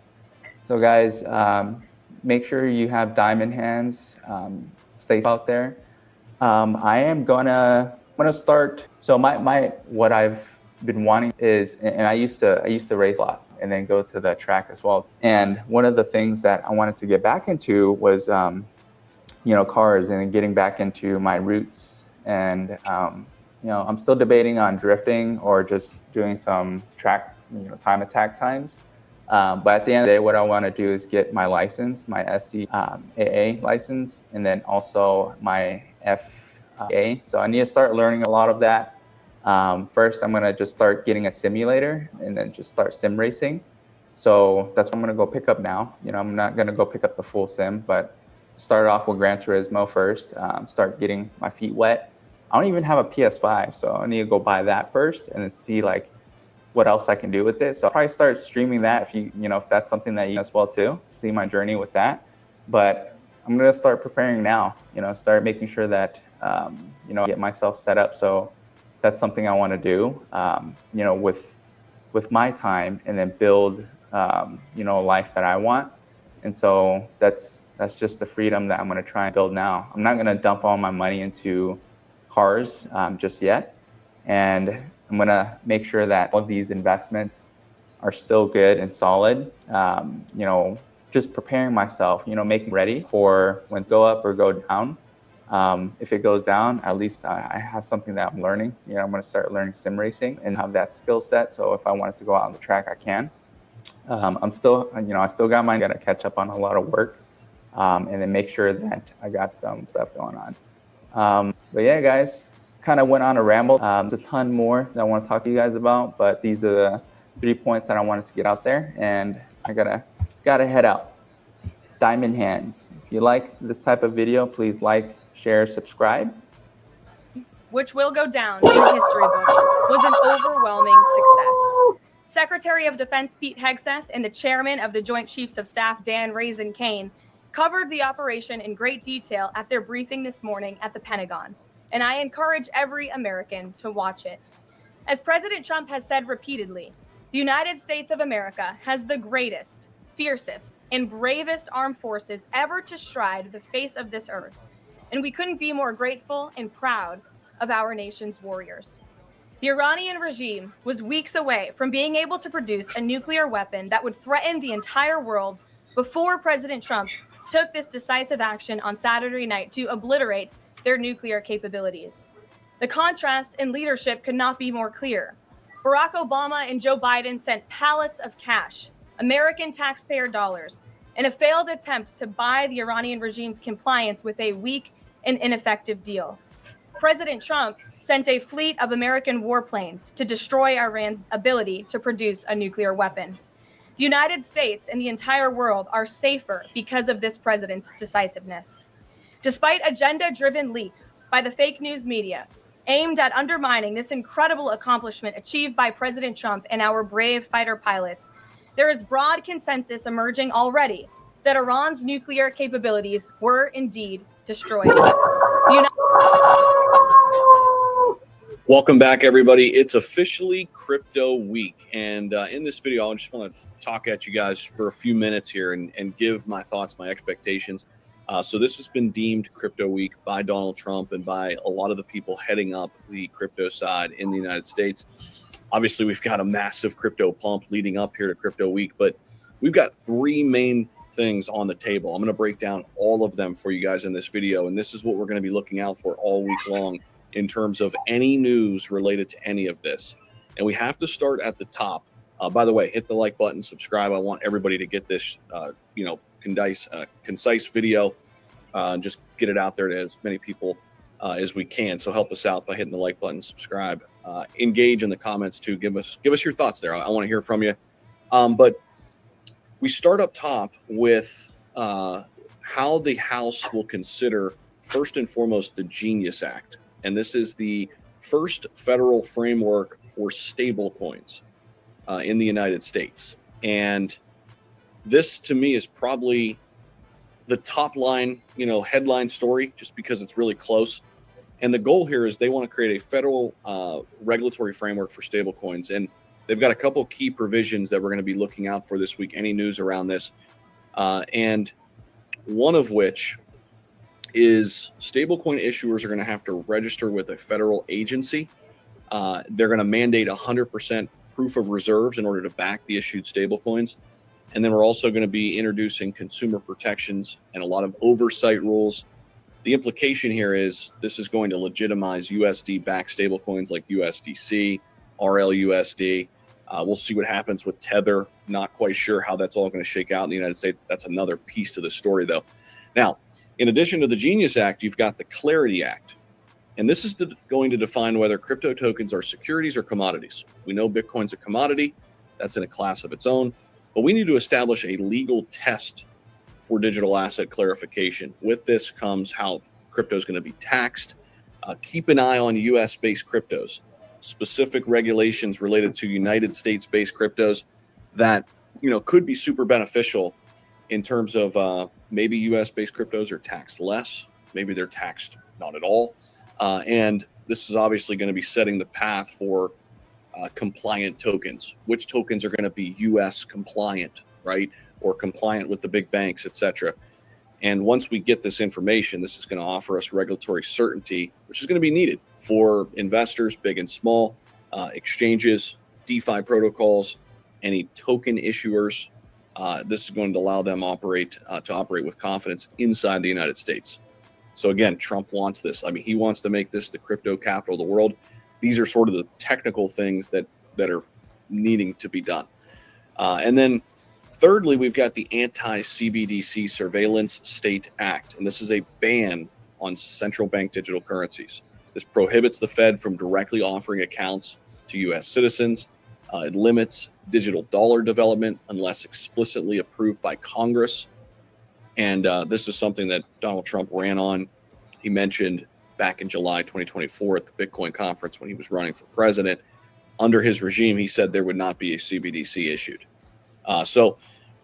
So guys, make sure you have diamond hands. Stay out there. I am gonna start. So my what I've been wanting is, and I used to race a lot and then go to the track as well. And one of the things that I wanted to get back into was cars and getting back into my roots. And I'm still debating on drifting or just doing some track time attack times. But at the end of the day, what I want to do is get my license, my SCAA license, and then also my FAA. So I need to start learning a lot of that. First, I'm going to just start getting a simulator and then just start sim racing. So that's what I'm going to go pick up now. I'm not going to go pick up the full sim, but start off with Gran Turismo first, start getting my feet wet. I don't even have a PS5, so I need to go buy that first and then see like what else I can do with it. So I'll probably start streaming that if that's something that you as well too, see my journey with that. But I'm gonna start preparing now, start making sure that, get myself set up. So that's something I wanna do, with my time, and then build, a life that I want. And so that's just the freedom that I'm gonna try and build now. I'm not gonna dump all my money into cars just yet. And I'm gonna make sure that all of these investments are still good and solid. Just preparing myself, making ready for when go up or go down. If it goes down, at least I have something that I'm learning. I'm gonna start learning sim racing and have that skill set. So if I wanted to go out on the track, I can. I still got mine. Got to catch up on a lot of work, and then make sure that I got some stuff going on. But yeah, guys, kind of went on a ramble. There's a ton more that I want to talk to you guys about, but these are the 3 points that I wanted to get out there, and I gotta head out. Diamond hands. If you like this type of video, please like, share, subscribe. Which will go down in the history books, was an overwhelming success. Secretary of Defense Pete Hegseth and the chairman of the Joint Chiefs of Staff Dan Raisin Kane covered the operation in great detail at their briefing this morning at the Pentagon, and I encourage every American to watch it. As President Trump has said repeatedly, the United States of America has the greatest, fiercest, and bravest armed forces ever to stride the face of this earth, and we couldn't be more grateful and proud of our nation's warriors. The Iranian regime was weeks away from being able to produce a nuclear weapon that would threaten the entire world before President Trump took this decisive action on Saturday night to obliterate their nuclear capabilities. The contrast in leadership could not be more clear. Barack Obama and Joe Biden sent pallets of cash, American taxpayer dollars, in a failed attempt to buy the Iranian regime's compliance with a weak and ineffective deal. President Trump sent a fleet of American warplanes to destroy Iran's ability to produce a nuclear weapon. The United States and the entire world are safer because of this president's decisiveness. Despite agenda-driven leaks by the fake news media aimed at undermining this incredible accomplishment achieved by President Trump and our brave fighter pilots, there is broad consensus emerging already that Iran's nuclear capabilities were indeed destroyed. Welcome back, everybody. It's officially crypto week. And in this video, I just want to talk at you guys for a few minutes here and give my thoughts, my expectations. So this has been deemed crypto week by Donald Trump and by a lot of the people heading up the crypto side in the United States. Obviously, we've got a massive crypto pump leading up here to Crypto Week, but we've got three main things on the table. I'm going to break down all of them for you guys in this video, and this is what we're going to be looking out for all week long in terms of any news related to any of this. And we have to start at the top. By the way, hit the like button, subscribe. I want everybody to get this, concise video. Just get it out there to as many people as we can. So help us out by hitting the like button, subscribe, engage in the comments too. Give us your thoughts there. I want to hear from you. But we start up top with how the House will consider, first and foremost, the Genius Act. And this is the first federal framework for stablecoins in the United States. And this, to me, is probably the top line, headline story, just because it's really close. And the goal here is they want to create a federal regulatory framework for stablecoins. And they've got a couple key provisions that we're going to be looking out for this week. Any news around this? And one of which is stablecoin issuers are going to have to register with a federal agency. They're going to mandate 100% proof of reserves in order to back the issued stablecoins. And then we're also going to be introducing consumer protections and a lot of oversight rules. The implication here is this is going to legitimize USD-backed stablecoins like USDC, RLUSD. We'll see what happens with Tether. Not quite sure how that's all going to shake out in the United States. That's another piece to the story, though. Now, in addition to the Genius Act, you've got the Clarity Act. And this is going to define whether crypto tokens are securities or commodities. We know Bitcoin's a commodity. That's in a class of its own. But we need to establish a legal test for digital asset clarification. With this comes how crypto is going to be taxed. Keep an eye on US-based cryptos, specific regulations related to United States-based cryptos that could be super beneficial in terms of maybe US-based cryptos are taxed less, maybe they're taxed not at all. And this is obviously going to be setting the path for compliant tokens. Which tokens are going to be US compliant, right? Or compliant with the big banks, etc. And once we get this information, this is going to offer us regulatory certainty, which is going to be needed for investors, big and small, exchanges, DeFi protocols, any token issuers. This is going to allow them to operate with confidence inside the United States. So again, Trump wants this. I mean, he wants to make this the crypto capital of the world. These are sort of the technical things that are needing to be done. And then thirdly, we've got the Anti-CBDC Surveillance State Act. And this is a ban on central bank digital currencies. This prohibits the Fed from directly offering accounts to U.S. citizens. It limits digital dollar development unless explicitly approved by Congress. And this is something that Donald Trump ran on. He mentioned back in July 2024 at the Bitcoin conference when he was running for president. Under his regime, he said there would not be a CBDC issued. So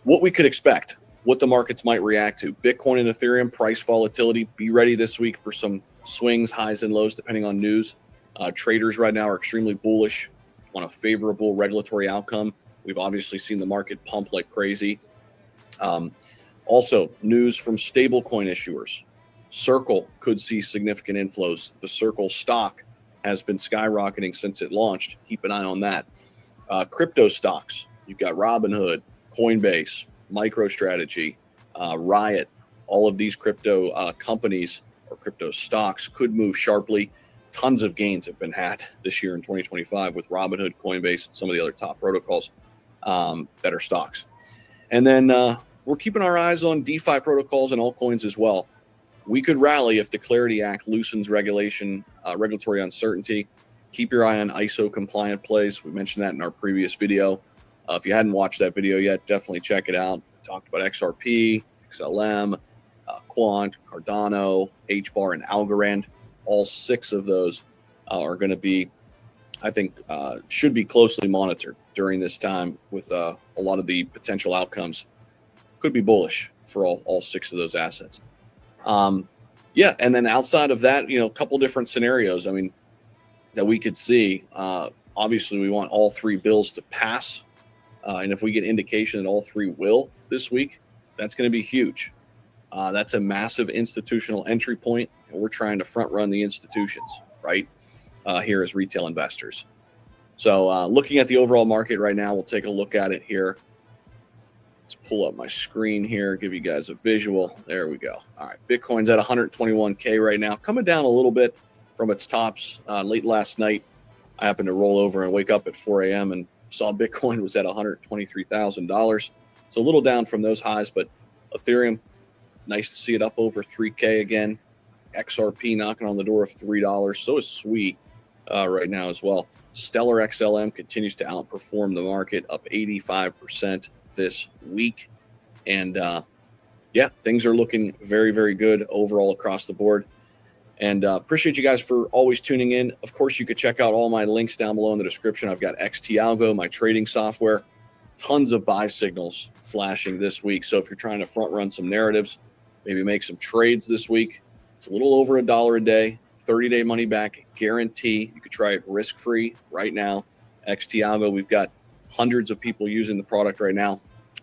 what we could expect, what the markets might react to, Bitcoin and Ethereum price volatility. Be ready this week for some swings, highs and lows, depending on news. Traders right now are extremely bullish on a favorable regulatory outcome. We've obviously seen the market pump like crazy. Also, news from stablecoin issuers. Circle could see significant inflows. The Circle stock has been skyrocketing since it launched. Keep an eye on that. Crypto stocks. You've got Robinhood, Coinbase, MicroStrategy, Riot. All of these crypto companies or crypto stocks could move sharply. Tons of gains have been had this year in 2025 with Robinhood, Coinbase, and some of the other top protocols that are stocks. And then we're keeping our eyes on DeFi protocols and altcoins as well. We could rally if the Clarity Act loosens regulatory uncertainty. Keep your eye on ISO compliant plays. We mentioned that in our previous video. If you hadn't watched that video yet, definitely check it out. We talked about XRP, XLM, Quant, Cardano, HBAR, and Algorand. All 6 of those are going to be, I think, should be closely monitored during this time with a lot of the potential outcomes. Could be bullish for all 6 of those assets. Yeah, and then outside of that, a couple different scenarios, that we could see. Obviously, we want all 3 bills to pass. And if we get indication that all 3 will this week, that's going to be huge. That's a massive institutional entry point, and we're trying to front run the institutions, right, here as retail investors. So looking at the overall market right now, we'll take a look at it here. Let's pull up my screen here, give you guys a visual. There we go. All right, Bitcoin's at 121K right now, coming down a little bit from its tops late last night. I happened to roll over and wake up at 4 a.m. and saw Bitcoin was at $123,000. So a little down from those highs, but Ethereum, nice to see it up over 3K again. XRP knocking on the door of $3. So is Sweet right now as well. Stellar XLM continues to outperform the market, up 85% this week. And yeah, things are looking very, very good overall across the board. And appreciate you guys for always tuning in. Of course, you could check out all my links down below in the description. I've got XT Algo, my trading software, tons of buy signals flashing this week. So if you're trying to front run some narratives, maybe make some trades this week, it's a little over $1 a day, 30-day money back guarantee. You could try it risk-free right now. XT Algo, we've got hundreds of people using the product right now.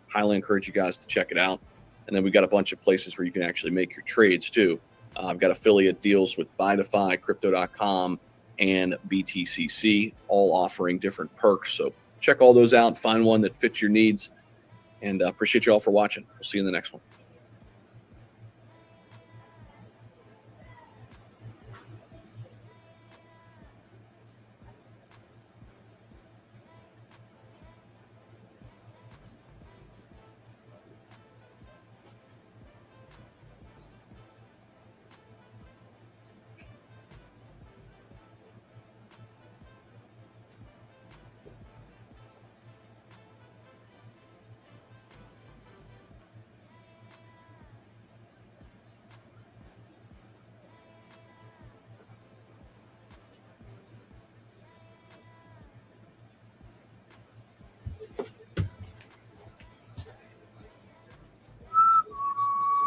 Highly encourage you guys to check it out. And then we've got a bunch of places where you can actually make your trades too. I've got affiliate deals with BuyDefy, Crypto.com, and BTCC, all offering different perks. So check all those out, find one that fits your needs, and appreciate you all for watching. We'll see you in the next one.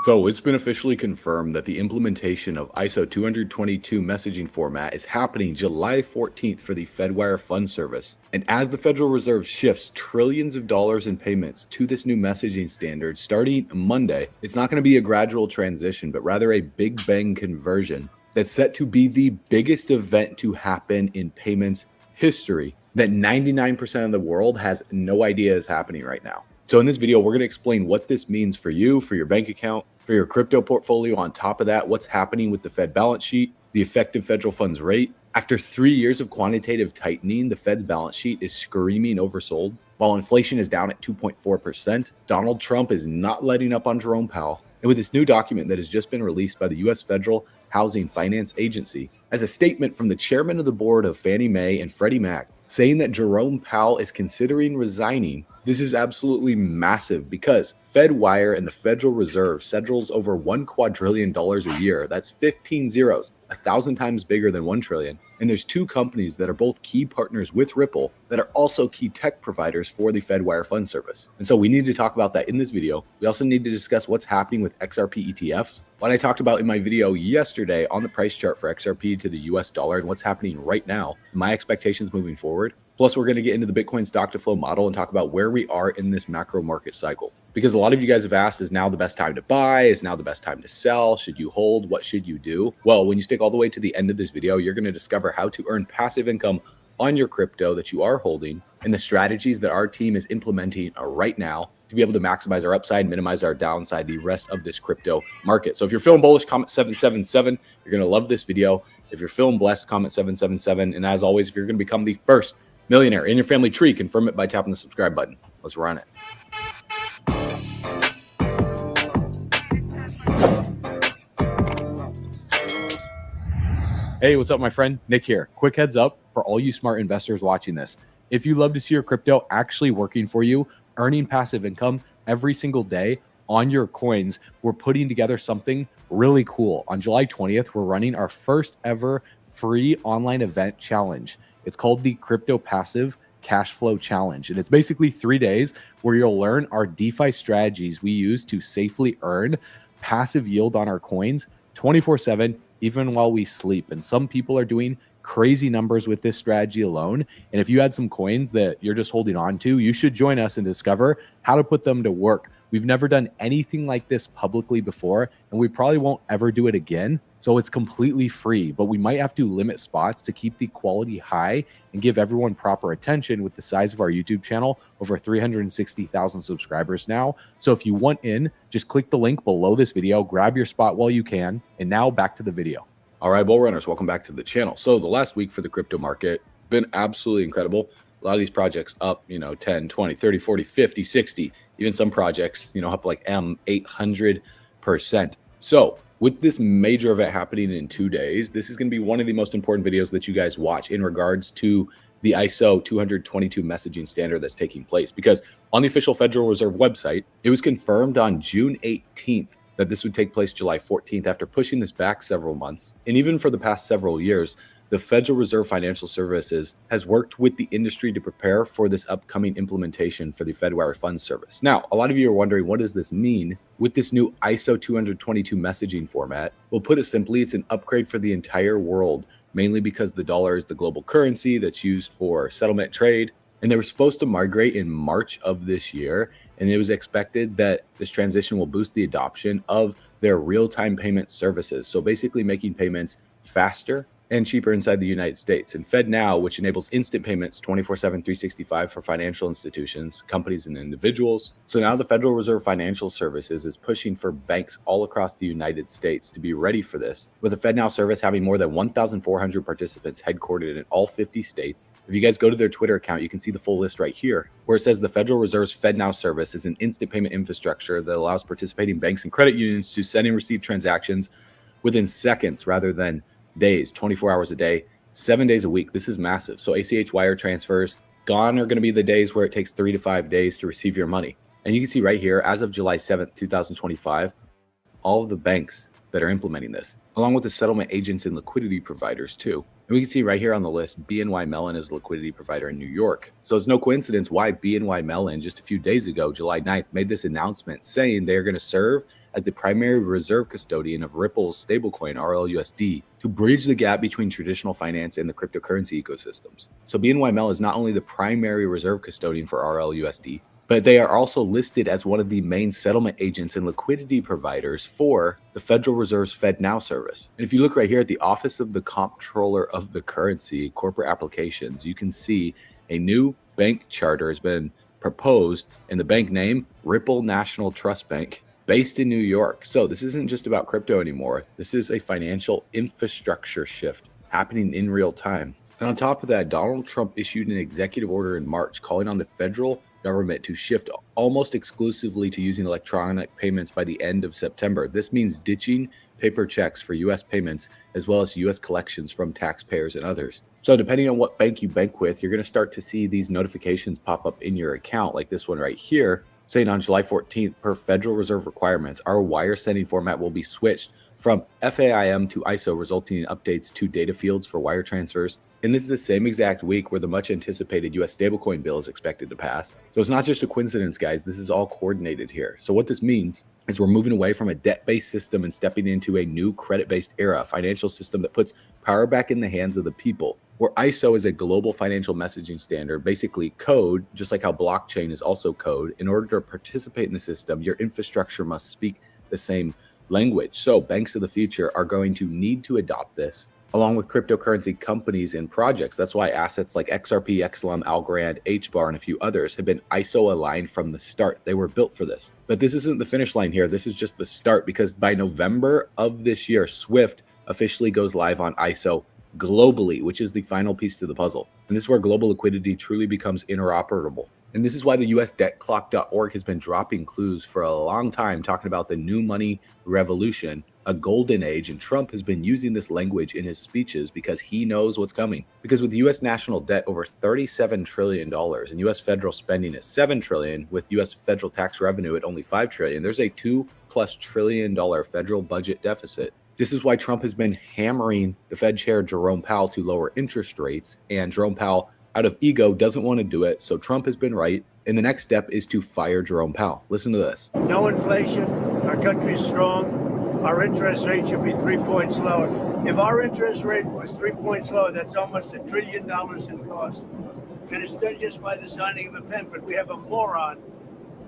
So it's been officially confirmed that the implementation of ISO 222 messaging format is happening July 14th for the Fedwire Fund Service. And as the Federal Reserve shifts trillions of dollars in payments to this new messaging standard starting Monday, it's not going to be a gradual transition, but rather a big bang conversion that's set to be the biggest event to happen in payments history that 99% of the world has no idea is happening right now. So in this video, we're going to explain what this means for you, for your bank account, for your crypto portfolio. On top of that, what's happening with the Fed balance sheet, the effective federal funds rate. After 3 years of quantitative tightening, the Fed's balance sheet is screaming oversold. While inflation is down at 2.4%, Donald Trump is not letting up on Jerome Powell. And with this new document that has just been released by the U.S. Federal Housing Finance Agency, as a statement from the chairman of the board of Fannie Mae and Freddie Mac, saying that Jerome Powell is considering resigning, this is absolutely massive because Fedwire and the Federal Reserve settles over $1 quadrillion a year. That's 15 zeros, 1,000 times bigger than 1 trillion. And there's two companies that are both key partners with Ripple that are also key tech providers for the Fedwire Fund Service. And so we need to talk about that in this video. We also need to discuss what's happening with XRP ETFs. What I talked about in my video yesterday on the price chart for XRP to the US dollar and what's happening right now, my expectations moving forward. Plus, we're going to get into the Bitcoin stock to flow model and talk about where we are in this macro market cycle. Because a lot of you guys have asked, is now the best time to buy? Is now the best time to sell? Should you hold? What should you do? Well, when you stick all the way to the end of this video, you're going to discover how to earn passive income on your crypto that you are holding and the strategies that our team is implementing right now to be able to maximize our upside, minimize our downside, the rest of this crypto market. So if you're feeling bullish, comment 777. You're going to love this video. If you're feeling blessed, comment 777. And as always, if you're going to become the first millionaire in your family tree, confirm it by tapping the subscribe button. Let's run it. Hey, what's up, my friend? Nick here. Quick heads up for all you smart investors watching this. If you love to see your crypto actually working for you, earning passive income every single day on your coins, we're putting together something really cool. On July 20th, we're running our first ever free online event challenge. It's called the Crypto Passive Cash Flow Challenge. And it's basically 3 days where you'll learn our DeFi strategies we use to safely earn passive yield on our coins 24/7, even while we sleep. And some people are doing crazy numbers with this strategy alone. And if you had some coins that you're just holding on to, you should join us and discover how to put them to work. We've never done anything like this publicly before, and we probably won't ever do it again. So it's completely free, but we might have to limit spots to keep the quality high and give everyone proper attention with the size of our YouTube channel, over 360,000 subscribers now. So if you want in, just click the link below this video, grab your spot while you can. And now back to the video. All right, bull runners, welcome back to the channel. So the last week for the crypto market, been absolutely incredible. A lot of these projects up, 10, 20, 30, 40, 50, 60, even some projects, up like 800%. So with this major event happening in 2 days, this is going to be one of the most important videos that you guys watch in regards to the ISO 222 messaging standard that's taking place. Because on the official Federal Reserve website, it was confirmed on June 18th that this would take place July 14th after pushing this back several months. And even for the past several years, the Federal Reserve Financial Services has worked with the industry to prepare for this upcoming implementation for the Fedwire Funds Service. Now, a lot of you are wondering, what does this mean with this new ISO 222 messaging format? Well, put it simply, it's an upgrade for the entire world, mainly because the dollar is the global currency that's used for settlement trade. And they were supposed to migrate in March of this year. And it was expected that this transition will boost the adoption of their real-time payment services. So basically making payments faster and cheaper inside the United States. And FedNow, which enables instant payments 24/7, 365 for financial institutions, companies, and individuals. So now the Federal Reserve Financial Services is pushing for banks all across the United States to be ready for this, with the FedNow service having more than 1,400 participants headquartered in all 50 states. If you guys go to their Twitter account, you can see the full list right here, where it says the Federal Reserve's FedNow service is an instant payment infrastructure that allows participating banks and credit unions to send and receive transactions within seconds rather than days, 24 hours a day, 7 days a week. This is massive. So ACH wire transfers, gone are going to be the days where it takes 3 to 5 days to receive your money. And you can see right here, as of July 7th, 2025, all of the banks that are implementing this, along with the settlement agents and liquidity providers too. And we can see right here on the list, BNY Mellon is a liquidity provider in New York. So it's no coincidence why BNY Mellon just a few days ago, July 9th, made this announcement saying they're going to serve as the primary reserve custodian of Ripple's stablecoin RLUSD to bridge the gap between traditional finance and the cryptocurrency ecosystems. So BNY Mellon is not only the primary reserve custodian for RLUSD, but they are also listed as one of the main settlement agents and liquidity providers for the Federal Reserve's FedNow service. And if you look right here at the Office of the Comptroller of the Currency, Corporate Applications, you can see a new bank charter has been proposed, and the bank name, Ripple National Trust Bank, based in New York. So this isn't just about crypto anymore. This is a financial infrastructure shift happening in real time. And on top of that, Donald Trump issued an executive order in March calling on the federal government to shift almost exclusively to using electronic payments by the end of September. This means ditching paper checks for U.S. payments, as well as U.S. collections from taxpayers and others. So depending on what bank you bank with, you're going to start to see these notifications pop up in your account, like this one right here, saying on July 14th, per Federal Reserve requirements, our wire sending format will be switched from FAIM to ISO, resulting in updates to data fields for wire transfers. And this is the same exact week where the much anticipated US stablecoin bill is expected to pass. So it's not just a coincidence, guys. This is all coordinated here. So what this means is we're moving away from a debt-based system and stepping into a new credit-based era, a financial system that puts power back in the hands of the people, where ISO is a global financial messaging standard, basically code, just like how blockchain is also code. In order to participate in the system, your infrastructure must speak the same language. So banks of the future are going to need to adopt this, along with cryptocurrency companies and projects. That's why assets like XRP, XLM, Algorand, HBAR, and a few others have been ISO aligned from the start. They were built for this. But this isn't the finish line here. This is just the start, because by November of this year, SWIFT officially goes live on ISO globally, which is the final piece to the puzzle. And this is where global liquidity truly becomes interoperable. And this is why the USDebtClock.org has been dropping clues for a long time, talking about the new money revolution, a golden age. And Trump has been using this language in his speeches because he knows what's coming. Because with U.S. national debt over $37 trillion and U.S. federal spending at $7 trillion, with U.S. federal tax revenue at only $5 trillion, there's a $2+ trillion federal budget deficit. This is why Trump has been hammering the Fed chair, Jerome Powell, to lower interest rates. And Jerome Powell, out of ego, doesn't want to do it. So Trump has been right. And the next step is to fire Jerome Powell. Listen to this. No inflation. Our country is strong. Our interest rate should be 3 points lower. If our interest rate was 3 points lower, that's almost $1 trillion in cost. And it's done just by the signing of a pen. But we have a moron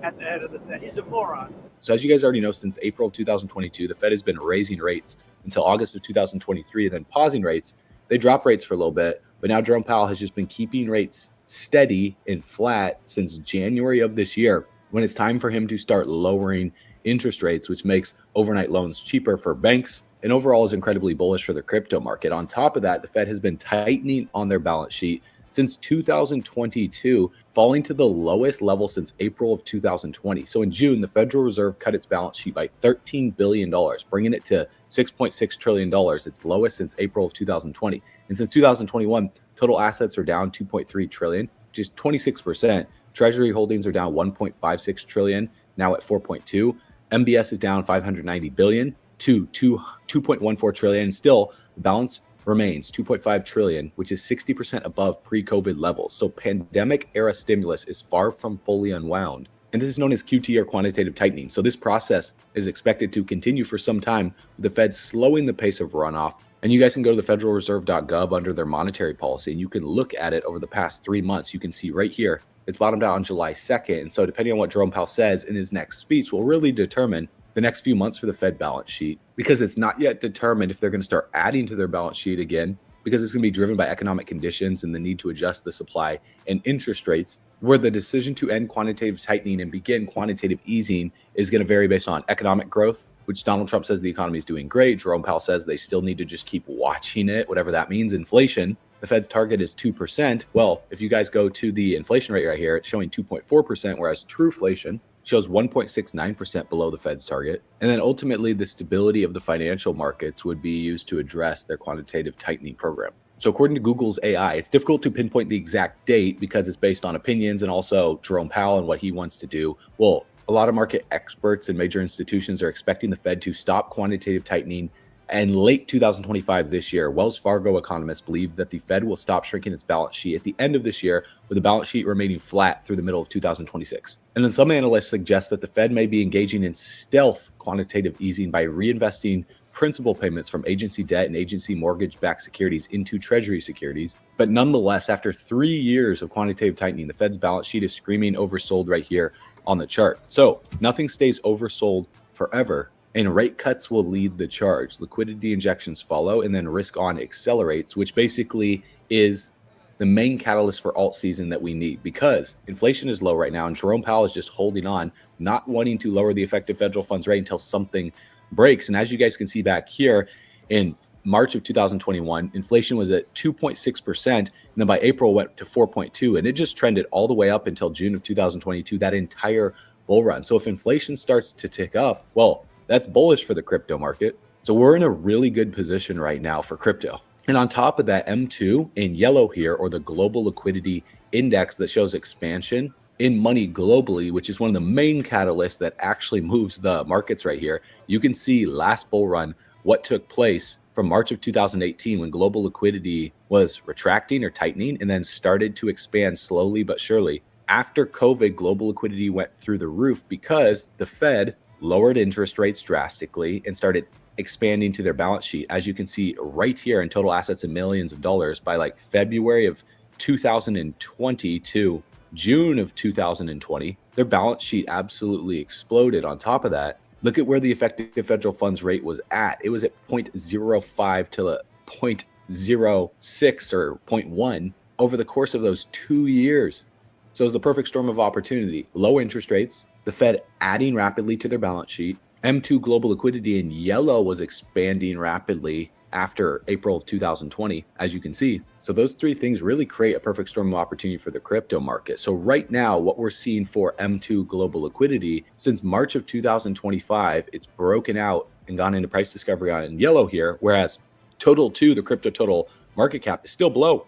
at the head of the Fed. He's a moron. So as you guys already know, since April of 2022, the Fed has been raising rates until August of 2023 and then pausing rates. They dropped rates for a little bit, but now Jerome Powell has just been keeping rates steady and flat since January of this year, when it's time for him to start lowering interest rates, which makes overnight loans cheaper for banks and overall is incredibly bullish for the crypto market. On top of that, the Fed has been tightening on their balance sheet since 2022, falling to the lowest level since April of 2020. So in June, the Federal Reserve cut its balance sheet by $13 billion, bringing it to $6.6 trillion, its lowest since April of 2020. And since 2021, total assets are down $2.3 trillion, which is 26%. Treasury holdings are down $1.56 trillion, now at 4.2. MBS is down $590 billion to 2.14 trillion. Still, the balance remains 2.5 trillion, which is 60% above pre-COVID levels. So pandemic era stimulus is far from fully unwound. And this is known as QT, or quantitative tightening. So this process is expected to continue for some time, with the Fed slowing the pace of runoff. And you guys can go to the federalreserve.gov under their monetary policy, and you can look at it over the past 3 months. You can see right here, it's bottomed out on July 2nd. And so depending on what Jerome Powell says in his next speech will really determine the next few months for the Fed balance sheet, because it's not yet determined if they're going to start adding to their balance sheet again, because it's going to be driven by economic conditions and the need to adjust the supply and interest rates, where the decision to end quantitative tightening and begin quantitative easing is going to vary based on economic growth, which Donald Trump says the economy is doing great. Jerome Powell says they still need to just keep watching it, whatever that means. Inflation, the Fed's target is 2%. Well, if you guys go to the inflation rate right here, it's showing 2.4%, whereas true-flation shows 1.69% below the Fed's target. And then ultimately, the stability of the financial markets would be used to address their quantitative tightening program. So according to Google's AI, it's difficult to pinpoint the exact date because it's based on opinions and also Jerome Powell and what he wants to do. Well, a lot of market experts and major institutions are expecting the Fed to stop quantitative tightening in late 2025 this year. Wells Fargo economists believe that the Fed will stop shrinking its balance sheet at the end of this year, with the balance sheet remaining flat through the middle of 2026. And then some analysts suggest that the Fed may be engaging in stealth quantitative easing by reinvesting principal payments from agency debt and agency mortgage-backed securities into treasury securities. But nonetheless, after 3 years of quantitative tightening, the Fed's balance sheet is screaming oversold right here on the chart. So nothing stays oversold forever, and rate cuts will lead the charge. Liquidity injections follow, and then risk on accelerates, which basically is the main catalyst for alt season that we need, because inflation is low right now, and Jerome Powell is just holding on, not wanting to lower the effective federal funds rate until something breaks. And as you guys can see back here, in March of 2021, inflation was at 2.6%, and then by April went to 4.2%, and it just trended all the way up until June of 2022, that entire bull run. So if inflation starts to tick up, well, that's bullish for the crypto market. So we're in a really good position right now for crypto. And on top of that, M2 in yellow here, or the global liquidity index that shows expansion in money globally, which is one of the main catalysts that actually moves the markets right here. You can see last bull run, what took place from March of 2018, when global liquidity was retracting or tightening and then started to expand slowly but surely. After COVID, global liquidity went through the roof because the Fed lowered interest rates drastically and started expanding to their balance sheet. As you can see right here, in total assets in millions of dollars by like February of 2020 to June of 2020, their balance sheet absolutely exploded. On top of that, look at where the effective federal funds rate was at. It was at 0.05 to 0.06 or 0.1 over the course of those 2 years. So it was the perfect storm of opportunity. Low interest rates, the Fed adding rapidly to their balance sheet, M2 global liquidity in yellow was expanding rapidly after April of 2020, as you can see. So those three things really create a perfect storm of opportunity for the crypto market. So right now, what we're seeing for M2 global liquidity, since March of 2025, it's broken out and gone into price discovery on in yellow here, whereas total 2, the crypto total market cap, is still below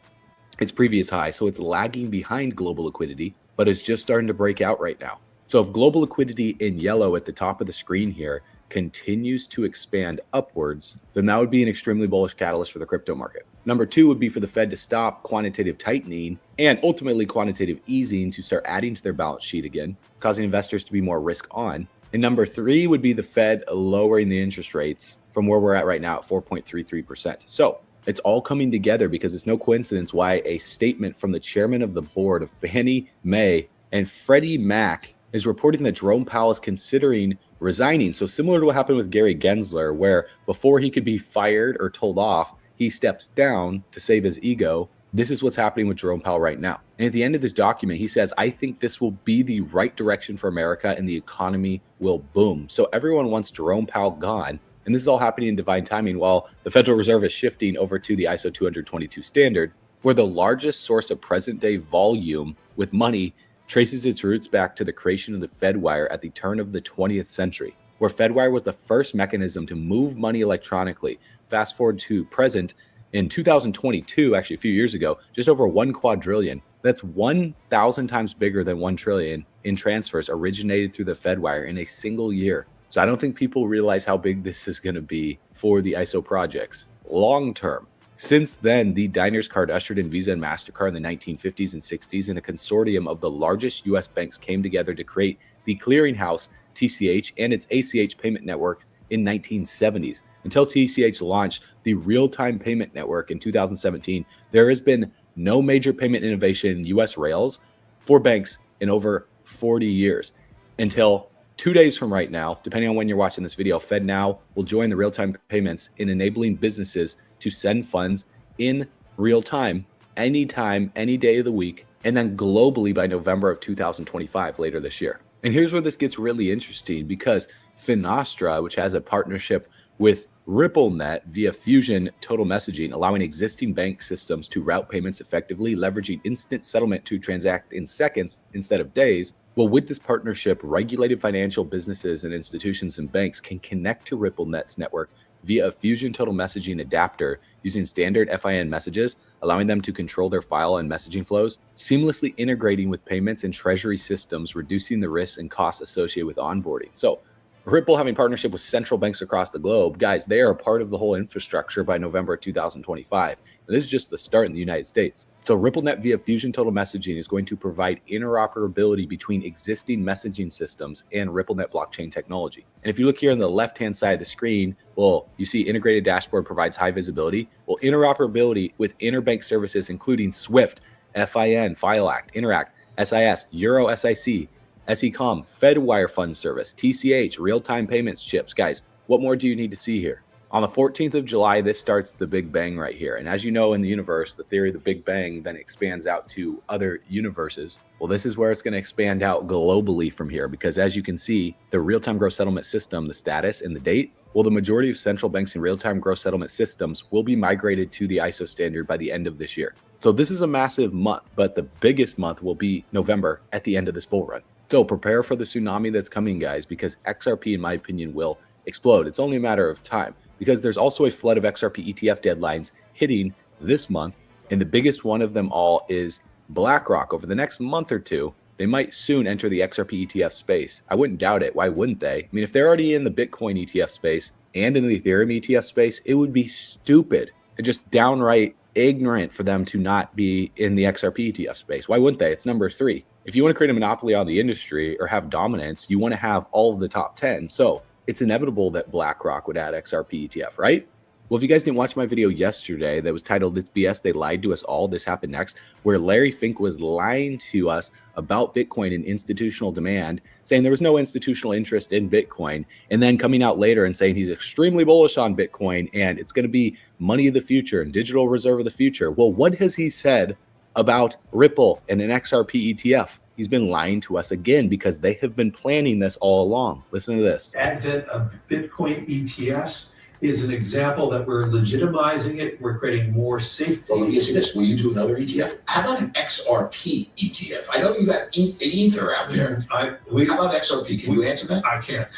its previous high. So it's lagging behind global liquidity, but it's just starting to break out right now. So if global liquidity in yellow at the top of the screen here continues to expand upwards, then that would be an extremely bullish catalyst for the crypto market. Number 2 would be for the Fed to stop quantitative tightening and ultimately quantitative easing to start adding to their balance sheet again, causing investors to be more risk on. And number 3 would be the Fed lowering the interest rates from where we're at right now at 4.33%. So it's all coming together because it's no coincidence why a statement from the chairman of the board of Fannie Mae and Freddie Mac is reporting that Jerome Powell is considering resigning. So similar to what happened with Gary Gensler, where before he could be fired or told off, he steps down to save his ego. This is what's happening with Jerome Powell right now. And at the end of this document, he says, I think this will be the right direction for America and the economy will boom. So everyone wants Jerome Powell gone. And this is all happening in divine timing while the Federal Reserve is shifting over to the ISO 222 standard, where the largest source of present day volume with money traces its roots back to the creation of the Fedwire at the turn of the 20th century, where Fedwire was the first mechanism to move money electronically. Fast forward to present, in 2022, actually a few years ago, just over 1 quadrillion. That's 1,000 times bigger than 1 trillion in transfers originated through the Fedwire in a single year. So I don't think people realize how big this is going to be for the ISO projects long term. Since then, the Diners card ushered in Visa and MasterCard in the 1950s and 60s, and a consortium of the largest U.S. banks came together to create the clearinghouse, TCH, and its ACH payment network in 1970s. Until TCH launched the real-time payment network in 2017, there has been no major payment innovation in U.S. rails for banks in over 40 years. Until 2 days from right now, depending on when you're watching this video, FedNow will join the real-time payments in enabling businesses to send funds in real time, anytime, any day of the week, and then globally by November of 2025, later this year. And here's where this gets really interesting, because Finastra, which has a partnership with RippleNet via Fusion Total Messaging, allowing existing bank systems to route payments effectively, leveraging instant settlement to transact in seconds instead of days. Well, with this partnership, regulated financial businesses and institutions and banks can connect to RippleNet's network via a Fusion Total Messaging adapter using standard FIN messages, allowing them to control their file and messaging flows, seamlessly integrating with payments and treasury systems, reducing the risks and costs associated with onboarding. So Ripple having partnership with central banks across the globe, guys, they are a part of the whole infrastructure by November 2025. And this is just the start in the United States. So RippleNet via Fusion Total Messaging is going to provide interoperability between existing messaging systems and RippleNet blockchain technology. And if you look here on the left-hand side of the screen, well, you see integrated dashboard provides high visibility. Well, interoperability with interbank services, including SWIFT, FIN, FileAct, Interact, SIS, Euro SIC, SECOM, Fedwire Fund Service, TCH, real-time payments chips. Guys, what more do you need to see here? On the 14th of July, this starts the Big Bang right here. And as you know, in the universe, the theory of the Big Bang then expands out to other universes. Well, this is where it's going to expand out globally from here, because as you can see, the real-time gross settlement system, the status and the date, well, the majority of central banks and real-time gross settlement systems will be migrated to the ISO standard by the end of this year. So this is a massive month, but the biggest month will be November at the end of this bull run. So prepare for the tsunami that's coming, guys, because XRP, in my opinion, will explode. It's only a matter of time, because there's also a flood of XRP ETF deadlines hitting this month. And the biggest one of them all is BlackRock. Over the next month or two, they might soon enter the XRP ETF space. I wouldn't doubt it. Why wouldn't they? I mean, if they're already in the Bitcoin ETF space and in the Ethereum ETF space, it would be stupid and just downright ignorant for them to not be in the XRP ETF space. Why wouldn't they? It's number 3. If you want to create a monopoly on the industry or have dominance, you want to have all of the top 10. So it's inevitable that BlackRock would add XRP ETF, right? Well, if you guys didn't watch my video yesterday that was titled "It's BS, They Lied to Us All, This Happened Next," where Larry Fink was lying to us about Bitcoin and institutional demand, saying there was no institutional interest in Bitcoin, and then coming out later and saying he's extremely bullish on Bitcoin and it's going to be money of the future and digital reserve of the future. Well, what has he said about Ripple and an XRP ETF? He's been lying to us again, because they have been planning this all along. Listen to this. Advent of Bitcoin ETFs is an example that we're legitimizing it. We're creating more safety. Well, let me ask you this. Will you do another ETF? How about an XRP ETF? I know you got Ether out there. How about XRP? Can you answer that? I can't.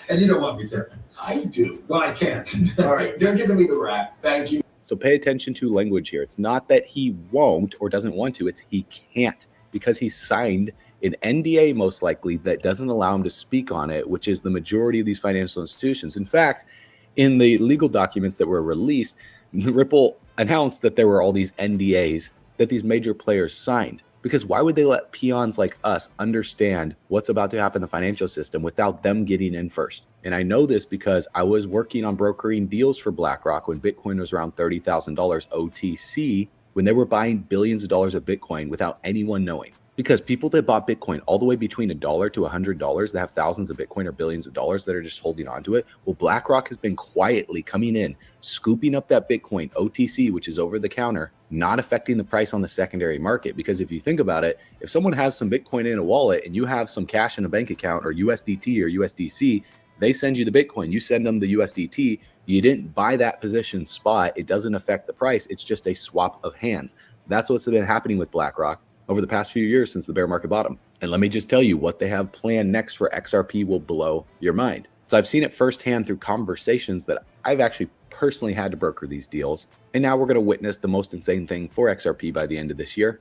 And you don't want me to. I do. Well, I can't. All right. They're giving me the rap. Thank you. So pay attention to language here. It's not that he won't or doesn't want to. It's he can't, because he signed an NDA most likely that doesn't allow him to speak on it, which is the majority of these financial institutions. In fact, in the legal documents that were released, Ripple announced that there were all these NDAs that these major players signed. Because why would they let peons like us understand what's about to happen in the financial system without them getting in first? And I know this because I was working on brokering deals for BlackRock when Bitcoin was around $30,000 OTC, when they were buying billions of dollars of Bitcoin without anyone knowing. Because people that bought Bitcoin all the way between $1 to $100 that have thousands of Bitcoin or billions of dollars that are just holding on to it, well, BlackRock has been quietly coming in, scooping up that Bitcoin OTC, which is over the counter, not affecting the price on the secondary market. Because if you think about it, if someone has some Bitcoin in a wallet and you have some cash in a bank account or USDT or USDC, they send you the Bitcoin, you send them the USDT, you didn't buy that position spot, it doesn't affect the price, it's just a swap of hands. That's what's been happening with BlackRock over the past few years since the bear market bottom. And let me just tell you, what they have planned next for XRP will blow your mind. So I've seen it firsthand through conversations that I've actually personally had to broker these deals. And now we're going to witness the most insane thing for XRP by the end of this year.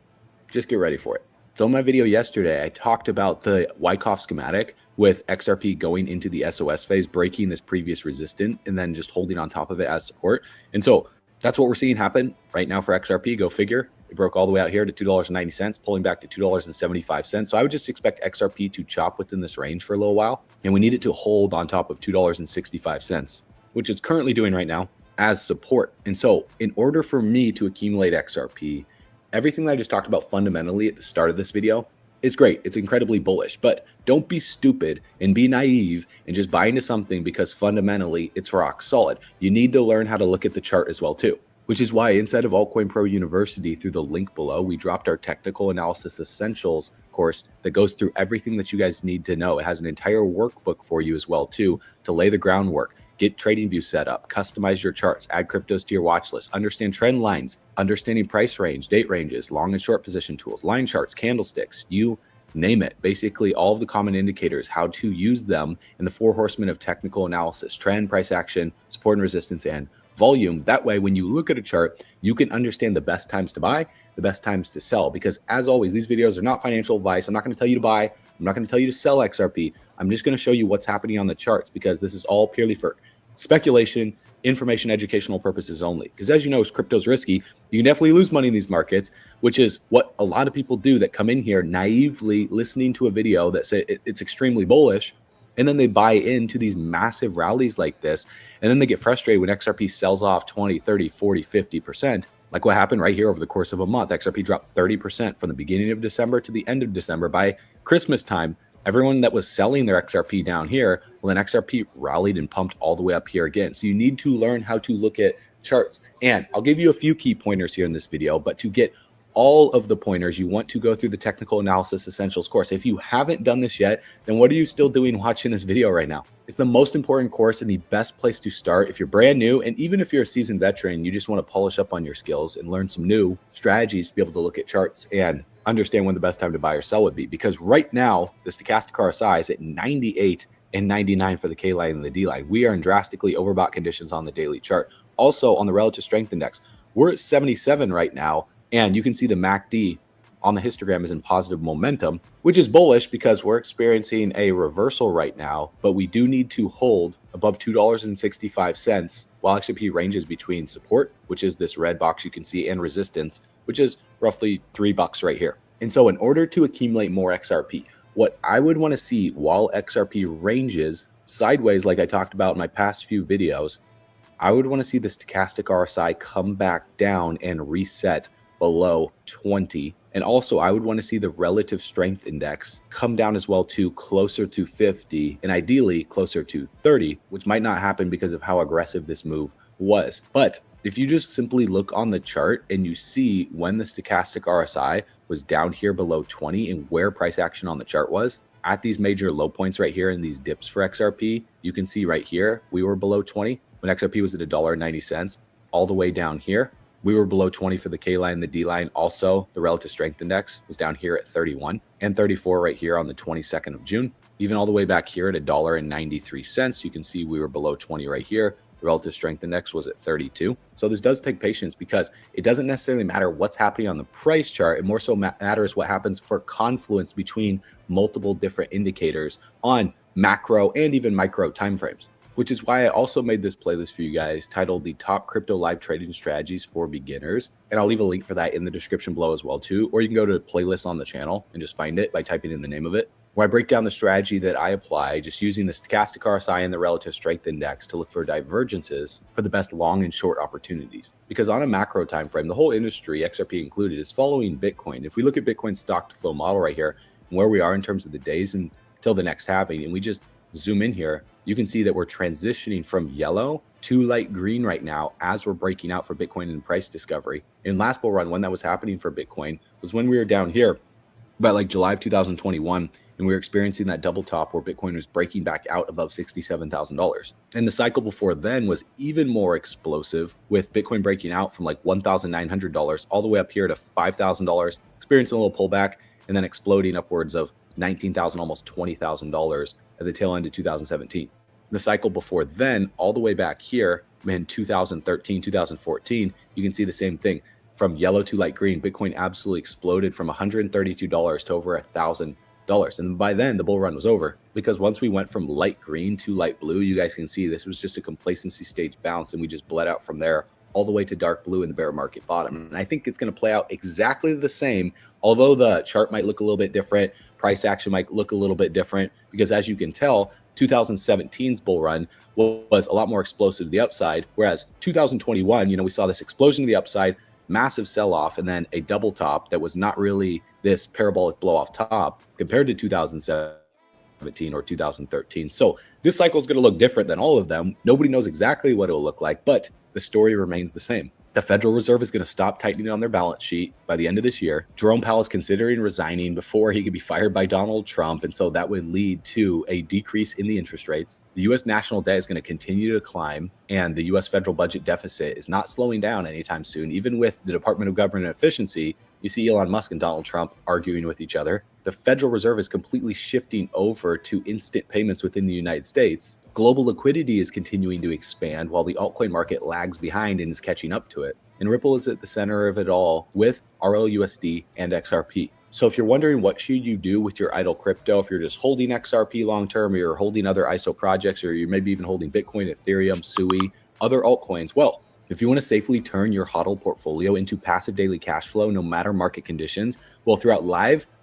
Just get ready for it. So in my video yesterday, I talked about the Wyckoff schematic with XRP going into the SOS phase, breaking this previous resistance, and then just holding on top of it as support. And so that's what we're seeing happen right now for XRP. Go figure. It broke all the way out here to $2.90, pulling back to $2.75. So I would just expect XRP to chop within this range for a little while. And we need it to hold on top of $2.65, which it's currently doing right now as support. And so in order for me to accumulate XRP, everything that I just talked about fundamentally at the start of this video is great. It's incredibly bullish, but don't be stupid and be naive and just buy into something because fundamentally it's rock solid. You need to learn how to look at the chart as well too, which is why inside of Altcoin Pro University, through the link below, we dropped our technical analysis essentials course that goes through everything that you guys need to know. It has an entire workbook for you as well too, to lay the groundwork, get TradingView set up, customize your charts, add cryptos to your watch list, understand trend lines, understanding price range, date ranges, long and short position tools, line charts, candlesticks, you name it. Basically all of the common indicators, how to use them in the 4 horsemen of technical analysis: trend, price action, support and resistance, and volume. That way, when you look at a chart, you can understand the best times to buy, the best times to sell. Because as always, these videos are not financial advice. I'm not going to tell you to buy. I'm not going to tell you to sell XRP. I'm just going to show you what's happening on the charts, because this is all purely for speculation, information, educational purposes only. Because as you know, crypto's risky. You can definitely lose money in these markets, which is what a lot of people do that come in here naively listening to a video that say it's extremely bullish, and then they buy into these massive rallies like this, and then they get frustrated when XRP sells off 20, 30, 40, 50%. Like what happened right here over the course of a month. XRP dropped 30% from the beginning of December to the end of December. By Christmas time, everyone that was selling their XRP down here, well, then XRP rallied and pumped all the way up here again. So you need to learn how to look at charts. And I'll give you a few key pointers here in this video, but to get all of the pointers, you want to go through the Technical Analysis Essentials course. If you haven't done this yet, then what are you still doing watching this video right now? It's the most important course and the best place to start if you're brand new, and even if you're a seasoned veteran, you just want to polish up on your skills and learn some new strategies to be able to look at charts and understand when the best time to buy or sell would be. Because right now, the stochastic RSI is at 98 and 99 for the K line and the D line. We are in drastically overbought conditions on the daily chart. Also on the relative strength index, we're at 77 right now. And you can see the MACD on the histogram is in positive momentum, which is bullish because we're experiencing a reversal right now, but we do need to hold above $2.65 while XRP ranges between support, which is this red box you can see, and resistance, which is roughly $3 right here. And so in order to accumulate more XRP, what I would want to see while XRP ranges sideways, like I talked about in my past few videos, I would want to see the stochastic RSI come back down and reset below 20. And also I would want to see the relative strength index come down as well to closer to 50 and ideally closer to 30, which might not happen because of how aggressive this move was. But if you just simply look on the chart and you see when the stochastic RSI was down here below 20 and where price action on the chart was at these major low points right here in these dips for XRP, you can see right here we were below 20 when XRP was at $1.90 all the way down here. We were below 20 for the K line and the D line. Also, the relative strength index was down here at 31 and 34 right here on the 22nd of June. Even all the way back here at $1.93, you can see we were below 20 right here. The relative strength index was at 32. So this does take patience because it doesn't necessarily matter what's happening on the price chart. It more so matters what happens for confluence between multiple different indicators on macro and even micro timeframes. Which is why I also made this playlist for you guys titled the Top Crypto Live Trading Strategies for Beginners. And I'll leave a link for that in the description below as well too. Or you can go to playlists on the channel and just find it by typing in the name of it. where I break down the strategy that I apply, just using the stochastic RSI and the relative strength index to look for divergences for the best long and short opportunities. Because on a macro time frame, the whole industry, XRP included, is following Bitcoin. If we look at Bitcoin's stock to flow model right here, and where we are in terms of the days until the next halving, and we just zoom in here, you can see that we're transitioning from yellow to light green right now as we're breaking out for Bitcoin and price discovery. In last bull run, when that was happening for Bitcoin was when we were down here about like July of 2021, and we were experiencing that double top where Bitcoin was breaking back out above $67,000. And the cycle before then was even more explosive, with Bitcoin breaking out from like $1,900 all the way up here to $5,000, experiencing a little pullback, and then exploding upwards of $19,000, almost $20,000 at the tail end of 2017. The cycle before then, all the way back here in 2013, 2014, you can see the same thing. From yellow to light green, Bitcoin absolutely exploded from $132 to over $1,000. And by then, the bull run was over, because once we went from light green to light blue, you guys can see this was just a complacency stage bounce, and we just bled out from there all the way to dark blue in the bear market bottom. And I think it's going to play out exactly the same, although the chart might look a little bit different, price action might look a little bit different, because as you can tell, 2017's bull run was a lot more explosive to the upside, whereas 2021, we saw this explosion to the upside, massive sell-off, and then a double top that was not really this parabolic blow-off top compared to 2017 or 2013. So this cycle is going to look different than all of them. Nobody knows exactly what it'll look like, but the story remains the same. The Federal Reserve is going to stop tightening on their balance sheet by the end of this year. Jerome Powell is considering resigning before he could be fired by Donald Trump, and so that would lead to a decrease in the interest rates. The U.S. national debt is going to continue to climb, and the U.S. federal budget deficit is not slowing down anytime soon. Even with the Department of Government Efficiency, you see Elon Musk and Donald Trump arguing with each other. The Federal Reserve is completely shifting over to instant payments within the United States. Global liquidity is continuing to expand while the altcoin market lags behind and is catching up to it. And Ripple is at the center of it all with RLUSD and XRP. So if you're wondering what should you do with your idle crypto, if you're just holding XRP long-term, or you're holding other ISO projects, or you're maybe even holding Bitcoin, Ethereum, SUI, other altcoins, well, if you want to safely turn your HODL portfolio into passive daily cash flow, no matter market conditions, well, throughout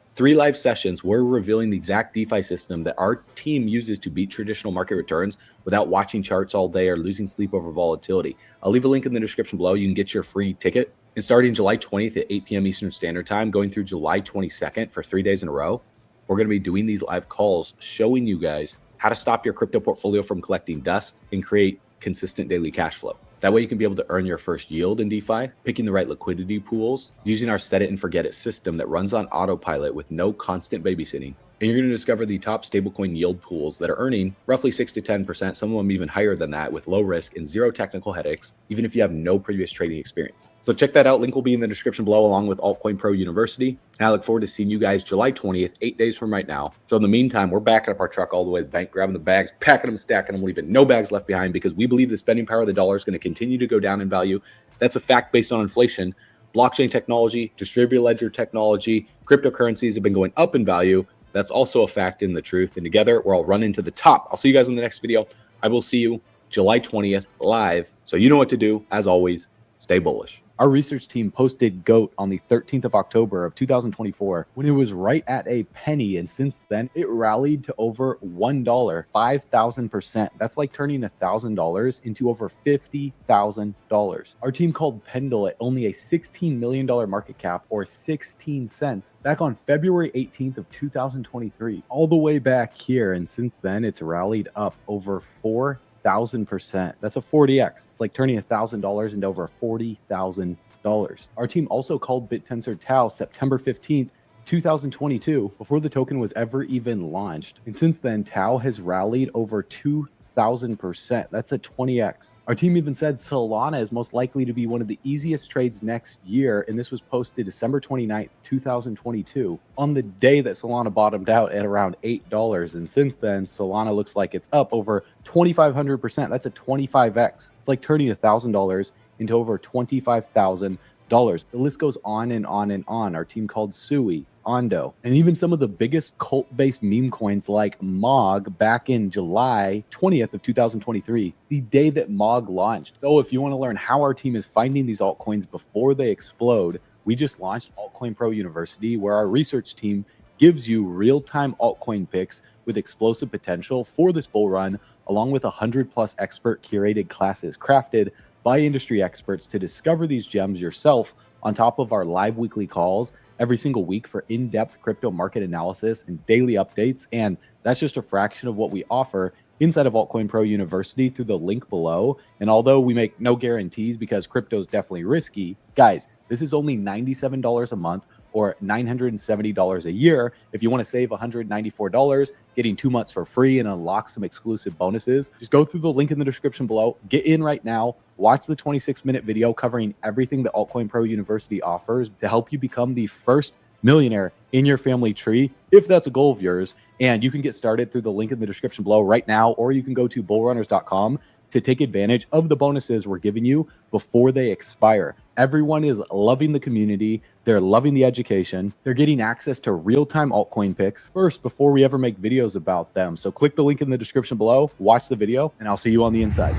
3 live sessions, we're revealing the exact DeFi system that our team uses to beat traditional market returns without watching charts all day or losing sleep over volatility. I'll leave a link in the description below. You can get your free ticket. And starting July 20th at 8 p.m. Eastern Standard Time, going through July 22nd for 3 days in a row, we're going to be doing these live calls showing you guys how to stop your crypto portfolio from collecting dust and create consistent daily cash flow. That way you can be able to earn your first yield in DeFi, picking the right liquidity pools, using our set it and forget it system that runs on autopilot with no constant babysitting. And you're going to discover the top stablecoin yield pools that are earning roughly 6 to 10%, some of them even higher than that, with low risk and zero technical headaches, even if you have no previous trading experience. So check that out. Link will be in the description below, along with Altcoin Pro University. And I look forward to seeing you guys July 20th, 8 days from right now. So in the meantime, we're backing up our truck all the way to the bank, grabbing the bags, packing them, stacking them, leaving no bags left behind, because we believe the spending power of the dollar is going to continue to go down in value. That's a fact based on inflation. Blockchain technology, distributed ledger technology, cryptocurrencies have been going up in value. That's also a fact in the truth. And together, we're all running to the top. I'll see you guys in the next video. I will see you July 20th live. So you know what to do. As always, stay bullish. Our research team posted GOAT on the 13th of October of 2024 when it was right at a penny, and since then it rallied to over $1, 5,000%. That's like turning $1,000 into over $50,000. Our team called Pendle at only a $16 million market cap, or 16 cents, back on February 18th of 2023, all the way back here, and since then it's rallied up over 4,000%. That's a 40x. It's like turning $1,000 into over $40,000. Our team also called BitTensor Tau September 15th, 2022, before the token was ever even launched. And since then, Tau has rallied over 2,000%. That's a 20x. Our team even said Solana is most likely to be one of the easiest trades next year, and this was posted December 29th, 2022, on the day that Solana bottomed out at around $8. And since then, Solana looks like it's up over 2,500%. That's a 25x. It's like turning $1,000 into over $25,000. The list goes on and on and on. Our team called SUI, Ondo, and even some of the biggest cult-based meme coins like MOG back in July 20th of 2023, the day that MOG launched. So if you want to learn how our team is finding these altcoins before they explode, we just launched Altcoin Pro University, where our research team gives you real-time altcoin picks with explosive potential for this bull run, along with 100+ expert curated classes crafted by industry experts to discover these gems yourself, on top of our live weekly calls every single week for in-depth crypto market analysis and daily updates. And that's just a fraction of what we offer inside of Altcoin Pro University through the link below. And although we make no guarantees because crypto is definitely risky, guys, this is only $97 a month or $970 a year. If you want to save $194, getting 2 months for free and unlock some exclusive bonuses, just go through the link in the description below. Get in right now. Watch the 26-minute video covering everything that Altcoin Pro University offers to help you become the first millionaire in your family tree, if that's a goal of yours. And you can get started through the link in the description below right now, or you can go to bullrunners.com to take advantage of the bonuses we're giving you before they expire. Everyone is loving the community. They're loving the education. They're getting access to real-time altcoin picks first before we ever make videos about them. So click the link in the description below, watch the video, and I'll see you on the inside.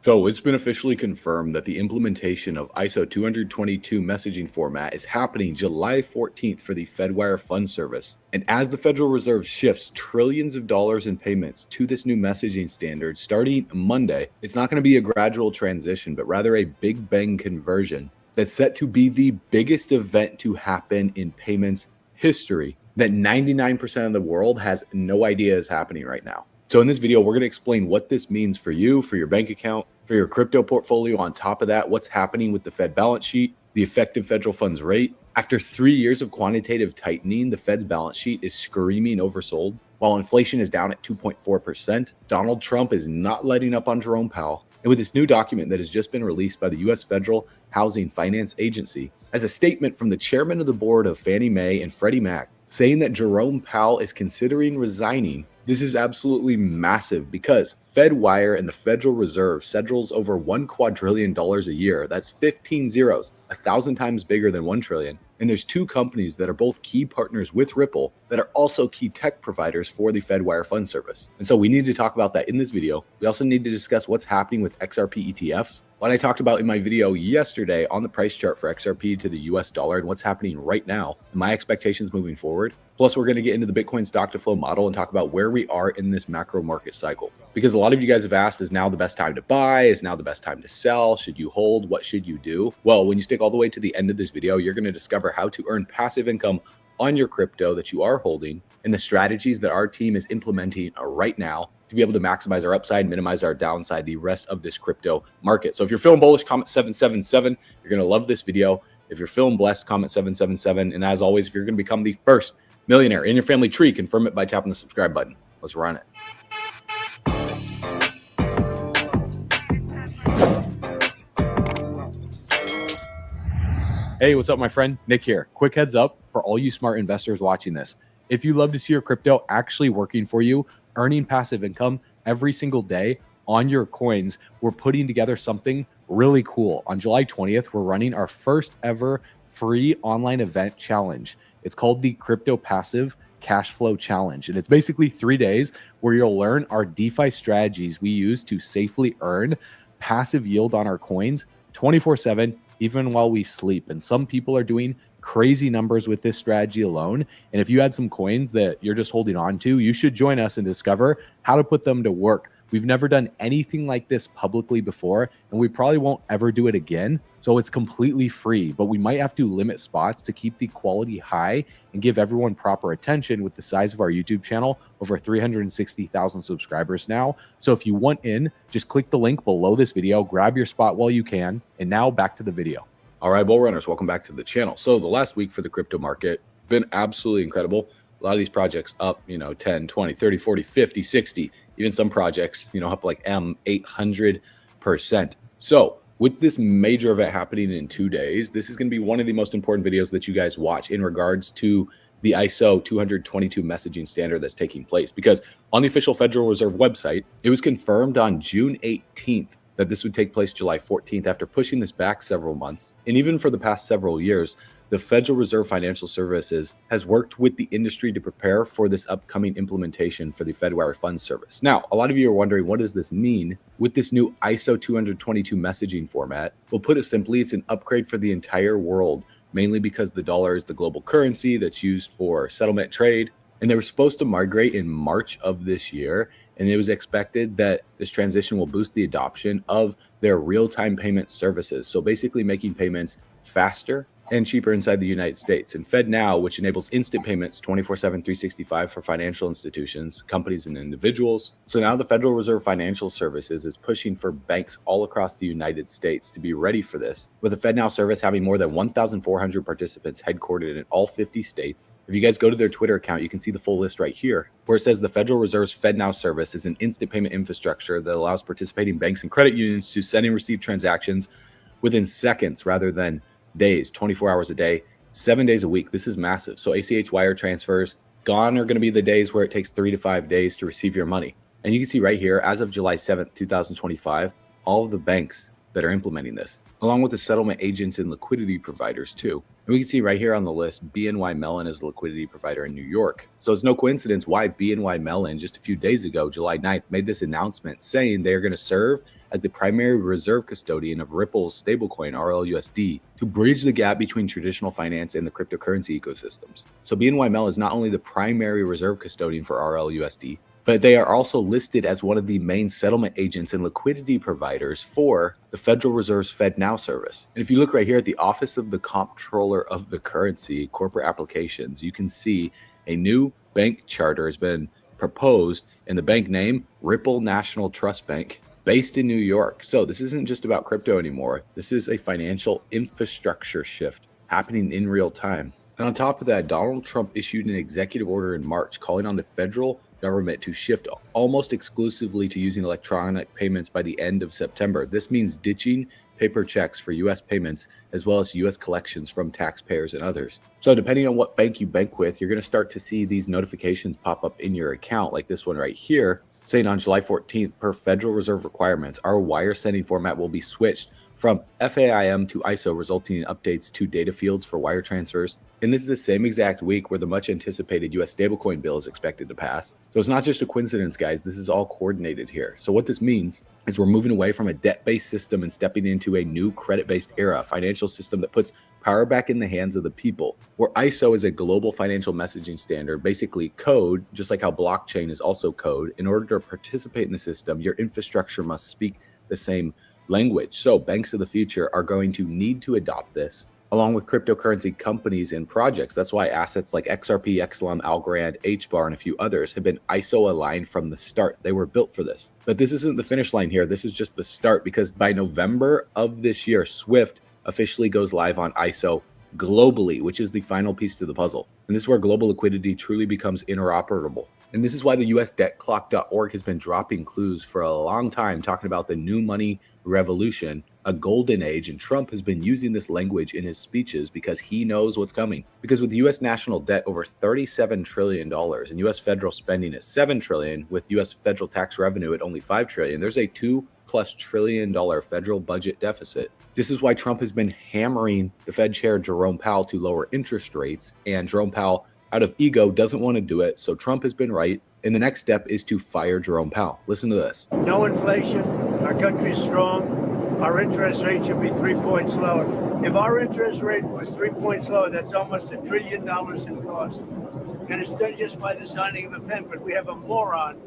So it's been officially confirmed that the implementation of ISO 222 messaging format is happening July 14th for the Fedwire Fund Service. And as the Federal Reserve shifts trillions of dollars in payments to this new messaging standard starting Monday, it's not going to be a gradual transition, but rather a big bang conversion that's set to be the biggest event to happen in payments history that 99% of the world has no idea is happening right now. So in this video, we're going to explain what this means for you, for your bank account, for your crypto portfolio. On top of that, what's happening with the Fed balance sheet, the effective federal funds rate. After 3 years of quantitative tightening, the Fed's balance sheet is screaming oversold. While inflation is down at 2.4%, Donald Trump is not letting up on Jerome Powell. And with this new document that has just been released by the U.S. Federal Housing Finance Agency, as a statement from the chairman of the board of Fannie Mae and Freddie Mac, saying that Jerome Powell is considering resigning, this is absolutely massive because Fedwire and the Federal Reserve settles over $1 quadrillion a year. That's 15 zeros, 1,000 times bigger than 1 trillion. And there's two companies that are both key partners with Ripple that are also key tech providers for the Fedwire Fund Service. And so we need to talk about that in this video. We also need to discuss what's happening with XRP ETFs. What I talked about in my video yesterday on the price chart for XRP to the US dollar and what's happening right now, and my expectations moving forward. Plus, we're going to get into the Bitcoin stock to flow model and talk about where we are in this macro market cycle. Because a lot of you guys have asked, is now the best time to buy? Is now the best time to sell? Should you hold? What should you do? Well, when you stick all the way to the end of this video, you're going to discover how to earn passive income on your crypto that you are holding and the strategies that our team is implementing right now to be able to maximize our upside, minimize our downside, the rest of this crypto market. So if you're feeling bullish, comment 777. You're going to love this video. If you're feeling blessed, comment 777. And as always, if you're going to become the first millionaire in your family tree, confirm it by tapping the subscribe button. Let's run it. Hey, what's up, my friend? Nick here. Quick heads up for all you smart investors watching this. If you love to see your crypto actually working for you, earning passive income every single day on your coins, we're putting together something really cool. On July 20th, we're running our first ever free online event challenge. It's called the Crypto Passive Cash Flow Challenge. And it's basically 3 days where you'll learn our DeFi strategies we use to safely earn passive yield on our coins 24/7, even while we sleep. And some people are doing crazy numbers with this strategy alone. And if you had some coins that you're just holding on to, you should join us and discover how to put them to work. We've never done anything like this publicly before, and we probably won't ever do it again. So it's completely free, but we might have to limit spots to keep the quality high and give everyone proper attention with the size of our YouTube channel, over 360,000 subscribers now. So if you want in, just click the link below this video, grab your spot while you can. And now back to the video. All right, bull runners, welcome back to the channel. So the last week for the crypto market, been absolutely incredible. A lot of these projects up, 10, 20, 30, 40, 50, 60, even some projects, up like 800%. So with this major event happening in 2 days, this is going to be one of the most important videos that you guys watch in regards to the ISO 222 messaging standard that's taking place. Because on the official Federal Reserve website, it was confirmed on June 18th that this would take place July 14th after pushing this back several months. And even for the past several years, the Federal Reserve Financial Services has worked with the industry to prepare for this upcoming implementation for the Fedwire Funds Service. Now, a lot of you are wondering, what does this mean with this new ISO 222 messaging format? Well, put it simply, it's an upgrade for the entire world, mainly because the dollar is the global currency that's used for settlement trade. And they were supposed to migrate in March of this year. And it was expected that this transition will boost the adoption of their real-time payment services. So basically making payments faster and cheaper inside the United States. And FedNow, which enables instant payments 24/7, 365 for financial institutions, companies, and individuals. So now the Federal Reserve Financial Services is pushing for banks all across the United States to be ready for this, with the FedNow service having more than 1,400 participants headquartered in all 50 states. If you guys go to their Twitter account, you can see the full list right here, where it says the Federal Reserve's FedNow service is an instant payment infrastructure that allows participating banks and credit unions to send and receive transactions within seconds rather than days, 24 hours a day, 7 days a week. This is massive. So ACH wire transfers, gone are going to be the days where it takes 3 to 5 days to receive your money. And you can see right here, as of July 7th, 2025, all of the banks that are implementing this, along with the settlement agents and liquidity providers too. And we can see right here on the list, BNY Mellon is the liquidity provider in New York. So it's no coincidence why BNY Mellon just a few days ago, July 9th, made this announcement saying they are going to serve as the primary reserve custodian of Ripple's stablecoin RLUSD to bridge the gap between traditional finance and the cryptocurrency ecosystems. So BNY Mellon is not only the primary reserve custodian for RLUSD, but they are also listed as one of the main settlement agents and liquidity providers for the Federal Reserve's FedNow service. And if you look right here at the Office of the Comptroller of the Currency, Corporate Applications, you can see a new bank charter has been proposed, and the bank name, Ripple National Trust Bank, based in New York. So this isn't just about crypto anymore. This is a financial infrastructure shift happening in real time. And on top of that, Donald Trump issued an executive order in March calling on the federal government to shift almost exclusively to using electronic payments by the end of September. This means ditching paper checks for U.S. payments as well as U.S. collections from taxpayers and others. So depending on what bank you bank with, you're going to start to see these notifications pop up in your account, like this one right here, saying on July 14th, per Federal Reserve requirements, our wire sending format will be switched from FAIM to ISO, resulting in updates to data fields for wire transfers. And this is the same exact week where the much anticipated US stablecoin bill is expected to pass. So it's not just a coincidence, guys. This is all coordinated here. So what this means is we're moving away from a debt-based system and stepping into a new credit-based era, a financial system that puts power back in the hands of the people, where ISO is a global financial messaging standard, basically code, just like how blockchain is also code. In order to participate in the system, your infrastructure must speak the same language. So banks of the future are going to need to adopt this, along with cryptocurrency companies and projects. That's why assets like XRP, XLM, Algorand, HBAR, and a few others have been ISO aligned from the start. They were built for this. But this isn't the finish line here. This is just the start, because by November of this year, SWIFT officially goes live on ISO globally, which is the final piece to the puzzle. And this is where global liquidity truly becomes interoperable. And this is why the USDebtClock.org has been dropping clues for a long time, talking about the new money revolution, a golden age, and Trump has been using this language in his speeches because he knows what's coming. Because with U.S. national debt over $37 trillion and U.S. federal spending at $7 trillion, with U.S. federal tax revenue at only $5 trillion, there's a $2+ trillion federal budget deficit. This is why Trump has been hammering the Fed chair Jerome Powell to lower interest rates, and Jerome Powell, out of ego, doesn't want to do it. So Trump has been right. And the next step is to fire Jerome Powell. Listen to this. No inflation. Our country is strong. Our interest rate should be 3 points lower. If our interest rate was 3 points lower, that's almost $1 trillion in cost. And it's done just by the signing of a pen. But we have a moron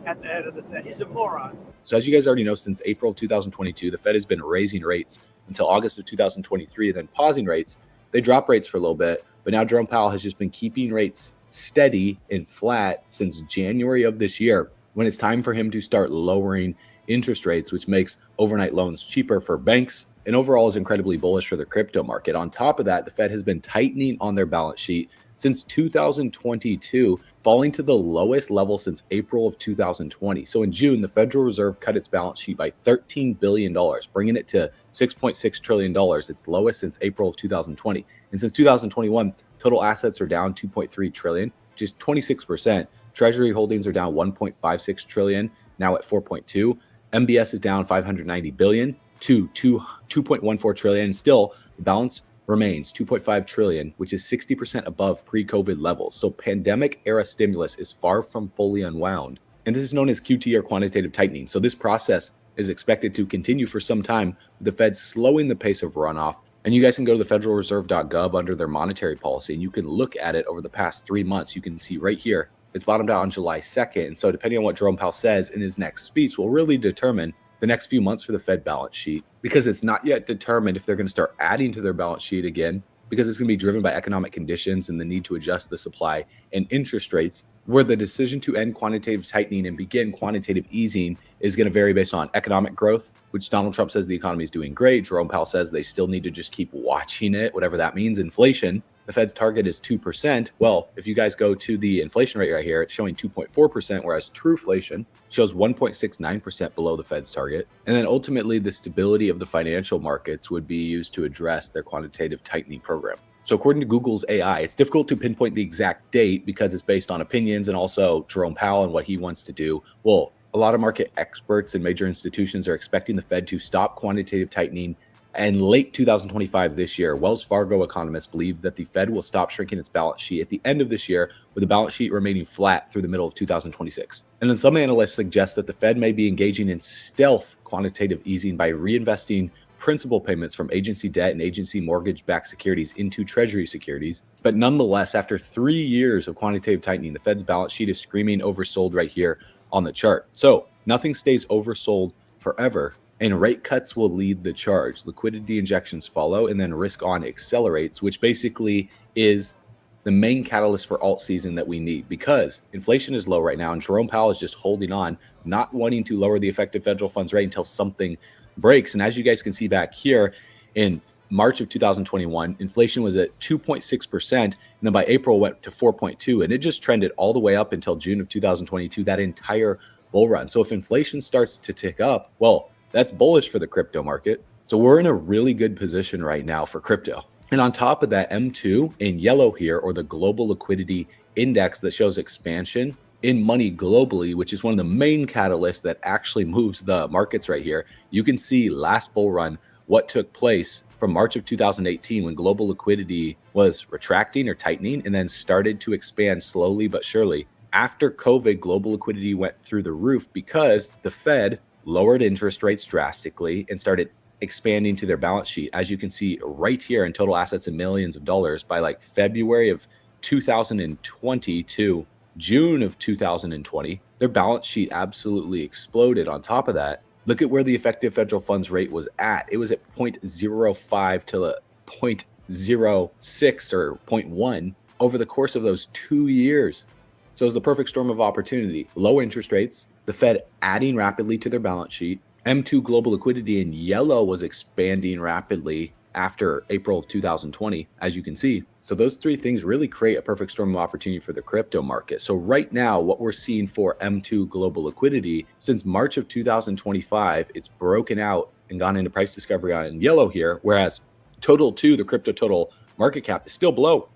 at the head of the Fed. He's a moron. So as you guys already know, since April 2022, the Fed has been raising rates until August of 2023, and then pausing rates. They drop rates for a little bit, but now Jerome Powell has just been keeping rates steady and flat since January of this year, when it's time for him to start lowering interest rates, which makes overnight loans cheaper for banks and overall is incredibly bullish for the crypto market. On top of that, the Fed has been tightening on their balance sheet since 2022, falling to the lowest level since April of 2020. So in June, the Federal Reserve cut its balance sheet by $13 billion, bringing it to $6.6 trillion, its lowest since April of 2020. And since 2021, total assets are down $2.3 trillion, which is 26%. Treasury holdings are down $1.56 trillion, now at 4.2. MBS is down 590 billion to 2.14 trillion. And still, the balance remains 2.5 trillion, which is 60% above pre-COVID levels. So pandemic era stimulus is far from fully unwound. And this is known as QT, or quantitative tightening. So this process is expected to continue for some time, with the Fed slowing the pace of runoff. And you guys can go to the federalreserve.gov under their monetary policy, and you can look at it over the past 3 months. You can see right here, it's bottomed out on July 2nd. And so depending on what Jerome Powell says in his next speech will really determine the next few months for the Fed balance sheet, because it's not yet determined if they're going to start adding to their balance sheet again, because it's going to be driven by economic conditions and the need to adjust the supply and interest rates, where the decision to end quantitative tightening and begin quantitative easing is going to vary based on economic growth, which Donald Trump says the economy is doing great. Jerome Powell says they still need to just keep watching it, whatever that means. Inflation, the Fed's target is 2%. Well, if you guys go to the inflation rate right here, it's showing 2.4%, whereas trueflation shows 1.69% below the Fed's target. And then ultimately, the stability of the financial markets would be used to address their quantitative tightening program. So according to Google's AI, it's difficult to pinpoint the exact date because it's based on opinions and also Jerome Powell and what he wants to do. Well, a lot of market experts and major institutions are expecting the Fed to stop quantitative tightening in late 2025 this year. Wells Fargo economists believe that the Fed will stop shrinking its balance sheet at the end of this year, with the balance sheet remaining flat through the middle of 2026. And then some analysts suggest that the Fed may be engaging in stealth quantitative easing by reinvesting principal payments from agency debt and agency mortgage-backed securities into treasury securities. But nonetheless, after 3 years of quantitative tightening, the Fed's balance sheet is screaming oversold right here on the chart. So nothing stays oversold forever, and rate cuts will lead the charge. Liquidity injections follow, and then risk on accelerates, which basically is the main catalyst for alt season that we need, because inflation is low right now, and Jerome Powell is just holding on, not wanting to lower the effective federal funds rate until something breaks. And as you guys can see back here, in March of 2021, inflation was at 2.6%, and then by April went to 4.2%, and it just trended all the way up until June of 2022, that entire bull run. So if inflation starts to tick up, well, that's bullish for the crypto market. So we're in a really good position right now for crypto. And on top of that, M2 in yellow here, or the global liquidity index that shows expansion in money globally, which is one of the main catalysts that actually moves the markets right here. You can see last bull run, what took place from March of 2018 when global liquidity was retracting or tightening and then started to expand slowly but surely. After COVID, global liquidity went through the roof because the Fed lowered interest rates drastically and started expanding to their balance sheet. As you can see right here in total assets in millions of dollars by like February of 2020 to June of 2020, their balance sheet absolutely exploded. On top of that, look at where the effective federal funds rate was at. It was at 0.05 to 0.06 or 0.1 over the course of those 2 years. So it was the perfect storm of opportunity. Low interest rates, the Fed adding rapidly to their balance sheet, M2 global liquidity in yellow was expanding rapidly after April of 2020, as you can see. So those three things really create a perfect storm of opportunity for the crypto market. So right now, what we're seeing for M2 global liquidity, since March of 2025, it's broken out and gone into price discovery on in yellow here, whereas total 2, the crypto total market cap, is still below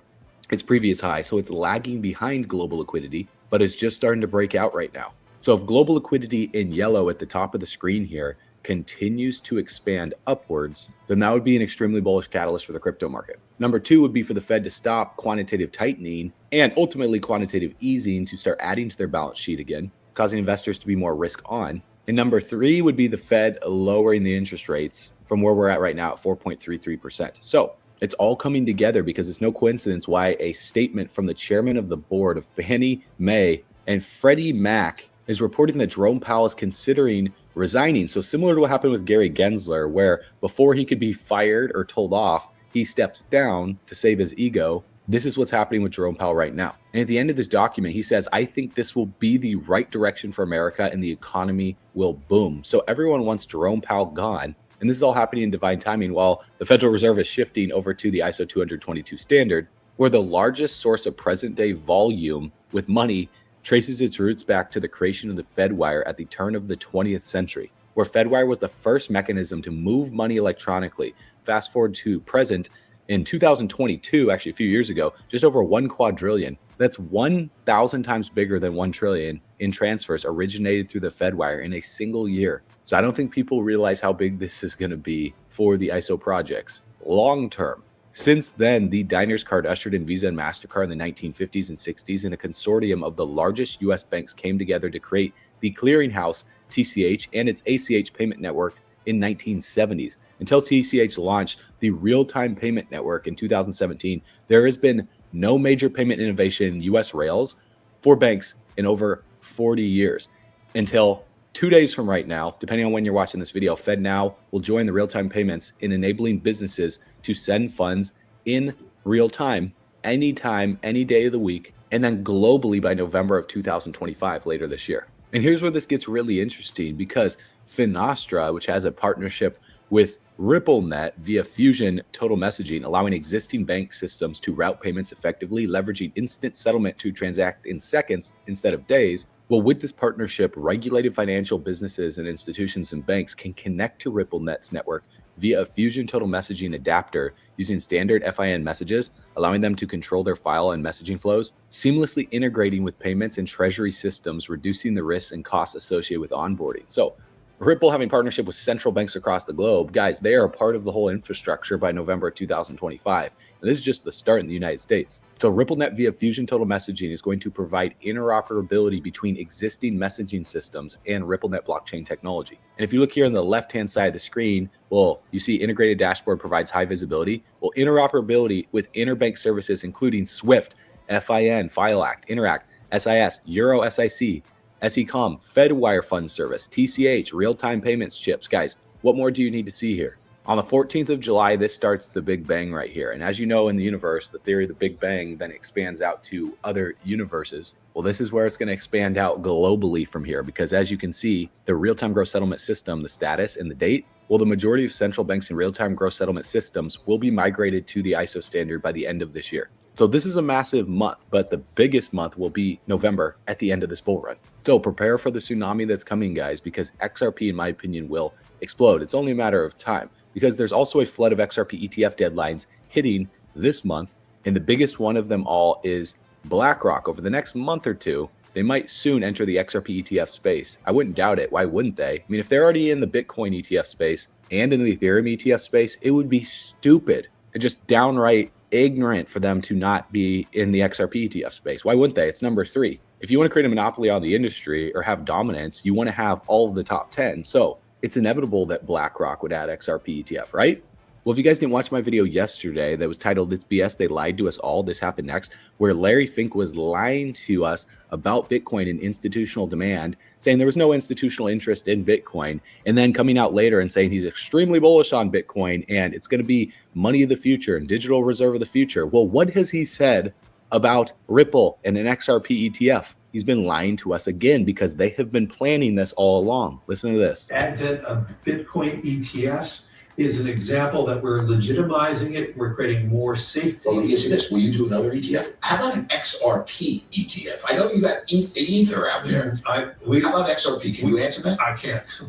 its previous high. So it's lagging behind global liquidity, but it's just starting to break out right now. So if global liquidity in yellow at the top of the screen here continues to expand upwards, then that would be an extremely bullish catalyst for the crypto market. Number 2 would be for the Fed to stop quantitative tightening and ultimately quantitative easing to start adding to their balance sheet again, causing investors to be more risk on. And number 3 would be the Fed lowering the interest rates from where we're at right now at 4.33%. So it's all coming together because it's no coincidence why a statement from the chairman of the board of Fannie Mae and Freddie Mac is reporting that Jerome Powell is considering resigning. So similar to what happened with Gary Gensler, where before he could be fired or told off, he steps down to save his ego. This is what's happening with Jerome Powell right now. And at the end of this document, he says, I think this will be the right direction for America and the economy will boom. So everyone wants Jerome Powell gone. And this is all happening in divine timing while the Federal Reserve is shifting over to the ISO 222 standard, where the largest source of present day volume with money traces its roots back to the creation of the Fedwire at the turn of the 20th century, where Fedwire was the first mechanism to move money electronically. Fast forward to present in 2022, actually a few years ago, just over 1 quadrillion That's 1,000 times bigger than 1 trillion in transfers originated through the Fedwire in a single year. So I don't think people realize how big this is going to be for the ISO projects long term. Since then, the Diners card ushered in Visa and MasterCard in the 1950s and 60s, and a consortium of the largest U.S. banks came together to create the clearinghouse TCH and its ACH payment network in 1970s. Until TCH launched the real-time payment network in 2017, there has been no major payment innovation in U.S. rails for banks in over 40 years. Until 2 days from right now, depending on when you're watching this video, FedNow will join the real-time payments in enabling businesses to send funds in real time, anytime, any day of the week, and then globally by November of 2025, later this year. And here's where this gets really interesting, because Finastra, which has a partnership with RippleNet via Fusion Total Messaging, allowing existing bank systems to route payments effectively, leveraging instant settlement to transact in seconds instead of days. Well, with this partnership, regulated financial businesses and institutions and banks can connect to RippleNet's network via a Fusion Total Messaging adapter using standard FIN messages, allowing them to control their file and messaging flows, seamlessly integrating with payments and treasury systems, reducing the risks and costs associated with onboarding. So Ripple having partnership with central banks across the globe, guys, they are a part of the whole infrastructure by November 2025. And this is just the start in the United States. So RippleNet via Fusion Total Messaging is going to provide interoperability between existing messaging systems and RippleNet blockchain technology. And if you look here on the left-hand side of the screen, well, you see integrated dashboard provides high visibility. Well, interoperability with interbank services, including SWIFT, FIN, FileAct, Interact, SIS, Euro SIC, SECOM, Fedwire Fund Service, TCH, real-time payments chips. Guys, what more do you need to see here? On the 14th of July, this starts the Big Bang right here. And as you know, in the universe, the theory of the Big Bang then expands out to other universes. Well, this is where it's going to expand out globally from here, because as you can see, the real-time gross settlement system, the status and the date, well, the majority of central banks and real-time gross settlement systems will be migrated to the ISO standard by the end of this year. So this is a massive month, but the biggest month will be November at the end of this bull run. So prepare for the tsunami that's coming, guys, because XRP, in my opinion, will explode. It's only a matter of time, because there's also a flood of XRP ETF deadlines hitting this month. And the biggest one of them all is BlackRock. Over the next month or two, they might soon enter the XRP ETF space. I wouldn't doubt it. Why wouldn't they? I mean, if they're already in the Bitcoin ETF space and in the Ethereum ETF space, it would be stupid and just downright ignorant for them to not be in the XRP ETF space. Why wouldn't they? It's number 3. If you want to create a monopoly on the industry or have dominance, you want to have all of the top 10. So it's inevitable that BlackRock would add XRP ETF, right? Well, if you guys didn't watch my video yesterday that was titled "It's BS, They Lied to Us All, This Happened Next," where Larry Fink was lying to us about Bitcoin and institutional demand, saying there was no institutional interest in Bitcoin, and then coming out later and saying he's extremely bullish on Bitcoin and it's going to be money of the future and digital reserve of the future. Well, what has he said about Ripple and an XRP ETF? He's been lying to us again, because they have been planning this all along. Listen to this. Advent of Bitcoin ETFs is an example that we're legitimizing it. We're creating more safety. Well, let me ask you this. Will you do another ETF? How about an XRP ETF? I know you got Ether out there. How about XRP? Can you answer that? I can't.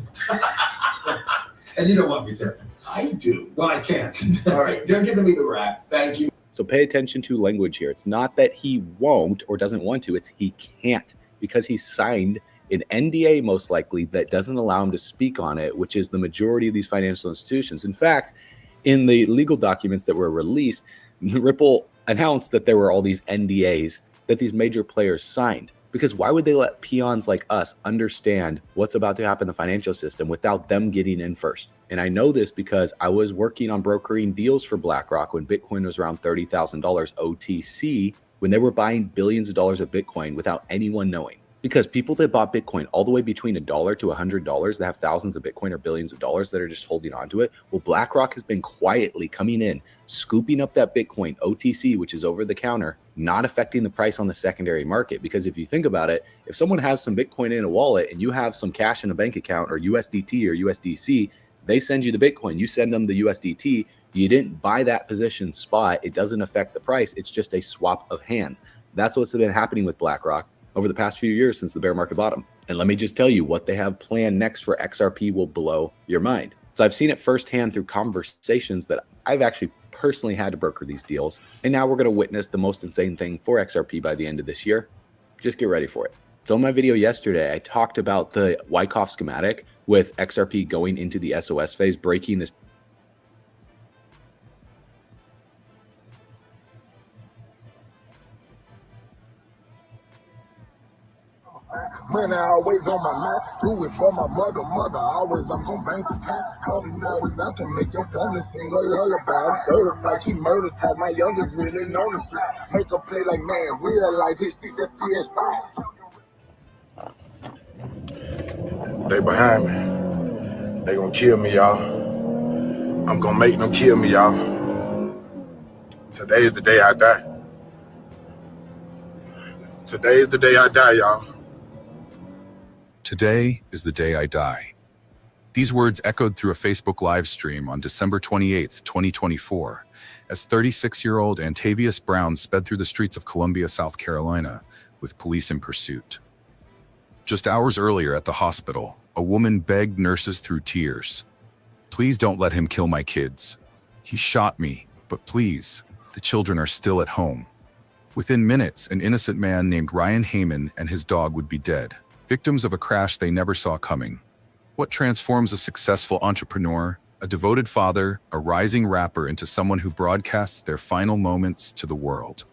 And you don't want me to. I do. Well, I can't. All right. They're giving me the rap. Thank you. So pay attention to language here. It's not that he won't or doesn't want to. It's he can't, because he signed an NDA most likely that doesn't allow him to speak on it, which is the majority of these financial institutions. In fact, in the legal documents that were released, Ripple announced that there were all these NDAs that these major players signed. Because why would they let peons like us understand what's about to happen in the financial system without them getting in first? And I know this because I was working on brokering deals for BlackRock when Bitcoin was around $30,000 OTC, when they were buying billions of dollars of Bitcoin without anyone knowing. Because people that bought Bitcoin all the way between $1 to $100 that have thousands of Bitcoin or billions of dollars that are just holding on to it, well, BlackRock has been quietly coming in, scooping up that Bitcoin OTC, which is over the counter, not affecting the price on the secondary market. Because if you think about it, if someone has some Bitcoin in a wallet and you have some cash in a bank account, or USDT or USDC, they send you the Bitcoin, you send them the USDT, you didn't buy that position spot, it doesn't affect the price, it's just a swap of hands. That's what's been happening with BlackRock over the past few years since the bear market bottom. And let me just tell you, what they have planned next for XRP will blow your mind. So I've seen it firsthand through conversations that I've actually personally had to broker these deals, and now we're going to witness the most insane thing for XRP by the end of this year. Just get ready for it. So in my video yesterday, I talked about the Wyckoff schematic with XRP going into the SOS phase, breaking this money always on my mind. Do it for my mother, always I'm gon' bank the cash. Call me always, I can make your family sing a lullaby. I'm certified, he murder type, my youngest really know the street. Make a play like man, real life, hit stick that PS5. They behind me. They gonna kill me, y'all. I'm gonna make them kill me, y'all. Today is the day I die. Today is the day I die, y'all. Today is the day I die. These words echoed through a Facebook live stream on December 28, 2024, as 36-year-old Antavius Brown sped through the streets of Columbia, South Carolina, with police in pursuit. Just hours earlier at the hospital, a woman begged nurses through tears, "Please don't let him kill my kids. He shot me, but please, the children are still at home." Within minutes, an innocent man named Ryan Heyman and his dog would be dead, victims of a crash they never saw coming. What transforms a successful entrepreneur, a devoted father, a rising rapper into someone who broadcasts their final moments to the world?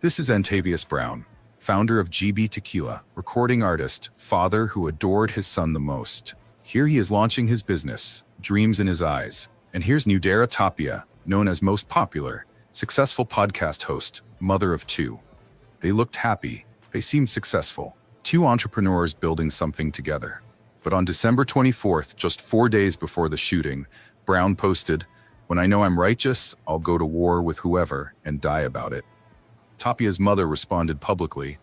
This is Antavius Brown, founder of GB Tequila, recording artist, father who adored his son the most. Here he is launching his business, dreams in his eyes. And here's Nudera Tapia, known as most popular, successful podcast host, mother of two. They looked happy, they seemed successful. Two entrepreneurs building something together. But on December 24th, just 4 days before the shooting, Brown posted, "When I know I'm righteous, I'll go to war with whoever and die about it." Tapia's mother responded publicly,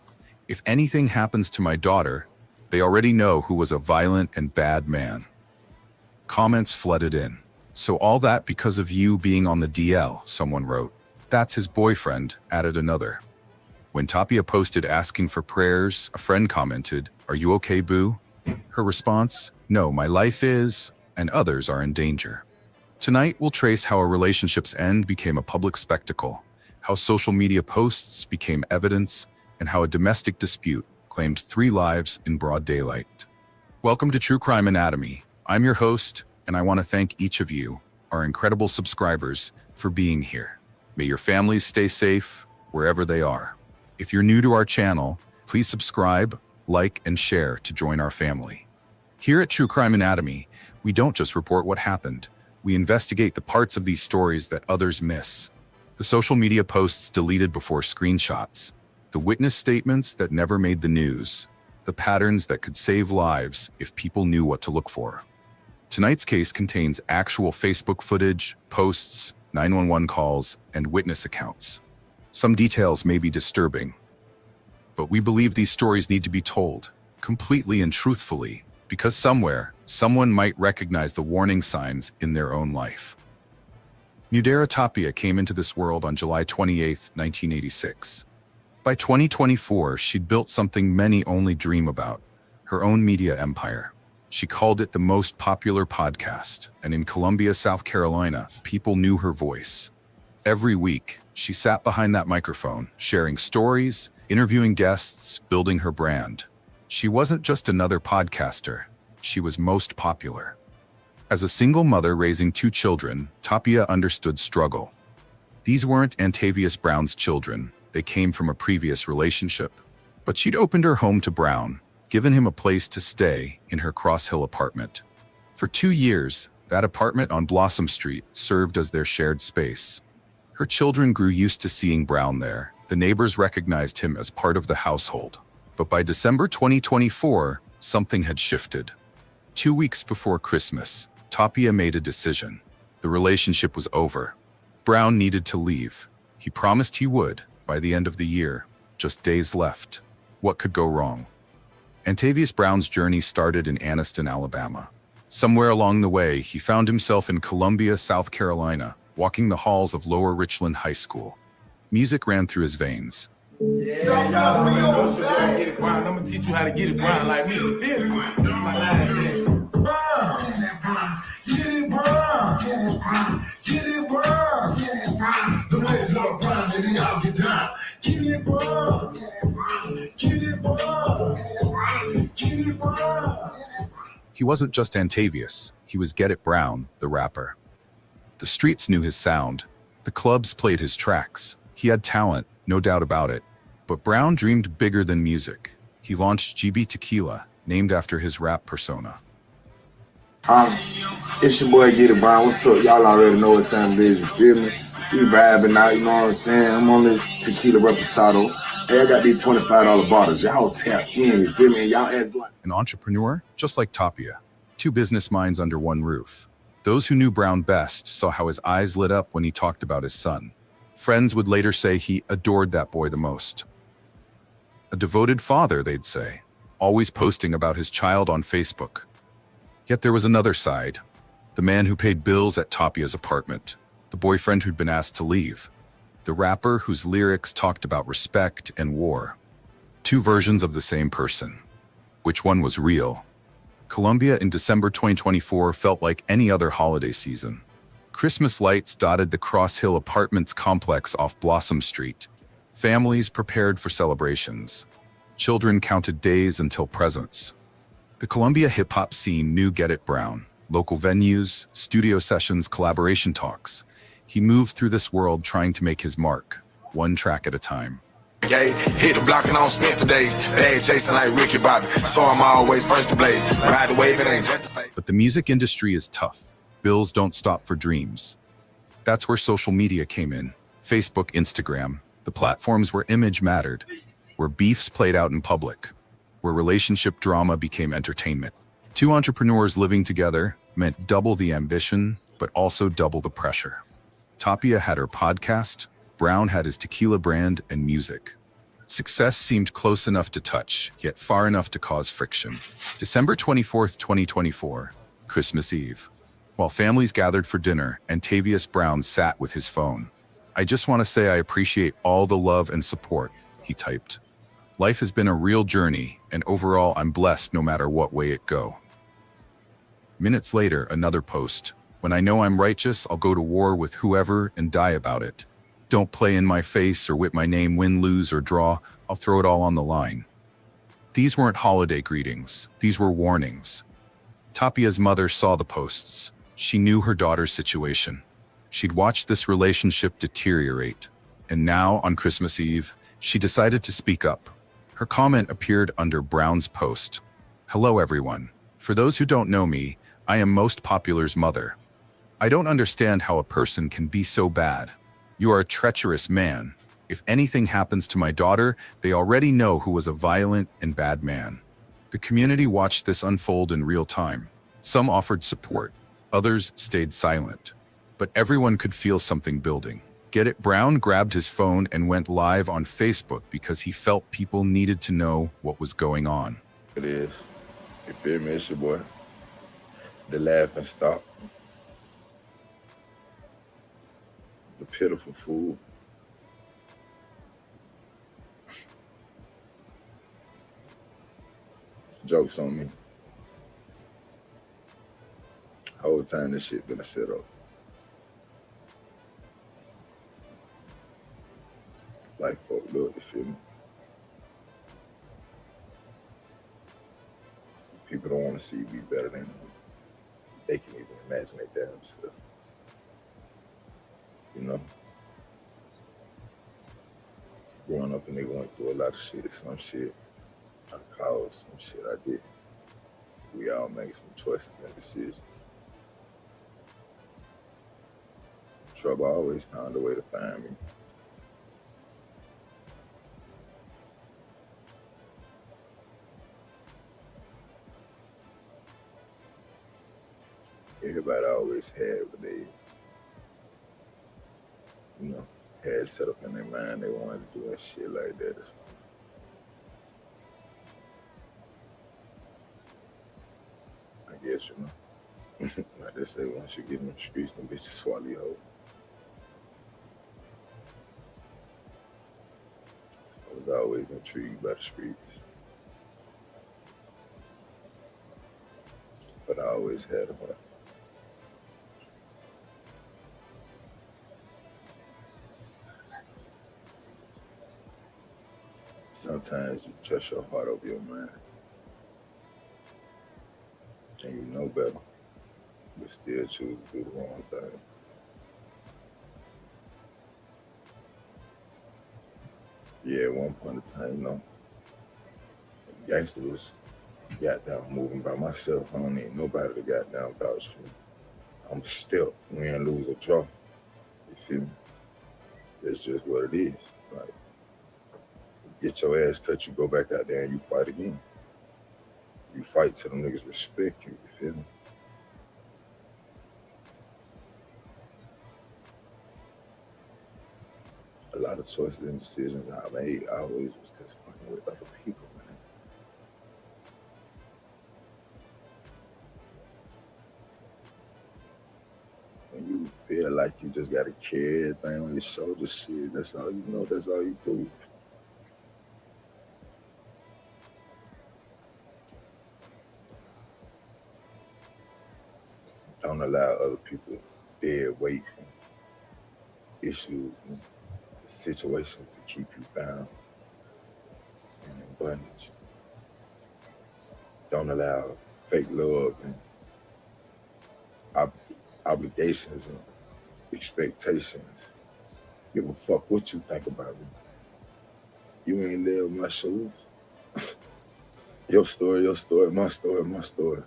"If anything happens to my daughter, they already know who was a violent and bad man." Comments flooded in. "So all that because of you being on the DL," someone wrote. "That's his boyfriend," added another. When Tapia posted asking for prayers, a friend commented, "Are you okay, boo?" Her response, "No, my life is," and others are in danger. Tonight, we'll trace how a relationship's end became a public spectacle, how social media posts became evidence, and how a domestic dispute claimed 3 lives in broad daylight. Welcome to True Crime Anatomy. I'm your host, and I want to thank each of you, our incredible subscribers, for being here. May your families stay safe wherever they are. If you're new to our channel, please subscribe, like, and share to join our family. Here at True Crime Anatomy, we don't just report what happened. We investigate the parts of these stories that others miss. The social media posts deleted before screenshots. The witness statements that never made the news. The patterns that could save lives if people knew what to look for. Tonight's case contains actual Facebook footage, posts, 911 calls, and witness accounts. Some details may be disturbing, but we believe these stories need to be told, completely and truthfully, because somewhere, someone might recognize the warning signs in their own life. Nudera Tapia came into this world on July 28, 1986. By 2024, she'd built something many only dream about, her own media empire. She called it the most popular podcast, and in Columbia, South Carolina, people knew her voice. Every week, she sat behind that microphone, sharing stories, interviewing guests, building her brand. She wasn't just another podcaster, she was most popular. As a single mother raising 2 children, Tapia understood struggle. These weren't Antavius Brown's children, they came from a previous relationship. But she'd opened her home to Brown, given him a place to stay in her Cross Hill apartment. For 2 years, that apartment on Blossom Street served as their shared space. Her children grew used to seeing Brown there. The neighbors recognized him as part of the household. But by December 2024, something had shifted. 2 weeks before Christmas, Tapia made a decision. The relationship was over. Brown needed to leave. He promised he would by the end of the year. Just days left. What could go wrong? Antavius Brown's journey started in Anniston, Alabama. Somewhere along the way, he found himself in Columbia, South Carolina, walking the halls of Lower Richland High School. Music ran through his veins. So y'all know how to get it brown. I'm gonna teach you how to get it brown like me. You feel me? It's my line there. Brown, get it brown, get it brown, He wasn't just Antavius, he was Get It Brown, the rapper. The streets knew his sound. The clubs played his tracks. He had talent, no doubt about it. But Brown dreamed bigger than music. He launched GB Tequila, named after his rap persona. It's your boy Get It Brown. What's up? Y'all already know what time it is, you feel me? We vibing out, you know what I'm saying? I'm on this tequila reposado. Hey, I got these $25 bottles. Y'all tap in, you feel me? Y'all add like An entrepreneur, just like Tapia. Two business minds under one roof. Those who knew Brown best saw how his eyes lit up when he talked about his son. Friends would later say he adored that boy the most. A devoted father, they'd say, always posting about his child on Facebook. Yet there was another side. The man who paid bills at Tapia's apartment. The boyfriend who'd been asked to leave. The rapper whose lyrics talked about respect and war. Two versions of the same person. Which one was real? Colombia in December 2024 felt like any other holiday season. Christmas lights dotted the Cross Hill Apartments complex off Blossom Street. Families prepared for celebrations. Children counted days until presents. The Colombia hip-hop scene knew Get It Brown. Local venues, studio sessions, collaboration talks. He moved through this world trying to make his mark, one track at a time. hit the block and I don't spend for days. Bag chasing like Ricky Bobby. So I'm always first to blaze. Ride the wave, it ain't just a fake. But the music industry is tough. Bills don't stop for dreams. That's where social media came in. Facebook, Instagram, the platforms where image mattered, where beefs played out in public, where relationship drama became entertainment. Two entrepreneurs living together meant double the ambition, but also double the pressure. Tapia had her podcast, Brown had his tequila brand and music. Success seemed close enough to touch, yet far enough to cause friction. December 24th, 2024, Christmas Eve. While families gathered for dinner, Antavius Brown sat with his phone. "I just want to say I appreciate all the love and support," he typed. "Life has been a real journey, and overall I'm blessed no matter what way it go." Minutes later, another post. "When I know I'm righteous, I'll go to war with whoever and die about it. Don't play in my face or whip my name, win, lose, or draw. I'll throw it all on the line." These weren't holiday greetings. These were warnings. Tapia's mother saw the posts. She knew her daughter's situation. She'd watched this relationship deteriorate. And now, on Christmas Eve, she decided to speak up. Her comment appeared under Brown's post. "Hello, everyone. For those who don't know me, I am Most Popular's mother. I don't understand how a person can be so bad. You are a treacherous man. If anything happens to my daughter, they already know who was a violent and bad man." The community watched this unfold in real time. Some offered support, others stayed silent. But everyone could feel something building. Get It Brown grabbed his phone and went live on Facebook because he felt people needed to know what was going on. It is. You feel me? It's your boy. The laughing stock. The pitiful fool. Jokes on me. Whole time this shit been a set up. Like folk look, you feel me? People don't want to see you be better than them. They can even imagine it themselves. You know? Growing up and they going through a lot of shit, some shit I caused, some shit I did. We all make some choices and decisions. Trouble always found a way to find me. Everybody always had what they, had set up in their mind they wanted to do and shit like that. So, I guess, like they say, once you get in the streets, them bitches swallow you whole. I was always intrigued by the streets. But I always had a heart. Sometimes you trust your heart over your mind. And you know better, but still choose to do the wrong thing. Yeah, at one point in time, you know, gangster was goddamn moving by myself. I don't need nobody to goddamn vouch for me. I'm still win, lose, or draw. You feel me? It's just what it is. Like, get your ass cut, you go back out there and you fight again. You fight till them niggas respect you. You feel me? A lot of choices and decisions I made always was because fucking with other people, man. When you feel like you just gotta carry everything on your shoulders, shit, that's all you know, that's all you do. Don't allow other people dead weight, issues, and situations to keep you bound and in bondage. Don't allow fake love and obligations and expectations. Give a fuck what you think about me. You ain't live my shoes. Your story, my story, my story.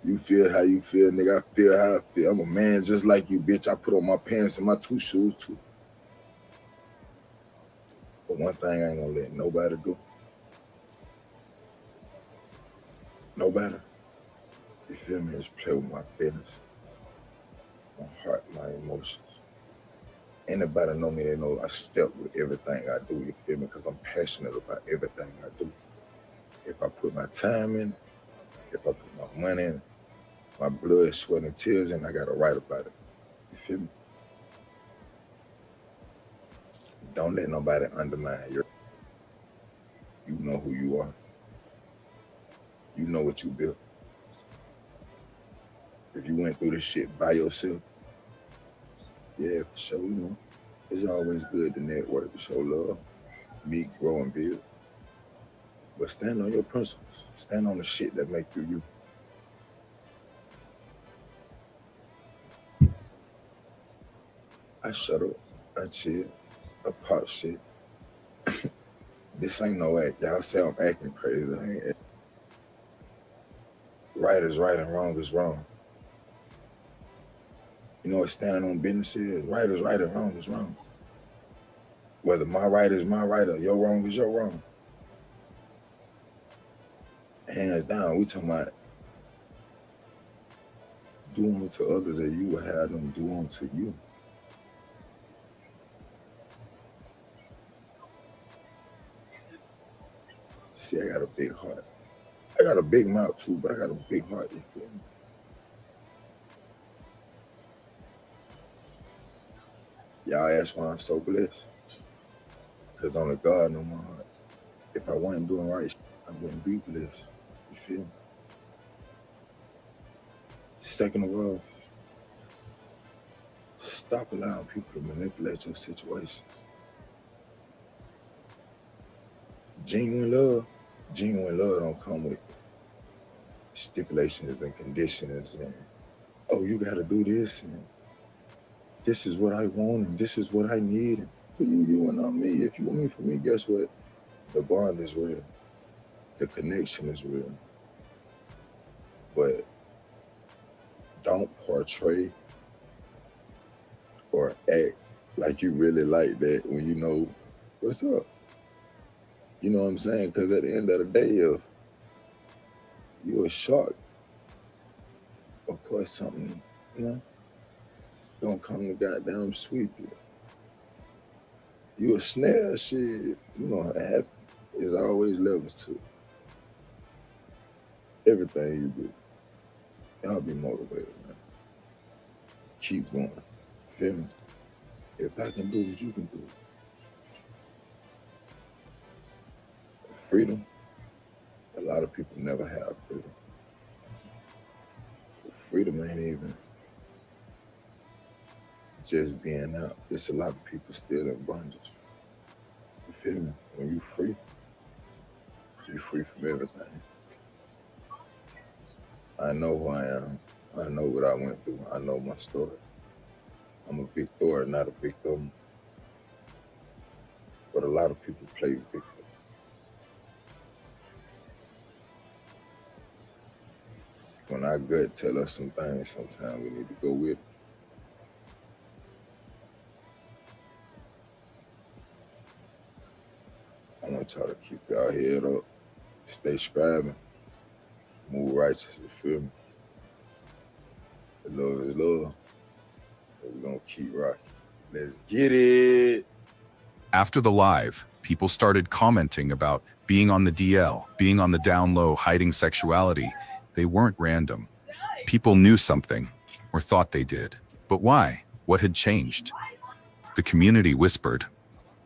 You feel how you feel, nigga. I feel how I feel. I'm a man just like you, bitch. I put on my pants and my 2 shoes too. But one thing I ain't gonna let nobody do. Nobody. You feel me? Is play with my feelings, my heart, my emotions. Anybody know me, they know I step with everything I do, you feel me? Because I'm passionate about everything I do. If I put my time in, if I put my money in, my blood, sweat, and tears in, I gotta write about it. You feel me? Don't let nobody undermine you. You know who you are. You know what you built. If you went through this shit by yourself, yeah, for sure, you know. It's always good to network, to show love, meet, grow, and build. But stand on your principles. Stand on the shit that make you you. I shut up. I chill. I pop shit. This ain't no act. Y'all say I'm acting crazy. I ain't acting. Right is right and wrong is wrong. You know what standing on business is? Right is right and wrong is wrong. Whether my right is my right or your wrong is your wrong. Hands down, we talking about do unto others as you would have them do unto you. See, I got a big heart. I got a big mouth too, but I got a big heart, you feel me? Y'all ask why I'm so blessed. Because only God knows my heart. If I wasn't doing right shit, I wouldn't be blessed. You feel me? Second of all, stop allowing people to manipulate your situations. Genuine love don't come with stipulations and conditions and, oh, you gotta do this and this is what I want and this is what I need. And for you and not me. If you want me for me, guess what? The bond is real. The connection is real. But don't portray or act like you really like that when you know what's up. You know what I'm saying? Because at the end of the day, if you're a shark, of course something, you know, don't come to goddamn sweep you. You a snare, shit, you know, there's always levels to it. Everything you do. Y'all be motivated, man. Keep going. Feel me? If I can do it, you can do it. Freedom, a lot of people never have freedom. Freedom ain't even just being out. It's a lot of people still in bondage. You feel me? When you free from everything. I know who I am. I know what I went through. I know my story. I'm a victor, not a victim. But a lot of people play victim. When our gut tell us some things, sometimes we need to go with it. I want y'all to keep y'all head up, stay scribing, move righteous, you feel me? The love is love, but we're gonna keep rocking. Let's get it. After the live, people started commenting about being on the DL, being on the down low, hiding sexuality. They weren't random. People knew something, or thought they did. But why? What had changed? The community whispered.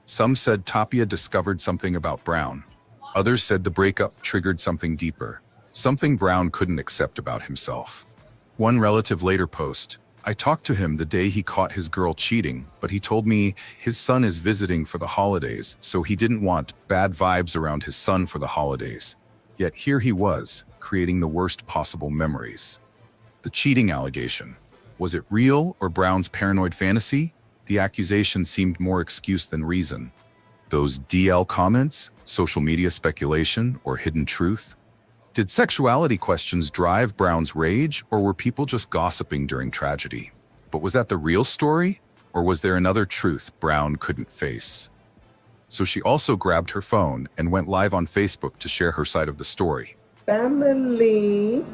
Some said Tapia discovered something about Brown. Others said the breakup triggered something deeper, something Brown couldn't accept about himself. One relative later posted, I talked to him the day he caught his girl cheating, but he told me his son is visiting for the holidays, so he didn't want bad vibes around his son for the holidays. Yet here he was, creating the worst possible memories. The cheating allegation. Was it real or Brown's paranoid fantasy? The accusation seemed more excuse than reason. Those DL comments, social media speculation, or hidden truth? Did sexuality questions drive Brown's rage, or were people just gossiping during tragedy? But was that the real story, or was there another truth Brown couldn't face? So she also grabbed her phone and went live on Facebook to share her side of the story. Family.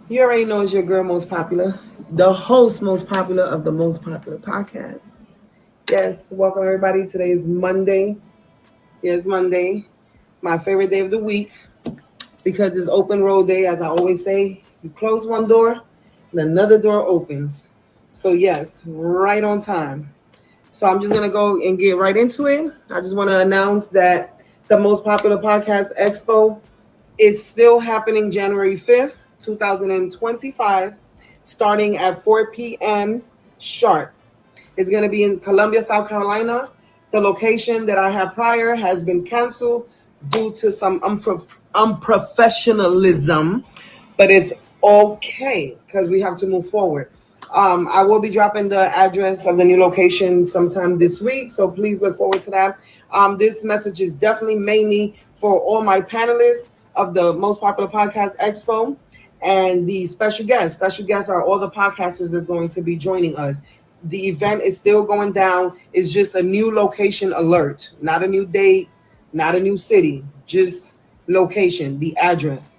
You already know it's your girl Most Popular, the host most popular of the Most Popular podcast. Yes, welcome everybody. Today is Monday. Yes, Monday, my favorite day of the week because it's open road day. As I always say, you close one door and another door opens. So yes, right on time. So I'm just going to go and get right into it. I just want to announce that the Most Popular Podcast Expo is still happening January 5th, 2025, starting at 4 p.m. sharp. It's going to be in Columbia, South Carolina. The location that I had prior has been canceled due to some unprofessionalism, but it's okay because we have to move forward. I will be dropping the address of the new location sometime this week, so please look forward to that. This message is definitely mainly for all my panelists of the Most Popular Podcast Expo and the special guests. Special guests are all the podcasters that's going to be joining us. The event is still going down. It's just a new location alert, not a new date, not a new city, just location, the address.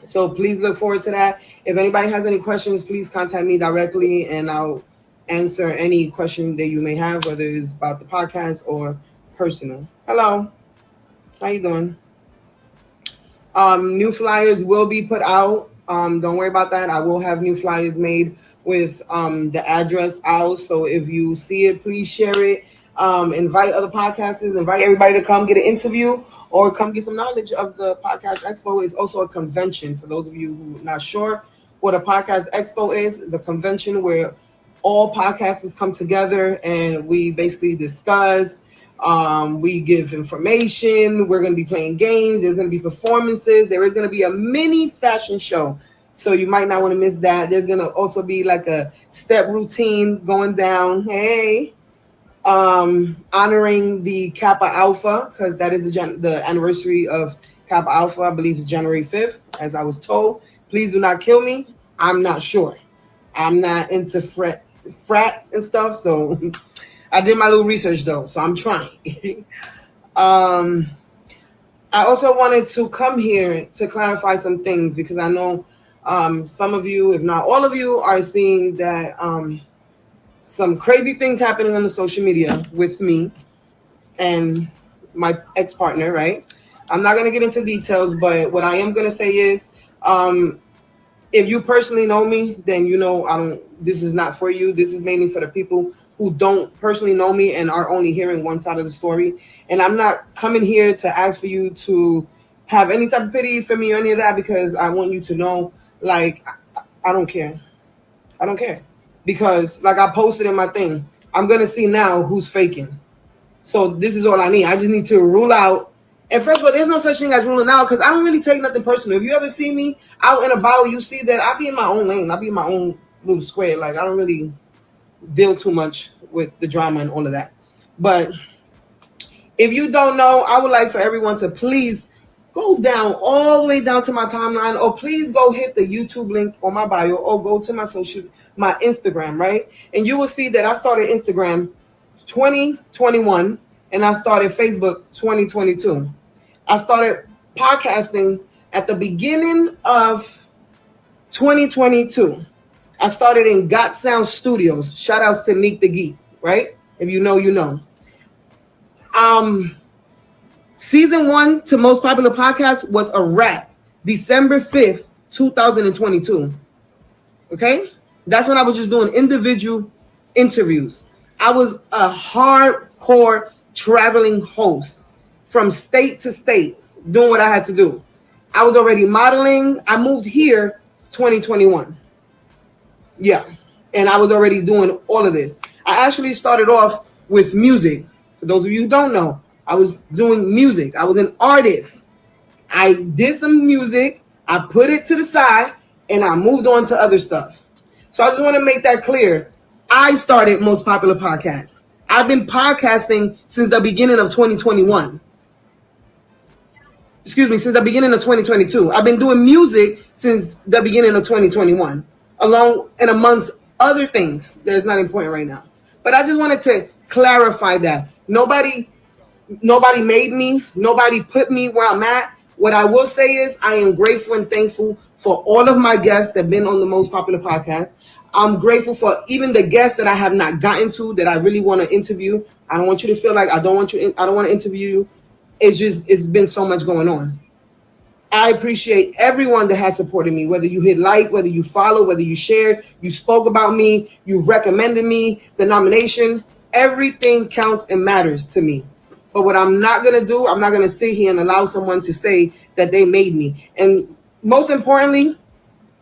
So please look forward to that. If anybody has any questions, please contact me directly and I'll answer any question that you may have, whether it's about the podcast or personal. Hello, how you doing? New flyers will be put out. Don't worry about that. I will have new flyers made with the address out. So if you see it, please share it. Invite other podcasters. Invite everybody to come get an interview or come get some knowledge of the Podcast Expo. It's also a convention. For those of you who are not sure what a Podcast Expo is, it's a convention where all podcasters come together and we basically discuss. We give information. We're going to be playing games. There's going to be performances. There is going to be a mini fashion show. So you might not want to miss that. There's going to also be like a step routine going down. Hey, honoring the Kappa Alpha, because that is the anniversary of Kappa Alpha. I believe it's January 5th, as I was told. Please do not kill me. I'm not sure. I'm not into frat and stuff. So I did my little research though, so I'm trying. I also wanted to come here to clarify some things because I know some of you, if not all of you, are seeing that some crazy things happening on the social media with me and my ex-partner, right? I'm not going to get into details, but what I am going to say is if you personally know me, then you know this is not for you. This is mainly for the people who don't personally know me and are only hearing one side of the story. And I'm not coming here to ask for you to have any type of pity for me or any of that, because I want you to know, like, I don't care. I don't care. Because, like I posted in my thing, I'm going to see now who's faking. So this is all I need. I just need to rule out And first of all, there's no such thing as ruling out because I don't really take nothing personal. If you ever see me out and about, you see that I be in my own lane. I be in my own little square. Like, I don't really deal too much with the drama and all of that. But if you don't know, I would like for everyone to please go down all the way down to my timeline, or please go hit the YouTube link on my bio, or go to my Instagram, right? And you will see that I started Instagram 2021 and I started Facebook 2022. I started podcasting at the beginning of 2022. I started in Got Sound Studios. Shout outs to Neek the Geek, right? If you know, you know. Season 1 to Most Popular Podcast was a wrap. December 5th, 2022. Okay? That's when I was just doing individual interviews. I was a hardcore traveling host from state to state, doing what I had to do. I was already modeling. I moved here 2021. Yeah. And I was already doing all of this. I actually started off with music. For those of you who don't know, I was doing music. I was an artist. I did some music. I put it to the side and I moved on to other stuff. So I just want to make that clear. I started Most Popular Podcasts. I've been podcasting since the beginning of 2021. Excuse me, since the beginning of 2022. I've been doing music since the beginning of 2021, along and amongst other things that's not important right now. But I just wanted to clarify that. Nobody made me. Nobody put me where I'm at. What I will say is I am grateful and thankful for all of my guests that have been on the Most Popular Podcast. I'm grateful for even the guests that I have not gotten to that I really want to interview. I don't want you to feel like I don't want to interview you. It's been so much going on. I appreciate everyone that has supported me, whether you hit like, whether you follow, whether you shared, you spoke about me, you recommended me, the nomination. Everything counts and matters to me. But what I'm not going to do, I'm not going to sit here and allow someone to say that they made me. And most importantly,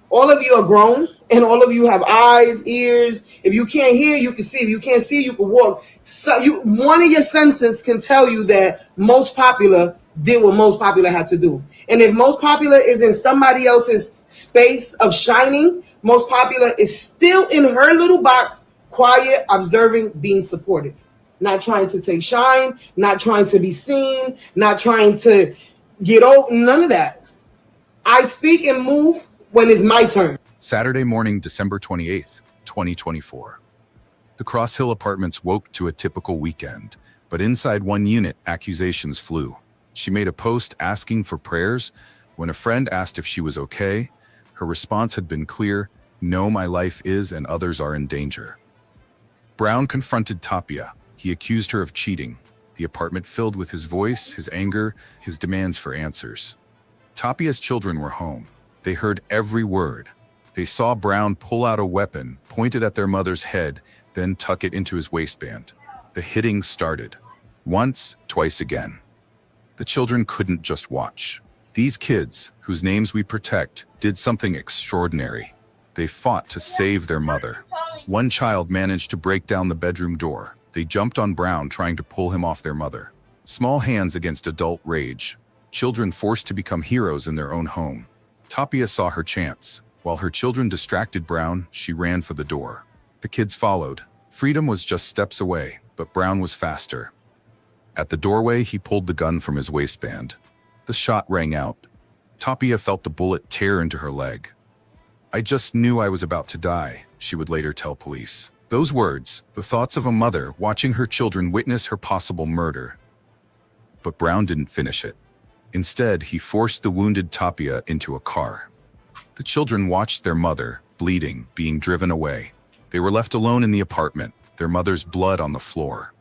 all of you are grown and all of you have eyes, ears. If you can't hear, you can see. If you can't see, you can walk. So one of your senses can tell you that Most Popular did what Most Popular had to do. And if Most Popular is in somebody else's space of shining, Most Popular is still in her little box, quiet, observing, being supportive. Not trying to take shine, not trying to be seen, not trying to get over, none of that. I speak and move when it's my turn. Saturday morning, December 28th, 2024. The Cross Hill Apartments woke to a typical weekend, but inside one unit, accusations flew. She made a post asking for prayers. When a friend asked if she was okay, her response had been clear: "No, my life is and others are in danger." Brown confronted Tapia. He accused her of cheating. The apartment filled with his voice, his anger, his demands for answers. Tapia's children were home. They heard every word. They saw Brown pull out a weapon, point it at their mother's head, then tuck it into his waistband. The hitting started. Once, twice again. The children couldn't just watch. These kids, whose names we protect, did something extraordinary. They fought to save their mother. One child managed to break down the bedroom door. They jumped on Brown, trying to pull him off their mother. Small hands against adult rage. Children forced to become heroes in their own home. Tapia saw her chance. While her children distracted Brown, she ran for the door. The kids followed. Freedom was just steps away, but Brown was faster. At the doorway, he pulled the gun from his waistband. The shot rang out. Tapia felt the bullet tear into her leg. "I just knew I was about to die," she would later tell police. Those words, the thoughts of a mother watching her children witness her possible murder. But Brown didn't finish it. Instead, he forced the wounded Tapia into a car. The children watched their mother, bleeding, being driven away. They were left alone in the apartment, their mother's blood on the floor.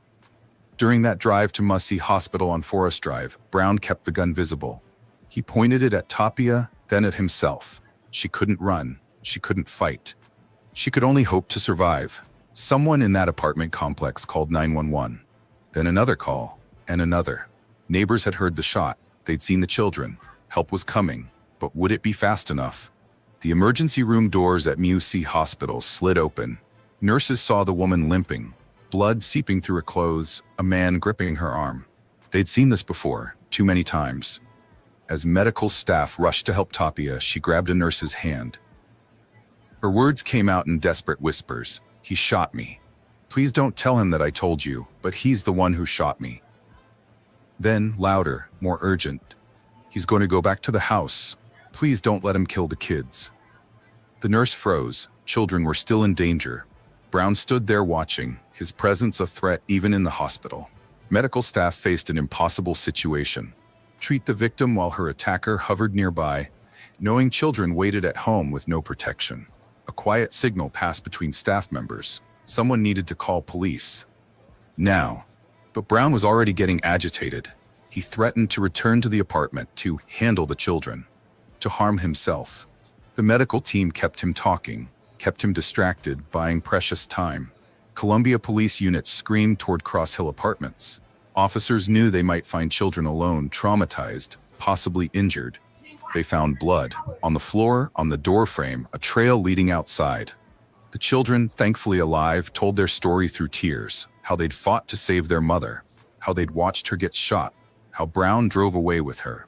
During that drive to Mussey Hospital on Forest Drive, Brown kept the gun visible. He pointed it at Tapia, then at himself. She couldn't run. She couldn't fight. She could only hope to survive. Someone in that apartment complex called 911. Then another call, and another. Neighbors had heard the shot. They'd seen the children. Help was coming, but would it be fast enough? The emergency room doors at Mussey Hospital slid open. Nurses saw the woman limping, blood seeping through her clothes, a man gripping her arm. They'd seen this before. too mmany times. As medical staff rushed to help Tapia, she grabbed a nurse's hand. Her words came out in desperate whispers. "He shot me. Please don't tell him that I told you, but he's the one who shot me." Then, louder, more urgent, "He's going to go back to the house. Please don't let him kill the kids." The nurse froze. Children were still in danger. Brown stood there watching, his presence a threat even in the hospital. Medical staff faced an impossible situation. Treat the victim while her attacker hovered nearby, knowing children waited at home with no protection. A quiet signal passed between staff members. Someone needed to call police. Now. But Brown was already getting agitated. He threatened to return to the apartment to handle the children, to harm himself. The medical team kept him talking, kept him distracted, buying precious time. Columbia police units screamed toward Cross Hill Apartments. Officers knew they might find children alone, traumatized, possibly injured. They found blood on the floor, on the doorframe, a trail leading outside. The children, thankfully alive, told their story through tears, how they'd fought to save their mother, how they'd watched her get shot, how Brown drove away with her.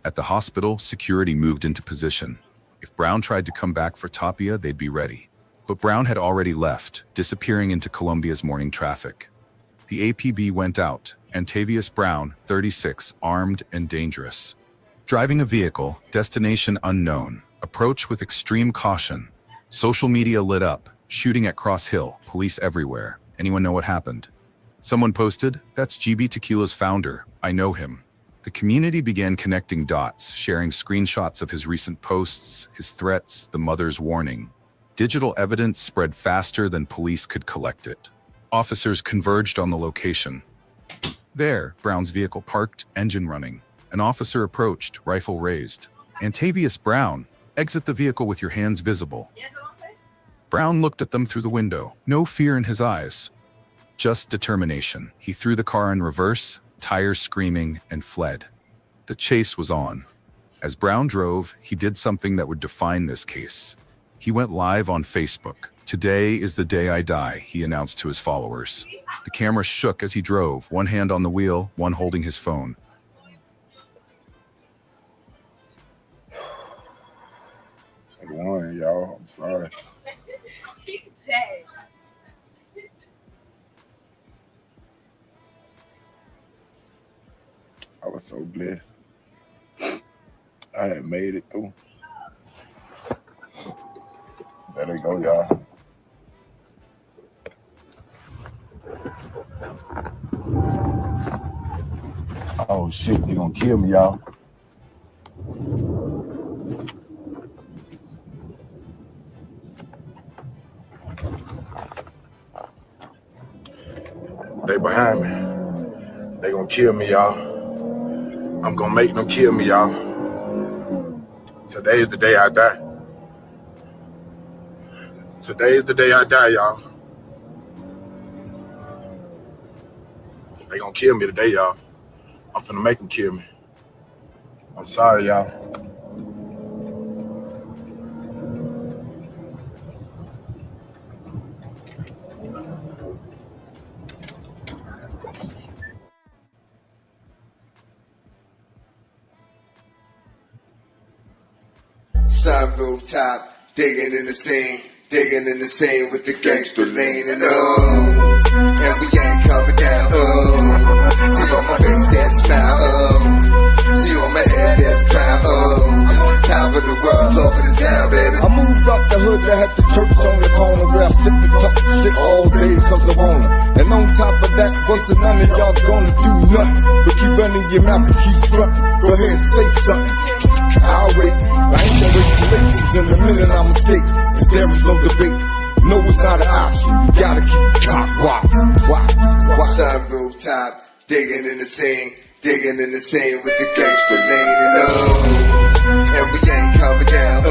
At the hospital, security moved into position. If Brown tried to come back for Tapia, they'd be ready. But Brown had already left, disappearing into Columbia's morning traffic. The APB went out, Antavius Brown, 36, armed and dangerous. Driving a vehicle, destination unknown, approach with extreme caution. Social media lit up, shooting at Cross Hill, police everywhere. Anyone know what happened? Someone posted, "That's GB Tequila's founder, I know him." The community began connecting dots, sharing screenshots of his recent posts, his threats, the mother's warning. Digital evidence spread faster than police could collect it. Officers converged on the location. There, Brown's vehicle parked, engine running. An officer approached, rifle raised. "Antavius Brown, exit the vehicle with your hands visible." Brown looked at them through the window, no fear in his eyes. Just determination. He threw the car in reverse, tires screaming, and fled. The chase was on. As Brown drove, he did something that would define this case. He went live on Facebook. "Today is the day I die," he announced to his followers. The camera shook as he drove, one hand on the wheel, one holding his phone. I won, y'all. I'm sorry. I was so blessed. I had made it through. There they go, y'all. Oh shit, they gonna kill me, y'all. They behind me. They gonna kill me, y'all. I'm gonna make them kill me, y'all. Today is the day I die. Today is the day I die, y'all. They gonna kill me today, y'all. I'm finna make them kill me. I'm sorry, y'all. Sun rooftop, digging in the scene with the gangster leaning and we ain't coming down. See on my face that smile. See on my head that smile. I'm on top of the world, top of the town, baby. I moved up the hood that had the church on the corner where I sit and talk shit all day cause I wanna. And on top of that, wasn't none of y'all gonna do nothing but keep running your mouth and keep frontin'. Go ahead and say something. I'll wait. I ain't gonna wait for ladies in a minute I'm escape. Cause there is no debate. No, it's not an option. You gotta keep cock watch. Sun rooftop, digging in the scene with the gangster leaning and we ain't coming down.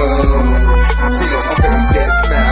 See on my face that smile.